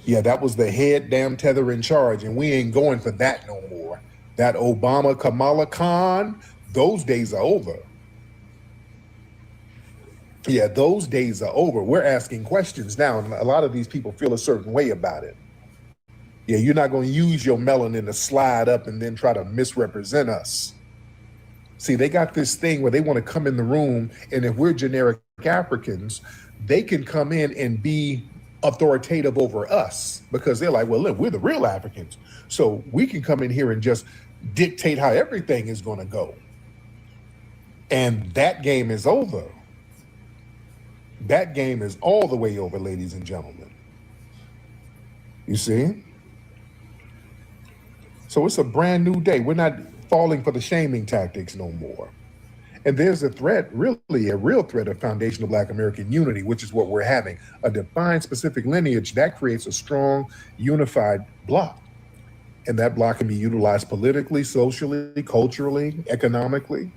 Yeah, that was the head damn tether in charge, and we ain't going for that no more. That Obama Kamala Khan, those days are over. Yeah, those days are over. We're asking questions now, and a lot of these people feel a certain way about it. Yeah, you're not going to use your melanin to slide up and then try to misrepresent us. See, they got this thing where they want to come in the room, and if we're generic Africans, they can come in and be authoritative over us because they're like, well, look, we're the real Africans. So we can come in here and just dictate how everything is going to go. And that game is over. That game is all the way over, ladies and gentlemen. You see? So it's a brand new day. We're not falling for the shaming tactics no more. And there's a threat, really a real threat of foundational Black American unity, which is what we're having. A defined specific lineage that creates a strong, unified bloc. And that bloc can be utilized politically, socially, culturally, economically.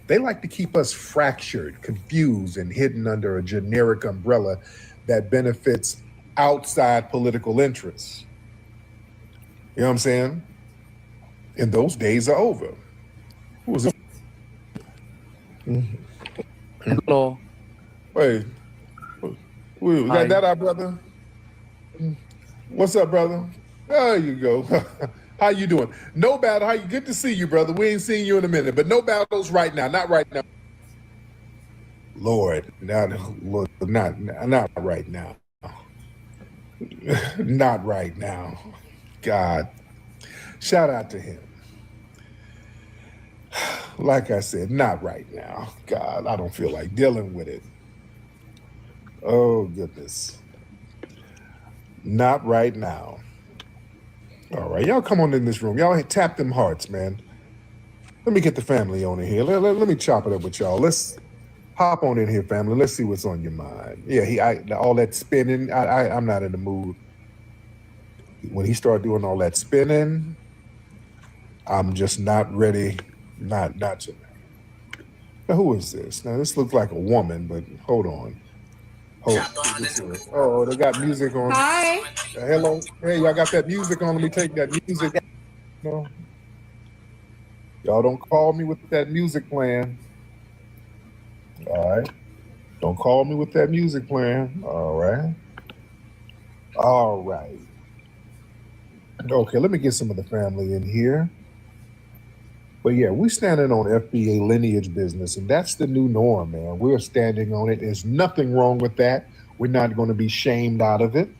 They like to keep us fractured, confused, and hidden under a generic umbrella that benefits outside political interests. You know what I'm saying? And those days are over. Who was it? Hello. Wait, we got that our brother? What's up, brother? There you go. How you doing? No battle. How you? Good to see you, brother. We ain't seen you in a minute, but no battles right now. Not right now. Lord, not right now. Not right now. God, shout out to him. Like I said, not right now. God, I don't feel like dealing with it. Oh, goodness. Not right now. All right, y'all come on in this room. Y'all tap them hearts, man. Let me get the family on in here. Let me chop it up with y'all. Hop on in here, family. Let's see what's on your mind. Yeah, all that spinning. I'm not in the mood. When he started doing all that spinning, I'm just not ready. Not to. Now, who is this? Now, this looks like a woman, but hold on. Oh, they got music on. Hi. Hello. Hey, y'all got that music on. Let me take that music. No. Y'all don't call me with that music playing. All right. Don't call me with that music playing. All right. All right. Okay, let me get some of the family in here. But yeah, we're standing on FBA lineage business, and that's the new norm, man. We're standing on it. There's nothing wrong with that. We're not going to be shamed out of it.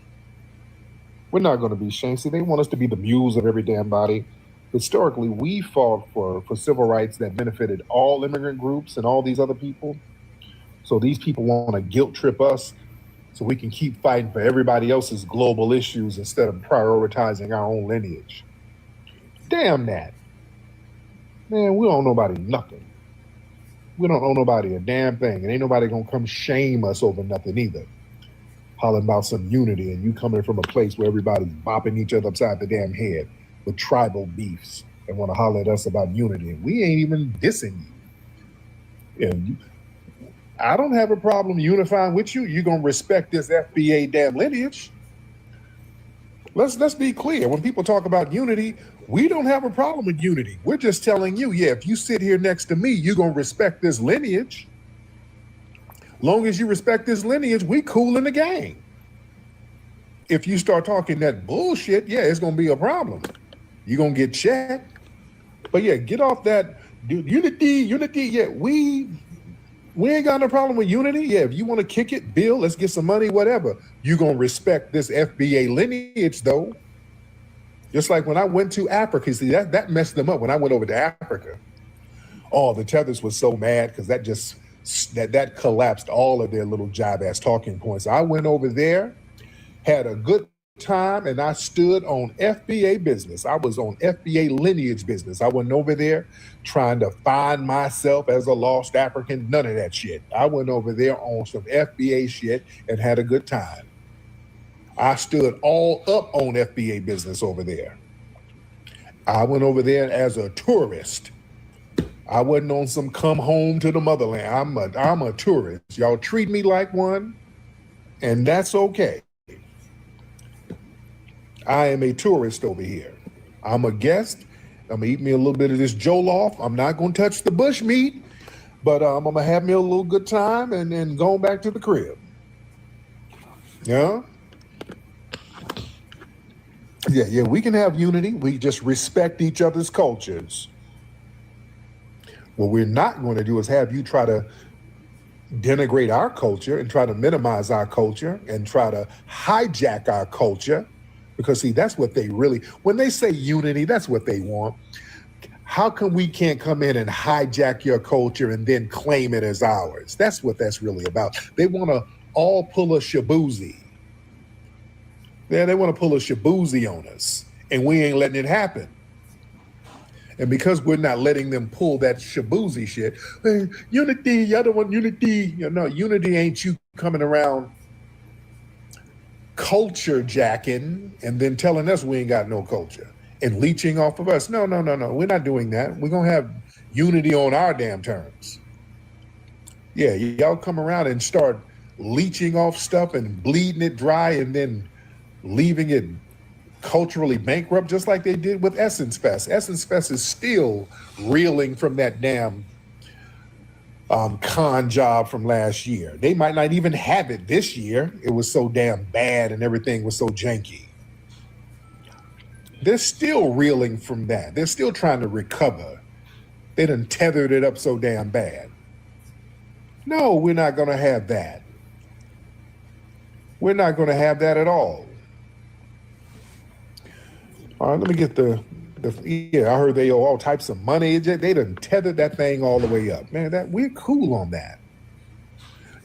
We're not going to be shamed. See, they want us to be the mules of every damn body. Historically, we fought for civil rights that benefited all immigrant groups and all these other people. So these people want to guilt trip us so we can keep fighting for everybody else's global issues instead of prioritizing our own lineage. Damn that. Man, we don't owe nobody nothing. We don't owe nobody a damn thing. And ain't nobody gonna come shame us over nothing either. Hollering about some unity and you coming from a place where everybody's bopping each other upside the damn head with tribal beefs and want to holler at us about unity. And we ain't even dissing you. And I don't have a problem unifying with you. You're gonna respect this FBA damn lineage. Let's be clear. When people talk about unity, we don't have a problem with unity. We're just telling you, yeah, if you sit here next to me, you're gonna respect this lineage. Long as you respect this lineage, we cool in the game. If you start talking that bullshit, yeah, it's gonna be a problem. You're gonna get checked. But yeah, get off that unity. Yeah, we ain't got no problem with unity. Yeah, if you want to kick it, Bill, let's get some money, whatever. You're going to respect this FBA lineage, though. Just like when I went to Africa, see, that messed them up when I went over to Africa. Oh, the Tethers was so mad because that collapsed all of their little jive-ass talking points. I went over there, had a good time, and I stood on FBA business. I was on FBA lineage business. I went over there trying to find myself as a lost African, none of that shit. I went over there on some FBA shit and had a good time. I stood all up on FBA business over there. I went over there as a tourist. I wasn't on some come home to the motherland. I'm a tourist. Y'all treat me like one, and that's okay. I am a tourist over here. I'm a guest. I'm gonna eat me a little bit of this jollof. I'm not gonna touch the bush meat, but I'm gonna have me a little good time and then going back to the crib. Yeah? Yeah, we can have unity. We just respect each other's cultures. What we're not going to do is have you try to denigrate our culture and try to minimize our culture and try to hijack our culture. Because see, that's what they really, when they say unity, that's what they want. How come we can't come in and hijack your culture and then claim it as ours? That's what that's really about. They want to all pull a shabuzi. Yeah, they want to pull a shabuzi on us, and we ain't letting it happen. And because we're not letting them pull that shabuzi shit, hey, unity, y'all don't want unity. No, unity ain't you coming around culture jacking and then telling us we ain't got no culture and leeching off of us. No. We're not doing that. We're going to have unity on our damn terms. Yeah, y'all come around and start leeching off stuff and bleeding it dry and then leaving it culturally bankrupt, just like they did with Essence Fest. Essence Fest is still reeling from that damn con job from last year. They might not even have it this year. It was so damn bad and everything was so janky. They're still reeling from that. They're still trying to recover. They done tethered it up so damn bad. No, we're not going to have that. We're not going to have that at all. All right, let me get I heard they owe all types of money. They done tethered that thing all the way up. Man, we're cool on that.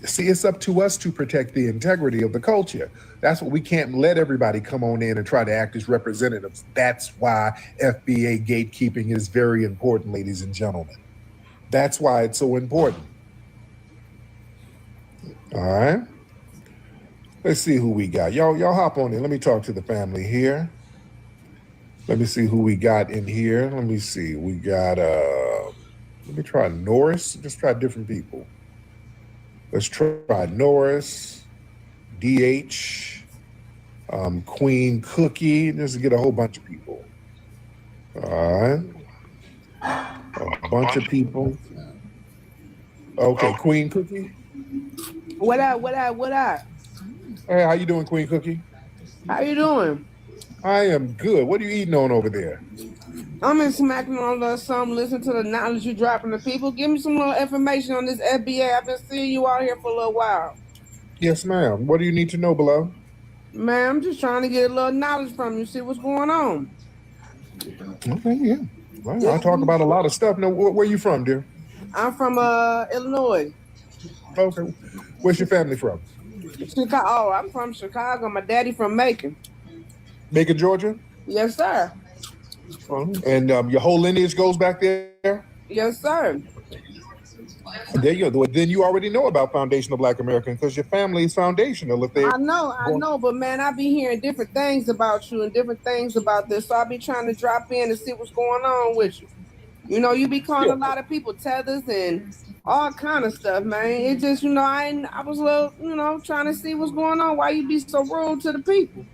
See, it's up to us to protect the integrity of the culture. That's what we can't let everybody come on in and try to act as representatives. That's why FBA gatekeeping is very important, ladies and gentlemen. That's why it's so important. All right. Let's see who we got. Y'all hop on in. Let me talk to the family here. Let me see who we got in here. Let me see. We got let me try Norris. Just try different people. Let's try Norris, DH, Queen Cookie. Just get a whole bunch of people. All right. A bunch of people. Okay, Queen Cookie. What up, what up, what up? Hey, how you doing, Queen Cookie? How you doing? I am good. What are you eating on over there? I'm in smacking on a little something, listen to the knowledge you dropping to people. Give me some little information on this FBA. I've been seeing you out here for a little while. Yes, ma'am. What do you need to know, below? Man, I'm just trying to get a little knowledge from you, see what's going on. Okay, yeah. Well, I talk about a lot of stuff. Now, where you from, dear? I'm from Illinois. Okay. Where's your family from? Chicago. Oh, I'm from Chicago. My daddy from Macon. Macon, Georgia? Yes, sir. And your whole lineage goes back there? Yes, sir. There you go. Then you already know about Foundational Black American because your family is foundational. If they, I know, but man, I be hearing different things about you and different things about this. So I be trying to drop in and see what's going on with you. You know, you be calling a lot of people tethers and all kind of stuff, man. It just, you know, I was a little, you know, trying to see what's going on. Why you be so rude to the people?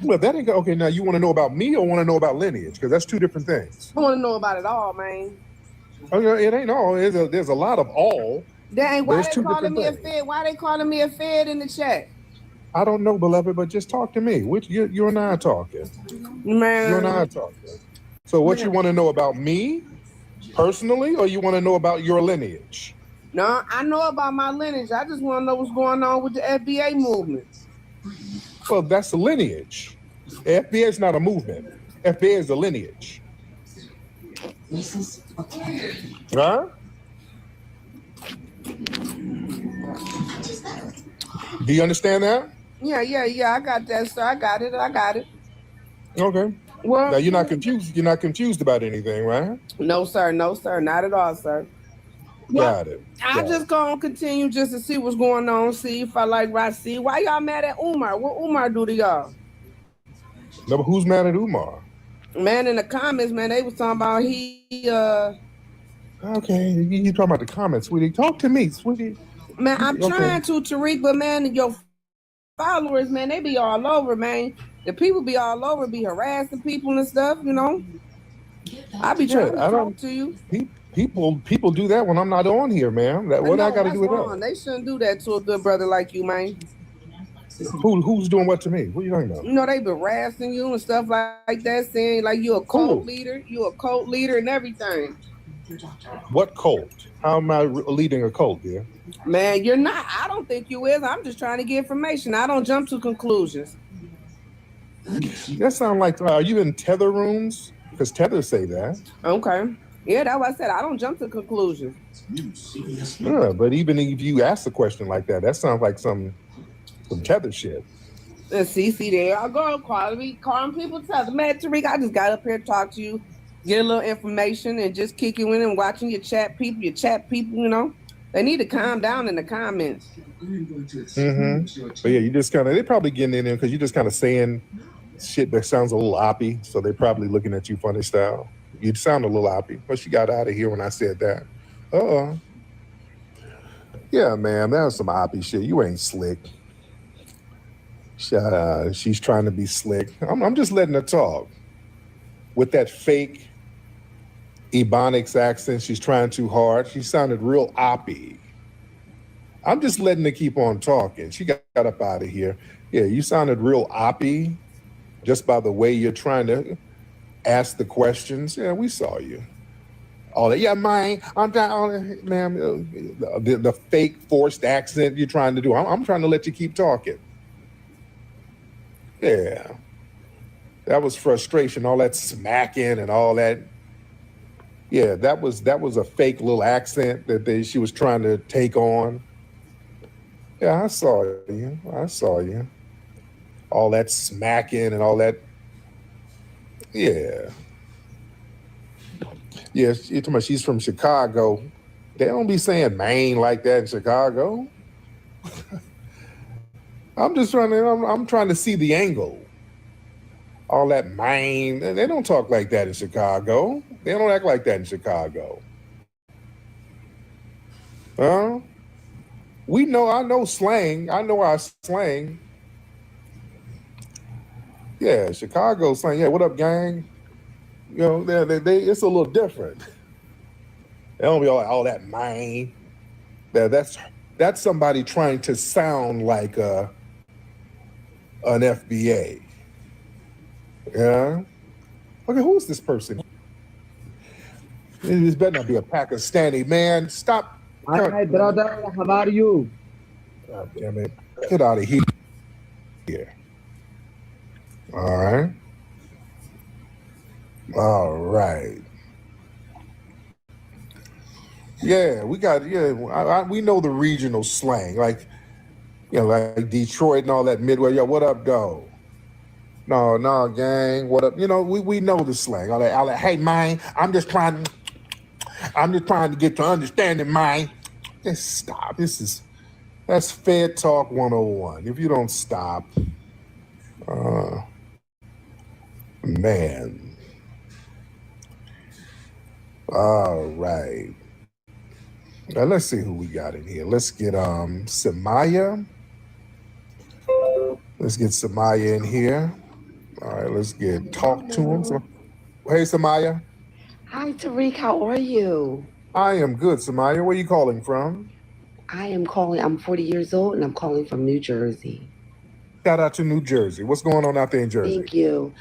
Well, that ain't okay. Now you want to know about me or want to know about lineage? Because that's two different things. I want to know about it all, man. Okay, it ain't all. There's a lot of all. Dang, why they calling me a fed? Why they calling me a fed in the chat? I don't know, beloved, but just talk to me. Which you and I are talking. Man. You and I are talking. So what you want to know about me personally, or you want to know about your lineage? No, I know about my lineage. I just want to know what's going on with the FBA movement. Well, that's a lineage. FBA is not a movement. FBA is a lineage. Huh? Do you understand that? Yeah. I got that, sir. I got it. Okay. Well, now you're not confused. You're not confused about anything, right? No, sir. Not at all, sir. Got it. I just gonna continue just to see what's going on. See if I like Rasi. Why y'all mad at Umar? What Umar do to y'all? No, but who's mad at Umar? Man, in the comments, man, they was talking about Okay, you talking about the comments, sweetie. Talk to me, sweetie. Man, I'm trying to, Tariq, but man, your followers, man, they be all over, man. The people be all over, be harassing people and stuff, you know. I be trying to talk to you. People do that when I'm not on here, man. What I got to do with that? They shouldn't do that to a good brother like you, man. Who's doing what to me? What are you talking about? You know, they be harassing you and stuff like that, saying like you a cult leader, and everything. What cult? How am I leading a cult, dear? Man, you're not. I don't think you is. I'm just trying to get information. I don't jump to conclusions. That sound like, are you in tether rooms? Because tethers say that. Okay. Yeah, that's what I said. I don't jump to conclusions. Yeah, but even if you ask a question like that, that sounds like some tether shit. See, there I go. Calling people tether. Man, Tariq, I just got up here to talk to you, get a little information, and just kick you in and watching your chat people, you know. They need to calm down in the comments. Mm-hmm. But yeah, you just kind of, they're probably getting in there because you're just kind of saying shit that sounds a little oppy. So they're probably looking at you funny style. You sound a little oppy, but she got out of here when I said that. Yeah, man, that was some oppy shit. You ain't slick. She's trying to be slick. I'm just letting her talk. With that fake Ebonics accent, she's trying too hard. She sounded real oppy. I'm just letting her keep on talking. She got up out of here. Yeah, you sounded real oppy just by the way you're trying to ask the questions. Yeah, we saw you. All that, yeah, mine. I'm trying, ma'am. The fake forced accent you're trying to do. I'm trying to let you keep talking. Yeah, that was frustration. All that smacking and all that. Yeah, that was a fake little accent that she was trying to take on. Yeah, I saw you. All that smacking and all that. Yeah. Yes, you're talking about she's from Chicago. They don't be saying Maine like that in Chicago. I'm just trying to. I'm trying to see the angle. All that mine. They don't talk like that in Chicago. They don't act like that in Chicago. Huh? We know. I know slang. I know our slang. Yeah, Chicago slang. Yeah, what up, gang? You know, they it's a little different. They don't be all that mine. That's somebody trying to sound like an FBA. Yeah. Okay, who is this person? This better not be a Pakistani man. Stop. Hi, brother. How are you? God damn it. Get out of here. All right. All right. Yeah, we got, we know the regional slang, like, like Detroit and all that Midway. Yo, what up, dog? No, gang, what up? We know the slang. All that, hey, man, I'm just trying to get to understanding, man. Just stop. That's Fed Talk 101. If you don't stop, man. All right. Now let's see who we got in here. Let's get Samaya. Let's get Samaya in here. All right, let's talk to him. Hey, Samaya. Hi, Tariq. How are you? I am good, Samaya. Where are you calling from? I'm 40 years old, and I'm calling from New Jersey. Shout out to New Jersey. What's going on out there in Jersey? Thank you.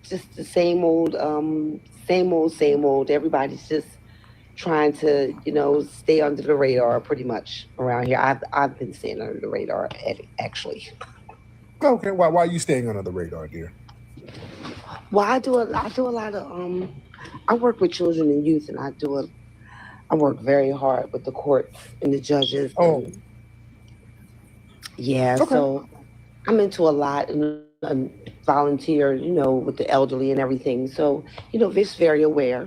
Just the same old. Everybody's just trying to, stay under the radar pretty much around here. I've been staying under the radar, actually. Okay, why are you staying under the radar, dear? Well, I do a lot of I work with children and youth, and I work very hard with the courts and the judges. Yeah, okay. So I'm into a lot and volunteer, with the elderly and everything. So, just very aware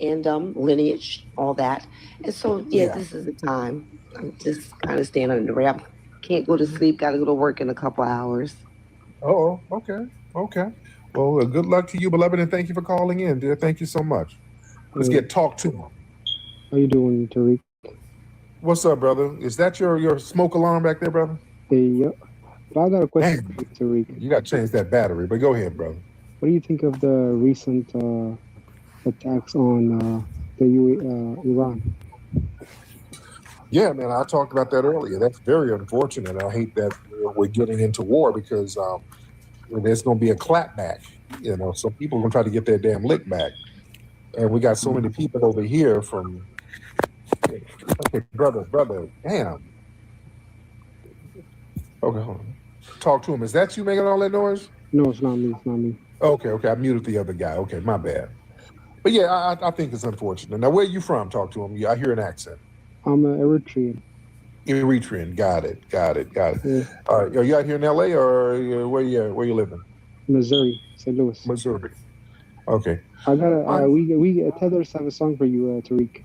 and lineage, all that. And so, this is the time. I'm just kind of staying under the radar. Can't go to sleep, got to go to work in a couple hours. Oh, okay. Well, good luck to you, beloved, and thank you for calling in, dear. Thank you so much. Let's talk to him. How you doing, Tariq? What's up, brother? Is that your smoke alarm back there, brother? Yep. But I got a question for you, Tariq. You got to change that battery, but go ahead, brother. What do you think of the recent attacks on Iran? Yeah, man, I talked about that earlier. That's very unfortunate. I hate that we're getting into war because there's going to be a clapback. So people are going to try to get their damn lick back. And we got so many people over here from... Okay, brother, damn. Okay, hold on. Talk to him. Is that you making all that noise? No, it's not me. Okay. I muted the other guy. Okay, my bad. But yeah, I think it's unfortunate. Now, where are you from? Talk to him. Yeah, I hear an accent. I'm an Eritrean. Eritrean. Got it. Yeah. All right. Are you out here in LA or where you living? Missouri, St. Louis. Missouri. Okay. I got we Tethers have a song for you, Tariq.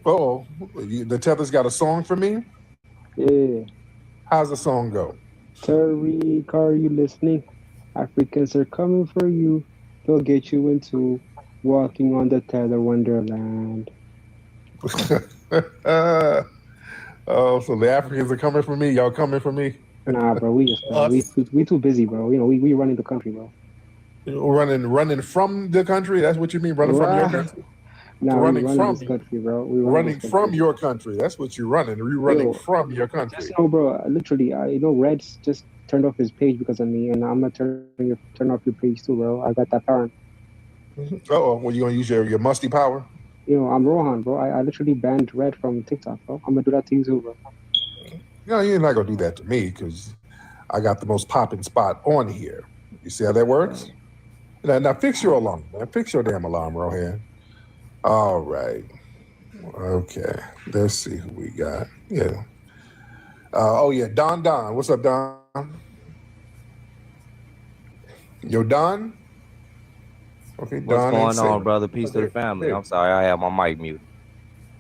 Oh, the Tethers got a song for me? Yeah. How's the song go? Tariq, are you listening? Africans are coming for you. They'll get you into walking on the Tether Wonderland. Oh, so the Africans are coming for me. Y'all coming for me? Nah, bro. We too busy, bro. We running the country, bro. Running from the country? That's what you mean? Running from your country? Nah, running from this country, bro. Running from your country. That's what you're running. You're running from your country. No, bro. Literally, Reds just turned off his page because of me, and I'm gonna turn off your page too, bro. I got that power. Well, you gonna use your musty power? I'm Rohan, bro. I literally banned Red from TikTok, bro. I'm gonna do that to you too, bro. No, you're not gonna do that to me because I got the most popping spot on here. You see how that works? Now fix your alarm, man. Fix your damn alarm, Rohan. All right. Okay. Let's see who we got. Yeah. Don. What's up, Don? Yo, Don? Okay, What's Don. going on, brother? Peace to the family. I'm sorry, I have my mic muted.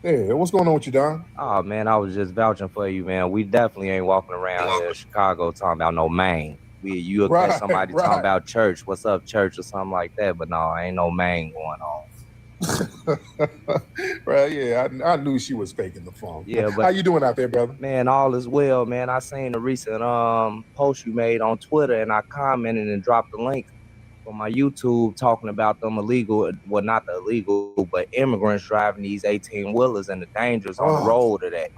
Hey, what's going on with you, Don? Oh man, I was just vouching for you, man. We definitely ain't walking around here in Chicago talking about no Maine. You'll catch somebody talking about church, what's up, church, or something like that, but no, ain't no Maine going on. Right, yeah, I knew she was faking the phone. Yeah, but how you doing out there, brother? Man, all is well, man. I seen the recent post you made on Twitter, and I commented and dropped the link on my YouTube talking about them illegal, well, not the illegal, but immigrants driving these 18-wheelers and the dangers on the road of that.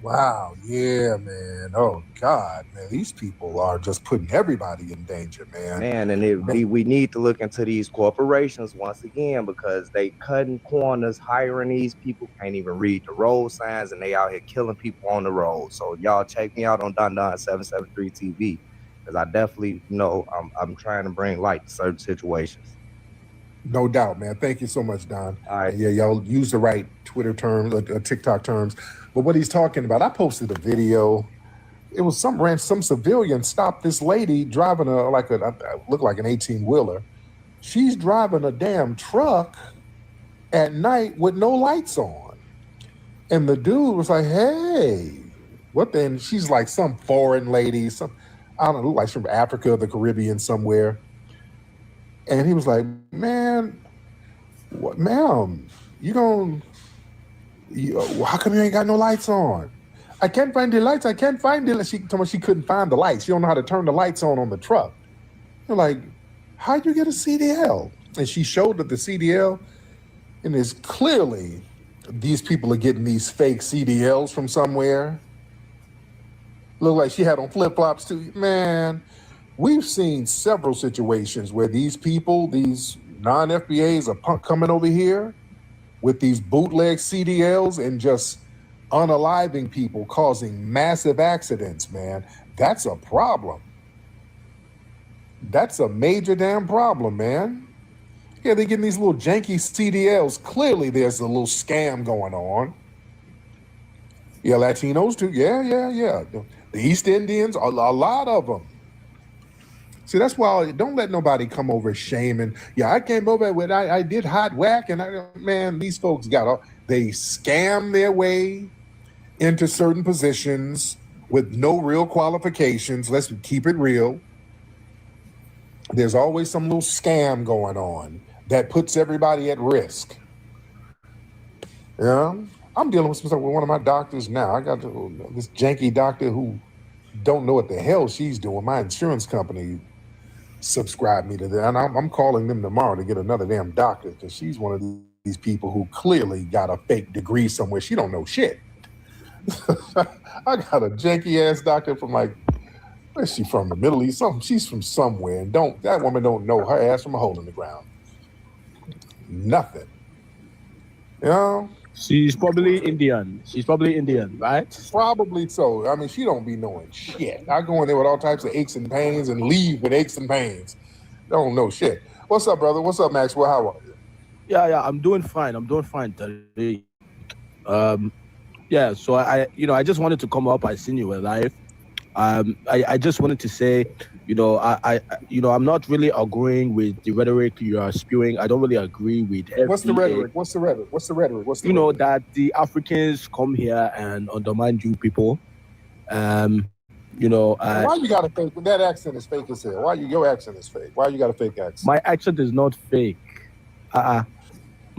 Wow, yeah, man. Oh God, man, these people are just putting everybody in danger, man. Man, and we need to look into these corporations once again, because they cutting corners, hiring these people, can't even read the road signs, and they out here killing people on the road. So y'all check me out on Don 773 TV, because I definitely know I'm trying to bring light to certain situations. No doubt, man. Thank you so much, Don. All right. Yeah, y'all use the right Twitter terms, TikTok terms. But what he's talking about, I posted a video. It was some civilian stopped this lady driving looked like an 18-wheeler. She's driving a damn truck at night with no lights on. And the dude was like, hey, what then? She's like some foreign lady, I don't know, like from Africa, the Caribbean, somewhere. And he was like, man, what, ma'am, how come you ain't got no lights on? I can't find the lights. I can't find the lights. She told me she couldn't find the lights. She don't know how to turn the lights on the truck. You're like, how'd you get a CDL? And she showed up the CDL, and it's clearly these people are getting these fake CDLs from somewhere. Look like she had on flip-flops too. Man, we've seen several situations where these people, these non-FBAs are coming over here with these bootleg CDLs and just unaliving people, causing massive accidents, man. That's a problem. That's a major damn problem, man. Yeah, they're getting these little janky CDLs. Clearly there's a little scam going on. Yeah, Latinos too. Yeah. The East Indians, a lot of them. See, that's why don't let nobody come over shaming. Yeah, I came over with, I did hot whack, and man, these folks they scam their way into certain positions with no real qualifications. Let's keep it real. There's always some little scam going on that puts everybody at risk. Yeah, I'm dealing with one of my doctors now. I got this janky doctor who don't know what the hell she's doing. My insurance company subscribed me to that, and I'm calling them tomorrow to get another damn doctor, because she's one of these people who clearly got a fake degree somewhere. She don't know shit. I got a janky ass doctor from where's she from? The Middle East? She's from somewhere, and that woman don't know her ass from a hole in the ground. Nothing. You know? She's probably Indian. Right? Probably so. I mean, she don't be knowing shit. I go in there with all types of aches and pains and leave with aches and pains. Don't know shit. What's up, brother? What's up, Maxwell? How are you? Yeah, I'm doing fine. today. Yeah, so I just wanted to come up. I seen you were live. I just wanted to say, I'm not really agreeing with the rhetoric you are spewing. I don't really agree with FBA. What's the rhetoric? That the Africans come here and undermine you people. Why you got a fake? That accent is fake as hell. Your accent is fake? Why you got a fake accent? My accent is not fake. My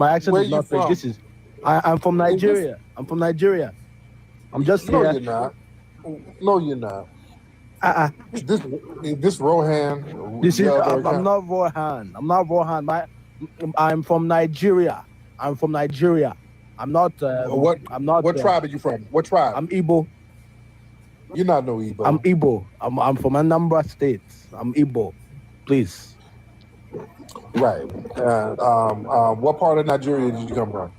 accent is not fake. I'm from Nigeria. I'm just no, here. You're not. No, you're not. This Rohan. I'm not Rohan. I'm from Nigeria. I'm not. What tribe are you from? What tribe? I'm Igbo. You're not no Igbo. I'm Igbo. I'm from Anambra State. I'm Igbo. Please. Right. What part of Nigeria did you come from?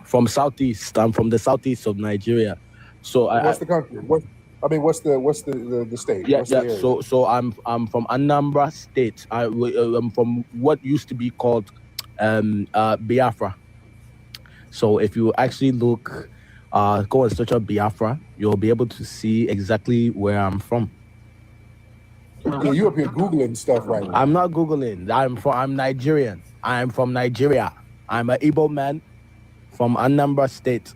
From Southeast. I'm from the southeast of Nigeria. So what's the country? What's the state? Yeah, what's the area? So I'm from Anambra State. I'm from what used to be called Biafra. So if you actually go and search up Biafra, you'll be able to see exactly where I'm from. Yeah, you up here Googling stuff right now. I'm not Googling. I'm Nigerian. I'm from Nigeria. I'm an Igbo man From Anambra State,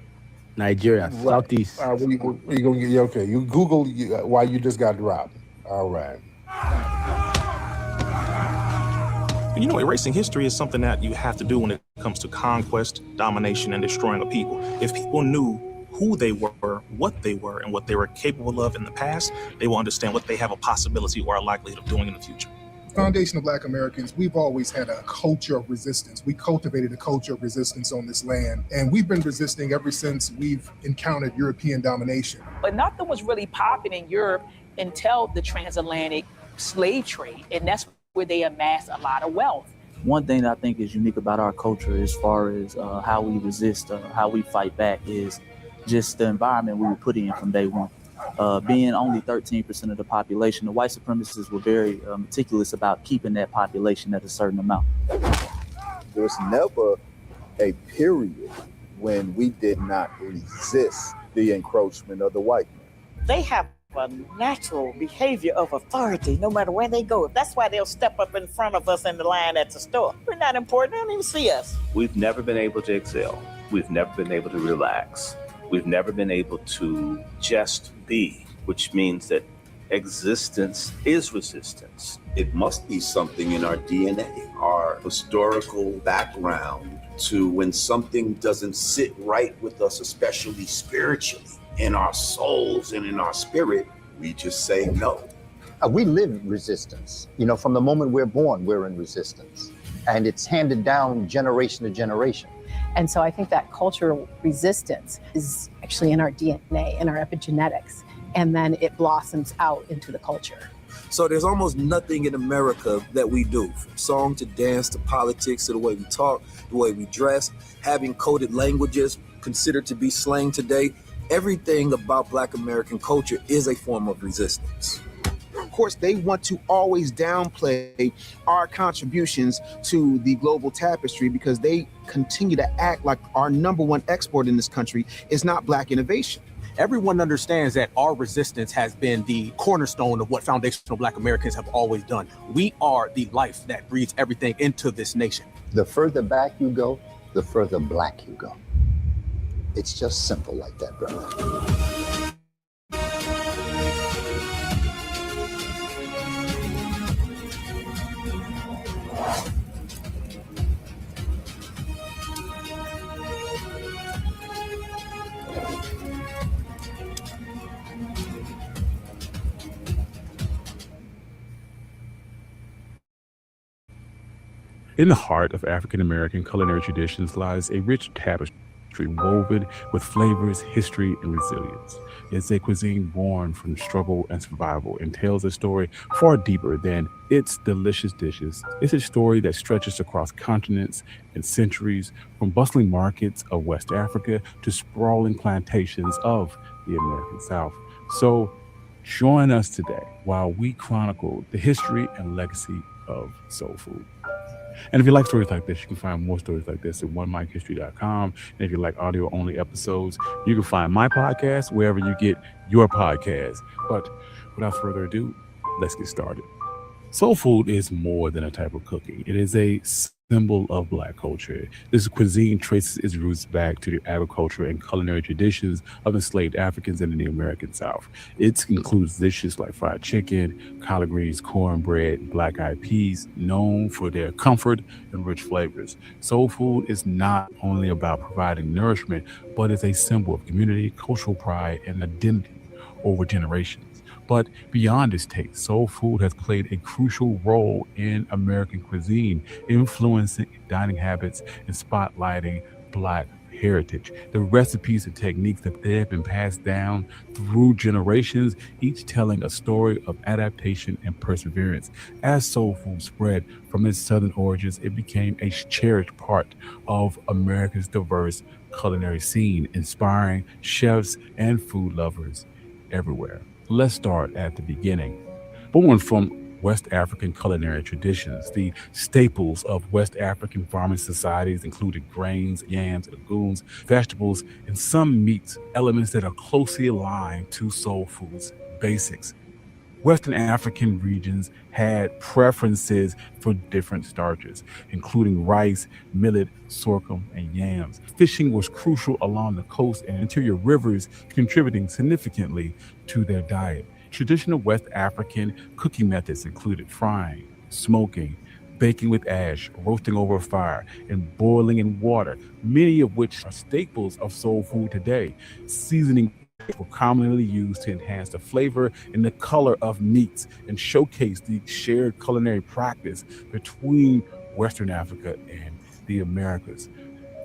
Nigeria, Right. southeast. We gonna get okay. You Google why you just got dropped. All right. You know, erasing history is something that you have to do when it comes to conquest, domination, and destroying a people. If people knew who they were, what they were, and what they were capable of in the past, they will understand what they have a possibility or a likelihood of doing in the future. Foundation of Black Americans, we've always had a culture of resistance. We cultivated a culture of resistance on this land, and we've been resisting ever since we've encountered European domination. But nothing was really popping in Europe until the transatlantic slave trade, and that's where they amassed a lot of wealth. One thing that I think is unique about our culture as far as how we resist, how we fight back, is just the environment we were put in from day one. Being only 13% of the population, the white supremacists were very meticulous about keeping that population at a certain amount. There was never a period when we did not resist the encroachment of the white man. They have a natural behavior of authority no matter where they go. That's why they'll step up in front of us in the line at the store. We're not important. They don't even see us. We've never been able to excel. We've never been able to relax. We've never been able to just be, which means that existence is resistance. It must be something in our DNA, our historical background, to when something doesn't sit right with us, especially spiritually, in our souls and in our spirit, we just say no. We live resistance. You know, from the moment we're born, we're in resistance. And it's handed down generation to generation. And so I think that cultural resistance is actually in our DNA, in our epigenetics, and then it blossoms out into the culture. So there's almost nothing in America that we do, from song to dance to politics to the way we talk, the way we dress, having coded languages considered to be slang today. Everything about Black American culture is a form of resistance. Of course, they want to always downplay our contributions to the global tapestry because they continue to act like our number one export in this country is not Black innovation. Everyone understands that our resistance has been the cornerstone of what foundational Black Americans have always done. We are the life that breathes everything into this nation. The further back you go, the further Black you go. It's just simple like that, brother. In the heart of African American culinary traditions lies a rich tapestry woven with flavors, history, and resilience. It's a cuisine born from struggle and survival and tells a story far deeper than its delicious dishes. It's a story that stretches across continents and centuries, from bustling markets of West Africa to sprawling plantations of the American South. So join us today while we chronicle the history and legacy of soul food. And if you like stories like this, you can find more stories like this at onemichistory.com. And if you like audio only episodes, you can find my podcast wherever you get your podcast. But without further ado, let's get started. Soul food is more than a type of cooking. It is a symbol of Black culture. This cuisine traces its roots back to the agriculture and culinary traditions of enslaved Africans in the American South. It includes dishes like fried chicken, collard greens, cornbread, and black-eyed peas, known for their comfort and rich flavors. Soul food is not only about providing nourishment, but is a symbol of community, cultural pride, and identity over generations. But beyond its taste, soul food has played a crucial role in American cuisine, influencing dining habits and spotlighting Black heritage. The recipes and techniques that they have been passed down through generations, each telling a story of adaptation and perseverance. As soul food spread from its southern origins, it became a cherished part of America's diverse culinary scene, inspiring chefs and food lovers everywhere. Let's start at the beginning. Born from West African culinary traditions, the staples of West African farming societies included grains, yams, legumes, vegetables, and some meats, elements that are closely aligned to soul food's basics. Western African regions had preferences for different starches, including rice, millet, sorghum, and yams. Fishing was crucial along the coast and interior rivers, contributing significantly to their diet. Traditional West African cooking methods included frying, smoking, baking with ash, roasting over a fire, and boiling in water, many of which are staples of soul food today. Seasoning were commonly used to enhance the flavor and the color of meats and showcase the shared culinary practice between Western Africa and the Americas.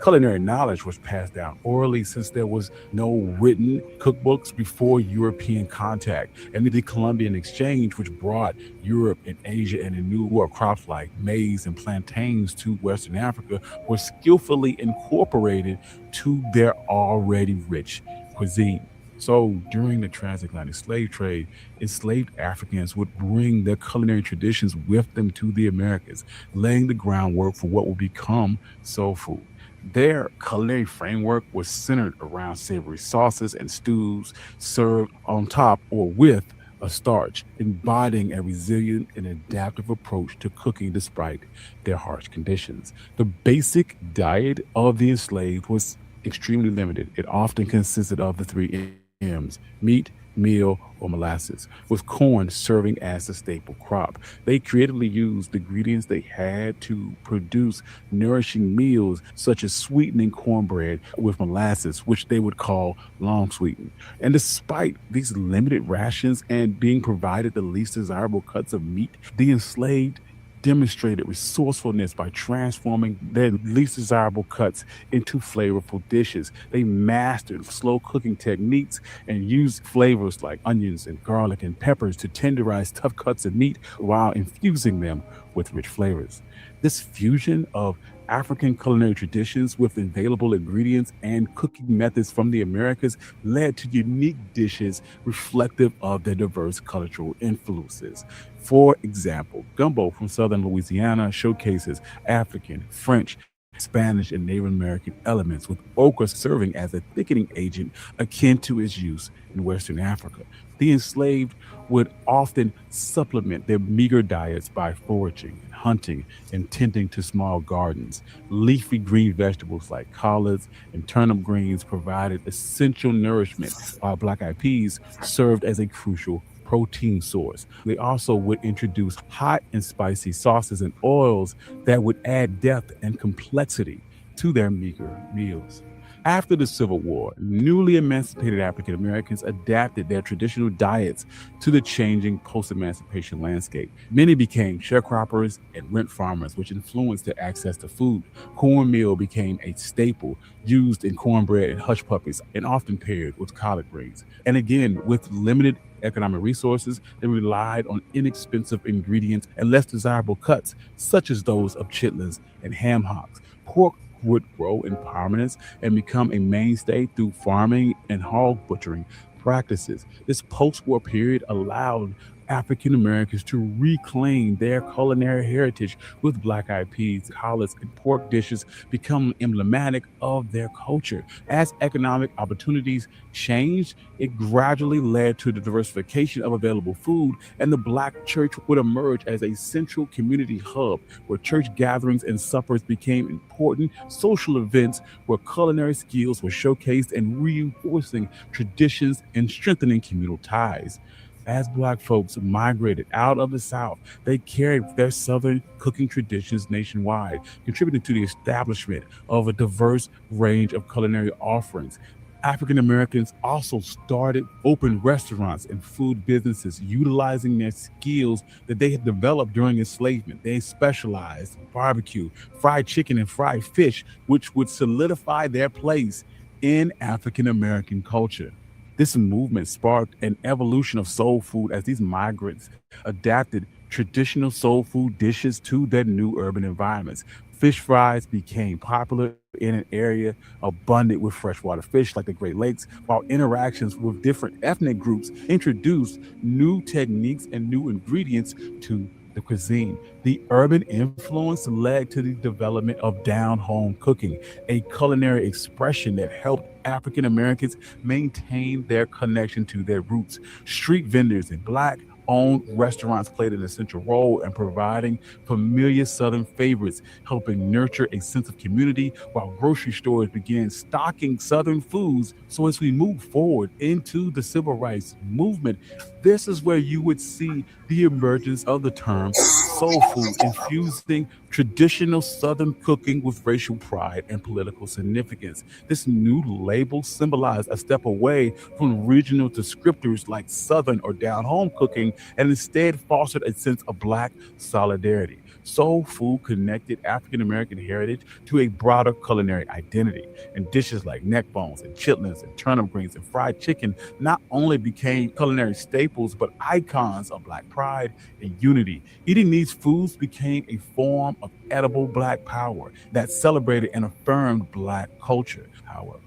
Culinary knowledge was passed down orally since there was no written cookbooks before European contact, and the Columbian exchange, which brought Europe and Asia and the new world crops like maize and plantains to Western Africa, was skillfully incorporated to their already rich cuisine. So during the transatlantic slave trade, enslaved Africans would bring their culinary traditions with them to the Americas, laying the groundwork for what would become soul food. Their culinary framework was centered around savory sauces and stews served on top or with a starch, embodying a resilient and adaptive approach to cooking despite their harsh conditions. The basic diet of the enslaved was extremely limited. It often consisted of the three M's: meat, meal, or molasses, with corn serving as the staple crop. They creatively used the ingredients they had to produce nourishing meals, such as sweetening cornbread with molasses, which they would call long sweetened. And despite these limited rations and being provided the least desirable cuts of meat, the enslaved demonstrated resourcefulness by transforming their least desirable cuts into flavorful dishes. They mastered slow cooking techniques and used flavors like onions and garlic and peppers to tenderize tough cuts of meat while infusing them with rich flavors. This fusion of African culinary traditions with available ingredients and cooking methods from the Americas led to unique dishes reflective of their diverse cultural influences. For example, gumbo from southern Louisiana showcases African, French, Spanish, and Native American elements, with okra serving as a thickening agent akin to its use in Western Africa. The enslaved would often supplement their meager diets by foraging, hunting, and tending to small gardens. Leafy green vegetables like collards and turnip greens provided essential nourishment, while black-eyed peas served as a crucial protein source. They also would introduce hot and spicy sauces and oils that would add depth and complexity to their meager meals. After the Civil War, newly emancipated African Americans adapted their traditional diets to the changing post-emancipation landscape. Many became sharecroppers and rent farmers, which influenced their access to food. Cornmeal became a staple used in cornbread and hush puppies, and often paired with collard greens. And again, with limited economic resources, they relied on inexpensive ingredients and less desirable cuts, such as those of chitlins and ham hocks. Pork would grow in prominence and become a mainstay through farming and hog butchering practices. This post-war period allowed African Americans to reclaim their culinary heritage, with black-eyed peas, collards, and pork dishes become emblematic of their culture. As economic opportunities changed, it gradually led to the diversification of available food, and the Black church would emerge as a central community hub where church gatherings and suppers became important social events where culinary skills were showcased and reinforcing traditions and strengthening communal ties. As Black folks migrated out of the South, they carried their Southern cooking traditions nationwide, contributing to the establishment of a diverse range of culinary offerings. African Americans also started open restaurants and food businesses, utilizing their skills that they had developed during enslavement. They specialized in barbecue, fried chicken, and fried fish, which would solidify their place in African American culture. This movement sparked an evolution of soul food as these migrants adapted traditional soul food dishes to their new urban environments. Fish fries became popular in an area abundant with freshwater fish like the Great Lakes, while interactions with different ethnic groups introduced new techniques and new ingredients to the cuisine. The urban influence led to the development of down-home cooking, a culinary expression that helped African Americans maintain their connection to their roots. Street vendors and Black Black-owned restaurants played an essential role in providing familiar Southern favorites, helping nurture a sense of community, while grocery stores began stocking Southern foods. So as we move forward into the civil rights movement, this is where you would see the emergence of the term soul food, infusing traditional Southern cooking with racial pride and political significance. This new label symbolized a step away from regional descriptors like Southern or down-home cooking, and instead fostered a sense of Black solidarity. Soul food connected African American heritage to a broader culinary identity, and dishes like neck bones and chitlins and turnip greens and fried chicken not only became culinary staples but icons of Black pride and unity. Eating these foods became a form of edible Black power that celebrated and affirmed Black culture. However,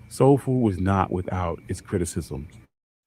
soul food was not without its criticisms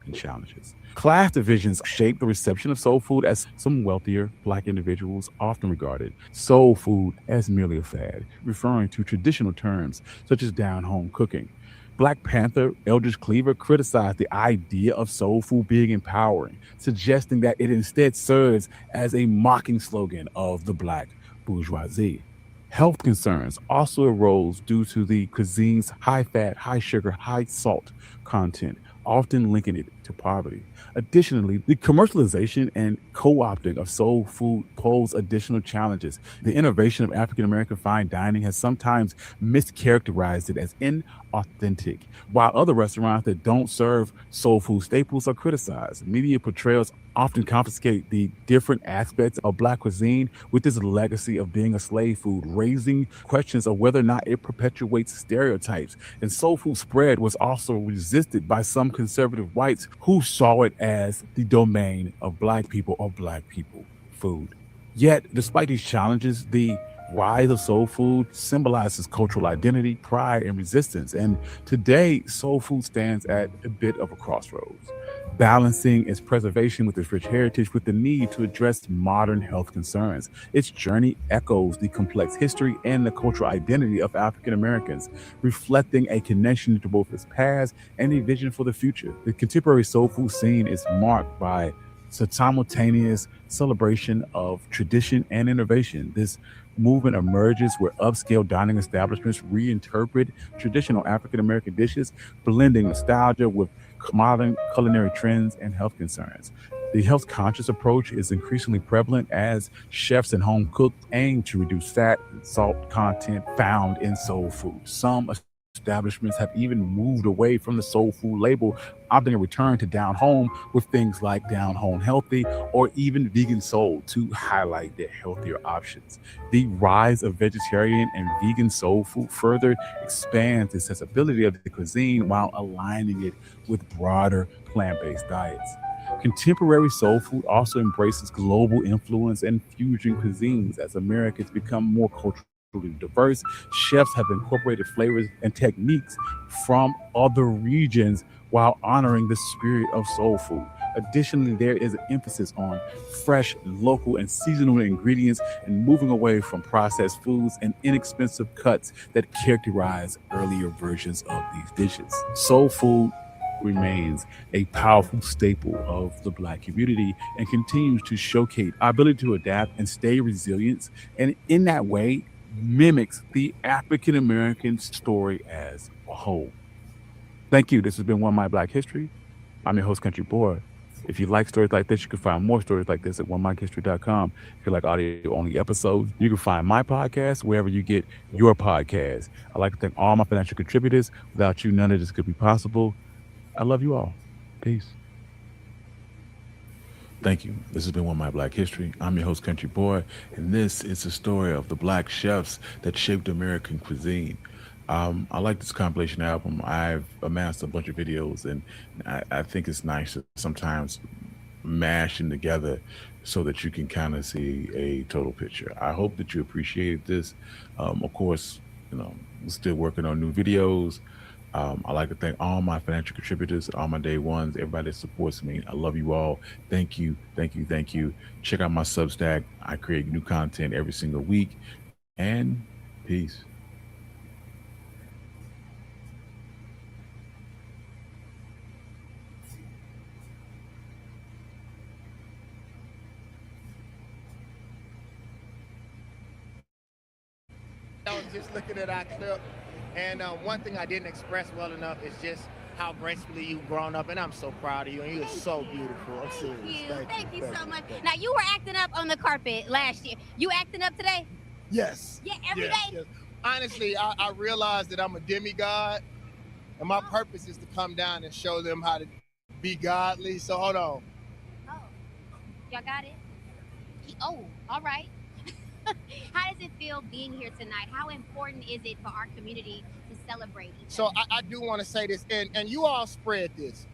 and challenges. Class divisions shaped the reception of soul food, as some wealthier Black individuals often regarded soul food as merely a fad, referring to traditional terms such as down-home cooking. Black Panther Eldridge Cleaver criticized the idea of soul food being empowering, suggesting that it instead serves as a mocking slogan of the Black bourgeoisie. Health concerns also arose due to the cuisine's high fat, high sugar, high salt content, often linking it to poverty. Additionally, the commercialization and co-opting of soul food pose additional challenges. The innovation of African American fine dining has sometimes mischaracterized it as inauthentic, while other restaurants that don't serve soul food staples are criticized. Media portrayals often confiscate the different aspects of Black cuisine with this legacy of being a slave food, raising questions of whether or not it perpetuates stereotypes. And soul food spread was also resisted by some conservative whites who saw it as the domain of Black people or Black people food. Yet, despite these challenges, the rise of soul food symbolizes cultural identity, pride, and resistance. And today, soul food stands at a bit of a crossroads, balancing its preservation with its rich heritage with the need to address modern health concerns. Its journey echoes the complex history and the cultural identity of African Americans, reflecting a connection to both its past and a vision for the future. The contemporary soul food scene is marked by simultaneous celebration of tradition and innovation. This movement emerges where upscale dining establishments reinterpret traditional African American dishes, blending nostalgia with modern culinary trends and health concerns. The health conscious approach is increasingly prevalent as chefs and home cooks aim to reduce fat and salt content found in soul food. Some establishments have even moved away from the soul food label, opting a return to down home with things like down home healthy or even vegan soul to highlight their healthier options. The rise of vegetarian and vegan soul food further expands the accessibility of the cuisine while aligning it with broader plant-based diets. Contemporary soul food also embraces global influence and fusion cuisines as Americans become more culturally diverse. Chefs have incorporated flavors and techniques from other regions while honoring the spirit of soul food. Additionally, there is an emphasis on fresh, local, and seasonal ingredients and moving away from processed foods and inexpensive cuts that characterize earlier versions of these dishes. Soul food remains a powerful staple of the Black community and continues to showcase our ability to adapt and stay resilient, and in that way mimics the African American story as a whole. Thank you. This has been One My Black History. I'm your host, Country Boy. If you like stories like this, you can find more stories like this at onemichistory.com. If you like audio-only episodes, you can find my podcast wherever you get your podcast. I'd like to thank all my financial contributors. Without you, none of this could be possible. I love you all. Peace. Thank you. This has been One My Black History. I'm your host, Country Boy, and this is the story of the Black chefs that shaped American cuisine. I like this compilation album. I've amassed a bunch of videos, and I think it's nice to sometimes mash them together so that you can kind of see a total picture. I hope that you appreciated this. Of course, we're still working on new videos. I'd like to thank all my financial contributors, all my day ones, everybody that supports me. I love you all. Thank you, thank you, thank you. Check out my Substack. I create new content every single week. And peace. was just looking at our clip, and one thing I didn't express well enough is just how gracefully you've grown up, and I'm so proud of you, and you're so beautiful. I'm serious. Thank you so much. Now, you were acting up on the carpet last year. You acting up today? Yes. Yeah, every day? Yes. Honestly, I realized that I'm a demigod, and my purpose is to come down and show them how to be godly. So hold on. Oh, y'all got it? Oh, all right. How does it feel being here tonight? How important is it for our community to celebrate each other? So I do want to say this, and you all spread this.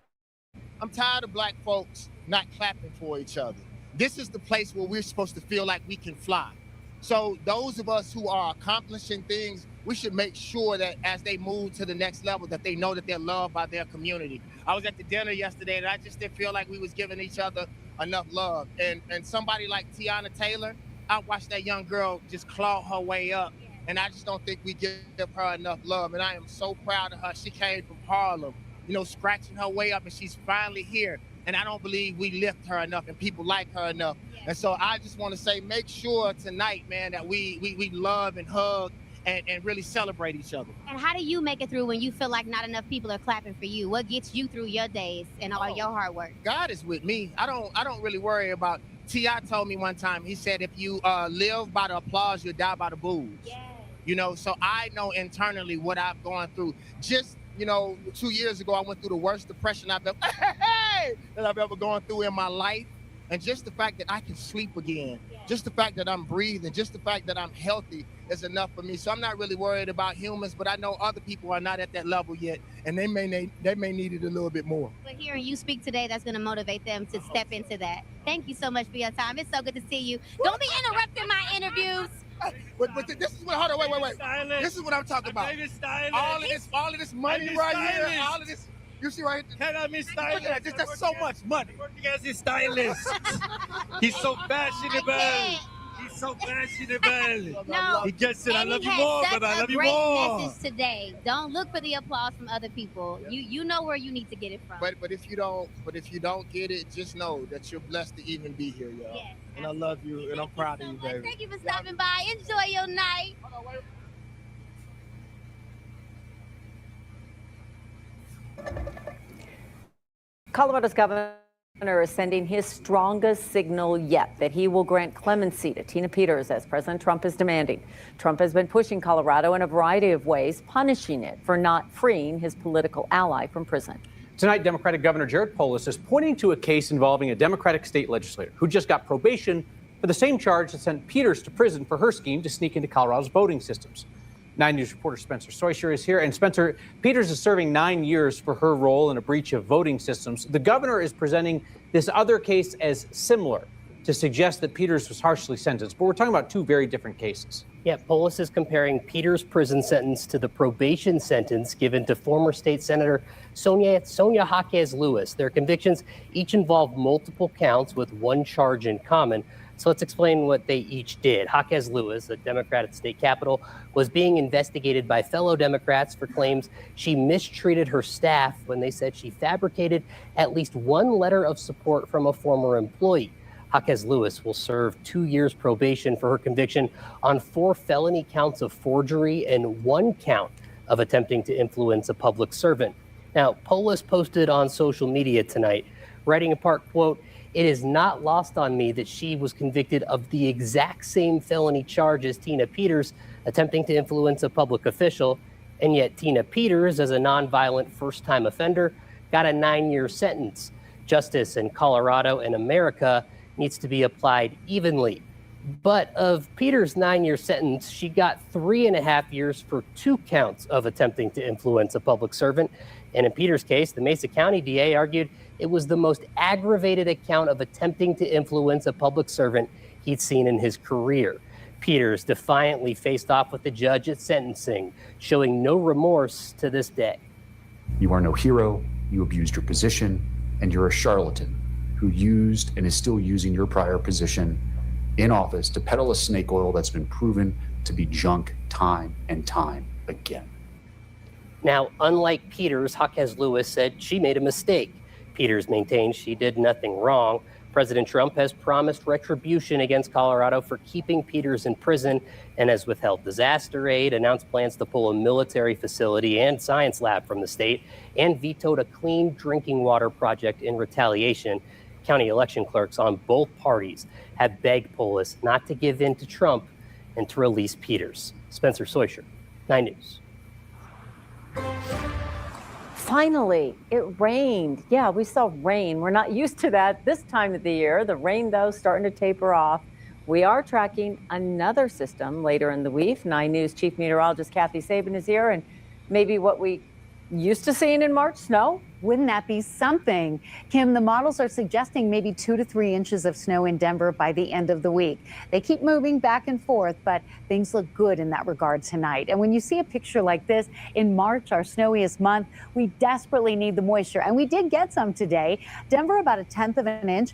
I'm tired of black folks not clapping for each other. This is the place where we're supposed to feel like we can fly. So those of us who are accomplishing things, we should make sure that as they move to the next level, that they know that they're loved by their community. I was at the dinner yesterday, and I just didn't feel like we was giving each other enough love. And somebody like Tiana Taylor, I watched that young girl just claw her way up, and I just don't think we give her enough love. And I am so proud of her. She came from Harlem, you know, scratching her way up, and she's finally here. And I don't believe we lift her enough and people like her enough. And so I just want to say, make sure tonight, man, that we love and hug and really celebrate each other. And how do you make it through when you feel like not enough people are clapping for you? What gets you through your days and all your hard work? God is with me. I don't really worry about. T.I. told me one time, he said, if you live by the applause, you'll die by the boos. Yeah. You know, so I know internally what I've gone through. Just, you know, 2 years ago, I went through the worst depression that I've ever gone through in my life. And just the fact that I can sleep again, just the fact that I'm breathing, just the fact that I'm healthy is enough for me. So I'm not really worried about humans, but I know other people are not at that level yet, and they may need it a little bit more. But hearing you speak today, that's going to motivate them to step into that. Thank you so much for your time. It's so good to see you. Don't be interrupting my interviews. But this is what, hold on, wait. This is what I'm talking about. All of this money right here, all of this. You see right here? Can I be stylist? Look at that. That's so much money. Working as a stylist. He's so fashionable. He's so fashionable. No. He gets it. I love you had more, such but I a love you great more. message today. Don't look for the applause from other people. You know where you need to get it from. But if you don't get it, just know that you're blessed to even be here, y'all. Yes, and I love you, and I'm proud of you, baby. Thank you for stopping by. Enjoy your night. Colorado's governor is sending his strongest signal yet that he will grant clemency to Tina Peters, as President Trump is demanding. Trump has been pushing Colorado in a variety of ways, punishing it for not freeing his political ally from prison. Tonight, Democratic Governor Jared Polis is pointing to a case involving a Democratic state legislator who just got probation for the same charge that sent Peters to prison for her scheme to sneak into Colorado's voting systems. 9 News reporter Spencer Soysher is here. And Spencer, Peters is serving 9 years for her role in a breach of voting systems. The governor is presenting this other case as similar to suggest that Peters was harshly sentenced. But we're talking about two very different cases. Yeah, Polis is comparing Peters' prison sentence to the probation sentence given to former state senator Sonia Jaquez Lewis. Their convictions each involve multiple counts with one charge in common. So let's explain what they each did. Jaquez Lewis, a Democrat at the state capitol, was being investigated by fellow Democrats for claims she mistreated her staff when they said she fabricated at least one letter of support from a former employee. Jaquez Lewis will serve 2 years probation for her conviction on 4 felony counts of forgery and 1 count of attempting to influence a public servant. Now, Polis posted on social media tonight, writing a part, quote, "It is not lost on me that she was convicted of the exact same felony charge as Tina Peters, attempting to influence a public official, and yet Tina Peters, as a nonviolent first-time offender, got a 9-year sentence. Justice in Colorado and America needs to be applied evenly." But of Peters' 9-year sentence, she got 3.5 years for 2 counts of attempting to influence a public servant. And in Peters' case, the Mesa County DA argued it was the most aggravated account of attempting to influence a public servant he'd seen in his career. Peters defiantly faced off with the judge at sentencing, showing no remorse to this day. You are no hero, you abused your position, and you're a charlatan who used and is still using your prior position in office to peddle a snake oil that's been proven to be junk time and time again. Now, unlike Peters, Jaquez Lewis said she made a mistake. Peters maintained she did nothing wrong. President Trump has promised retribution against Colorado for keeping Peters in prison and has withheld disaster aid, announced plans to pull a military facility and science lab from the state, and vetoed a clean drinking water project in retaliation. County election clerks on both parties have begged Polis not to give in to Trump and to release Peters. Spencer Soysher, 9 News. Finally, it rained. Yeah, we saw rain. We're not used to that this time of the year. The rain, though, starting to taper off. We are tracking another system later in the week. 9 News Chief Meteorologist Kathy Sabin is here, and maybe what we used to seeing in March, snow. Wouldn't that be something? Kim, the models are suggesting maybe 2 to 3 inches of snow in Denver by the end of the week. They keep moving back and forth, but things look good in that regard tonight. And when you see a picture like this in March, our snowiest month, we desperately need the moisture. And we did get some today. Denver, about 1/10 of an inch.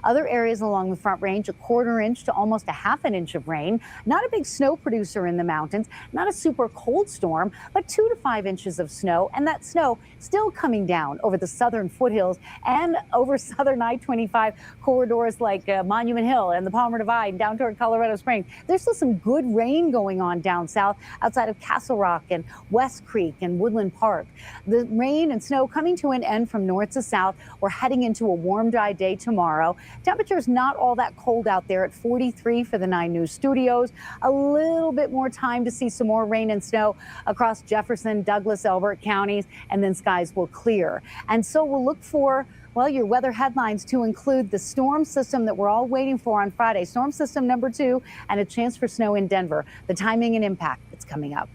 Other areas along the Front Range, 1/4 inch to almost 1/2 inch of rain. Not a big snow producer in the mountains, not a super cold storm, but 2 to 5 inches of snow. And that snow still coming down over the southern foothills and over southern I-25 corridors like Monument Hill and the Palmer Divide down toward Colorado Springs. There's still some good rain going on down south outside of Castle Rock and West Creek and Woodland Park. The rain and snow coming to an end from north to south. We're heading into a warm, dry day tomorrow. Temperatures not all that cold out there at 43 for the 9 News studios. A little bit more time to see some more rain and snow across Jefferson, Douglas, Elbert counties, and then skies will clear. And so we'll look for, well, your weather headlines to include the storm system that we're all waiting for on Friday, storm system number 2, and a chance for snow in Denver. The timing and impact that's coming up.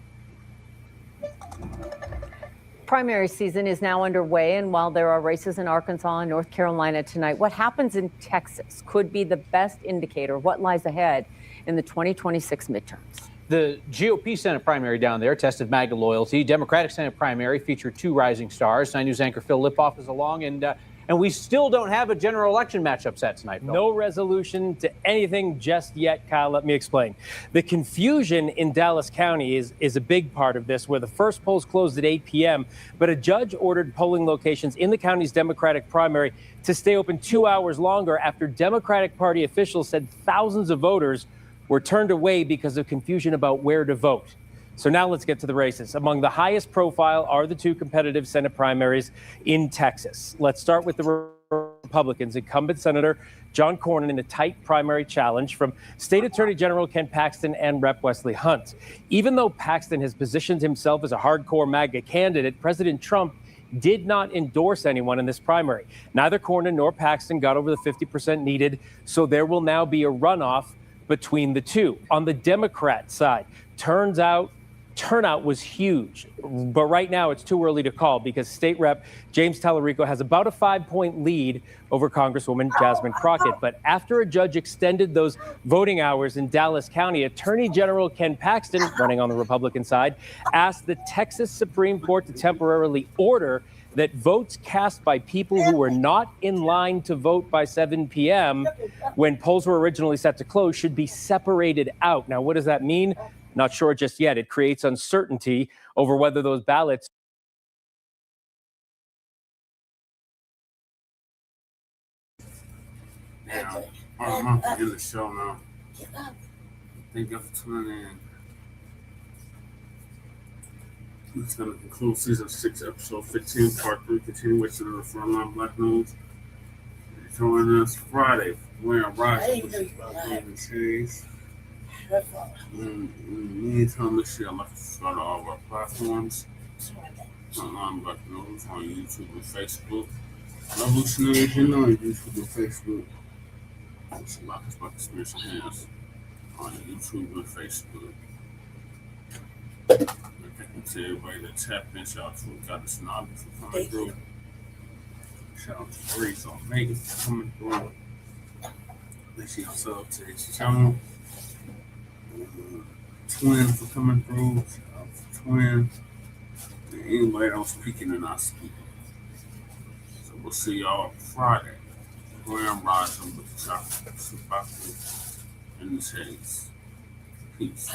Primary season is now underway, and while there are races in Arkansas and North Carolina tonight, what happens in Texas could be the best indicator of what lies ahead in the 2026 midterms. The GOP Senate primary down there tested MAGA loyalty. Democratic Senate primary featured 2 rising stars. 9 News anchor Phil Lipoff is along, and we still don't have a general election matchup set tonight, Phil. No resolution to anything just yet, Kyle. Let me explain. The confusion in Dallas County is a big part of this, where the first polls closed at 8 p.m., but a judge ordered polling locations in the county's Democratic primary to stay open 2 hours longer after Democratic Party officials said thousands of voters were turned away because of confusion about where to vote. So now let's get to the races. Among the highest profile are the 2 competitive Senate primaries in Texas. Let's start with the Republicans. Incumbent Senator John Cornyn in a tight primary challenge from State Attorney General Ken Paxton and Rep. Wesley Hunt. Even though Paxton has positioned himself as a hardcore MAGA candidate, President Trump did not endorse anyone in this primary. Neither Cornyn nor Paxton got over the 50% needed, so there will now be a runoff between the two. On the Democrat side, turnout was huge, but right now it's too early to call because State Rep James Tallarico has about a 5-point lead over Congresswoman Jasmine Crockett. But after a judge extended those voting hours in Dallas County, Attorney General Ken Paxton, running on the Republican side, asked the Texas Supreme Court to temporarily order that votes cast by people who were not in line to vote by 7 p.m. when polls were originally set to close should be separated out. Now, what does that mean? Not sure just yet. It creates uncertainty over whether those ballots. Now, I'm in the show now. Thank you for tuning in. This is going to conclude season 6, episode 15, part 3, continuation of the Line Blacc News. Join us Friday. We're on Rise. Anytime this year, I'd like to start all of our platforms. Line Blacc News on YouTube and Facebook. Revolutionary, you know, on YouTube and Facebook. It's a lot about Conspiracy Hands on YouTube and Facebook. Thank you to everybody that tapped in. Shout out to Goddess Nobby for coming through. Shout out to Breeze on Megan for coming through. Make sure y'all sub to his channel. Twin for coming through. Shout out to Twin. And anybody else speaking and not speaking. So we'll see y'all Friday. Graham Rising with the chocolate, in the shades. Peace.